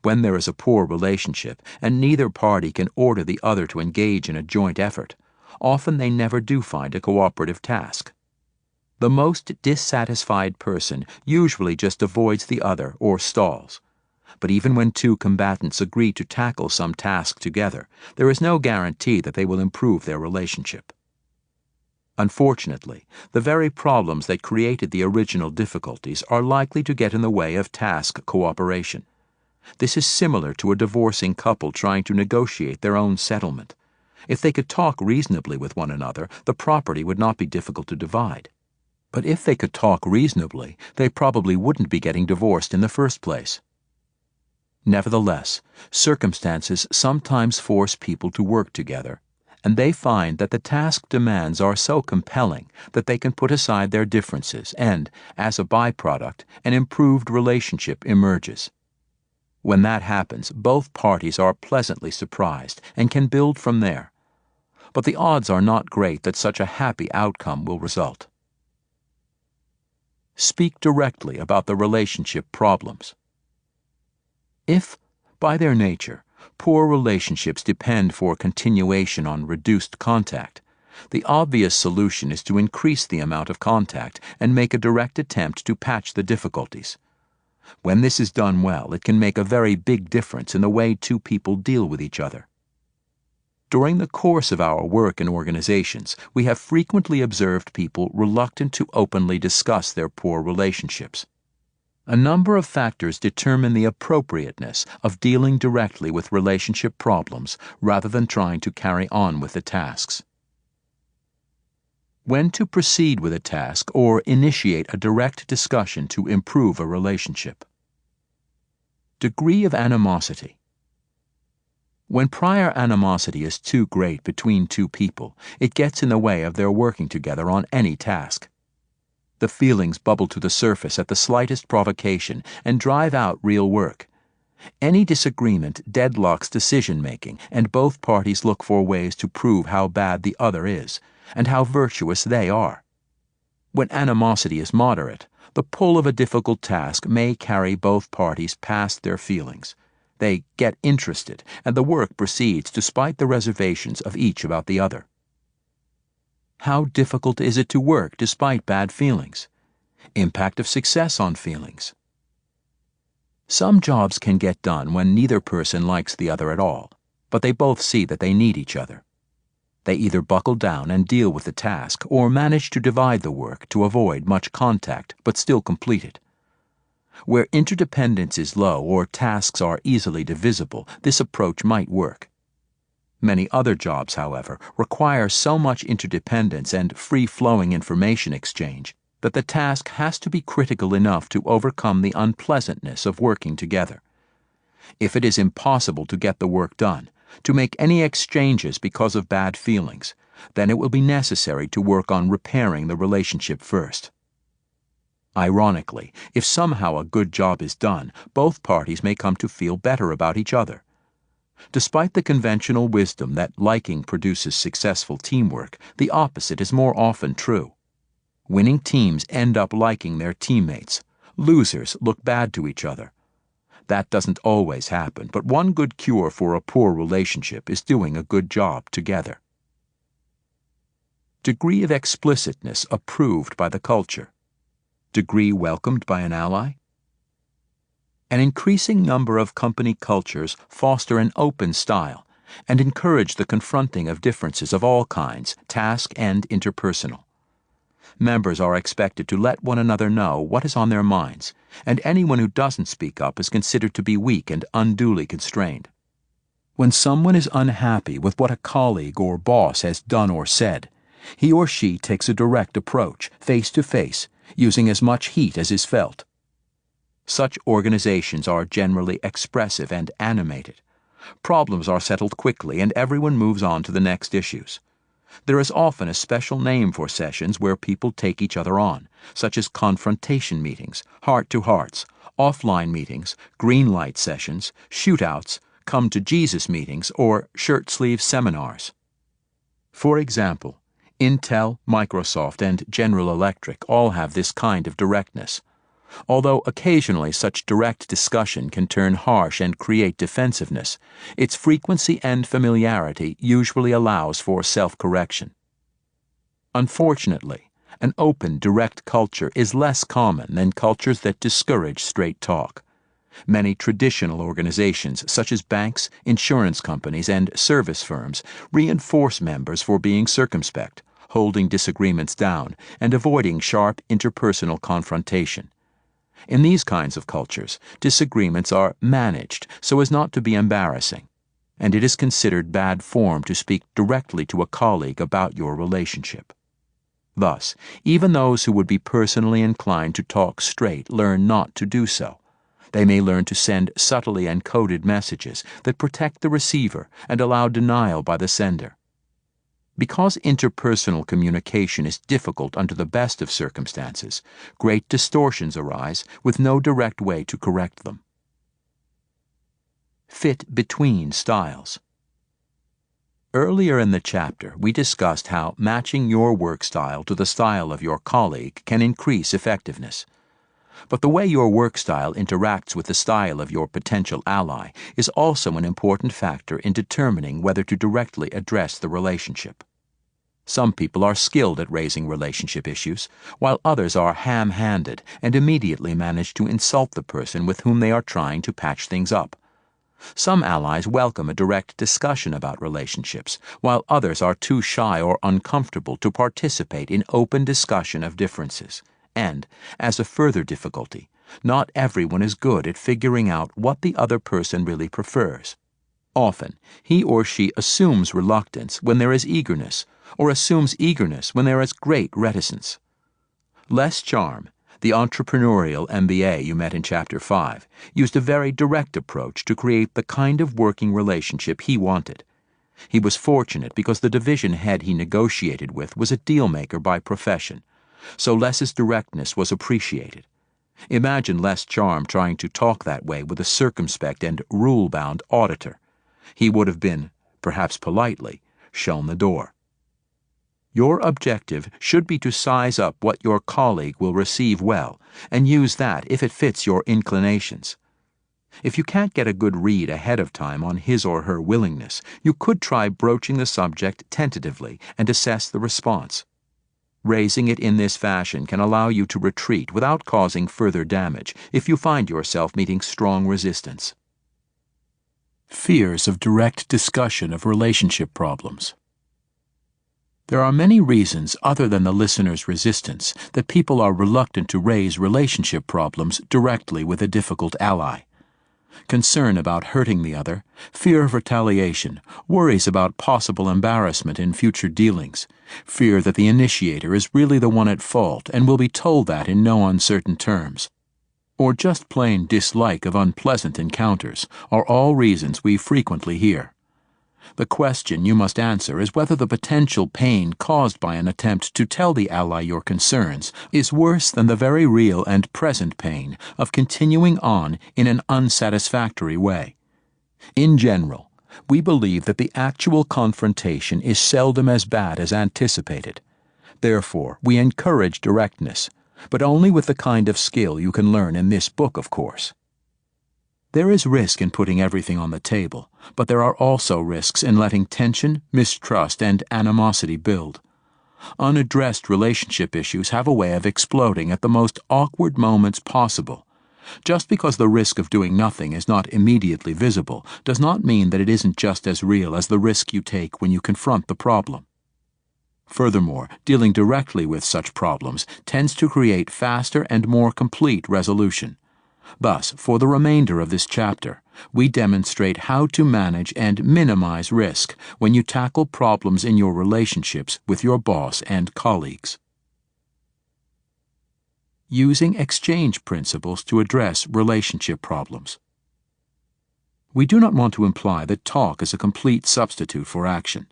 When there is a poor relationship and neither party can order the other to engage in a joint effort, often they never do find a cooperative task. The most dissatisfied person usually just avoids the other or stalls. But even when two combatants agree to tackle some task together, there is no guarantee that they will improve their relationship. Unfortunately, the very problems that created the original difficulties are likely to get in the way of task cooperation. This is similar to a divorcing couple trying to negotiate their own settlement. If they could talk reasonably with one another, the property would not be difficult to divide. But if they could talk reasonably, they probably wouldn't be getting divorced in the first place. Nevertheless, circumstances sometimes force people to work together, and they find that the task demands are so compelling that they can put aside their differences and, as a byproduct, an improved relationship emerges. When that happens, both parties are pleasantly surprised and can build from there. But the odds are not great that such a happy outcome will result. Speak directly about the relationship problems. If, by their nature, poor relationships depend for continuation on reduced contact, the obvious solution is to increase the amount of contact and make a direct attempt to patch the difficulties. When this is done well, it can make a very big difference in the way two people deal with each other. During the course of our work in organizations, we have frequently observed people reluctant to openly discuss their poor relationships. A number of factors determine the appropriateness of dealing directly with relationship problems rather than trying to carry on with the tasks. When to proceed with a task or initiate a direct discussion to improve a relationship. Degree of animosity. When prior animosity is too great between two people, it gets in the way of their working together on any task. The feelings bubble to the surface at the slightest provocation and drive out real work. Any disagreement deadlocks decision-making, and both parties look for ways to prove how bad the other is, and how virtuous they are. When animosity is moderate, the pull of a difficult task may carry both parties past their feelings. They get interested, and the work proceeds despite the reservations of each about the other. How difficult is it to work despite bad feelings? Impact of success on feelings. Some jobs can get done when neither person likes the other at all, but they both see that they need each other. They either buckle down and deal with the task or manage to divide the work to avoid much contact but still complete it. Where interdependence is low or tasks are easily divisible, this approach might work. Many other jobs, however, require so much interdependence and free-flowing information exchange that the task has to be critical enough to overcome the unpleasantness of working together. If it is impossible to get the work done, to make any exchanges because of bad feelings, then it will be necessary to work on repairing the relationship first. Ironically, if somehow a good job is done, both parties may come to feel better about each other. Despite the conventional wisdom that liking produces successful teamwork, the opposite is more often true. Winning teams end up liking their teammates. Losers look bad to each other. That doesn't always happen, but one good cure for a poor relationship is doing a good job together. Degree of explicitness approved by the culture. Degree welcomed by an ally. An increasing number of company cultures foster an open style, and encourage the confronting of differences of all kinds, task and interpersonal. Members are expected to let one another know what is on their minds, and anyone who doesn't speak up is considered to be weak and unduly constrained. When someone is unhappy with what a colleague or boss has done or said, he or she takes a direct approach, face to face, using as much heat as is felt. Such organizations are generally expressive and animated. Problems are settled quickly and everyone moves on to the next issues. There is often a special name for sessions where people take each other on, such as confrontation meetings, heart-to-hearts, offline meetings, green light sessions, shootouts, come-to-Jesus meetings, or shirt-sleeve seminars. For example, Intel, Microsoft, and General Electric all have this kind of directness. Although occasionally such direct discussion can turn harsh and create defensiveness, its frequency and familiarity usually allows for self-correction. Unfortunately, an open, direct culture is less common than cultures that discourage straight talk. Many traditional organizations, such as banks, insurance companies, and service firms, reinforce members for being circumspect, holding disagreements down, and avoiding sharp interpersonal confrontation. In these kinds of cultures, disagreements are managed so as not to be embarrassing, and it is considered bad form to speak directly to a colleague about your relationship. Thus, even those who would be personally inclined to talk straight learn not to do so. They may learn to send subtly encoded messages that protect the receiver and allow denial by the sender. Because interpersonal communication is difficult under the best of circumstances, great distortions arise with no direct way to correct them. Fit between styles. Earlier in the chapter, we discussed how matching your work style to the style of your colleague can increase effectiveness. But the way your work style interacts with the style of your potential ally is also an important factor in determining whether to directly address the relationship. Some people are skilled at raising relationship issues, while others are ham-handed and immediately manage to insult the person with whom they are trying to patch things up. Some allies welcome a direct discussion about relationships, while others are too shy or uncomfortable to participate in open discussion of differences. And, as a further difficulty, not everyone is good at figuring out what the other person really prefers. Often, he or she assumes reluctance when there is eagerness, or assumes eagerness when there is great reticence. Les Charm, the entrepreneurial MBA you met in Chapter 5, used a very direct approach to create the kind of working relationship he wanted. He was fortunate because the division head he negotiated with was a deal-maker by profession, so Les's directness was appreciated. Imagine Les Charm trying to talk that way with a circumspect and rule-bound auditor. He would have been, perhaps politely, shown the door. Your objective should be to size up what your colleague will receive well, and use that if it fits your inclinations. If you can't get a good read ahead of time on his or her willingness, you could try broaching the subject tentatively and assess the response. Raising it in this fashion can allow you to retreat without causing further damage if you find yourself meeting strong resistance. Fears of direct discussion of relationship problems. There are many reasons other than the listener's resistance that people are reluctant to raise relationship problems directly with a difficult ally. Concern about hurting the other, fear of retaliation, worries about possible embarrassment in future dealings, fear that the initiator is really the one at fault and will be told that in no uncertain terms, or just plain dislike of unpleasant encounters are all reasons we frequently hear. The question you must answer is whether the potential pain caused by an attempt to tell the ally your concerns is worse than the very real and present pain of continuing on in an unsatisfactory way. In general, we believe that the actual confrontation is seldom as bad as anticipated. Therefore, we encourage directness, but only with the kind of skill you can learn in this book, of course. There is risk in putting everything on the table, but there are also risks in letting tension, mistrust, and animosity build. Unaddressed relationship issues have a way of exploding at the most awkward moments possible, Just because the risk of doing nothing is not immediately visible does not mean that it isn't just as real as the risk you take when you confront the problem. Furthermore, dealing directly with such problems tends to create faster and more complete resolution. Thus, for the remainder of this chapter, we demonstrate how to manage and minimize risk when you tackle problems in your relationships with your boss and colleagues. Using exchange principles to address relationship problems. We do not want to imply that talk is a complete substitute for action.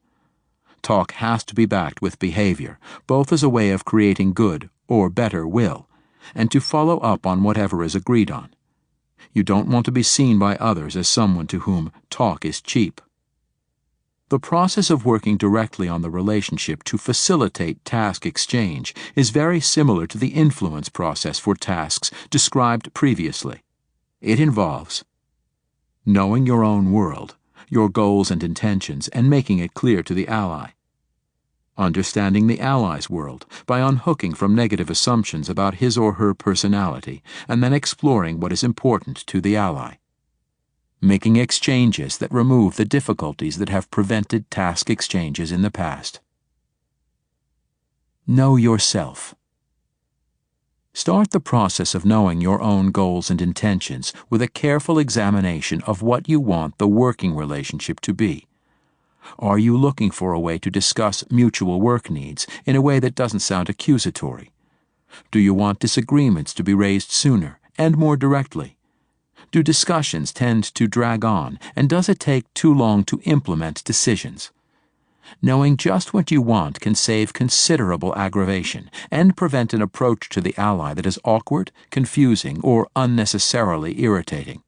Talk has to be backed with behavior, both as a way of creating good or better will, and to follow up on whatever is agreed on. You don't want to be seen by others as someone to whom talk is cheap. The process of working directly on the relationship to facilitate task exchange is very similar to the influence process for tasks described previously. It involves knowing your own world, your goals and intentions, and making it clear to the ally. Understanding the ally's world by unhooking from negative assumptions about his or her personality and then exploring what is important to the ally. Making exchanges that remove the difficulties that have prevented task exchanges in the past. Know yourself. Start the process of knowing your own goals and intentions with a careful examination of what you want the working relationship to be. Are you looking for a way to discuss mutual work needs in a way that doesn't sound accusatory? Do you want disagreements to be raised sooner and more directly? Do discussions tend to drag on, and does it take too long to implement decisions? Knowing just what you want can save considerable aggravation and prevent an approach to the ally that is awkward, confusing, or unnecessarily irritating.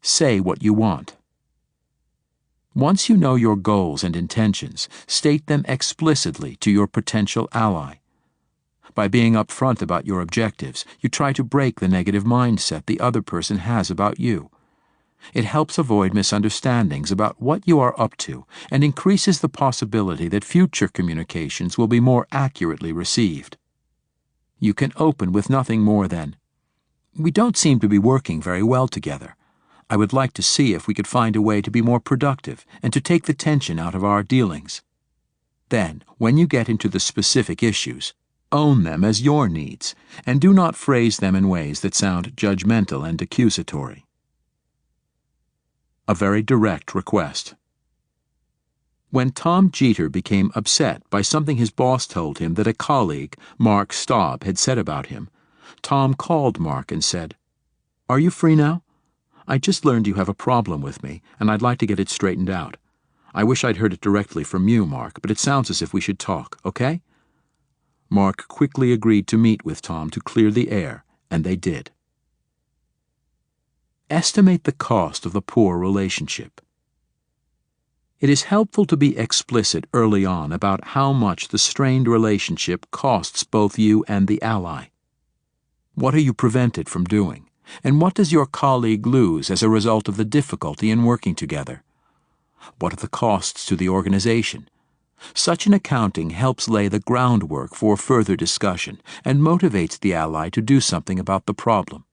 Say what you want. Once you know your goals and intentions, state them explicitly to your potential ally. By being upfront about your objectives, you try to break the negative mindset the other person has about you. It helps avoid misunderstandings about what you are up to and increases the possibility that future communications will be more accurately received. You can open with nothing more than, "We don't seem to be working very well together. I would like to see if we could find a way to be more productive and to take the tension out of our dealings." Then, when you get into the specific issues, own them as your needs, and do not phrase them in ways that sound judgmental and accusatory. A very direct request. When Tom Jeter became upset by something his boss told him that a colleague, Mark Staub, had said about him, Tom called Mark and said, "Are you free now? I just learned you have a problem with me, and I'd like to get it straightened out. I wish I'd heard it directly from you, Mark, but it sounds as if we should talk, okay?" Mark quickly agreed to meet with Tom to clear the air, and they did. Estimate the cost of the poor relationship. It is helpful to be explicit early on about how much the strained relationship costs both you and the ally. What are you prevented from doing, and what does your colleague lose as a result of the difficulty in working together? What are the costs to the organization? Such an accounting helps lay the groundwork for further discussion and motivates the ally to do something about the problem.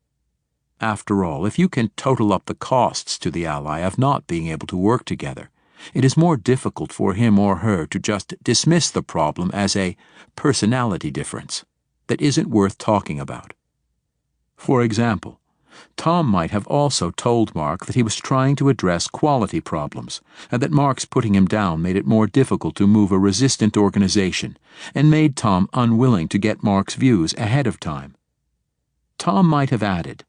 After all, if you can total up the costs to the ally of not being able to work together, it is more difficult for him or her to just dismiss the problem as a personality difference that isn't worth talking about. For example, Tom might have also told Mark that he was trying to address quality problems, and that Mark's putting him down made it more difficult to move a resistant organization, and made Tom unwilling to get Mark's views ahead of time. Tom might have added,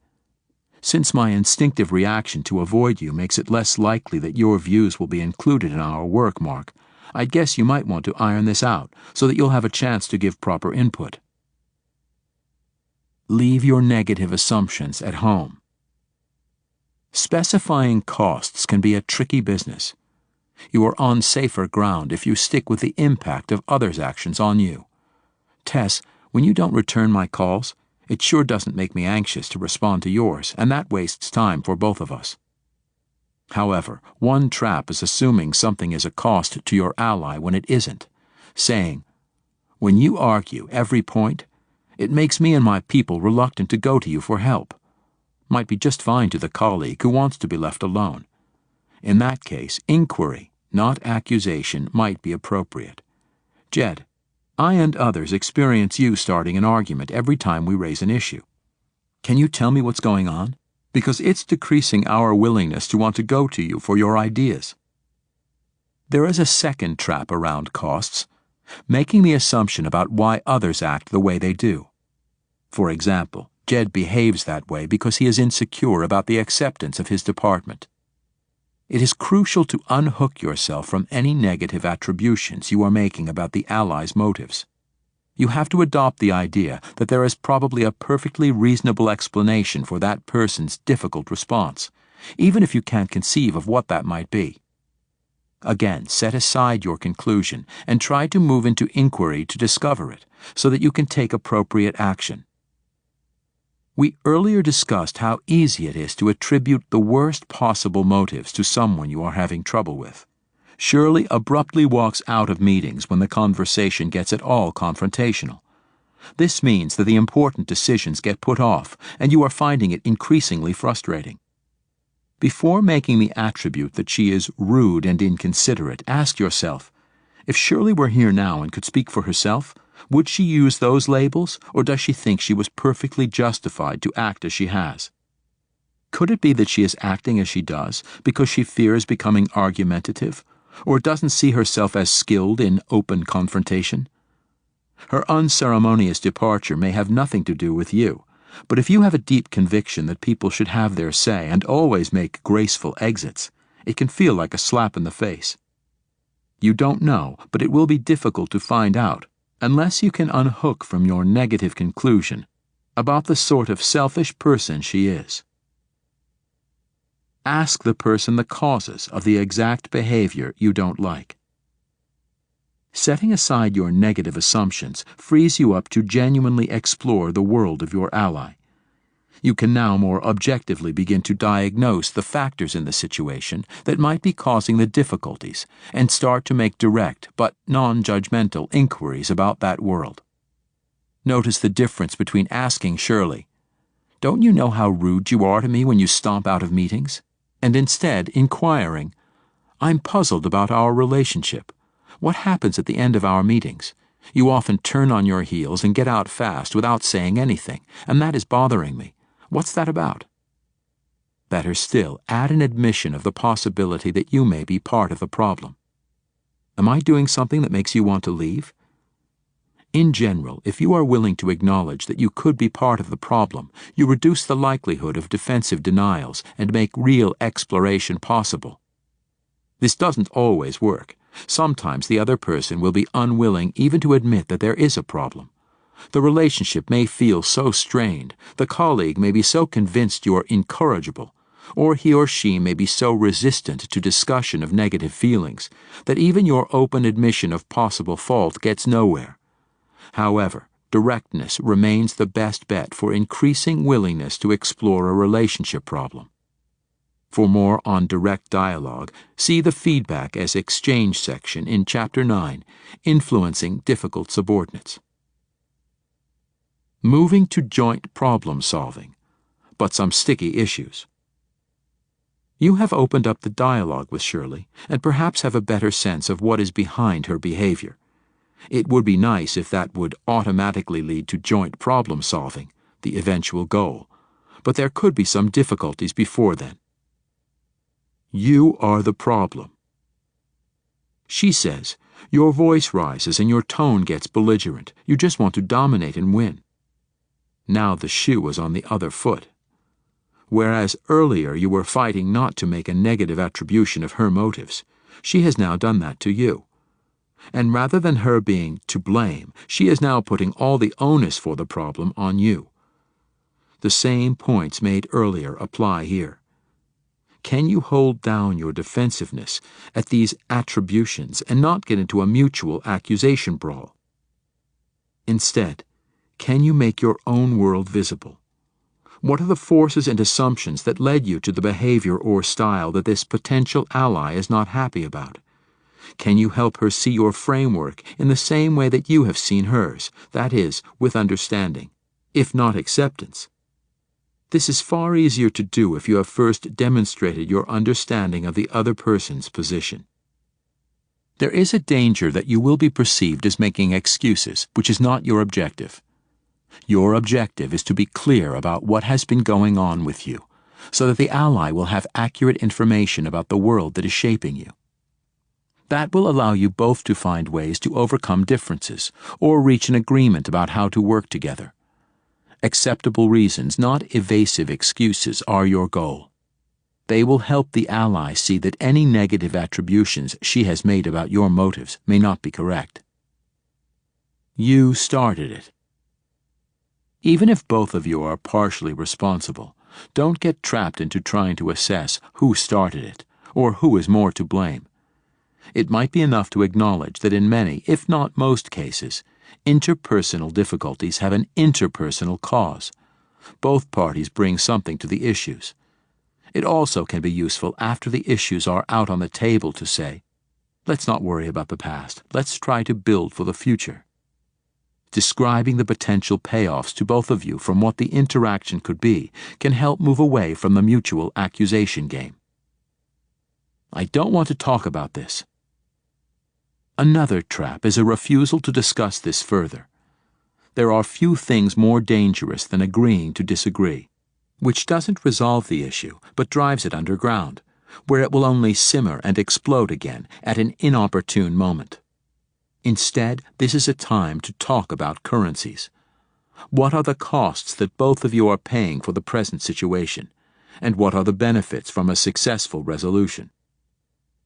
"Since my instinctive reaction to avoid you makes it less likely that your views will be included in our work, Mark, I guess you might want to iron this out so that you'll have a chance to give proper input." Leave your negative assumptions at home. Specifying costs can be a tricky business. You are on safer ground if you stick with the impact of others' actions on you. "Tess, when you don't return my calls, it sure doesn't make me anxious to respond to yours, and that wastes time for both of us." However, one trap is assuming something is a cost to your ally when it isn't, saying, "When you argue every point, It makes me and my people reluctant to go to you for help. Might be just fine to the colleague who wants to be left alone. In that case, inquiry, not accusation, might be appropriate. Jed, I and others experience you starting an argument every time we raise an issue. Can you tell me what's going on? Because it's decreasing our willingness to want to go to you for your ideas. There is a second trap around costs, making the assumption about why others act the way they do. For example, Jed behaves that way because he is insecure about the acceptance of his department. It is crucial to unhook yourself from any negative attributions you are making about the Allies' motives. You have to adopt the idea that there is probably a perfectly reasonable explanation for that person's difficult response, even if you can't conceive of what that might be. Again, set aside your conclusion and try to move into inquiry to discover it, so that you can take appropriate action. We earlier discussed how easy it is to attribute the worst possible motives to someone you are having trouble with. Shirley abruptly walks out of meetings when the conversation gets at all confrontational. This means that the important decisions get put off, and you are finding it increasingly frustrating. Before making the attribute that she is rude and inconsiderate, ask yourself, if Shirley were here now and could speak for herself, would she use those labels, or does she think she was perfectly justified to act as she has? Could it be that she is acting as she does because she fears becoming argumentative, or doesn't see herself as skilled in open confrontation? Her unceremonious departure may have nothing to do with you, but if you have a deep conviction that people should have their say and always make graceful exits, it can feel like a slap in the face. You don't know, but it will be difficult to find out, unless you can unhook from your negative conclusion about the sort of selfish person she is. Ask the person the causes of the exact behavior you don't like. Setting aside your negative assumptions frees you up to genuinely explore the world of your ally. You can now more objectively begin to diagnose the factors in the situation that might be causing the difficulties and start to make direct but non-judgmental inquiries about that world. Notice the difference between asking Shirley, "Don't you know how rude you are to me when you stomp out of meetings?" and instead inquiring, "I'm puzzled about our relationship. What happens at the end of our meetings? You often turn on your heels and get out fast without saying anything, and that is bothering me. What's that about?" Better still, add an admission of the possibility that you may be part of the problem. Am I doing something that makes you want to leave? In general, if you are willing to acknowledge that you could be part of the problem, you reduce the likelihood of defensive denials and make real exploration possible. This doesn't always work. Sometimes the other person will be unwilling even to admit that there is a problem. The relationship may feel so strained, the colleague may be so convinced you're incorrigible, or he or she may be so resistant to discussion of negative feelings that even your open admission of possible fault gets nowhere. However, directness remains the best bet for increasing willingness to explore a relationship problem. For more on direct dialogue, see the Feedback as Exchange section in Chapter 9, Influencing Difficult Subordinates. Moving to joint problem solving, but some sticky issues. You have opened up the dialogue with Shirley and perhaps have a better sense of what is behind her behavior. It would be nice if that would automatically lead to joint problem solving, the eventual goal, but there could be some difficulties before then. You are the problem. She says, your voice rises and your tone gets belligerent. You just want to dominate and win. Now the shoe is on the other foot. Whereas earlier you were fighting not to make a negative attribution of her motives, she has now done that to you. And rather than her being to blame, she is now putting all the onus for the problem on you. The same points made earlier apply here. Can you hold down your defensiveness at these attributions and not get into a mutual accusation brawl? Instead, can you make your own world visible? What are the forces and assumptions that led you to the behavior or style that this potential ally is not happy about? Can you help her see your framework in the same way that you have seen hers, that is, with understanding, if not acceptance? This is far easier to do if you have first demonstrated your understanding of the other person's position. There is a danger that you will be perceived as making excuses, which is not your objective. Your objective is to be clear about what has been going on with you, so that the ally will have accurate information about the world that is shaping you. That will allow you both to find ways to overcome differences or reach an agreement about how to work together. Acceptable reasons, not evasive excuses, are your goal. They will help the ally see that any negative attributions she has made about your motives may not be correct. You started it. Even if both of you are partially responsible, don't get trapped into trying to assess who started it or who is more to blame. It might be enough to acknowledge that in many, if not most cases, interpersonal difficulties have an interpersonal cause. Both parties bring something to the issues. It also can be useful after the issues are out on the table to say, let's not worry about the past, let's try to build for the future. Describing the potential payoffs to both of you from what the interaction could be can help move away from the mutual accusation game. I don't want to talk about this. Another trap is a refusal to discuss this further. There are few things more dangerous than agreeing to disagree, which doesn't resolve the issue but drives it underground, where it will only simmer and explode again at an inopportune moment. Instead, this is a time to talk about currencies. What are the costs that both of you are paying for the present situation, and what are the benefits from a successful resolution?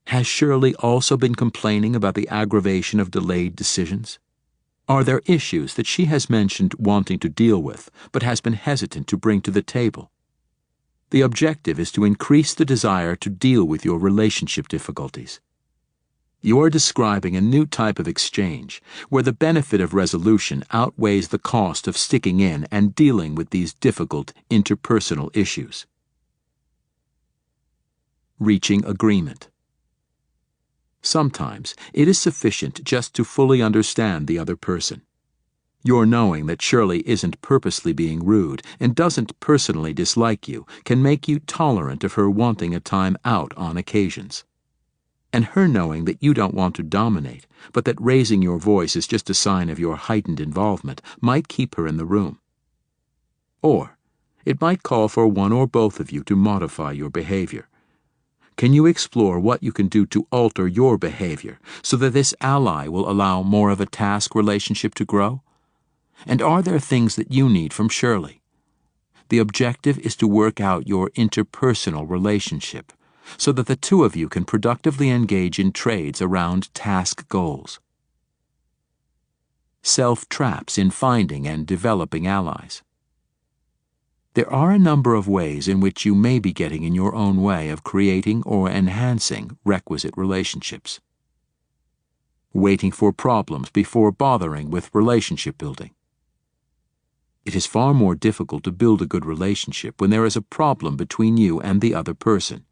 Has Shirley also been complaining about the aggravation of delayed decisions? Are there issues that she has mentioned wanting to deal with, but has been hesitant to bring to the table? The objective is to increase the desire to deal with your relationship difficulties. You are describing a new type of exchange, where the benefit of resolution outweighs the cost of sticking in and dealing with these difficult interpersonal issues. Reaching agreement. Sometimes it is sufficient just to fully understand the other person. Your knowing that Shirley isn't purposely being rude and doesn't personally dislike you can make you tolerant of her wanting a time out on occasions. And her knowing that you don't want to dominate, but that raising your voice is just a sign of your heightened involvement, might keep her in the room. Or it might call for one or both of you to modify your behavior. Can you explore what you can do to alter your behavior so that this ally will allow more of a task relationship to grow? And are there things that you need from Shirley? The objective is to work out your interpersonal relationship so that the two of you can productively engage in trades around task goals. Self-traps in finding and developing allies. There are a number of ways in which you may be getting in your own way of creating or enhancing requisite relationships. Waiting for problems before bothering with relationship building. It is far more difficult to build a good relationship when there is a problem between you and the other person.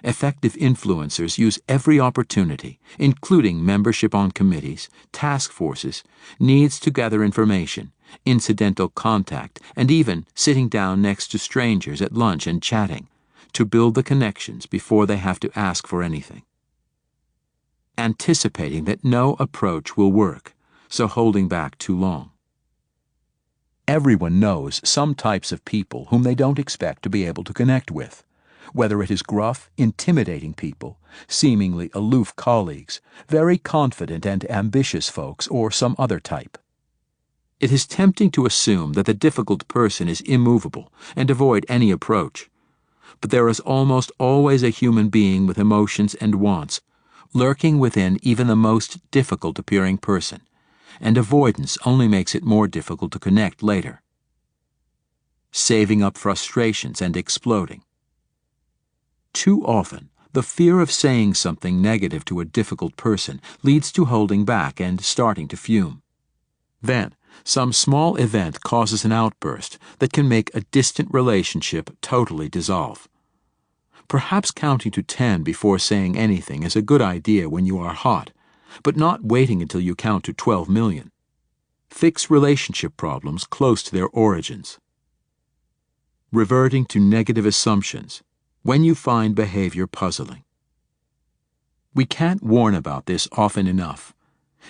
Effective influencers use every opportunity, including membership on committees, task forces, needs to gather information, incidental contact, and even sitting down next to strangers at lunch and chatting, to build the connections before they have to ask for anything. Anticipating that no approach will work, so holding back too long. Everyone knows some types of people whom they don't expect to be able to connect with, whether it is gruff, intimidating people, seemingly aloof colleagues, very confident and ambitious folks, or some other type. It is tempting to assume that the difficult person is immovable and avoid any approach, but there is almost always a human being with emotions and wants lurking within even the most difficult-appearing person, and avoidance only makes it more difficult to connect later. Saving up frustrations and exploding. Too often, the fear of saying something negative to a difficult person leads to holding back and starting to fume. Then, some small event causes an outburst that can make a distant relationship totally dissolve. Perhaps counting to 10 before saying anything is a good idea when you are hot, but not waiting until you count to 12 million. Fix relationship problems close to their origins. Reverting to negative assumptions when you find behavior puzzling. We can't warn about this often enough.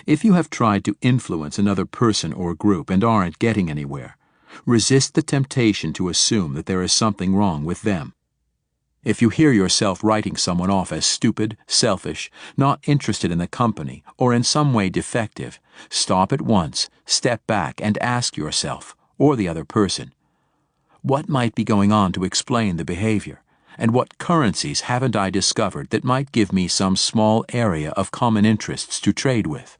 If you have tried to influence another person or group and aren't getting anywhere, resist the temptation to assume that there is something wrong with them. If you hear yourself writing someone off as stupid, selfish, not interested in the company, or in some way defective, stop at once, step back, and ask yourself, or the other person, what might be going on to explain the behavior, and what currencies haven't I discovered that might give me some small area of common interests to trade with?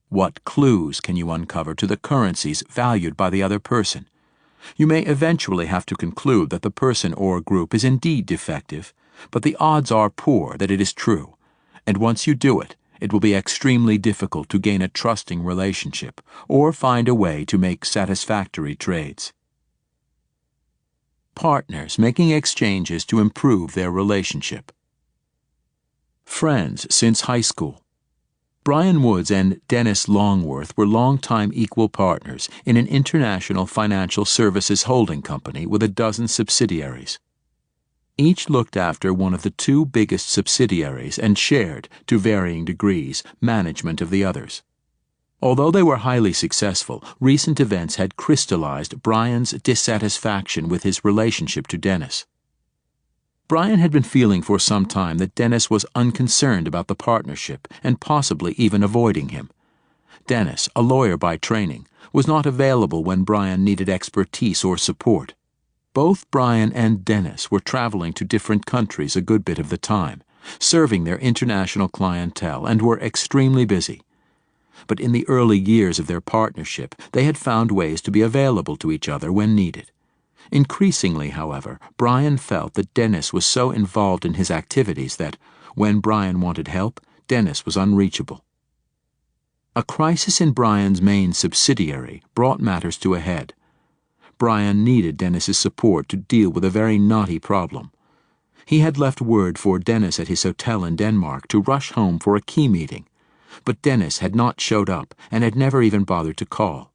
What clues can you uncover to the currencies valued by the other person? You may eventually have to conclude that the person or group is indeed defective, but the odds are poor that it is true, and once you do it, it will be extremely difficult to gain a trusting relationship or find a way to make satisfactory trades. Partners making exchanges to improve their relationship. Friends since high school. Brian Woods and Dennis Longworth were longtime equal partners in an international financial services holding company with a dozen subsidiaries. Each looked after one of the two biggest subsidiaries and shared, to varying degrees, management of the others. Although they were highly successful, recent events had crystallized Brian's dissatisfaction with his relationship to Dennis. Brian had been feeling for some time that Dennis was unconcerned about the partnership and possibly even avoiding him. Dennis, a lawyer by training, was not available when Brian needed expertise or support. Both Brian and Dennis were traveling to different countries a good bit of the time, serving their international clientele, and were extremely busy. But in the early years of their partnership, they had found ways to be available to each other when needed. Increasingly, however, Brian felt that Dennis was so involved in his activities that, when Brian wanted help, Dennis was unreachable. A crisis in Brian's main subsidiary brought matters to a head. Brian needed Dennis's support to deal with a very knotty problem. He had left word for Dennis at his hotel in Denmark to rush home for a key meeting, but Dennis had not showed up and had never even bothered to call.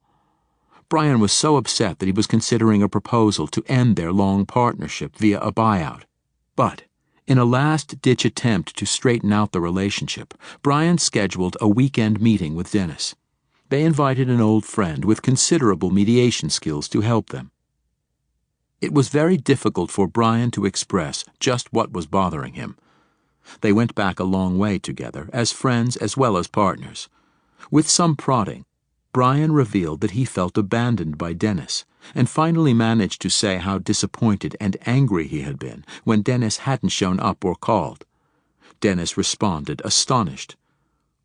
Brian was so upset that he was considering a proposal to end their long partnership via a buyout. But, in a last-ditch attempt to straighten out the relationship, Brian scheduled a weekend meeting with Dennis. They invited an old friend with considerable mediation skills to help them. It was very difficult for Brian to express just what was bothering him. They went back a long way together, as friends as well as partners. With some prodding, Brian revealed that he felt abandoned by Dennis, and finally managed to say how disappointed and angry he had been when Dennis hadn't shown up or called. Dennis responded, astonished.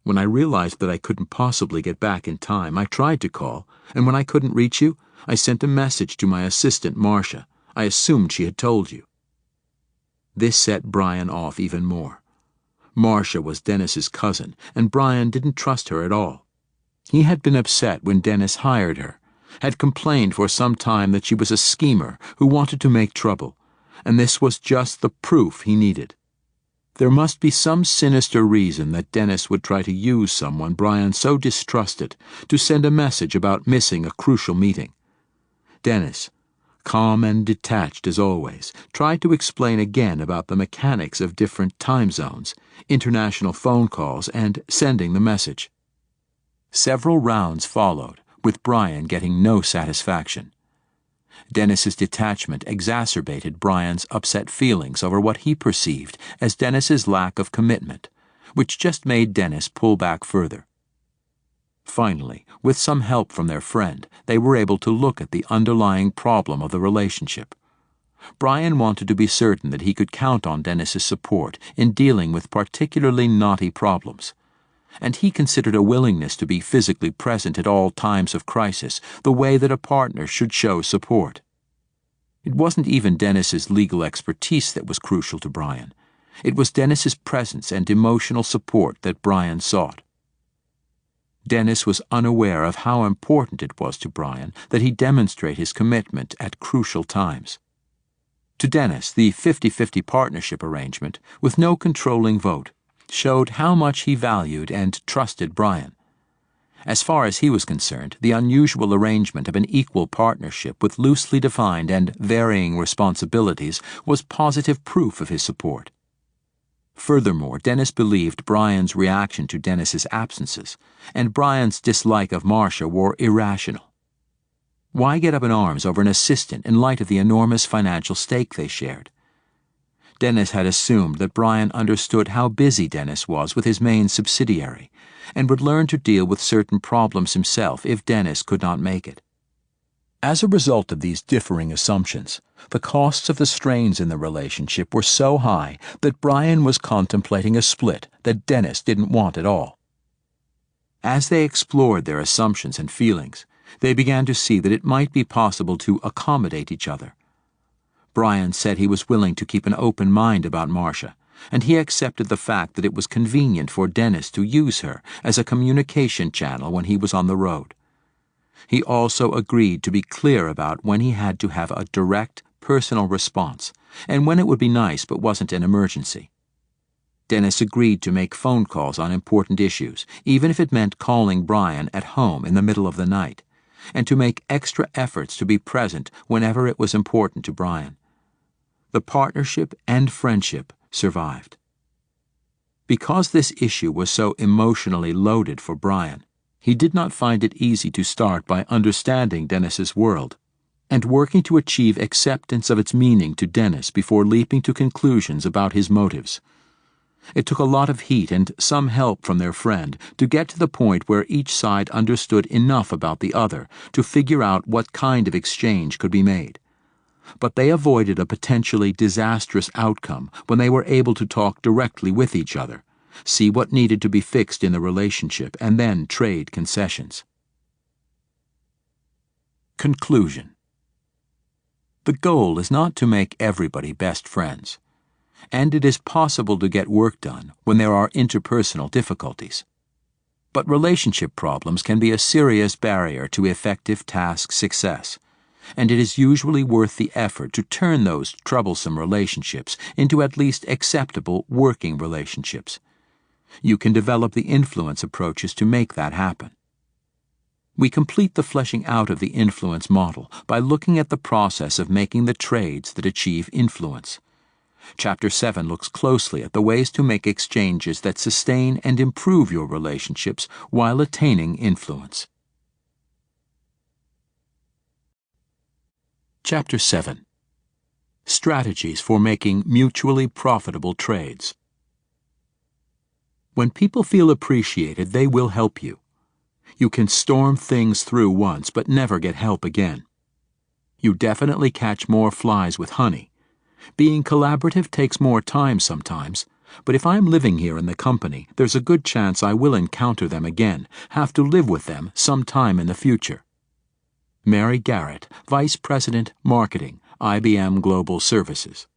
When I realized that I couldn't possibly get back in time, I tried to call, and when I couldn't reach you, I sent a message to my assistant, Marcia. I assumed she had told you. This set Brian off even more. Marcia was Dennis's cousin, and Brian didn't trust her at all. He had been upset when Dennis hired her, had complained for some time that she was a schemer who wanted to make trouble, and this was just the proof he needed. There must be some sinister reason that Dennis would try to use someone Brian so distrusted to send a message about missing a crucial meeting. Dennis, calm and detached as always, tried to explain again about the mechanics of different time zones, international phone calls, and sending the message. Several rounds followed, with Brian getting no satisfaction. Dennis's detachment exacerbated Brian's upset feelings over what he perceived as Dennis's lack of commitment, which just made Dennis pull back further. Finally, with some help from their friend, they were able to look at the underlying problem of the relationship. Brian wanted to be certain that he could count on Dennis's support in dealing with particularly knotty problems, and he considered a willingness to be physically present at all times of crisis the way that a partner should show support. It wasn't even Dennis's legal expertise that was crucial to Brian. It was Dennis's presence and emotional support that Brian sought. Dennis was unaware of how important it was to Brian that he demonstrate his commitment at crucial times. To Dennis, the 50-50 partnership arrangement, with no controlling vote, showed how much he valued and trusted Brian. As far as he was concerned, the unusual arrangement of an equal partnership with loosely defined and varying responsibilities was positive proof of his support. Furthermore, Dennis believed Brian's reaction to Dennis's absences and Brian's dislike of Marcia were irrational. Why get up in arms over an assistant in light of the enormous financial stake they shared? Dennis had assumed that Brian understood how busy Dennis was with his main subsidiary and would learn to deal with certain problems himself if Dennis could not make it. As a result of these differing assumptions, the costs of the strains in the relationship were so high that Brian was contemplating a split that Dennis didn't want at all. As they explored their assumptions and feelings, they began to see that it might be possible to accommodate each other. Brian said he was willing to keep an open mind about Marcia, and he accepted the fact that it was convenient for Dennis to use her as a communication channel when he was on the road. He also agreed to be clear about when he had to have a direct, personal response, and when it would be nice but wasn't an emergency. Dennis agreed to make phone calls on important issues, even if it meant calling Brian at home in the middle of the night, and to make extra efforts to be present whenever it was important to Brian. The partnership and friendship survived. Because this issue was so emotionally loaded for Brian, he did not find it easy to start by understanding Dennis's world and working to achieve acceptance of its meaning to Dennis before leaping to conclusions about his motives. It took a lot of heat and some help from their friend to get to the point where each side understood enough about the other to figure out what kind of exchange could be made. But they avoided a potentially disastrous outcome when they were able to talk directly with each other, see what needed to be fixed in the relationship, and then trade concessions. Conclusion. The goal is not to make everybody best friends, and it is possible to get work done when there are interpersonal difficulties. But relationship problems can be a serious barrier to effective task success, and it is usually worth the effort to turn those troublesome relationships into at least acceptable working relationships. You can develop the influence approaches to make that happen. We complete the fleshing out of the influence model by looking at the process of making the trades that achieve influence. Chapter 7 looks closely at the ways to make exchanges that sustain and improve your relationships while attaining influence. Chapter 7. Strategies for making mutually profitable trades. When people feel appreciated, they will help you. You can storm things through once, but never get help again. You definitely catch more flies with honey. Being collaborative takes more time sometimes, but if I'm living here in the company, there's a good chance I will encounter them again, have to live with them sometime in the future. Mary Garrett, Vice President, Marketing, IBM Global Services.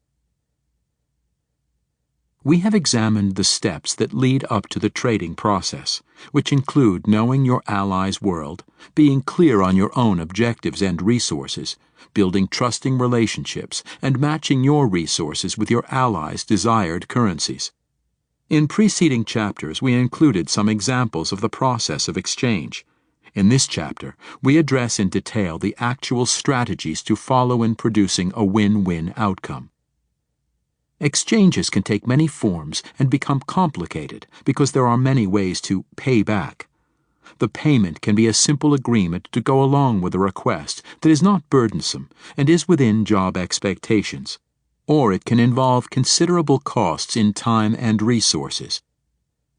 We have examined the steps that lead up to the trading process, which include knowing your ally's world, being clear on your own objectives and resources, building trusting relationships, and matching your resources with your ally's desired currencies. In preceding chapters, we included some examples of the process of exchange. In this chapter, we address in detail the actual strategies to follow in producing a win-win outcome. Exchanges can take many forms and become complicated because there are many ways to pay back. The payment can be a simple agreement to go along with a request that is not burdensome and is within job expectations, or it can involve considerable costs in time and resources.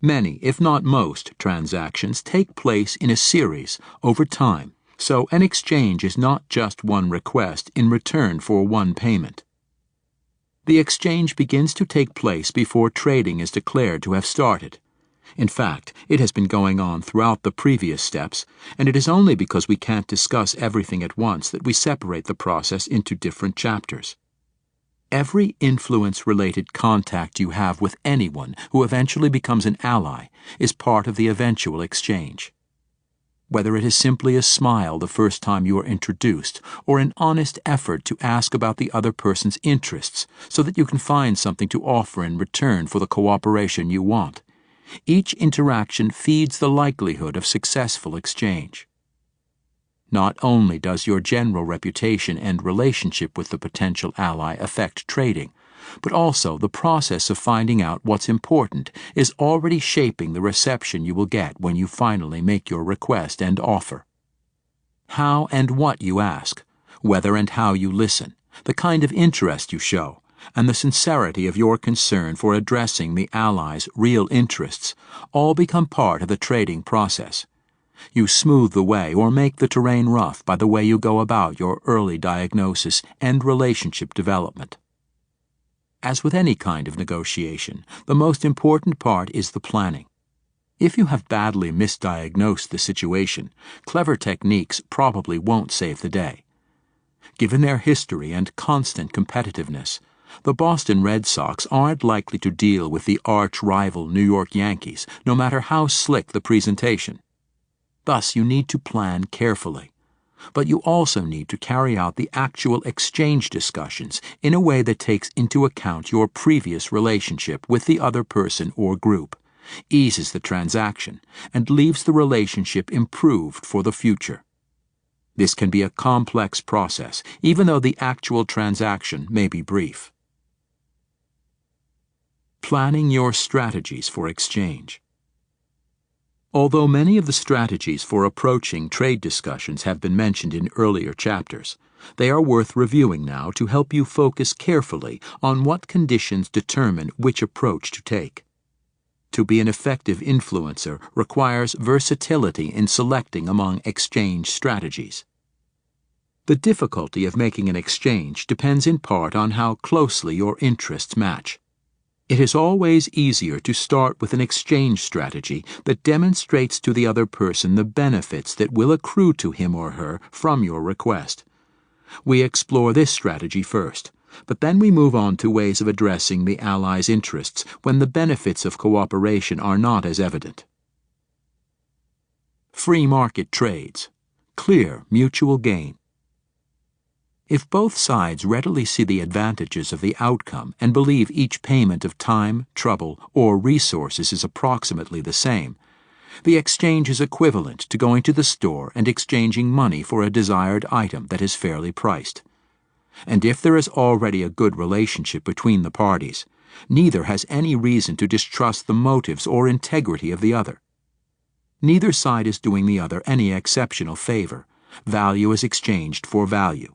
Many, if not most, transactions take place in a series over time, so an exchange is not just one request in return for one payment. The exchange begins to take place before trading is declared to have started. In fact, it has been going on throughout the previous steps, and it is only because we can't discuss everything at once that we separate the process into different chapters. Every influence-related contact you have with anyone who eventually becomes an ally is part of the eventual exchange. whether it is simply a smile the first time you are introduced, or an honest effort to ask about the other person's interests so that you can find something to offer in return for the cooperation you want. Each interaction feeds the likelihood of successful exchange. Not only does your general reputation and relationship with the potential ally affect trading, but also the process of finding out what's important is already shaping the reception you will get when you finally make your request and offer. How and what you ask, whether and how you listen, the kind of interest you show, and the sincerity of your concern for addressing the ally's real interests all become part of the trading process. You smooth the way or make the terrain rough by the way you go about your early diagnosis and relationship development. As with any kind of negotiation, the most important part is the planning. If you have badly misdiagnosed the situation, clever techniques probably won't save the day. Given their history and constant competitiveness, the Boston Red Sox aren't likely to deal with the arch-rival New York Yankees, no matter how slick the presentation. Thus, you need to plan carefully. But you also need to carry out the actual exchange discussions in a way that takes into account your previous relationship with the other person or group, eases the transaction, and leaves the relationship improved for the future. This can be a complex process, even though the actual transaction may be brief. Planning your strategies for exchange. Although many of the strategies for approaching trade discussions have been mentioned in earlier chapters, they are worth reviewing now to help you focus carefully on what conditions determine which approach to take. To be an effective influencer requires versatility in selecting among exchange strategies. The difficulty of making an exchange depends in part on how closely your interests match. It is always easier to start with an exchange strategy that demonstrates to the other person the benefits that will accrue to him or her from your request. We explore this strategy first, but then we move on to ways of addressing the ally's interests when the benefits of cooperation are not as evident. Free market trades. Clear mutual gain. If both sides readily see the advantages of the outcome and believe each payment of time, trouble, or resources is approximately the same, the exchange is equivalent to going to the store and exchanging money for a desired item that is fairly priced. And if there is already a good relationship between the parties, neither has any reason to distrust the motives or integrity of the other. Neither side is doing the other any exceptional favor. Value is exchanged for value.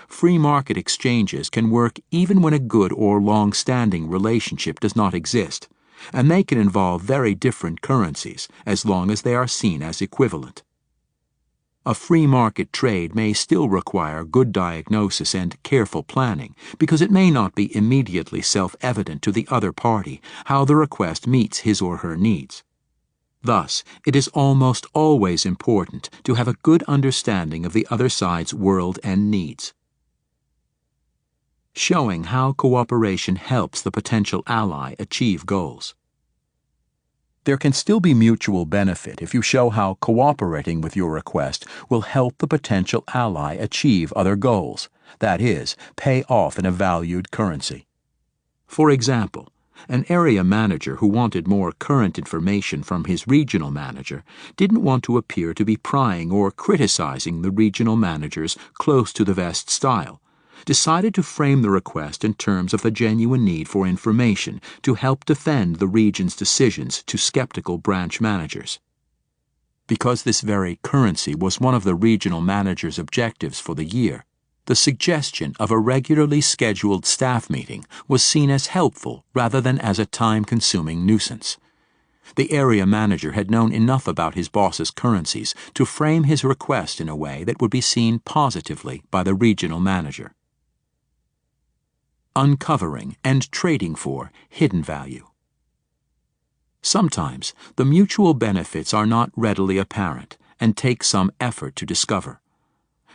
Free market exchanges can work even when a good or long-standing relationship does not exist, and they can involve very different currencies as long as they are seen as equivalent. A free market trade may still require good diagnosis and careful planning because it may not be immediately self-evident to the other party how the request meets his or her needs. Thus, it is almost always important to have a good understanding of the other side's world and needs. Showing how cooperation helps the potential ally achieve goals. There can still be mutual benefit if you show how cooperating with your request will help the potential ally achieve other goals, that is, pay off in a valued currency. For example, an area manager who wanted more current information from his regional manager didn't want to appear to be prying or criticizing the regional manager's close-to-the-vest style, decided to frame the request in terms of the genuine need for information to help defend the region's decisions to skeptical branch managers. Because this very currency was one of the regional manager's objectives for the year, the suggestion of a regularly scheduled staff meeting was seen as helpful rather than as a time-consuming nuisance. The area manager had known enough about his boss's currencies to frame his request in a way that would be seen positively by the regional manager. Uncovering and trading for hidden value. Sometimes the mutual benefits are not readily apparent and take some effort to discover.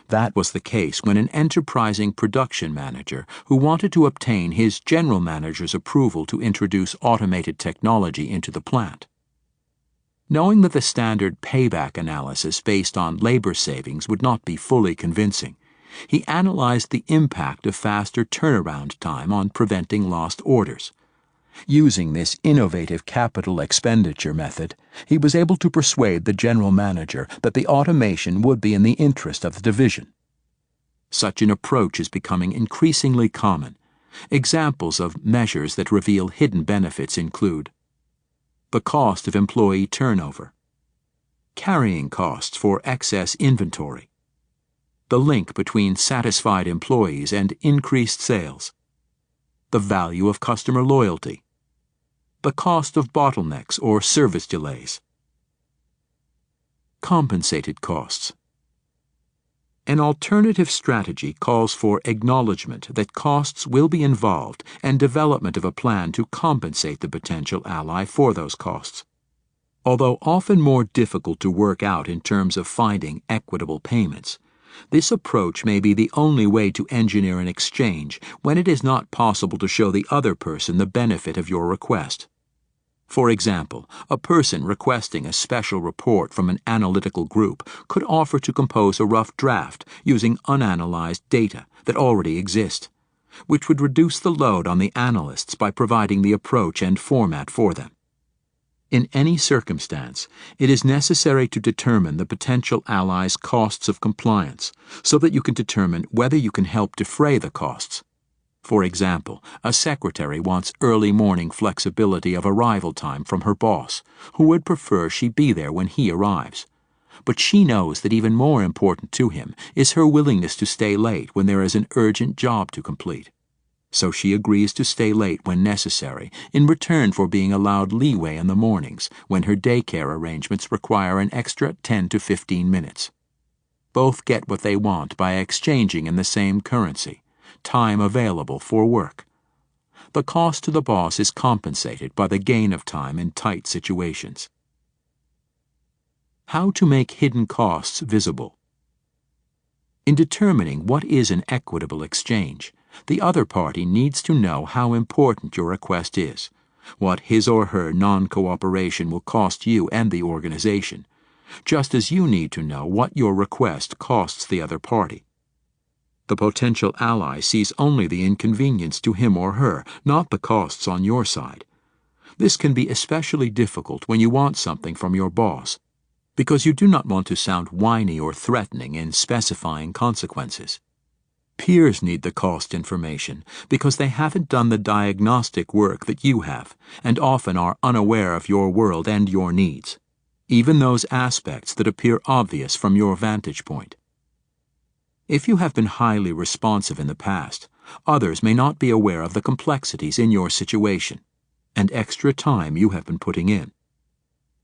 That was the case when an enterprising production manager who wanted to obtain his general manager's approval to introduce automated technology into the plant. Knowing that the standard payback analysis based on labor savings would not be fully convincing, he analyzed the impact of faster turnaround time on preventing lost orders. Using this innovative capital expenditure method, he was able to persuade the general manager that the automation would be in the interest of the division. Such an approach is becoming increasingly common. Examples of measures that reveal hidden benefits include the cost of employee turnover, carrying costs for excess inventory, the link between satisfied employees and increased sales, the value of customer loyalty, the cost of bottlenecks or service delays. Compensated costs. An alternative strategy calls for acknowledgement that costs will be involved and development of a plan to compensate the potential ally for those costs. Although often more difficult to work out in terms of finding equitable payments, this approach may be the only way to engineer an exchange when it is not possible to show the other person the benefit of your request. For example, a person requesting a special report from an analytical group could offer to compose a rough draft using unanalyzed data that already exist, which would reduce the load on the analysts by providing the approach and format for them. In any circumstance, it is necessary to determine the potential ally's costs of compliance so that you can determine whether you can help defray the costs. For example, a secretary wants early morning flexibility of arrival time from her boss, who would prefer she be there when he arrives. But she knows that even more important to him is her willingness to stay late when there is an urgent job to complete. So she agrees to stay late when necessary in return for being allowed leeway in the mornings when her daycare arrangements require an extra 10 to 15 minutes. Both get what they want by exchanging in the same currency, time available for work. The cost to the boss is compensated by the gain of time in tight situations. How to make hidden costs visible. In determining what is an equitable exchange, the other party needs to know how important your request is, what his or her non-cooperation will cost you and the organization, just as you need to know what your request costs the other party. The potential ally sees only the inconvenience to him or her, not the costs on your side. This can be especially difficult when you want something from your boss, because you do not want to sound whiny or threatening in specifying consequences. Peers need the cost information because they haven't done the diagnostic work that you have and often are unaware of your world and your needs, even those aspects that appear obvious from your vantage point. If you have been highly responsive in the past, others may not be aware of the complexities in your situation and extra time you have been putting in.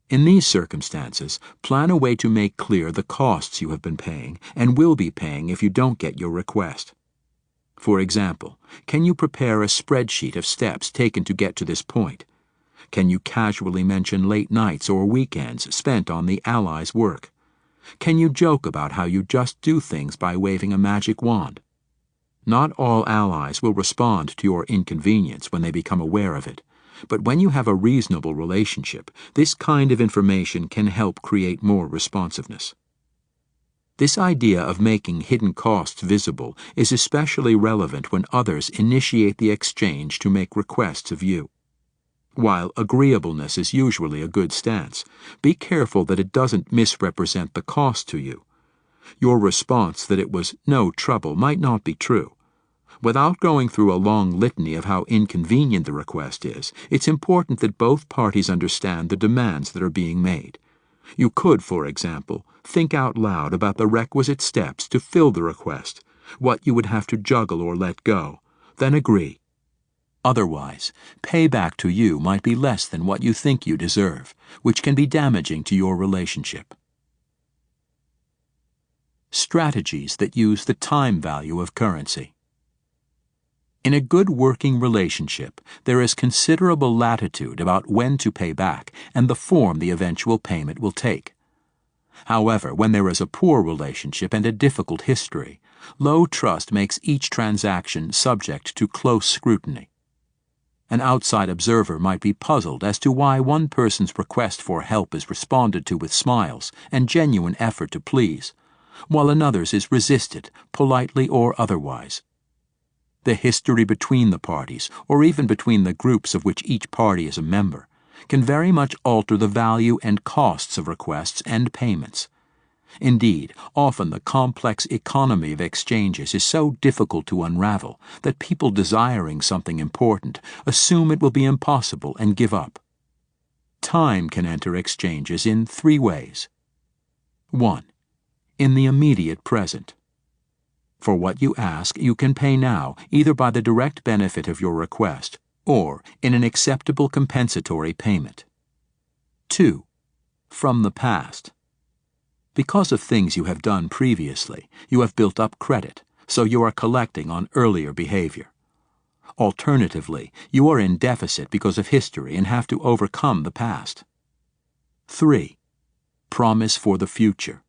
In these circumstances, plan a way to make clear the costs you have been paying and will be paying if you don't get your request. For example, can you prepare a spreadsheet of steps taken to get to this point? Can you casually mention late nights or weekends spent on the allies' work? Can you joke about how you just do things by waving a magic wand? Not all allies will respond to your inconvenience when they become aware of it, but when you have a reasonable relationship, this kind of information can help create more responsiveness. This idea of making hidden costs visible is especially relevant when others initiate the exchange to make requests of you. While agreeableness is usually a good stance, be careful that it doesn't misrepresent the cost to you. Your response that it was no trouble might not be true. Without going through a long litany of how inconvenient the request is, it's important that both parties understand the demands that are being made. You could, for example, think out loud about the requisite steps to fill the request, what you would have to juggle or let go, then agree. Otherwise, payback to you might be less than what you think you deserve, which can be damaging to your relationship. Strategies that use the time value of currency. In a good working relationship, there is considerable latitude about when to pay back and the form the eventual payment will take. However, when there is a poor relationship and a difficult history, low trust makes each transaction subject to close scrutiny. An outside observer might be puzzled as to why one person's request for help is responded to with smiles and genuine effort to please, while another's is resisted, politely or otherwise. The history between the parties, or even between the groups of which each party is a member, can very much alter the value and costs of requests and payments. Indeed, often the complex economy of exchanges is so difficult to unravel that people desiring something important assume it will be impossible and give up. Time can enter exchanges in 3 ways. 1. In the immediate present. For what you ask, you can pay now, either by the direct benefit of your request or in an acceptable compensatory payment. 2. From the past. Because of things you have done previously, you have built up credit, so you are collecting on earlier behavior. Alternatively, you are in deficit because of history and have to overcome the past. 3. Promise for the future.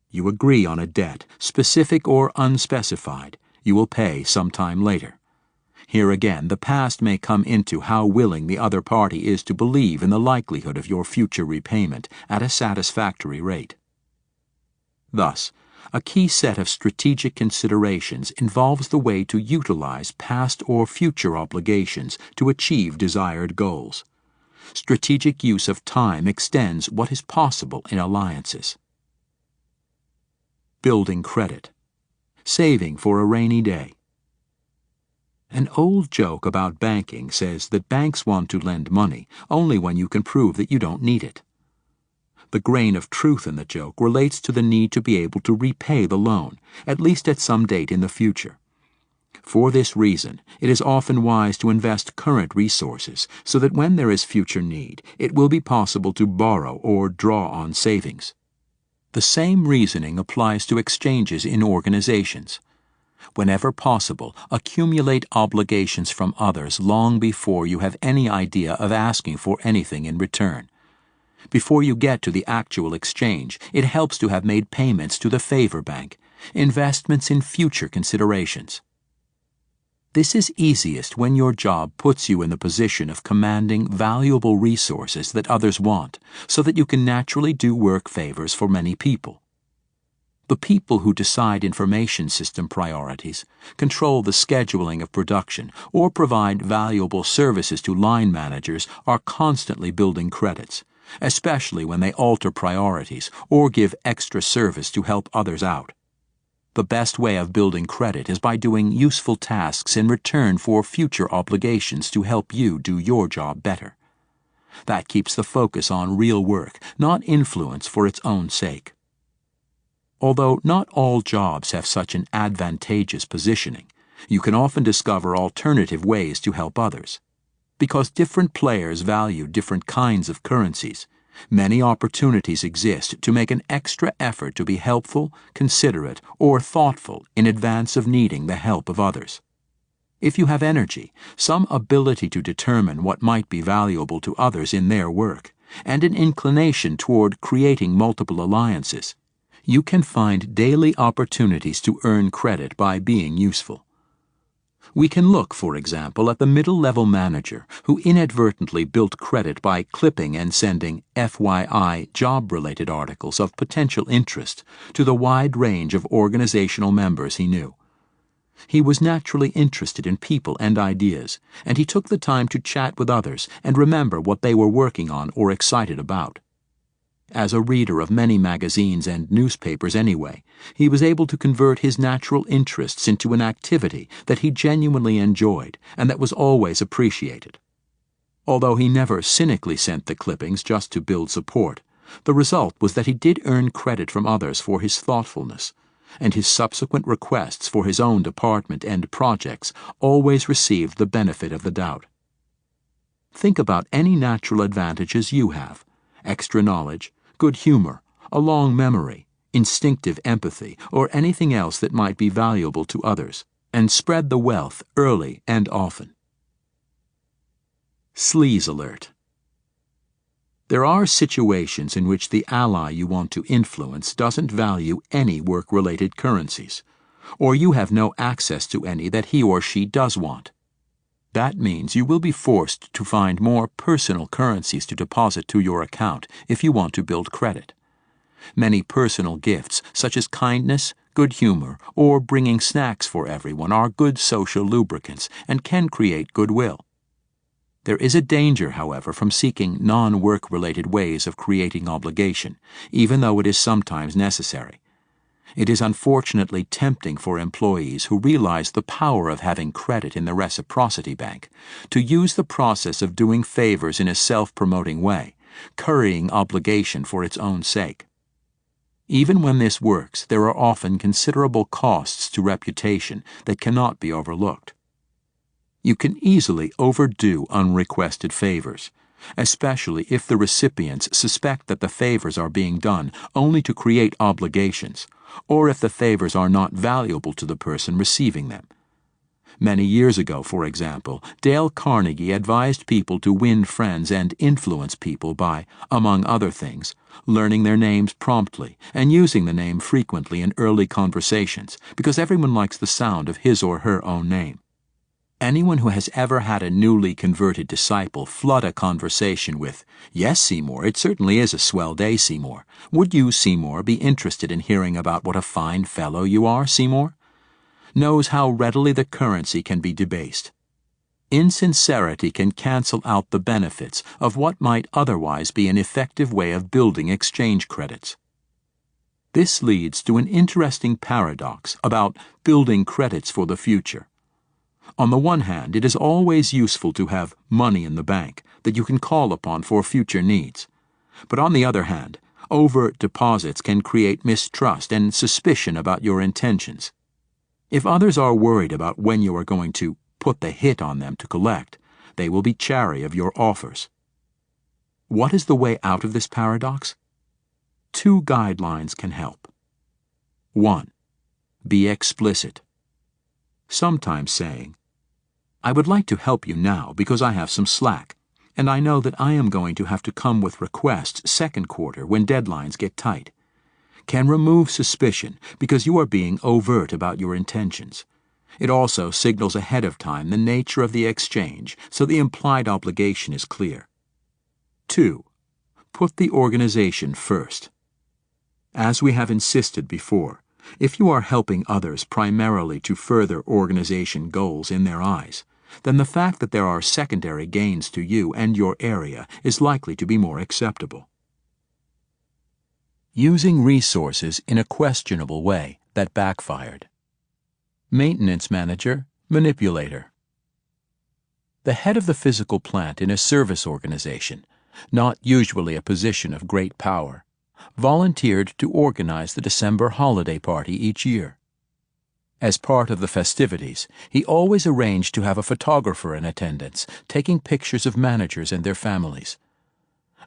You agree on a debt, specific or unspecified, you will pay sometime later. Here again, the past may come into how willing the other party is to believe in the likelihood of your future repayment at a satisfactory rate. Thus, a key set of strategic considerations involves the way to utilize past or future obligations to achieve desired goals. Strategic use of time extends what is possible in alliances. Building credit. Saving for a rainy day. An old joke about banking says that banks want to lend money only when you can prove that you don't need it. The grain of truth in the joke relates to the need to be able to repay the loan, at least at some date in the future. For this reason, it is often wise to invest current resources so that when there is future need, it will be possible to borrow or draw on savings. The same reasoning applies to exchanges in organizations. Whenever possible, accumulate obligations from others long before you have any idea of asking for anything in return. Before you get to the actual exchange, it helps to have made payments to the favor bank, investments in future considerations. This is easiest when your job puts you in the position of commanding valuable resources that others want, so that you can naturally do work favors for many people. The people who decide information system priorities, control the scheduling of production, or provide valuable services to line managers are constantly building credits, especially when they alter priorities or give extra service to help others out. The best way of building credit is by doing useful tasks in return for future obligations to help you do your job better. That keeps the focus on real work, not influence for its own sake. Although not all jobs have such an advantageous positioning, you can often discover alternative ways to help others. Because different players value different kinds of currencies, many opportunities exist to make an extra effort to be helpful, considerate, or thoughtful in advance of needing the help of others. If you have energy, some ability to determine what might be valuable to others in their work, and an inclination toward creating multiple alliances, you can find daily opportunities to earn credit by being useful. We can look, for example, at the middle-level manager who inadvertently built credit by clipping and sending FYI job-related articles of potential interest to the wide range of organizational members he knew. He was naturally interested in people and ideas, and he took the time to chat with others and remember what they were working on or excited about. As a reader of many magazines and newspapers anyway, he was able to convert his natural interests into an activity that he genuinely enjoyed and that was always appreciated. Although he never cynically sent the clippings just to build support, the result was that he did earn credit from others for his thoughtfulness, and his subsequent requests for his own department and projects always received the benefit of the doubt. Think about any natural advantages you have: extra knowledge, good humor, a long memory, instinctive empathy, or anything else that might be valuable to others, and spread the wealth early and often. Sleaze alert. There are situations in which the ally you want to influence doesn't value any work-related currencies, or you have no access to any that he or she does want. That means you will be forced to find more personal currencies to deposit to your account if you want to build credit. Many personal gifts, such as kindness, good humor, or bringing snacks for everyone, are good social lubricants and can create goodwill. There is a danger, however, from seeking non-work-related ways of creating obligation, even though it is sometimes necessary. It is unfortunately tempting for employees who realize the power of having credit in the reciprocity bank to use the process of doing favors in a self-promoting way, currying obligation for its own sake. Even when this works, there are often considerable costs to reputation that cannot be overlooked. You can easily overdo unrequested favors, especially if the recipients suspect that the favors are being done only to create obligations, or if the favors are not valuable to the person receiving them. Many years ago, for example, Dale Carnegie advised people to win friends and influence people by, among other things, learning their names promptly and using the name frequently in early conversations, because everyone likes the sound of his or her own name. Anyone who has ever had a newly converted disciple flood a conversation with, "Yes, Seymour, it certainly is a swell day, Seymour. Would you, Seymour, be interested in hearing about what a fine fellow you are, Seymour?" knows how readily the currency can be debased. Insincerity can cancel out the benefits of what might otherwise be an effective way of building exchange credits. This leads to an interesting paradox about building credits for the future. On the one hand, it is always useful to have money in the bank that you can call upon for future needs. But on the other hand, overt deposits can create mistrust and suspicion about your intentions. If others are worried about when you are going to put the hit on them to collect, they will be chary of your offers. What is the way out of this paradox? 2 guidelines can help. 1. Be explicit. Sometimes saying, "I would like to help you now because I have some slack, and I know that I am going to have to come with requests second quarter when deadlines get tight," can remove suspicion because you are being overt about your intentions. It also signals ahead of time the nature of the exchange so the implied obligation is clear. 2. Put the organization first. As we have insisted before, if you are helping others primarily to further organization goals in their eyes, then the fact that there are secondary gains to you and your area is likely to be more acceptable. Using resources in a questionable way that backfired. Maintenance manager, manipulator. The head of the physical plant in a service organization, not usually a position of great power, volunteered to organize the December holiday party each year. As part of the festivities, he always arranged to have a photographer in attendance, taking pictures of managers and their families.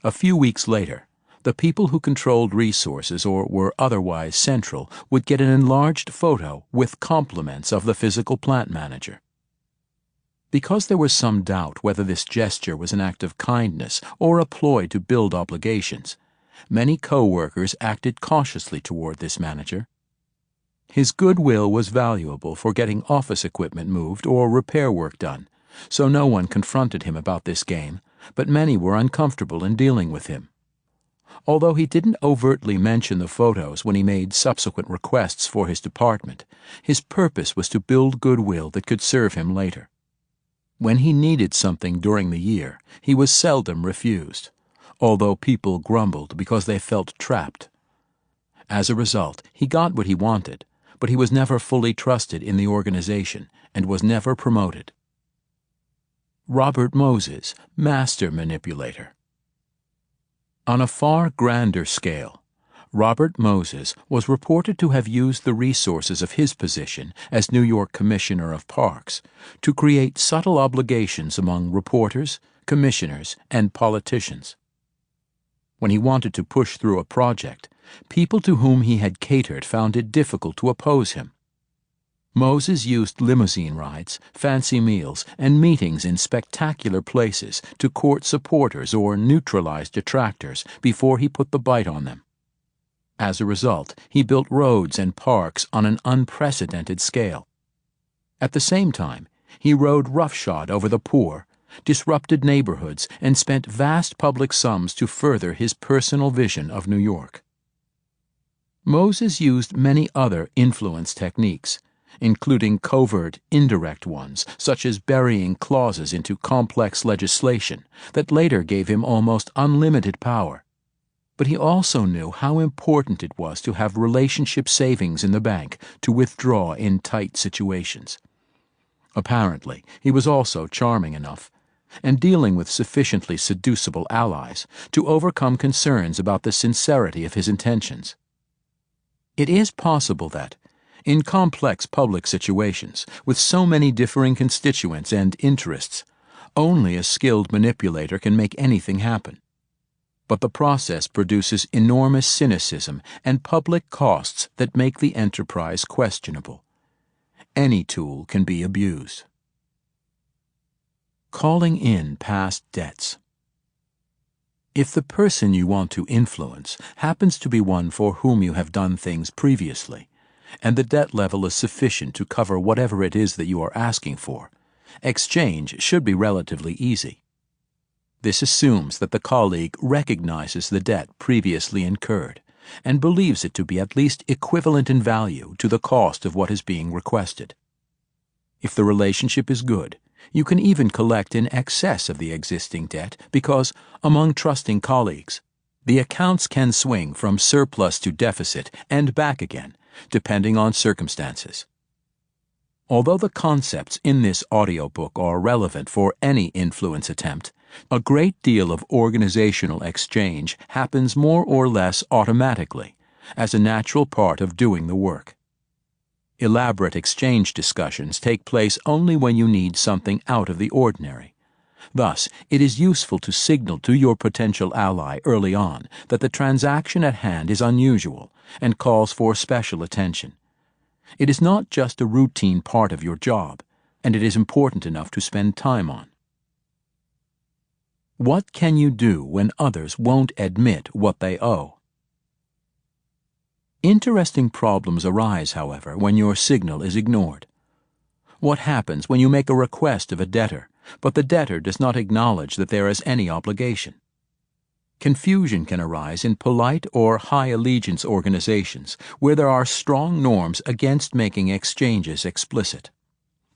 A few weeks later, the people who controlled resources or were otherwise central would get an enlarged photo with compliments of the physical plant manager. Because there was some doubt whether this gesture was an act of kindness or a ploy to build obligations, many co-workers acted cautiously toward this manager. His goodwill was valuable for getting office equipment moved or repair work done, so no one confronted him about this game, but many were uncomfortable in dealing with him. Although he didn't overtly mention the photos when he made subsequent requests for his department, his purpose was to build goodwill that could serve him later. When he needed something during the year, he was seldom refused, although people grumbled because they felt trapped. As a result, he got what he wanted, but he was never fully trusted in the organization and was never promoted. Robert Moses, master manipulator. On a far grander scale, Robert Moses was reported to have used the resources of his position as New York Commissioner of Parks to create subtle obligations among reporters, commissioners, and politicians. When he wanted to push through a project, people to whom he had catered found it difficult to oppose him. Moses used limousine rides, fancy meals, and meetings in spectacular places to court supporters or neutralize detractors before he put the bite on them. As a result, he built roads and parks on an unprecedented scale. At the same time, He rode roughshod over the poor, disrupted neighborhoods, and spent vast public sums to further his personal vision of New York. Moses used many other influence techniques, including covert, indirect ones, such as burying clauses into complex legislation that later gave him almost unlimited power. But he also knew how important it was to have relationship savings in the bank to withdraw in tight situations. Apparently, he was also charming enough, and dealing with sufficiently seducible allies, to overcome concerns about the sincerity of his intentions. It is possible that, in complex public situations, with so many differing constituents and interests, only a skilled manipulator can make anything happen. But the process produces enormous cynicism and public costs that make the enterprise questionable. Any tool can be abused. Calling in past debts. If the person you want to influence happens to be one for whom you have done things previously, and the debt level is sufficient to cover whatever it is that you are asking for, exchange should be relatively easy. This assumes that the colleague recognizes the debt previously incurred and believes it to be at least equivalent in value to the cost of what is being requested. If the relationship is good, you can even collect in excess of the existing debt because, among trusting colleagues, the accounts can swing from surplus to deficit and back again, depending on circumstances. Although the concepts in this audiobook are relevant for any influence attempt, a great deal of organizational exchange happens more or less automatically, as a natural part of doing the work. Elaborate exchange discussions take place only when you need something out of the ordinary. Thus, it is useful to signal to your potential ally early on that the transaction at hand is unusual and calls for special attention. It is not just a routine part of your job, and it is important enough to spend time on. What can you do when others won't admit what they owe? Interesting problems arise, however, when your signal is ignored. What happens when you make a request of a debtor, but the debtor does not acknowledge that there is any obligation? Confusion can arise in polite or high allegiance organizations where there are strong norms against making exchanges explicit.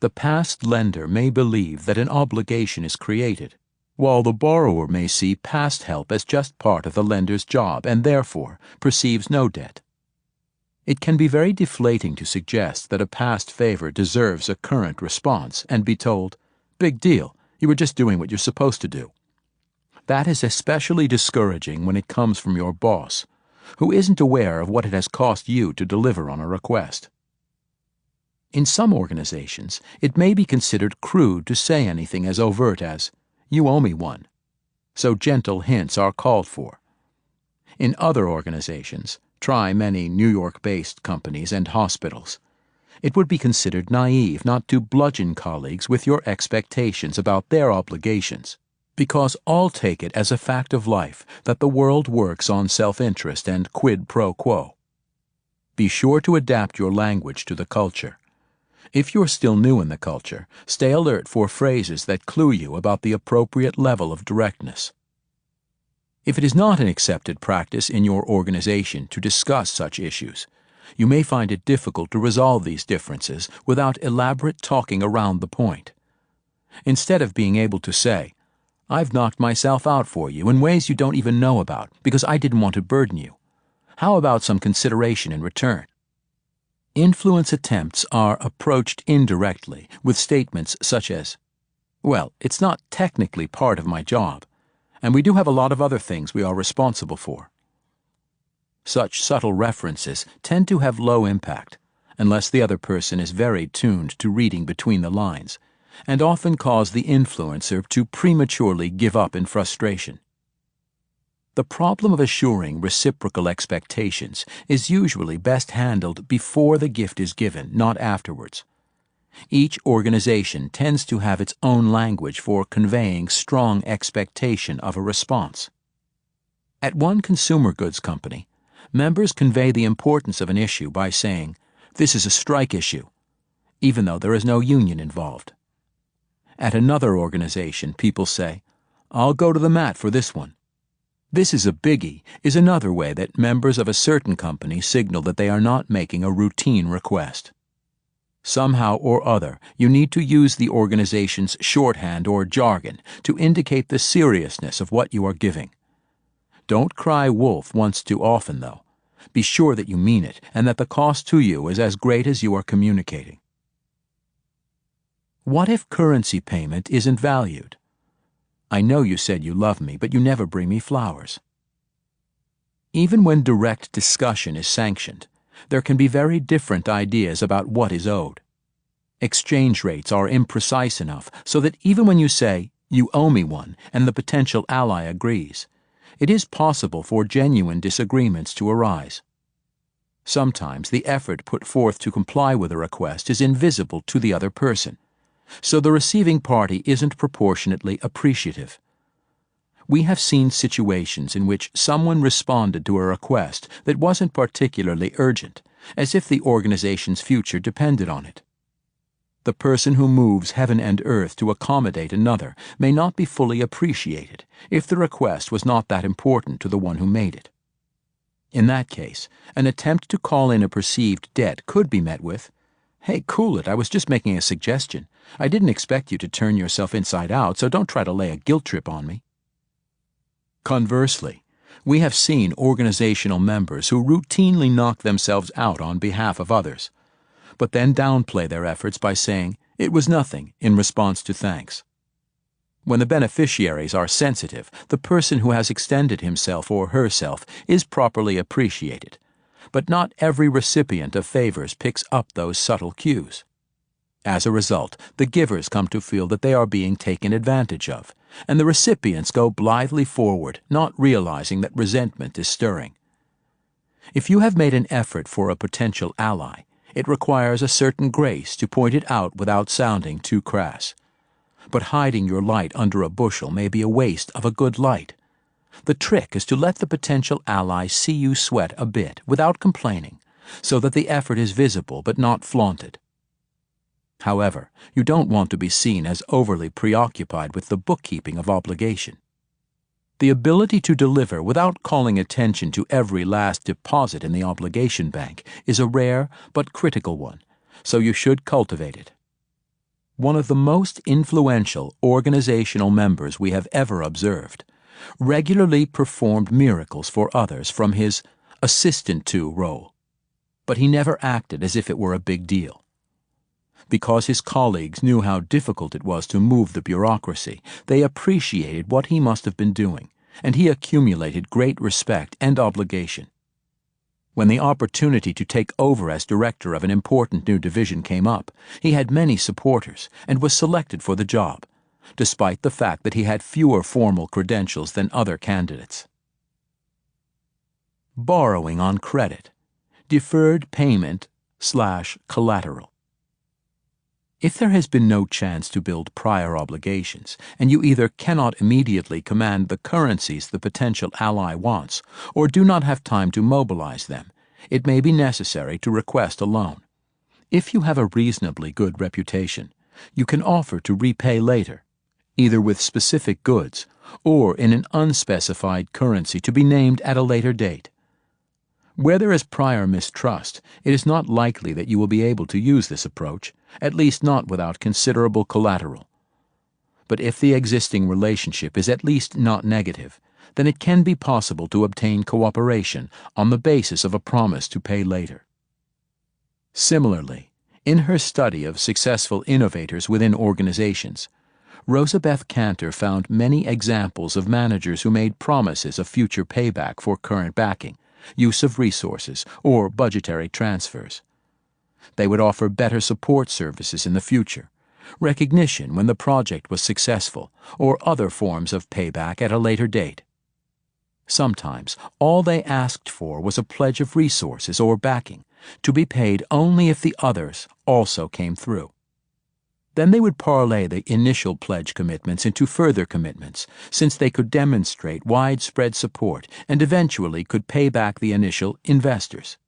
The past lender may believe that an obligation is created, while the borrower may see past help as just part of the lender's job and therefore perceives no debt. It can be very deflating to suggest that a past favor deserves a current response and be told, "Big deal, you were just doing what you're supposed to do." That is especially discouraging when it comes from your boss, who isn't aware of what it has cost you to deliver on a request. In some organizations, it may be considered crude to say anything as overt as, "You owe me one," so gentle hints are called for. In other organizations, try many New York-based companies and hospitals, it would be considered naive not to bludgeon colleagues with your expectations about their obligations, because all take it as a fact of life that the world works on self-interest and quid pro quo. Be sure to adapt your language to the culture. If you're still new in the culture, stay alert for phrases that clue you about the appropriate level of directness. If it is not an accepted practice in your organization to discuss such issues, you may find it difficult to resolve these differences without elaborate talking around the point. Instead of being able to say, "I've knocked myself out for you in ways you don't even know about because I didn't want to burden you. How about some consideration in return?" Influence attempts are approached indirectly with statements such as, "Well, it's not technically part of my job, and we do have a lot of other things we are responsible for." Such subtle references tend to have low impact, unless the other person is very tuned to reading between the lines, and often cause the influencer to prematurely give up in frustration. The problem of assuring reciprocal expectations is usually best handled before the gift is given, not afterwards. Each organization tends to have its own language for conveying strong expectation of a response. At one consumer goods company, members convey the importance of an issue by saying, "This is a strike issue," even though there is no union involved. At another organization, people say, "I'll go to the mat for this one." "This is a biggie" is another way that members of a certain company signal that they are not making a routine request. Somehow or other, you need to use the organization's shorthand or jargon to indicate the seriousness of what you are giving. Don't cry wolf once too often, though. Be sure that you mean it and that the cost to you is as great as you are communicating. What if currency payment isn't valued? "I know you said you love me, but you never bring me flowers." Even when direct discussion is sanctioned, there can be very different ideas about what is owed. Exchange rates are imprecise enough so that even when you say, "You owe me one," and the potential ally agrees, it is possible for genuine disagreements to arise. Sometimes the effort put forth to comply with a request is invisible to the other person, so the receiving party isn't proportionately appreciative. We have seen situations in which someone responded to a request that wasn't particularly urgent, as if the organization's future depended on it. The person who moves heaven and earth to accommodate another may not be fully appreciated if the request was not that important to the one who made it. In that case, an attempt to call in a perceived debt could be met with, "Hey, cool it, I was just making a suggestion. I didn't expect you to turn yourself inside out, so don't try to lay a guilt trip on me." Conversely, we have seen organizational members who routinely knock themselves out on behalf of others, but then downplay their efforts by saying, "It was nothing," in response to thanks. When the beneficiaries are sensitive, the person who has extended himself or herself is properly appreciated, but not every recipient of favors picks up those subtle cues. As a result, the givers come to feel that they are being taken advantage of, and the recipients go blithely forward, not realizing that resentment is stirring. If you have made an effort for a potential ally, it requires a certain grace to point it out without sounding too crass. But hiding your light under a bushel may be a waste of a good light. The trick is to let the potential ally see you sweat a bit without complaining, so that the effort is visible but not flaunted. However, you don't want to be seen as overly preoccupied with the bookkeeping of obligation. The ability to deliver without calling attention to every last deposit in the obligation bank is a rare but critical one, so you should cultivate it. One of the most influential organizational members we have ever observed regularly performed miracles for others from his assistant to role, but he never acted as if it were a big deal. Because his colleagues knew how difficult it was to move the bureaucracy, they appreciated what he must have been doing, and he accumulated great respect and obligation. When the opportunity to take over as director of an important new division came up, he had many supporters and was selected for the job, despite the fact that he had fewer formal credentials than other candidates. Borrowing on credit, deferred payment/collateral. If there has been no chance to build prior obligations, and you either cannot immediately command the currencies the potential ally wants, or do not have time to mobilize them, it may be necessary to request a loan. If you have a reasonably good reputation, you can offer to repay later, either with specific goods or in an unspecified currency to be named at a later date. Where there is prior mistrust, it is not likely that you will be able to use this approach, at least not without considerable collateral. But if the existing relationship is at least not negative, then it can be possible to obtain cooperation on the basis of a promise to pay later. Similarly, in her study of successful innovators within organizations, Rosabeth Cantor found many examples of managers who made promises of future payback for current backing, use of resources, or budgetary transfers. They would offer better support services in the future, recognition when the project was successful, or other forms of payback at a later date. Sometimes all they asked for was a pledge of resources or backing, to be paid only if the others also came through. Then they would parlay the initial pledge commitments into further commitments, since they could demonstrate widespread support and eventually could pay back the initial investors.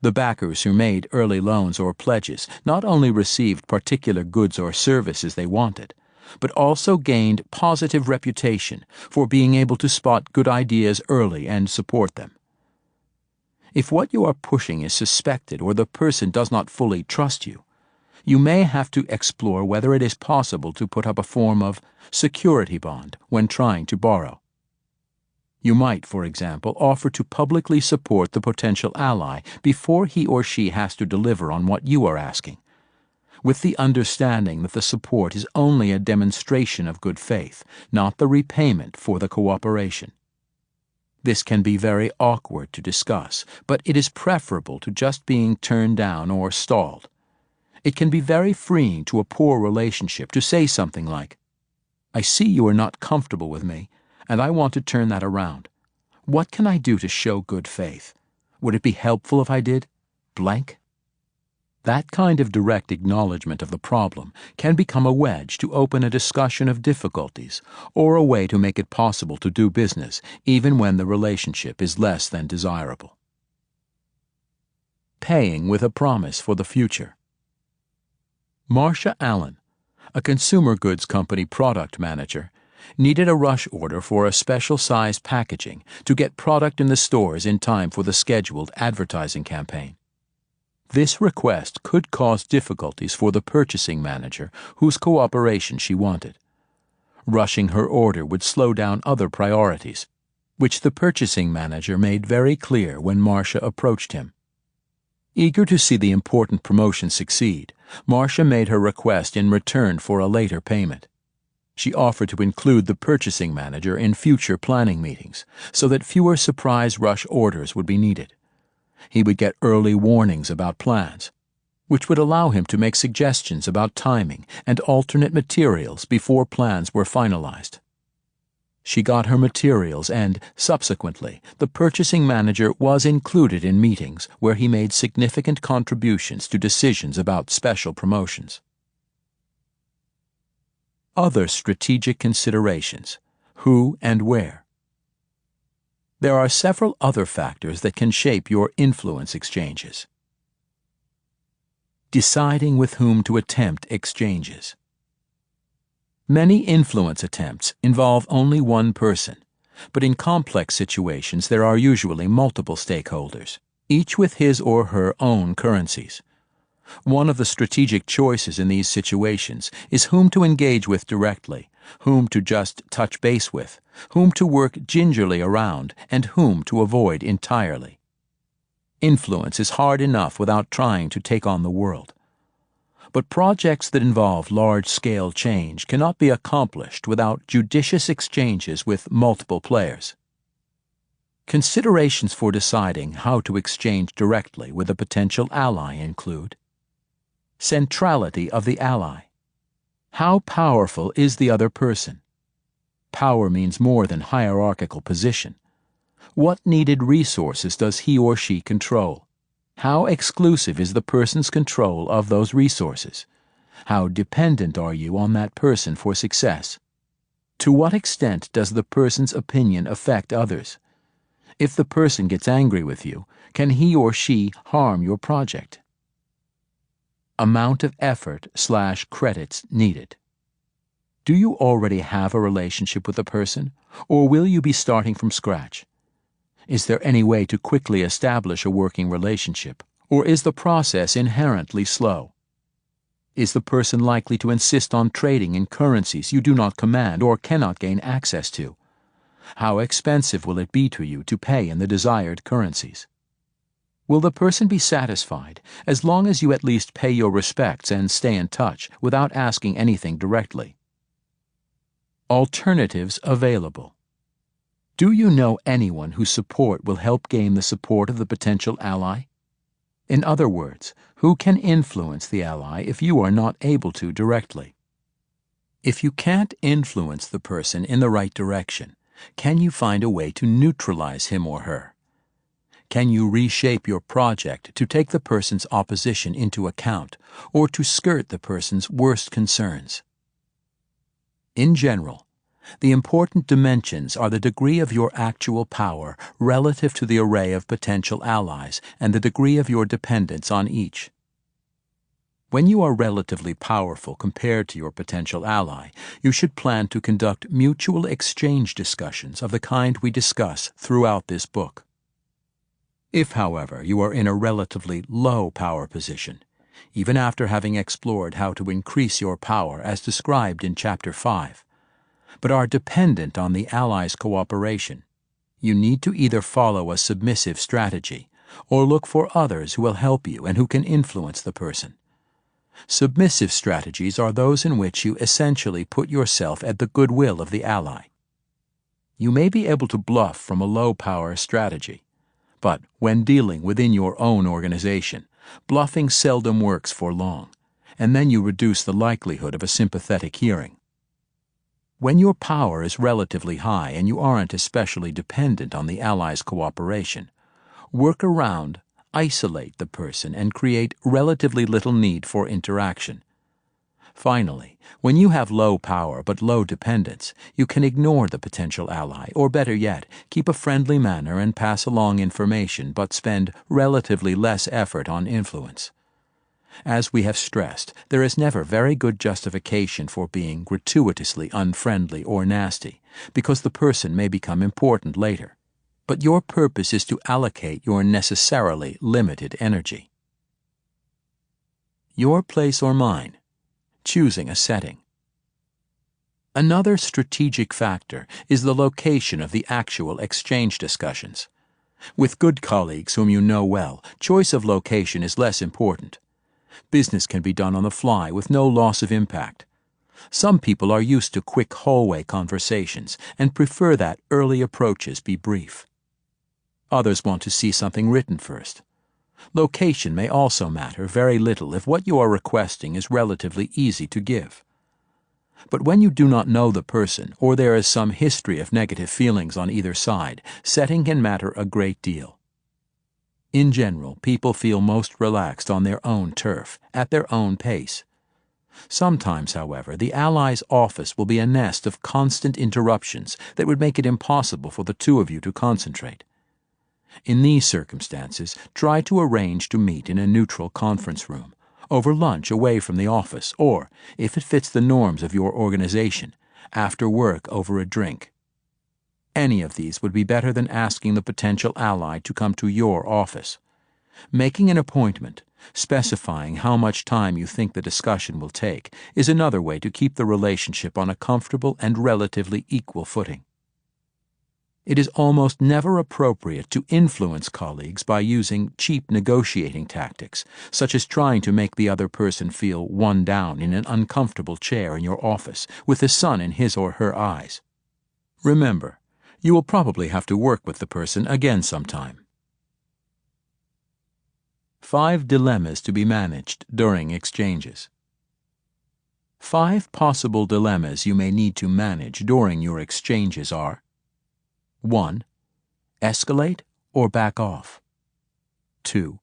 The backers who made early loans or pledges not only received particular goods or services they wanted, but also gained positive reputation for being able to spot good ideas early and support them. If what you are pushing is suspected or the person does not fully trust you, you may have to explore whether it is possible to put up a form of security bond when trying to borrow. You might, for example, offer to publicly support the potential ally before he or she has to deliver on what you are asking, with the understanding that the support is only a demonstration of good faith, not the repayment for the cooperation. This can be very awkward to discuss, but it is preferable to just being turned down or stalled. It can be very freeing to a poor relationship to say something like, "I see you are not comfortable with me, and I want to turn that around. What can I do to show good faith? Would it be helpful if I did blank?" That kind of direct acknowledgement of the problem can become a wedge to open a discussion of difficulties or a way to make it possible to do business even when the relationship is less than desirable. Paying with a promise for the future. Marcia Allen, a consumer goods company product manager, needed a rush order for a special size packaging to get product in the stores in time for the scheduled advertising campaign. This request could cause difficulties for the purchasing manager whose cooperation she wanted. Rushing her order would slow down other priorities, which the purchasing manager made very clear when Marcia approached him. Eager to see the important promotion succeed, Marcia made her request in return for a later payment. She offered to include the purchasing manager in future planning meetings so that fewer surprise rush orders would be needed. He would get early warnings about plans, which would allow him to make suggestions about timing and alternate materials before plans were finalized. She got her materials and, subsequently, the purchasing manager was included in meetings where he made significant contributions to decisions about special promotions. Other strategic considerations: who and where. There are several other factors that can shape your influence exchanges. Deciding with whom to attempt exchanges. Many influence attempts involve only one person, but in complex situations there are usually multiple stakeholders, each with his or her own currencies. One of the strategic choices in these situations is whom to engage with directly, whom to just touch base with, whom to work gingerly around, and whom to avoid entirely. Influence is hard enough without trying to take on the world. But projects that involve large-scale change cannot be accomplished without judicious exchanges with multiple players. Considerations for deciding how to exchange directly with a potential ally include: centrality of the ally. How powerful is the other person? Power means more than hierarchical position. What needed resources does he or she control? How exclusive is the person's control of those resources? How dependent are you on that person for success? To what extent does the person's opinion affect others? If the person gets angry with you, can he or she harm your project? Amount of effort/credits needed. Do you already have a relationship with the person, or will you be starting from scratch? Is there any way to quickly establish a working relationship, or is the process inherently slow? Is the person likely to insist on trading in currencies you do not command or cannot gain access to? How expensive will it be to you to pay in the desired currencies? Will the person be satisfied as long as you at least pay your respects and stay in touch without asking anything directly? Alternatives available. Do you know anyone whose support will help gain the support of the potential ally? In other words, who can influence the ally if you are not able to directly? If you can't influence the person in the right direction, can you find a way to neutralize him or her? Can you reshape your project to take the person's opposition into account or to skirt the person's worst concerns? In general, the important dimensions are the degree of your actual power relative to the array of potential allies and the degree of your dependence on each. When you are relatively powerful compared to your potential ally, you should plan to conduct mutual exchange discussions of the kind we discuss throughout this book. If, however, you are in a relatively low power position, even after having explored how to increase your power as described in Chapter 5, but are dependent on the allies' cooperation, you need to either follow a submissive strategy or look for others who will help you and who can influence the person. Submissive strategies are those in which you essentially put yourself at the goodwill of the ally. You may be able to bluff from a low-power strategy, but when dealing within your own organization, bluffing seldom works for long, and then you reduce the likelihood of a sympathetic hearing. When your power is relatively high and you aren't especially dependent on the allies' cooperation, work around, isolate the person, and create relatively little need for interaction. Finally, when you have low power but low dependence, you can ignore the potential ally, or better yet, keep a friendly manner and pass along information but spend relatively less effort on influence. As we have stressed, there is never very good justification for being gratuitously unfriendly or nasty, because the person may become important later. But your purpose is to allocate your necessarily limited energy. Your place or mine. Choosing a setting. Another strategic factor is the location of the actual exchange discussions. With good colleagues whom you know well, choice of location is less important. Business can be done on the fly with no loss of impact. Some people are used to quick hallway conversations and prefer that early approaches be brief. Others want to see something written first. Location may also matter very little if what you are requesting is relatively easy to give. But when you do not know the person, or there is some history of negative feelings on either side, setting can matter a great deal. In general, people feel most relaxed on their own turf, at their own pace. Sometimes, however, the allies' office will be a nest of constant interruptions that would make it impossible for the two of you to concentrate. In these circumstances, try to arrange to meet in a neutral conference room, over lunch away from the office, or, if it fits the norms of your organization, after work over a drink. Any of these would be better than asking the potential ally to come to your office. Making an appointment, specifying how much time you think the discussion will take, is another way to keep the relationship on a comfortable and relatively equal footing. It is almost never appropriate to influence colleagues by using cheap negotiating tactics, such as trying to make the other person feel one down in an uncomfortable chair in your office with the sun in his or her eyes. Remember, you will probably have to work with the person again sometime. 5 dilemmas to be managed during exchanges. 5 possible dilemmas you may need to manage during your exchanges are: 1. Escalate or back off. 2.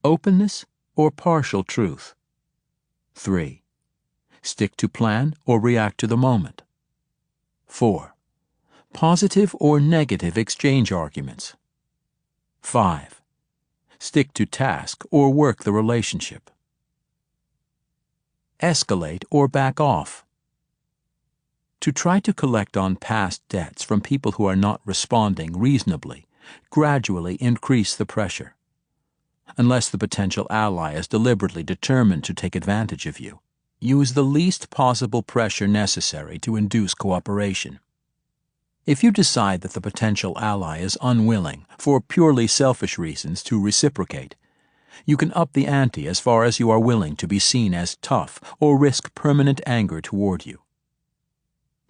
Openness or partial truth. 3. Stick to plan or react to the moment. 4. Positive or negative exchange arguments. 5. Stick to task or work the relationship. Escalate or back off. To try to collect on past debts from people who are not responding reasonably, gradually increase the pressure. Unless the potential ally is deliberately determined to take advantage of you, use the least possible pressure necessary to induce cooperation. If you decide that the potential ally is unwilling, for purely selfish reasons, to reciprocate, you can up the ante as far as you are willing to be seen as tough or risk permanent anger toward you.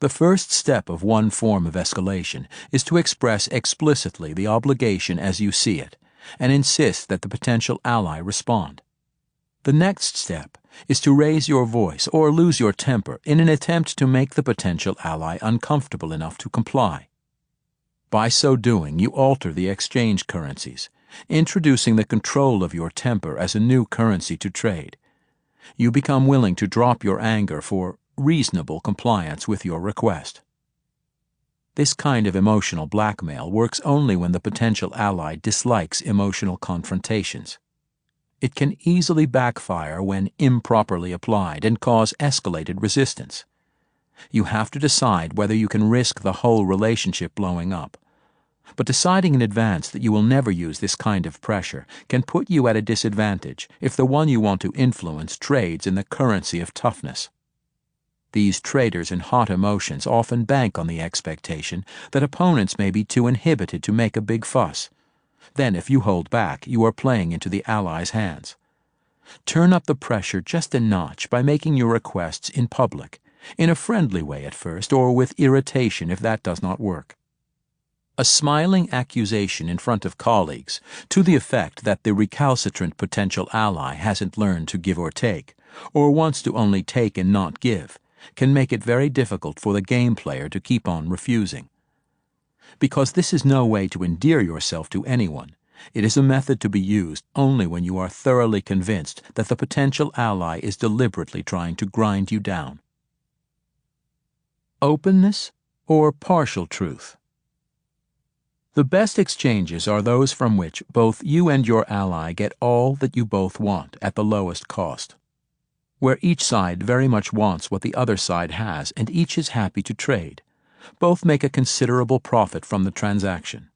The first step of one form of escalation is to express explicitly the obligation as you see it, and insist that the potential ally respond. The next step is to raise your voice or lose your temper in an attempt to make the potential ally uncomfortable enough to comply. By so doing, you alter the exchange currencies, introducing the control of your temper as a new currency to trade. You become willing to drop your anger for reasonable compliance with your request. This kind of emotional blackmail works only when the potential ally dislikes emotional confrontations. It can easily backfire when improperly applied and cause escalated resistance. You have to decide whether you can risk the whole relationship blowing up. But deciding in advance that you will never use this kind of pressure can put you at a disadvantage if the one you want to influence trades in the currency of toughness. These traders in hot emotions often bank on the expectation that opponents may be too inhibited to make a big fuss. Then, if you hold back, you are playing into the allies' hands. Turn up the pressure just a notch by making your requests in public, in a friendly way at first, or with irritation if that does not work. A smiling accusation in front of colleagues, to the effect that the recalcitrant potential ally hasn't learned to give or take, or wants to only take and not give, can make it very difficult for the game player to keep on refusing. Because this is no way to endear yourself to anyone, it is a method to be used only when you are thoroughly convinced that the potential ally is deliberately trying to grind you down. Openness or partial truth? The best exchanges are those from which both you and your ally get all that you both want at the lowest cost, where each side very much wants what the other side has and each is happy to trade. Both make a considerable profit from the transaction.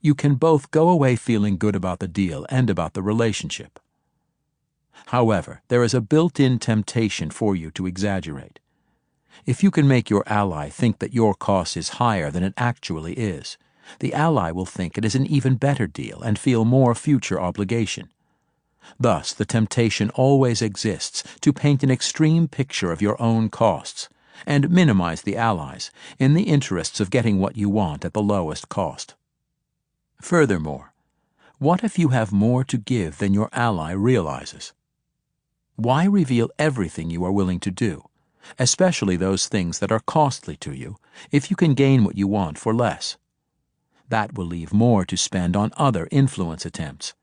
You can both go away feeling good about the deal and about the relationship. However, there is a built-in temptation for you to exaggerate. If you can make your ally think that your cost is higher than it actually is, the ally will think it is an even better deal and feel more future obligation. Thus, the temptation always exists to paint an extreme picture of your own costs and minimize the allies in the interests of getting what you want at the lowest cost. Furthermore, what if you have more to give than your ally realizes? Why reveal everything you are willing to do, especially those things that are costly to you, if you can gain what you want for less? That will leave more to spend on other influence attempts.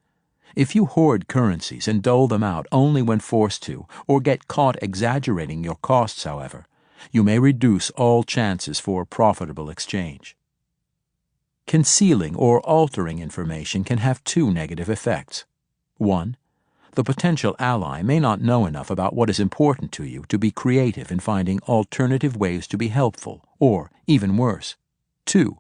If you hoard currencies and dole them out only when forced to, or get caught exaggerating your costs, however, you may reduce all chances for profitable exchange. Concealing or altering information can have two negative effects. 1. The potential ally may not know enough about what is important to you to be creative in finding alternative ways to be helpful, or, even worse, 2.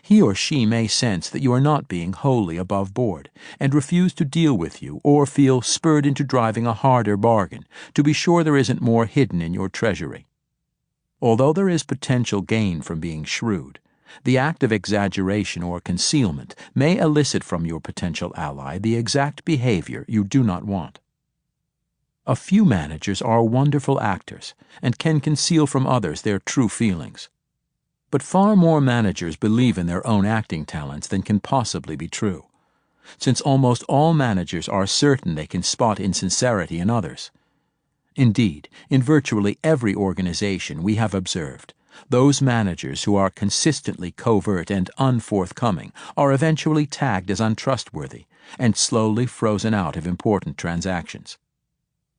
He or she may sense that you are not being wholly above board and refuse to deal with you or feel spurred into driving a harder bargain to be sure there isn't more hidden in your treasury. Although there is potential gain from being shrewd, the act of exaggeration or concealment may elicit from your potential ally the exact behavior you do not want. A few managers are wonderful actors and can conceal from others their true feelings. But far more managers believe in their own acting talents than can possibly be true, since almost all managers are certain they can spot insincerity in others. Indeed, in virtually every organization we have observed, those managers who are consistently covert and unforthcoming are eventually tagged as untrustworthy and slowly frozen out of important transactions.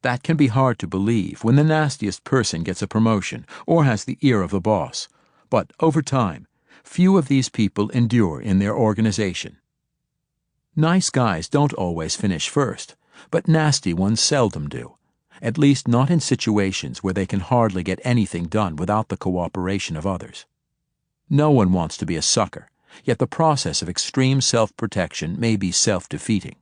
That can be hard to believe when the nastiest person gets a promotion or has the ear of the boss, but over time, few of these people endure in their organization. Nice guys don't always finish first, but nasty ones seldom do. At least not in situations where they can hardly get anything done without the cooperation of others. No one wants to be a sucker, yet the process of extreme self-protection may be self-defeating.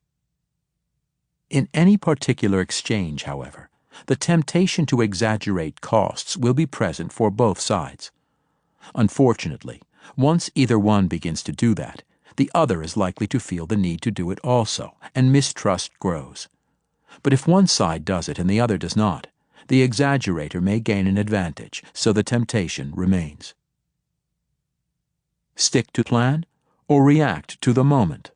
In any particular exchange, however, the temptation to exaggerate costs will be present for both sides. Unfortunately, once either one begins to do that, the other is likely to feel the need to do it also, and mistrust grows. But if one side does it and the other does not, the exaggerator may gain an advantage, so the temptation remains. Stick to plan or react to the moment?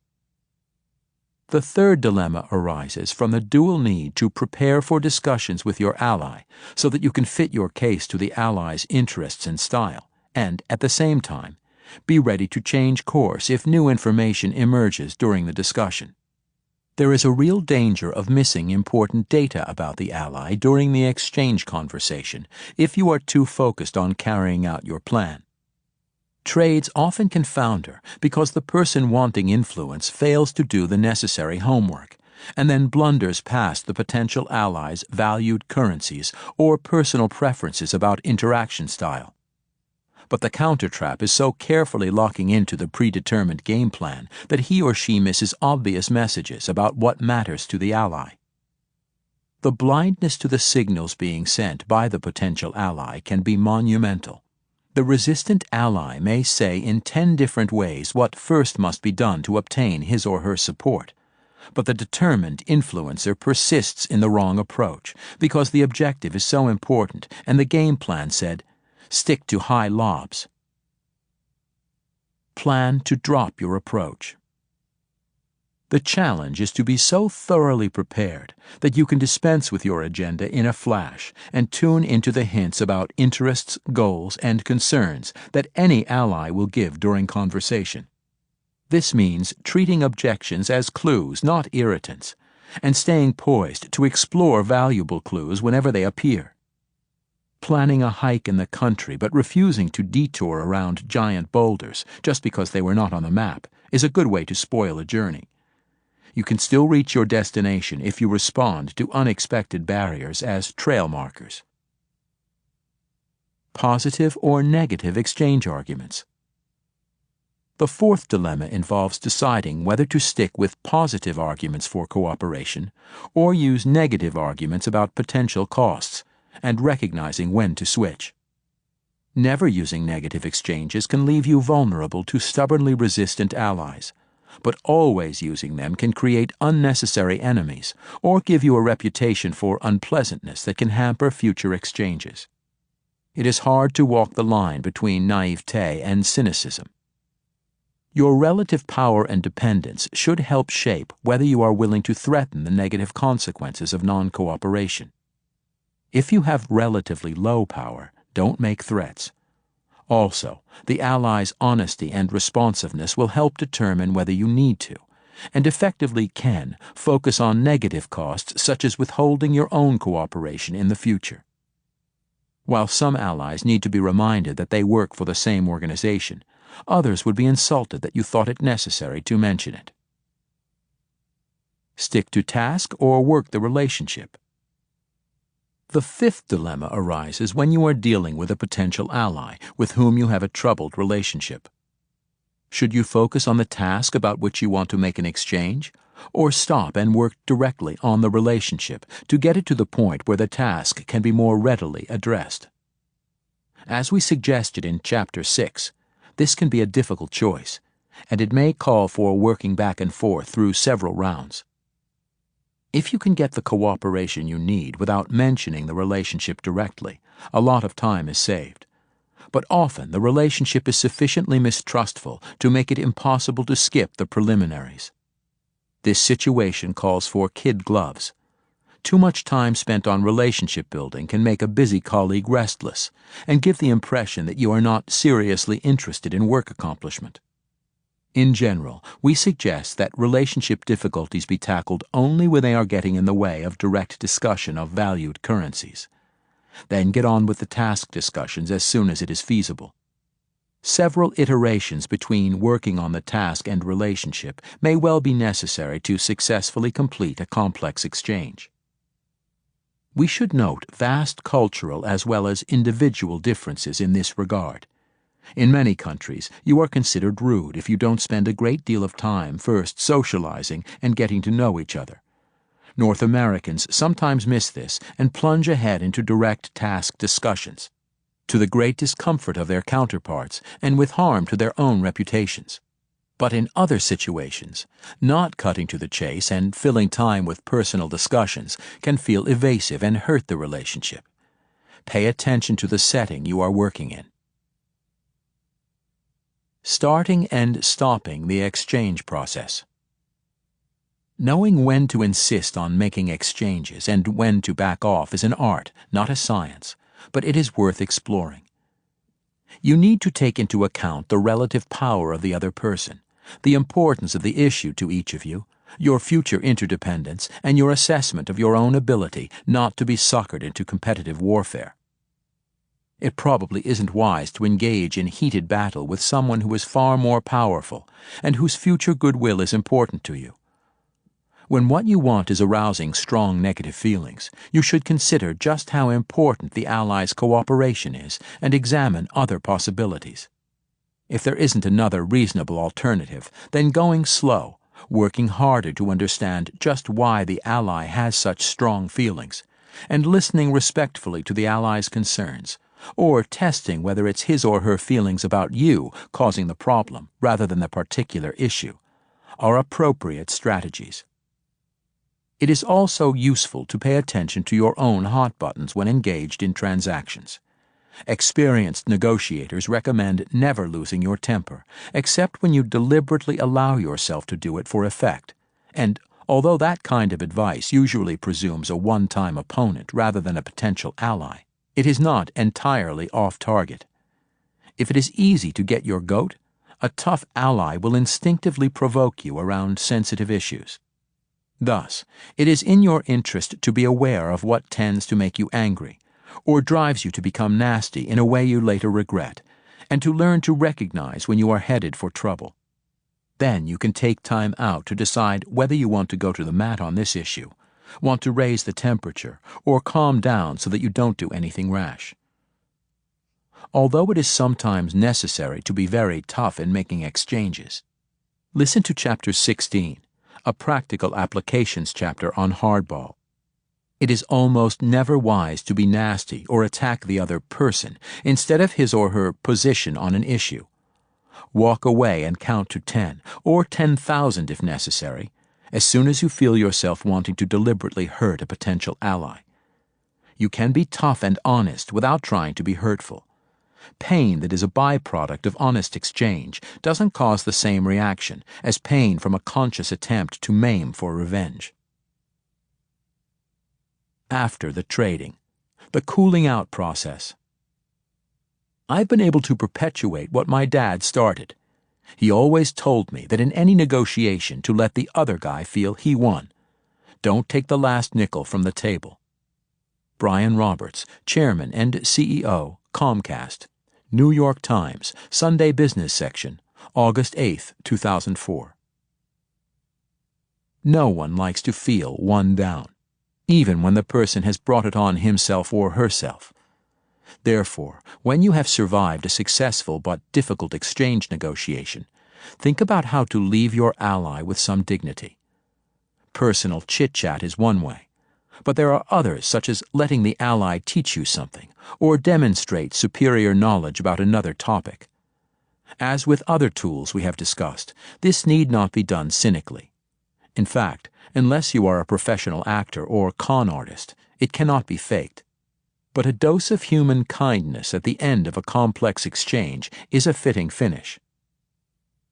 The third dilemma arises from the dual need to prepare for discussions with your ally so that you can fit your case to the ally's interests and style, and, at the same time, be ready to change course if new information emerges during the discussion. There is a real danger of missing important data about the ally during the exchange conversation if you are too focused on carrying out your plan. Trades often can founder because the person wanting influence fails to do the necessary homework, and then blunders past the potential allies' valued currencies or personal preferences about interaction style. But the counter-trap is so carefully locking into the predetermined game plan that he or she misses obvious messages about what matters to the ally. The blindness to the signals being sent by the potential ally can be monumental. The resistant ally may say in 10 different ways what first must be done to obtain his or her support, but the determined influencer persists in the wrong approach because the objective is so important and the game plan said, stick to high lobs. Plan to drop your approach. The challenge is to be so thoroughly prepared that you can dispense with your agenda in a flash and tune into the hints about interests, goals, and concerns that any ally will give during conversation. This means treating objections as clues, not irritants, and staying poised to explore valuable clues whenever they appear. Planning a hike in the country but refusing to detour around giant boulders just because they were not on the map is a good way to spoil a journey. You can still reach your destination if you respond to unexpected barriers as trail markers. Positive or negative exchange arguments. The fourth dilemma involves deciding whether to stick with positive arguments for cooperation or use negative arguments about potential costs, and recognizing when to switch. Never using negative exchanges can leave you vulnerable to stubbornly resistant allies, but always using them can create unnecessary enemies or give you a reputation for unpleasantness that can hamper future exchanges. It is hard to walk the line between naivete and cynicism. Your relative power and dependence should help shape whether you are willing to threaten the negative consequences of non-cooperation. If you have relatively low power, don't make threats. Also, the allies' honesty and responsiveness will help determine whether you need to, and effectively can, focus on negative costs such as withholding your own cooperation in the future. While some allies need to be reminded that they work for the same organization, others would be insulted that you thought it necessary to mention it. Stick to task or work the relationship. The fifth dilemma arises when you are dealing with a potential ally with whom you have a troubled relationship. Should you focus on the task about which you want to make an exchange, or stop and work directly on the relationship to get it to the point where the task can be more readily addressed? As we suggested in Chapter 6, this can be a difficult choice, and it may call for working back and forth through several rounds. If you can get the cooperation you need without mentioning the relationship directly, a lot of time is saved. But often the relationship is sufficiently mistrustful to make it impossible to skip the preliminaries. This situation calls for kid gloves. Too much time spent on relationship building can make a busy colleague restless and give the impression that you are not seriously interested in work accomplishment. In general, we suggest that relationship difficulties be tackled only when they are getting in the way of direct discussion of valued currencies. Then get on with the task discussions as soon as it is feasible. Several iterations between working on the task and relationship may well be necessary to successfully complete a complex exchange. We should note vast cultural as well as individual differences in this regard. In many countries, you are considered rude if you don't spend a great deal of time first socializing and getting to know each other. North Americans sometimes miss this and plunge ahead into direct task discussions, to the great discomfort of their counterparts and with harm to their own reputations. But in other situations, not cutting to the chase and filling time with personal discussions can feel evasive and hurt the relationship. Pay attention to the setting you are working in. Starting and stopping the exchange process. Knowing when to insist on making exchanges and when to back off is an art, not a science, but it is worth exploring. You need to take into account the relative power of the other person, the importance of the issue to each of you, your future interdependence, and your assessment of your own ability not to be suckered into competitive warfare. It probably isn't wise to engage in heated battle with someone who is far more powerful and whose future goodwill is important to you. When what you want is arousing strong negative feelings, you should consider just how important the Allies' cooperation is and examine other possibilities. If there isn't another reasonable alternative, then going slow, working harder to understand just why the ally has such strong feelings, and listening respectfully to the ally's concerns, or testing whether it's his or her feelings about you causing the problem rather than the particular issue, are appropriate strategies. It is also useful to pay attention to your own hot buttons when engaged in transactions. Experienced negotiators recommend never losing your temper, except when you deliberately allow yourself to do it for effect, and although that kind of advice usually presumes a one-time opponent rather than a potential ally, it is not entirely off-target. If it is easy to get your goat, a tough ally will instinctively provoke you around sensitive issues. Thus, it is in your interest to be aware of what tends to make you angry, or drives you to become nasty in a way you later regret, and to learn to recognize when you are headed for trouble. Then you can take time out to decide whether you want to go to the mat on this issue, want to raise the temperature, or calm down so that you don't do anything rash. Although it is sometimes necessary to be very tough in making exchanges, listen to Chapter 16, a practical applications chapter on hardball. It is almost never wise to be nasty or attack the other person instead of his or her position on an issue. Walk away and count to 10, or 10,000 if necessary, as soon as you feel yourself wanting to deliberately hurt a potential ally. You can be tough and honest without trying to be hurtful. Pain that is a byproduct of honest exchange doesn't cause the same reaction as pain from a conscious attempt to maim for revenge. After the trading, the cooling out process. I've been able to perpetuate what my dad started. He always told me that in any negotiation to let the other guy feel he won. Don't take the last nickel from the table. Brian Roberts, Chairman and CEO, Comcast. New York Times, Sunday Business Section, August 8, 2004. No one likes to feel one down, even when the person has brought it on himself or herself. Therefore, when you have survived a successful but difficult exchange negotiation, think about how to leave your ally with some dignity. Personal chit-chat is one way, but there are others, such as letting the ally teach you something or demonstrate superior knowledge about another topic. As with other tools we have discussed, this need not be done cynically. In fact, unless you are a professional actor or con artist, it cannot be faked. But a dose of human kindness at the end of a complex exchange is a fitting finish.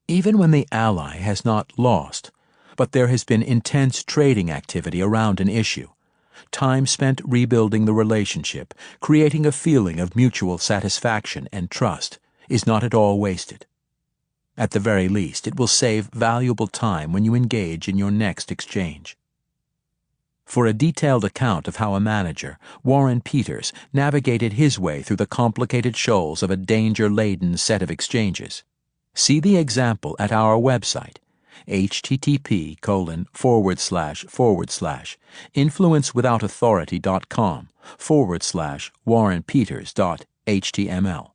Even when the ally has not lost, but there has been intense trading activity around an issue, time spent rebuilding the relationship, creating a feeling of mutual satisfaction and trust, is not at all wasted. At the very least, it will save valuable time when you engage in your next exchange. For a detailed account of how a manager, Warren Peters, navigated his way through the complicated shoals of a danger-laden set of exchanges, see the example at our website, http://influencewithoutauthority.com/warrenpeters.html.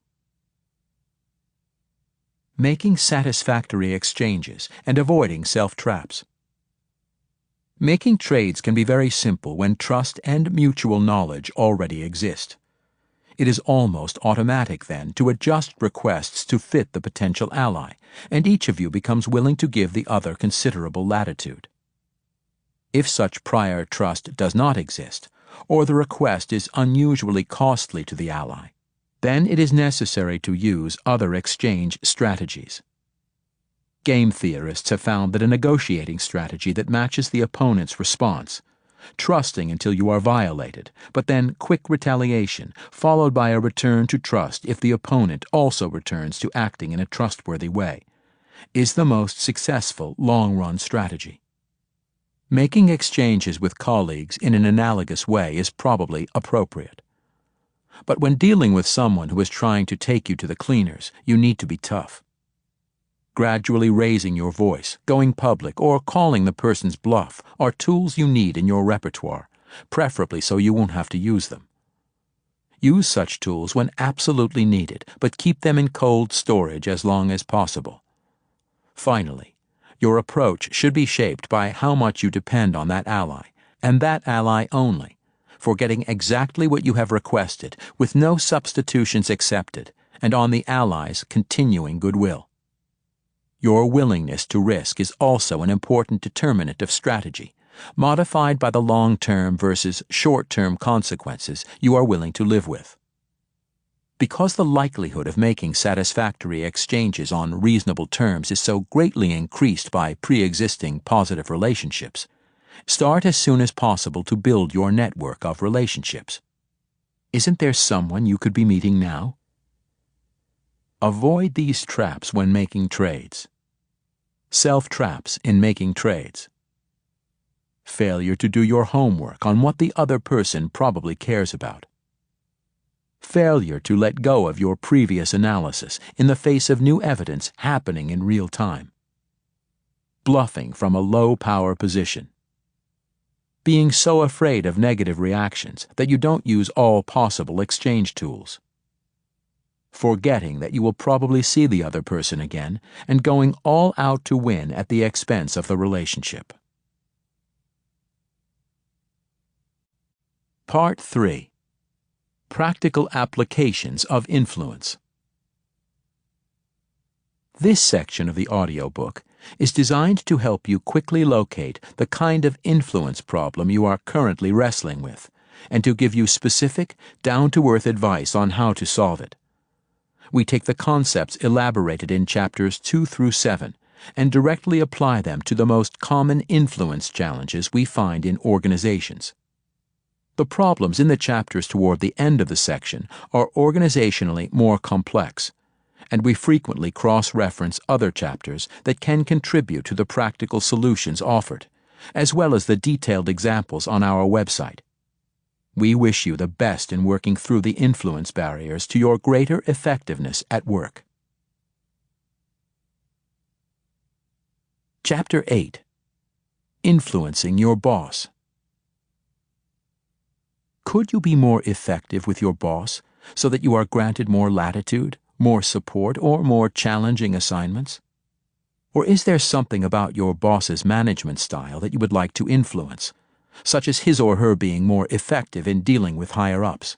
Making satisfactory exchanges and avoiding self-traps. Making trades can be very simple when trust and mutual knowledge already exist. It is almost automatic, then, to adjust requests to fit the potential ally, and each of you becomes willing to give the other considerable latitude. If such prior trust does not exist, or the request is unusually costly to the ally, then it is necessary to use other exchange strategies. Game theorists have found that a negotiating strategy that matches the opponent's response, trusting until you are violated, but then quick retaliation, followed by a return to trust if the opponent also returns to acting in a trustworthy way, is the most successful long-run strategy. Making exchanges with colleagues in an analogous way is probably appropriate. But when dealing with someone who is trying to take you to the cleaners, you need to be tough. gradually raising your voice, going public, or calling the person's bluff are tools you need in your repertoire, preferably so you won't have to use them. Use such tools when absolutely needed, but keep them in cold storage as long as possible. Finally, your approach should be shaped by how much you depend on that ally, and that ally only, for getting exactly what you have requested with no substitutions accepted, and on the ally's continuing goodwill. Your willingness to risk is also an important determinant of strategy, modified by the long-term versus short-term consequences you are willing to live with. Because the likelihood of making satisfactory exchanges on reasonable terms is so greatly increased by pre-existing positive relationships, start as soon as possible to build your network of relationships. Isn't there someone you could be meeting now? Avoid these traps when making trades. Self-traps in making trades. Failure to do your homework on what the other person probably cares about. Failure to let go of your previous analysis in the face of new evidence happening in real time. Bluffing from a low-power position. Being so afraid of negative reactions that you don't use all possible exchange tools. Forgetting that you will probably see the other person again and going all out to win at the expense of the relationship. Part 3. Practical Applications of Influence. This section of the audiobook is designed to help you quickly locate the kind of influence problem you are currently wrestling with, and to give you specific, down-to-earth advice on how to solve it. We take the concepts elaborated in chapters 2 through 7 and directly apply them to the most common influence challenges we find in organizations. The problems in the chapters toward the end of the section are organizationally more complex, and we frequently cross-reference other chapters that can contribute to the practical solutions offered, as well as the detailed examples on our website. We wish you the best in working through the influence barriers to your greater effectiveness at work. Chapter 8. Influencing your boss. Could you be more effective with your boss so that you are granted more latitude, more support, or more challenging assignments? Or is there something about your boss's management style that you would like to influence, such as his or her being more effective in dealing with higher-ups?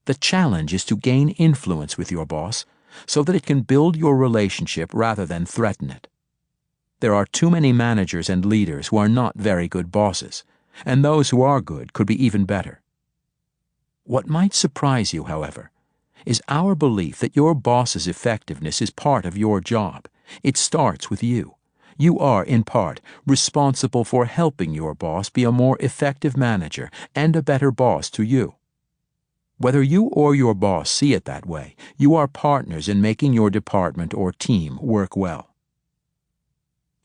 The challenge is to gain influence with your boss so that it can build your relationship rather than threaten it. There are too many managers and leaders who are not very good bosses, and those who are good could be even better. What might surprise you, however, is our belief that your boss's effectiveness is part of your job. It starts with you. You are, in part, responsible for helping your boss be a more effective manager and a better boss to you. Whether you or your boss see it that way, you are partners in making your department or team work well.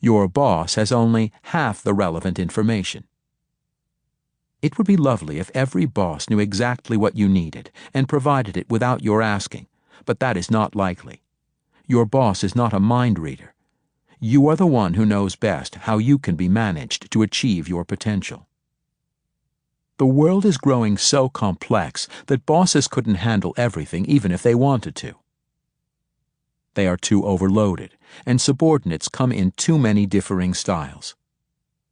Your boss has only half the relevant information. It would be lovely if every boss knew exactly what you needed and provided it without your asking, but that is not likely. Your boss is not a mind reader. You are the one who knows best how you can be managed to achieve your potential. The world is growing so complex that bosses couldn't handle everything even if they wanted to. They are too overloaded, and subordinates come in too many differing styles.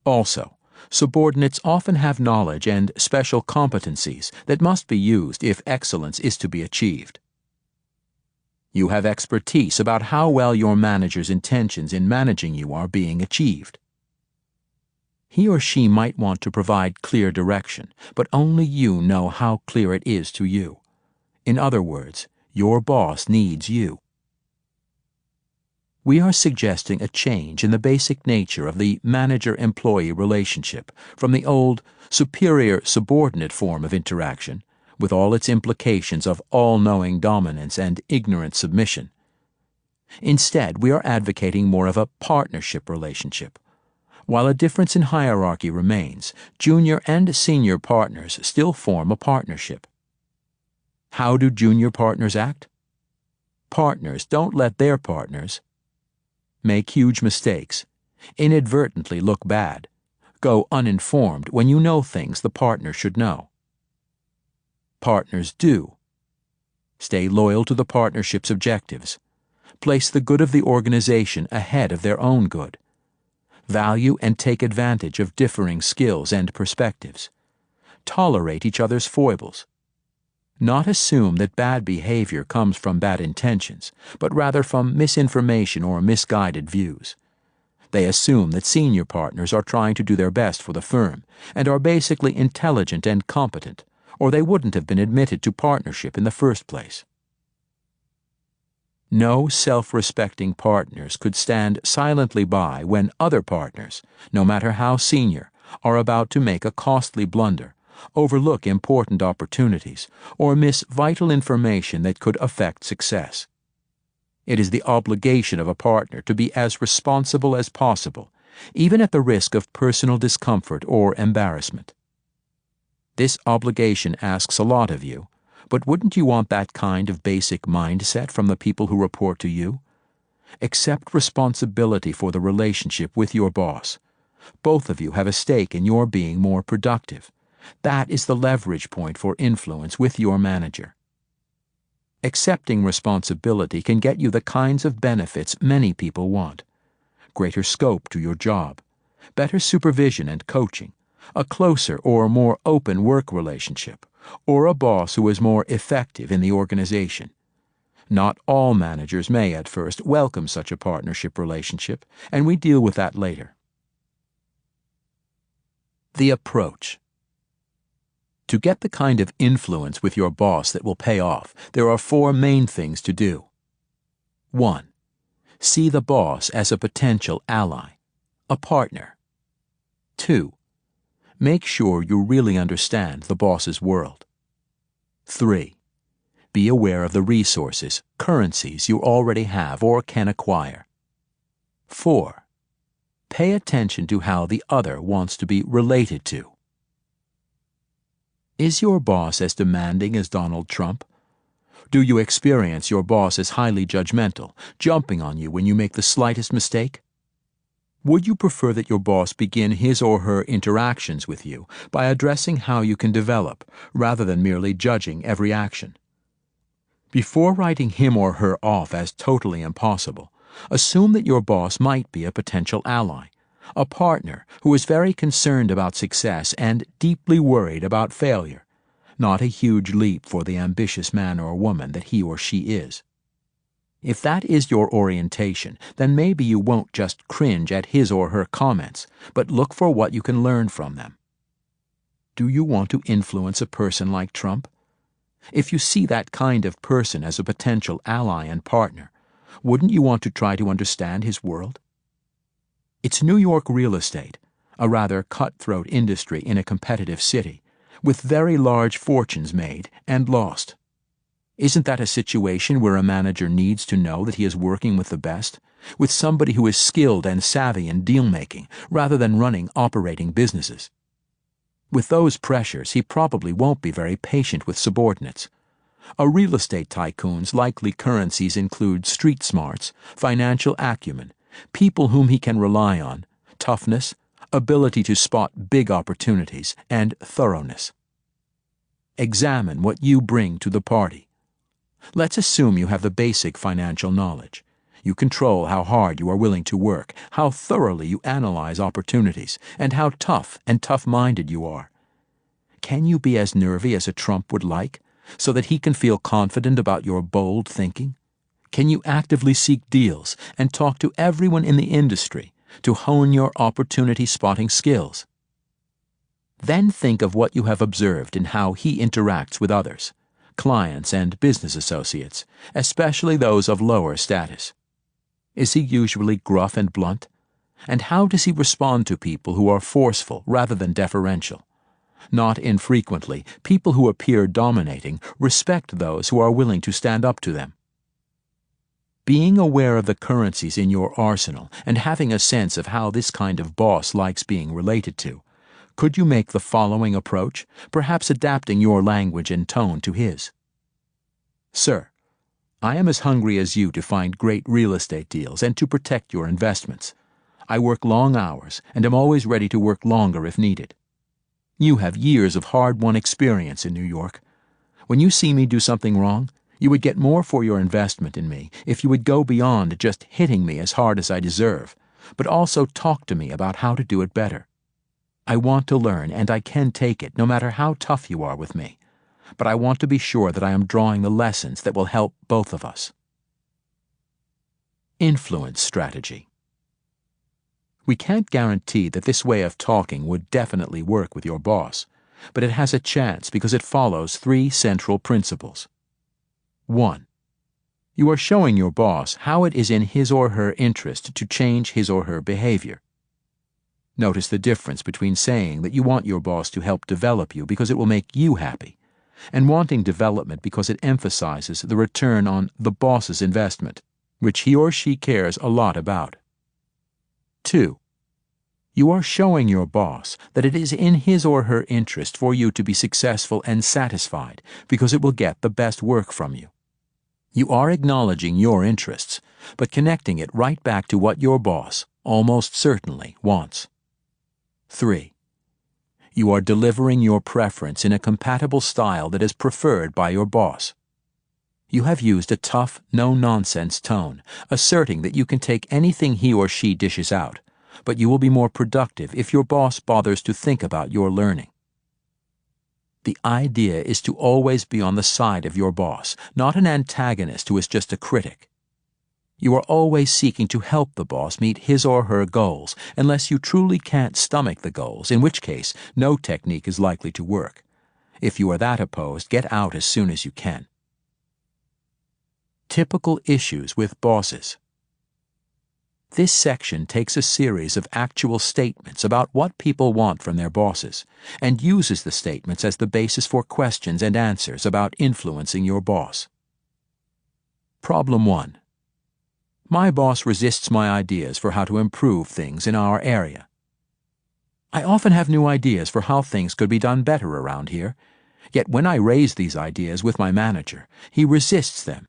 Also, subordinates often have knowledge and special competencies that must be used if excellence is to be achieved. You have expertise about how well your manager's intentions in managing you are being achieved. He or she might want to provide clear direction, but only you know how clear it is to you. In other words, your boss needs you. We are suggesting a change in the basic nature of the manager-employee relationship from the old superior-subordinate form of interaction, with all its implications of all-knowing dominance and ignorant submission. Instead, we are advocating more of a partnership relationship. While a difference in hierarchy remains, junior and senior partners still form a partnership. How do junior partners act? Partners don't let their partners make huge mistakes, inadvertently look bad, go uninformed when you know things the partner should know. Partners do. Stay loyal to the partnership's objectives. Place the good of the organization ahead of their own good. Value and take advantage of differing skills and perspectives. Tolerate each other's foibles. Not assume that bad behavior comes from bad intentions, but rather from misinformation or misguided views. They assume that senior partners are trying to do their best for the firm and are basically intelligent and competent, or they wouldn't have been admitted to partnership in the first place. No self-respecting partners could stand silently by when other partners, no matter how senior, are about to make a costly blunder, overlook important opportunities, or miss vital information that could affect success. It is the obligation of a partner to be as responsible as possible, even at the risk of personal discomfort or embarrassment. This obligation asks a lot of you, but wouldn't you want that kind of basic mindset from the people who report to you? Accept responsibility for the relationship with your boss. Both of you have a stake in your being more productive. That is the leverage point for influence with your manager. Accepting responsibility can get you the kinds of benefits many people want. Greater scope to your job, better supervision and coaching, a closer or more open work relationship, or a boss who is more effective in the organization. Not all managers may at first welcome such a partnership relationship, and we deal with that later. The approach. To get the kind of influence with your boss that will pay off, there are 4 main things to do. 1. See the boss as a potential ally, a partner. 2. Make sure you really understand the boss's world. 3. Be aware of the resources, currencies you already have or can acquire. 4. Pay attention to how the other wants to be related to. Is your boss as demanding as Donald Trump? Do you experience your boss as highly judgmental, jumping on you when you make the slightest mistake? Would you prefer that your boss begin his or her interactions with you by addressing how you can develop, rather than merely judging every action? Before writing him or her off as totally impossible, assume that your boss might be a potential ally, a partner who is very concerned about success and deeply worried about failure, not a huge leap for the ambitious man or woman that he or she is. If that is your orientation, then maybe you won't just cringe at his or her comments, but look for what you can learn from them. Do you want to influence a person like Trump? If you see that kind of person as a potential ally and partner, wouldn't you want to try to understand his world? It's New York real estate, a rather cutthroat industry in a competitive city, with very large fortunes made and lost. Isn't that a situation where a manager needs to know that he is working with the best, with somebody who is skilled and savvy in deal-making, rather than running operating businesses? With those pressures, he probably won't be very patient with subordinates. A real estate tycoon's likely currencies include street smarts, financial acumen, people whom he can rely on, toughness, ability to spot big opportunities, and thoroughness. Examine what you bring to the party. Let's assume you have the basic financial knowledge. You control how hard you are willing to work, how thoroughly you analyze opportunities, and how tough and tough-minded you are. Can you be as nervy as a Trump would like, so that he can feel confident about your bold thinking? Can you actively seek deals and talk to everyone in the industry to hone your opportunity-spotting skills? Then think of what you have observed in how he interacts with others, clients and business associates, especially those of lower status. Is he usually gruff and blunt? And how does he respond to people who are forceful rather than deferential? Not infrequently, people who appear dominating respect those who are willing to stand up to them. Being aware of the currencies in your arsenal and having a sense of how this kind of boss likes being related to, could you make the following approach, perhaps adapting your language and tone to his? Sir, I am as hungry as you to find great real estate deals and to protect your investments. I work long hours and am always ready to work longer if needed. You have years of hard-won experience in New York. When you see me do something wrong, you would get more for your investment in me if you would go beyond just hitting me as hard as I deserve, but also talk to me about how to do it better. I want to learn, and I can take it, no matter how tough you are with me. But I want to be sure that I am drawing the lessons that will help both of us. Influence strategy. We can't guarantee that this way of talking would definitely work with your boss, but it has a chance because it follows 3 central principles. 1. You are showing your boss how it is in his or her interest to change his or her behavior. Notice the difference between saying that you want your boss to help develop you because it will make you happy, and wanting development because it emphasizes the return on the boss's investment, which he or she cares a lot about. 2. You are showing your boss that it is in his or her interest for you to be successful and satisfied because it will get the best work from you. You are acknowledging your interests, but connecting it right back to what your boss almost certainly wants. 3. You are delivering your preference in a compatible style that is preferred by your boss. You have used a tough, no-nonsense tone, asserting that you can take anything he or she dishes out, but you will be more productive if your boss bothers to think about your learning. The idea is to always be on the side of your boss, not an antagonist who is just a critic. You are always seeking to help the boss meet his or her goals, unless you truly can't stomach the goals, in which case no technique is likely to work. If you are that opposed, get out as soon as you can. Typical issues with bosses. This section takes a series of actual statements about what people want from their bosses, and uses the statements as the basis for questions and answers about influencing your boss. Problem 1. My boss resists my ideas for how to improve things in our area. I often have new ideas for how things could be done better around here, yet when I raise these ideas with my manager, he resists them,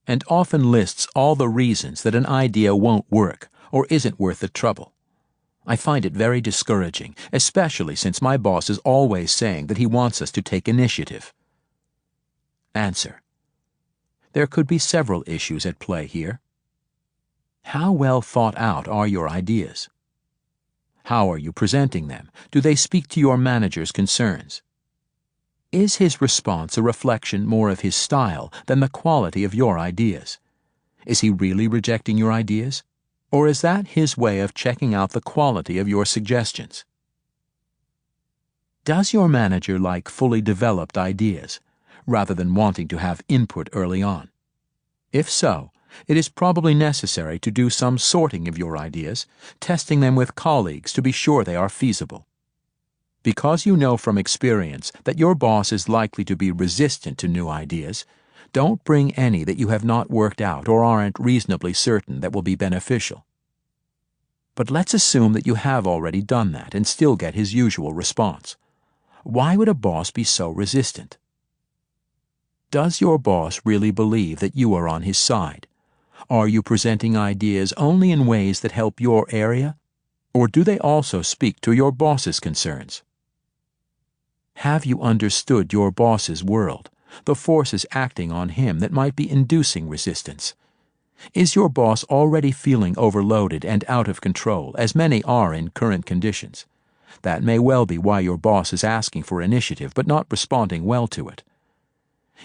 and often lists all the reasons that an idea won't work or isn't worth the trouble. I find it very discouraging, especially since my boss is always saying that he wants us to take initiative. Answer. There could be several issues at play here. How well thought out are your ideas? How are you presenting them? Do they speak to your manager's concerns? Is his response a reflection more of his style than the quality of your ideas? Is he really rejecting your ideas? Or is that his way of checking out the quality of your suggestions? Does your manager like fully developed ideas, rather than wanting to have input early on? If so, it is probably necessary to do some sorting of your ideas, testing them with colleagues to be sure they are feasible. Because you know from experience that your boss is likely to be resistant to new ideas, don't bring any that you have not worked out or aren't reasonably certain that will be beneficial. But let's assume that you have already done that and still get his usual response. Why would a boss be so resistant? Does your boss really believe that you are on his side? Are you presenting ideas only in ways that help your area? Or do they also speak to your boss's concerns? Have you understood your boss's world, the forces acting on him that might be inducing resistance? Is your boss already feeling overloaded and out of control, as many are in current conditions? That may well be why your boss is asking for initiative but not responding well to it.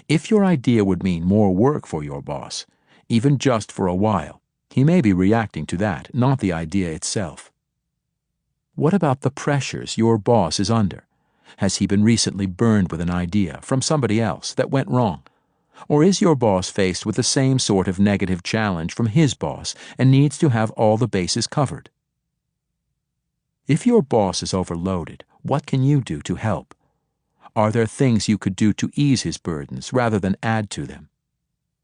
If your idea would mean more work for your boss, even just for a while, he may be reacting to that, not the idea itself. What about the pressures your boss is under? Has he been recently burned with an idea from somebody else that went wrong? Or is your boss faced with the same sort of negative challenge from his boss and needs to have all the bases covered? If your boss is overloaded, what can you do to help? Are there things you could do to ease his burdens rather than add to them?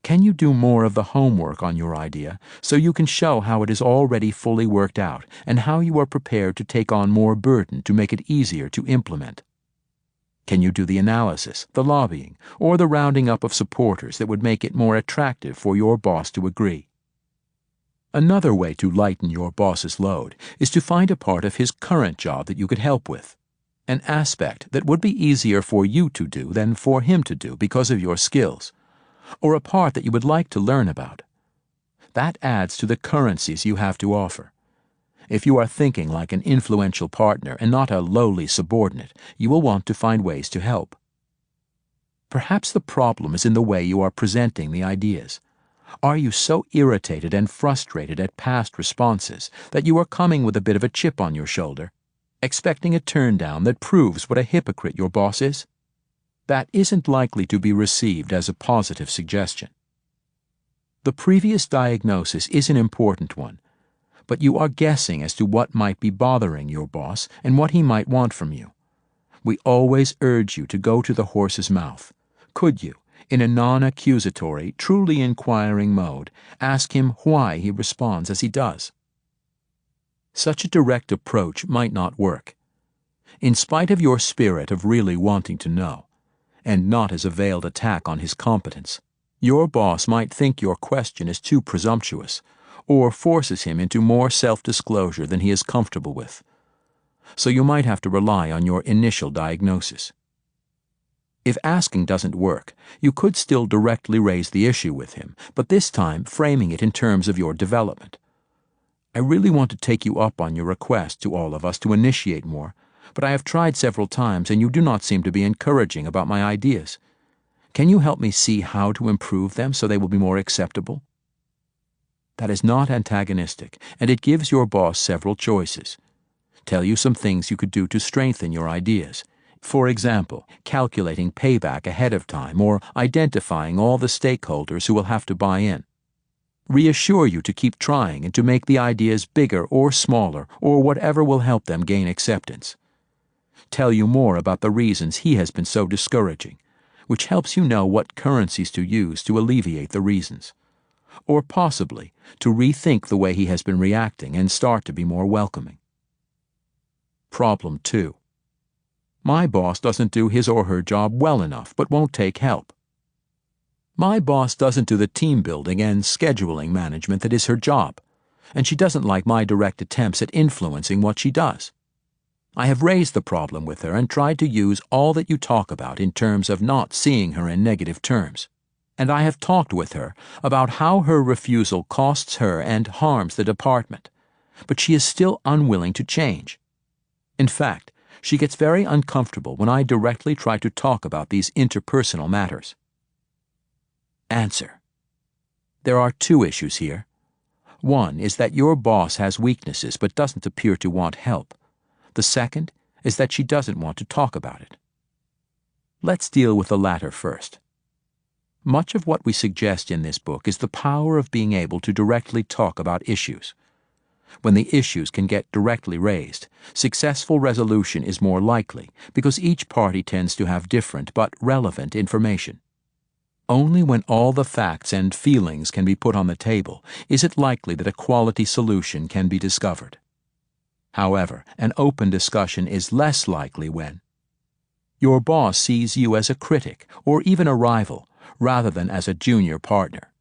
Can you do more of the homework on your idea so you can show how it is already fully worked out and how you are prepared to take on more burden to make it easier to implement? Can you do the analysis, the lobbying, or the rounding up of supporters that would make it more attractive for your boss to agree? Another way to lighten your boss's load is to find a part of his current job that you could help with, an aspect that would be easier for you to do than for him to do because of your skills, or a part that you would like to learn about. That adds to the currencies you have to offer. If you are thinking like an influential partner and not a lowly subordinate, you will want to find ways to help. Perhaps the problem is in the way you are presenting the ideas. Are you so irritated and frustrated at past responses that you are coming with a bit of a chip on your shoulder, expecting a turn-down that proves what a hypocrite your boss is? That isn't likely to be received as a positive suggestion. The previous diagnosis is an important one, but you are guessing as to what might be bothering your boss and what he might want from you. We always urge you to go to the horse's mouth. Could you, in a non-accusatory, truly inquiring mode, ask him why he responds as he does? Such a direct approach might not work. In spite of your spirit of really wanting to know, and not as a veiled attack on his competence, your boss might think your question is too presumptuous, or forces him into more self-disclosure than he is comfortable with. So you might have to rely on your initial diagnosis. If asking doesn't work, you could still directly raise the issue with him, but this time framing it in terms of your development. I really want to take you up on your request to all of us to initiate more, but I have tried several times and you do not seem to be encouraging about my ideas. Can you help me see how to improve them so they will be more acceptable? That is not antagonistic, and it gives your boss several choices. Tell you some things you could do to strengthen your ideas. For example, calculating payback ahead of time or identifying all the stakeholders who will have to buy in. Reassure you to keep trying and to make the ideas bigger or smaller or whatever will help them gain acceptance. Tell you more about the reasons he has been so discouraging, which helps you know what currencies to use to alleviate the reasons. Or possibly to rethink the way he has been reacting and start to be more welcoming. Problem 2. My boss doesn't do his or her job well enough but won't take help. My boss doesn't do the team building and scheduling management that is her job, and she doesn't like my direct attempts at influencing what she does. I have raised the problem with her and tried to use all that you talk about in terms of not seeing her in negative terms. And I have talked with her about how her refusal costs her and harms the department, but she is still unwilling to change. In fact, she gets very uncomfortable when I directly try to talk about these interpersonal matters. Answer. There are 2 issues here. One is that your boss has weaknesses but doesn't appear to want help. The second is that she doesn't want to talk about it. Let's deal with the latter first. Much of what we suggest in this book is the power of being able to directly talk about issues. When the issues can get directly raised, successful resolution is more likely because each party tends to have different but relevant information. Only when all the facts and feelings can be put on the table is it likely that a quality solution can be discovered. However, an open discussion is less likely when your boss sees you as a critic or even a rival rather than as a junior partner.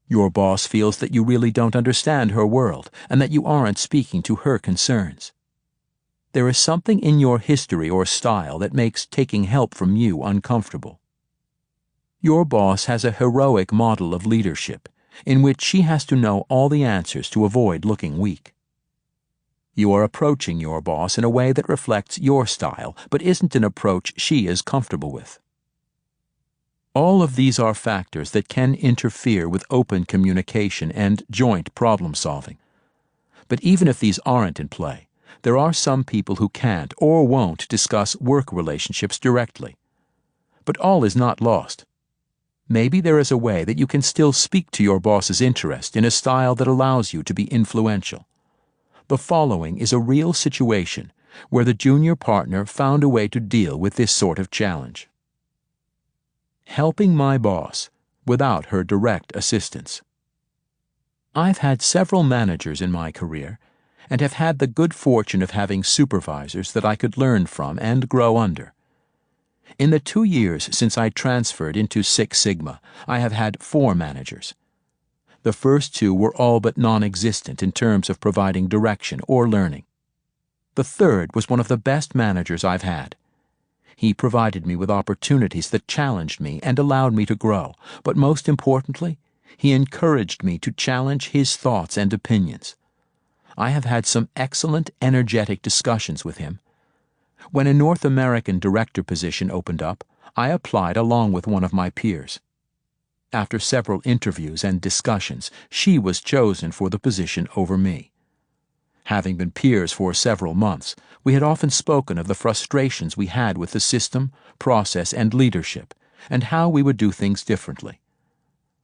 Your boss feels that you really don't understand her world and that you aren't speaking to her concerns. There is something in your history or style that makes taking help from you uncomfortable. Your boss has a heroic model of leadership in which she has to know all the answers to avoid looking weak. You are approaching your boss in a way that reflects your style but isn't an approach she is comfortable with. All of these are factors that can interfere with open communication and joint problem solving. But even if these aren't in play, there are some people who can't or won't discuss work relationships directly. But all is not lost. Maybe there is a way that you can still speak to your boss's interest in a style that allows you to be influential. The following is a real situation where the junior partner found a way to deal with this sort of challenge. Helping my boss without her direct assistance. I've had several managers in my career and have had the good fortune of having supervisors that I could learn from and grow under. In the 2 years since I transferred into Six Sigma, I have had 4 managers. The first 2 were all but non-existent in terms of providing direction or learning. The third was one of the best managers I've had. He provided me with opportunities that challenged me and allowed me to grow, but most importantly, he encouraged me to challenge his thoughts and opinions. I have had some excellent, energetic discussions with him. When a North American director position opened up, I applied along with one of my peers. After several interviews and discussions, she was chosen for the position over me. Having been peers for several months, we had often spoken of the frustrations we had with the system, process, and leadership, and how we would do things differently.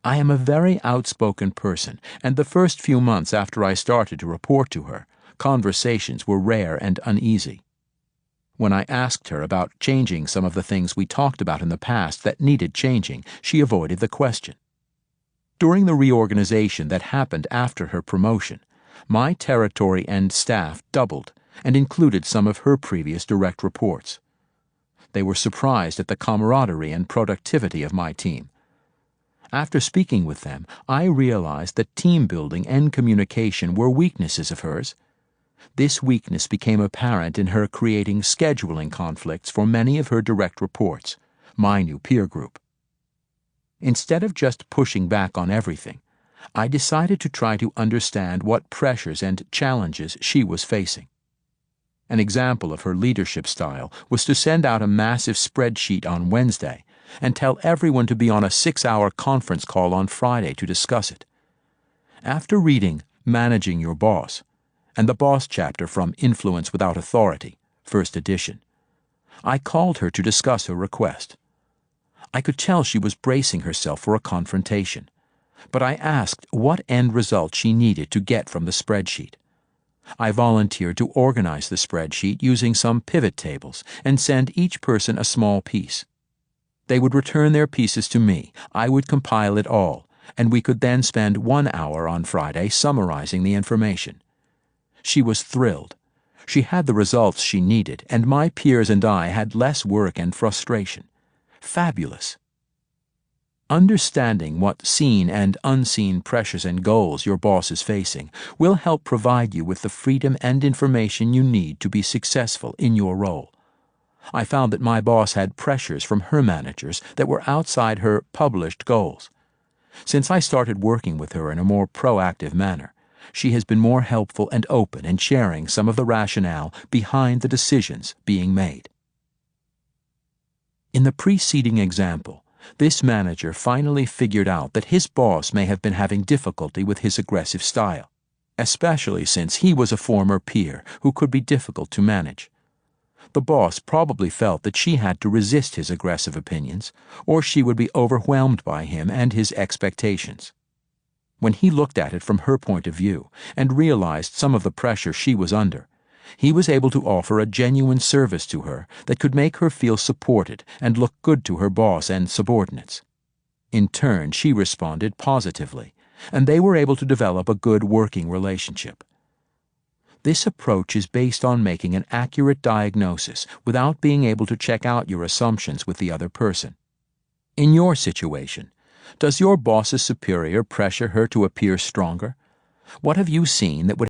I am a very outspoken person, and the first few months after I started to report to her, conversations were rare and uneasy. When I asked her about changing some of the things we talked about in the past that needed changing, she avoided the question. During the reorganization that happened after her promotion, my territory and staff doubled and included some of her previous direct reports. They were surprised at the camaraderie and productivity of my team. After speaking with them, I realized that team building and communication were weaknesses of hers. This weakness became apparent in her creating scheduling conflicts for many of her direct reports, my new peer group. Instead of just pushing back on everything, I decided to try to understand what pressures and challenges she was facing. An example of her leadership style was to send out a massive spreadsheet on Wednesday and tell everyone to be on a 6-hour conference call on Friday to discuss it. After reading Managing Your Boss and the Boss chapter from Influence Without Authority, first edition, I called her to discuss her request. I could tell she was bracing herself for a confrontation, but I asked what end result she needed to get from the spreadsheet. I volunteered to organize the spreadsheet using some pivot tables and send each person a small piece. They would return their pieces to me, I would compile it all, and we could then spend 1 hour on Friday summarizing the information. She was thrilled. She had the results she needed, and my peers and I had less work and frustration. Fabulous. Understanding what seen and unseen pressures and goals your boss is facing will help provide you with the freedom and information you need to be successful in your role. I found that my boss had pressures from her managers that were outside her published goals. Since I started working with her in a more proactive manner, she has been more helpful and open in sharing some of the rationale behind the decisions being made. In the preceding example, this manager finally figured out that his boss may have been having difficulty with his aggressive style, especially since he was a former peer who could be difficult to manage. The boss probably felt that she had to resist his aggressive opinions, or she would be overwhelmed by him and his expectations. When he looked at it from her point of view and realized some of the pressure she was under, he was able to offer a genuine service to her that could make her feel supported and look good to her boss and subordinates. In turn, she responded positively, and they were able to develop a good working relationship. This approach is based on making an accurate diagnosis without being able to check out your assumptions with the other person. In your situation, does your boss's superior pressure her to appear stronger? What have you seen that would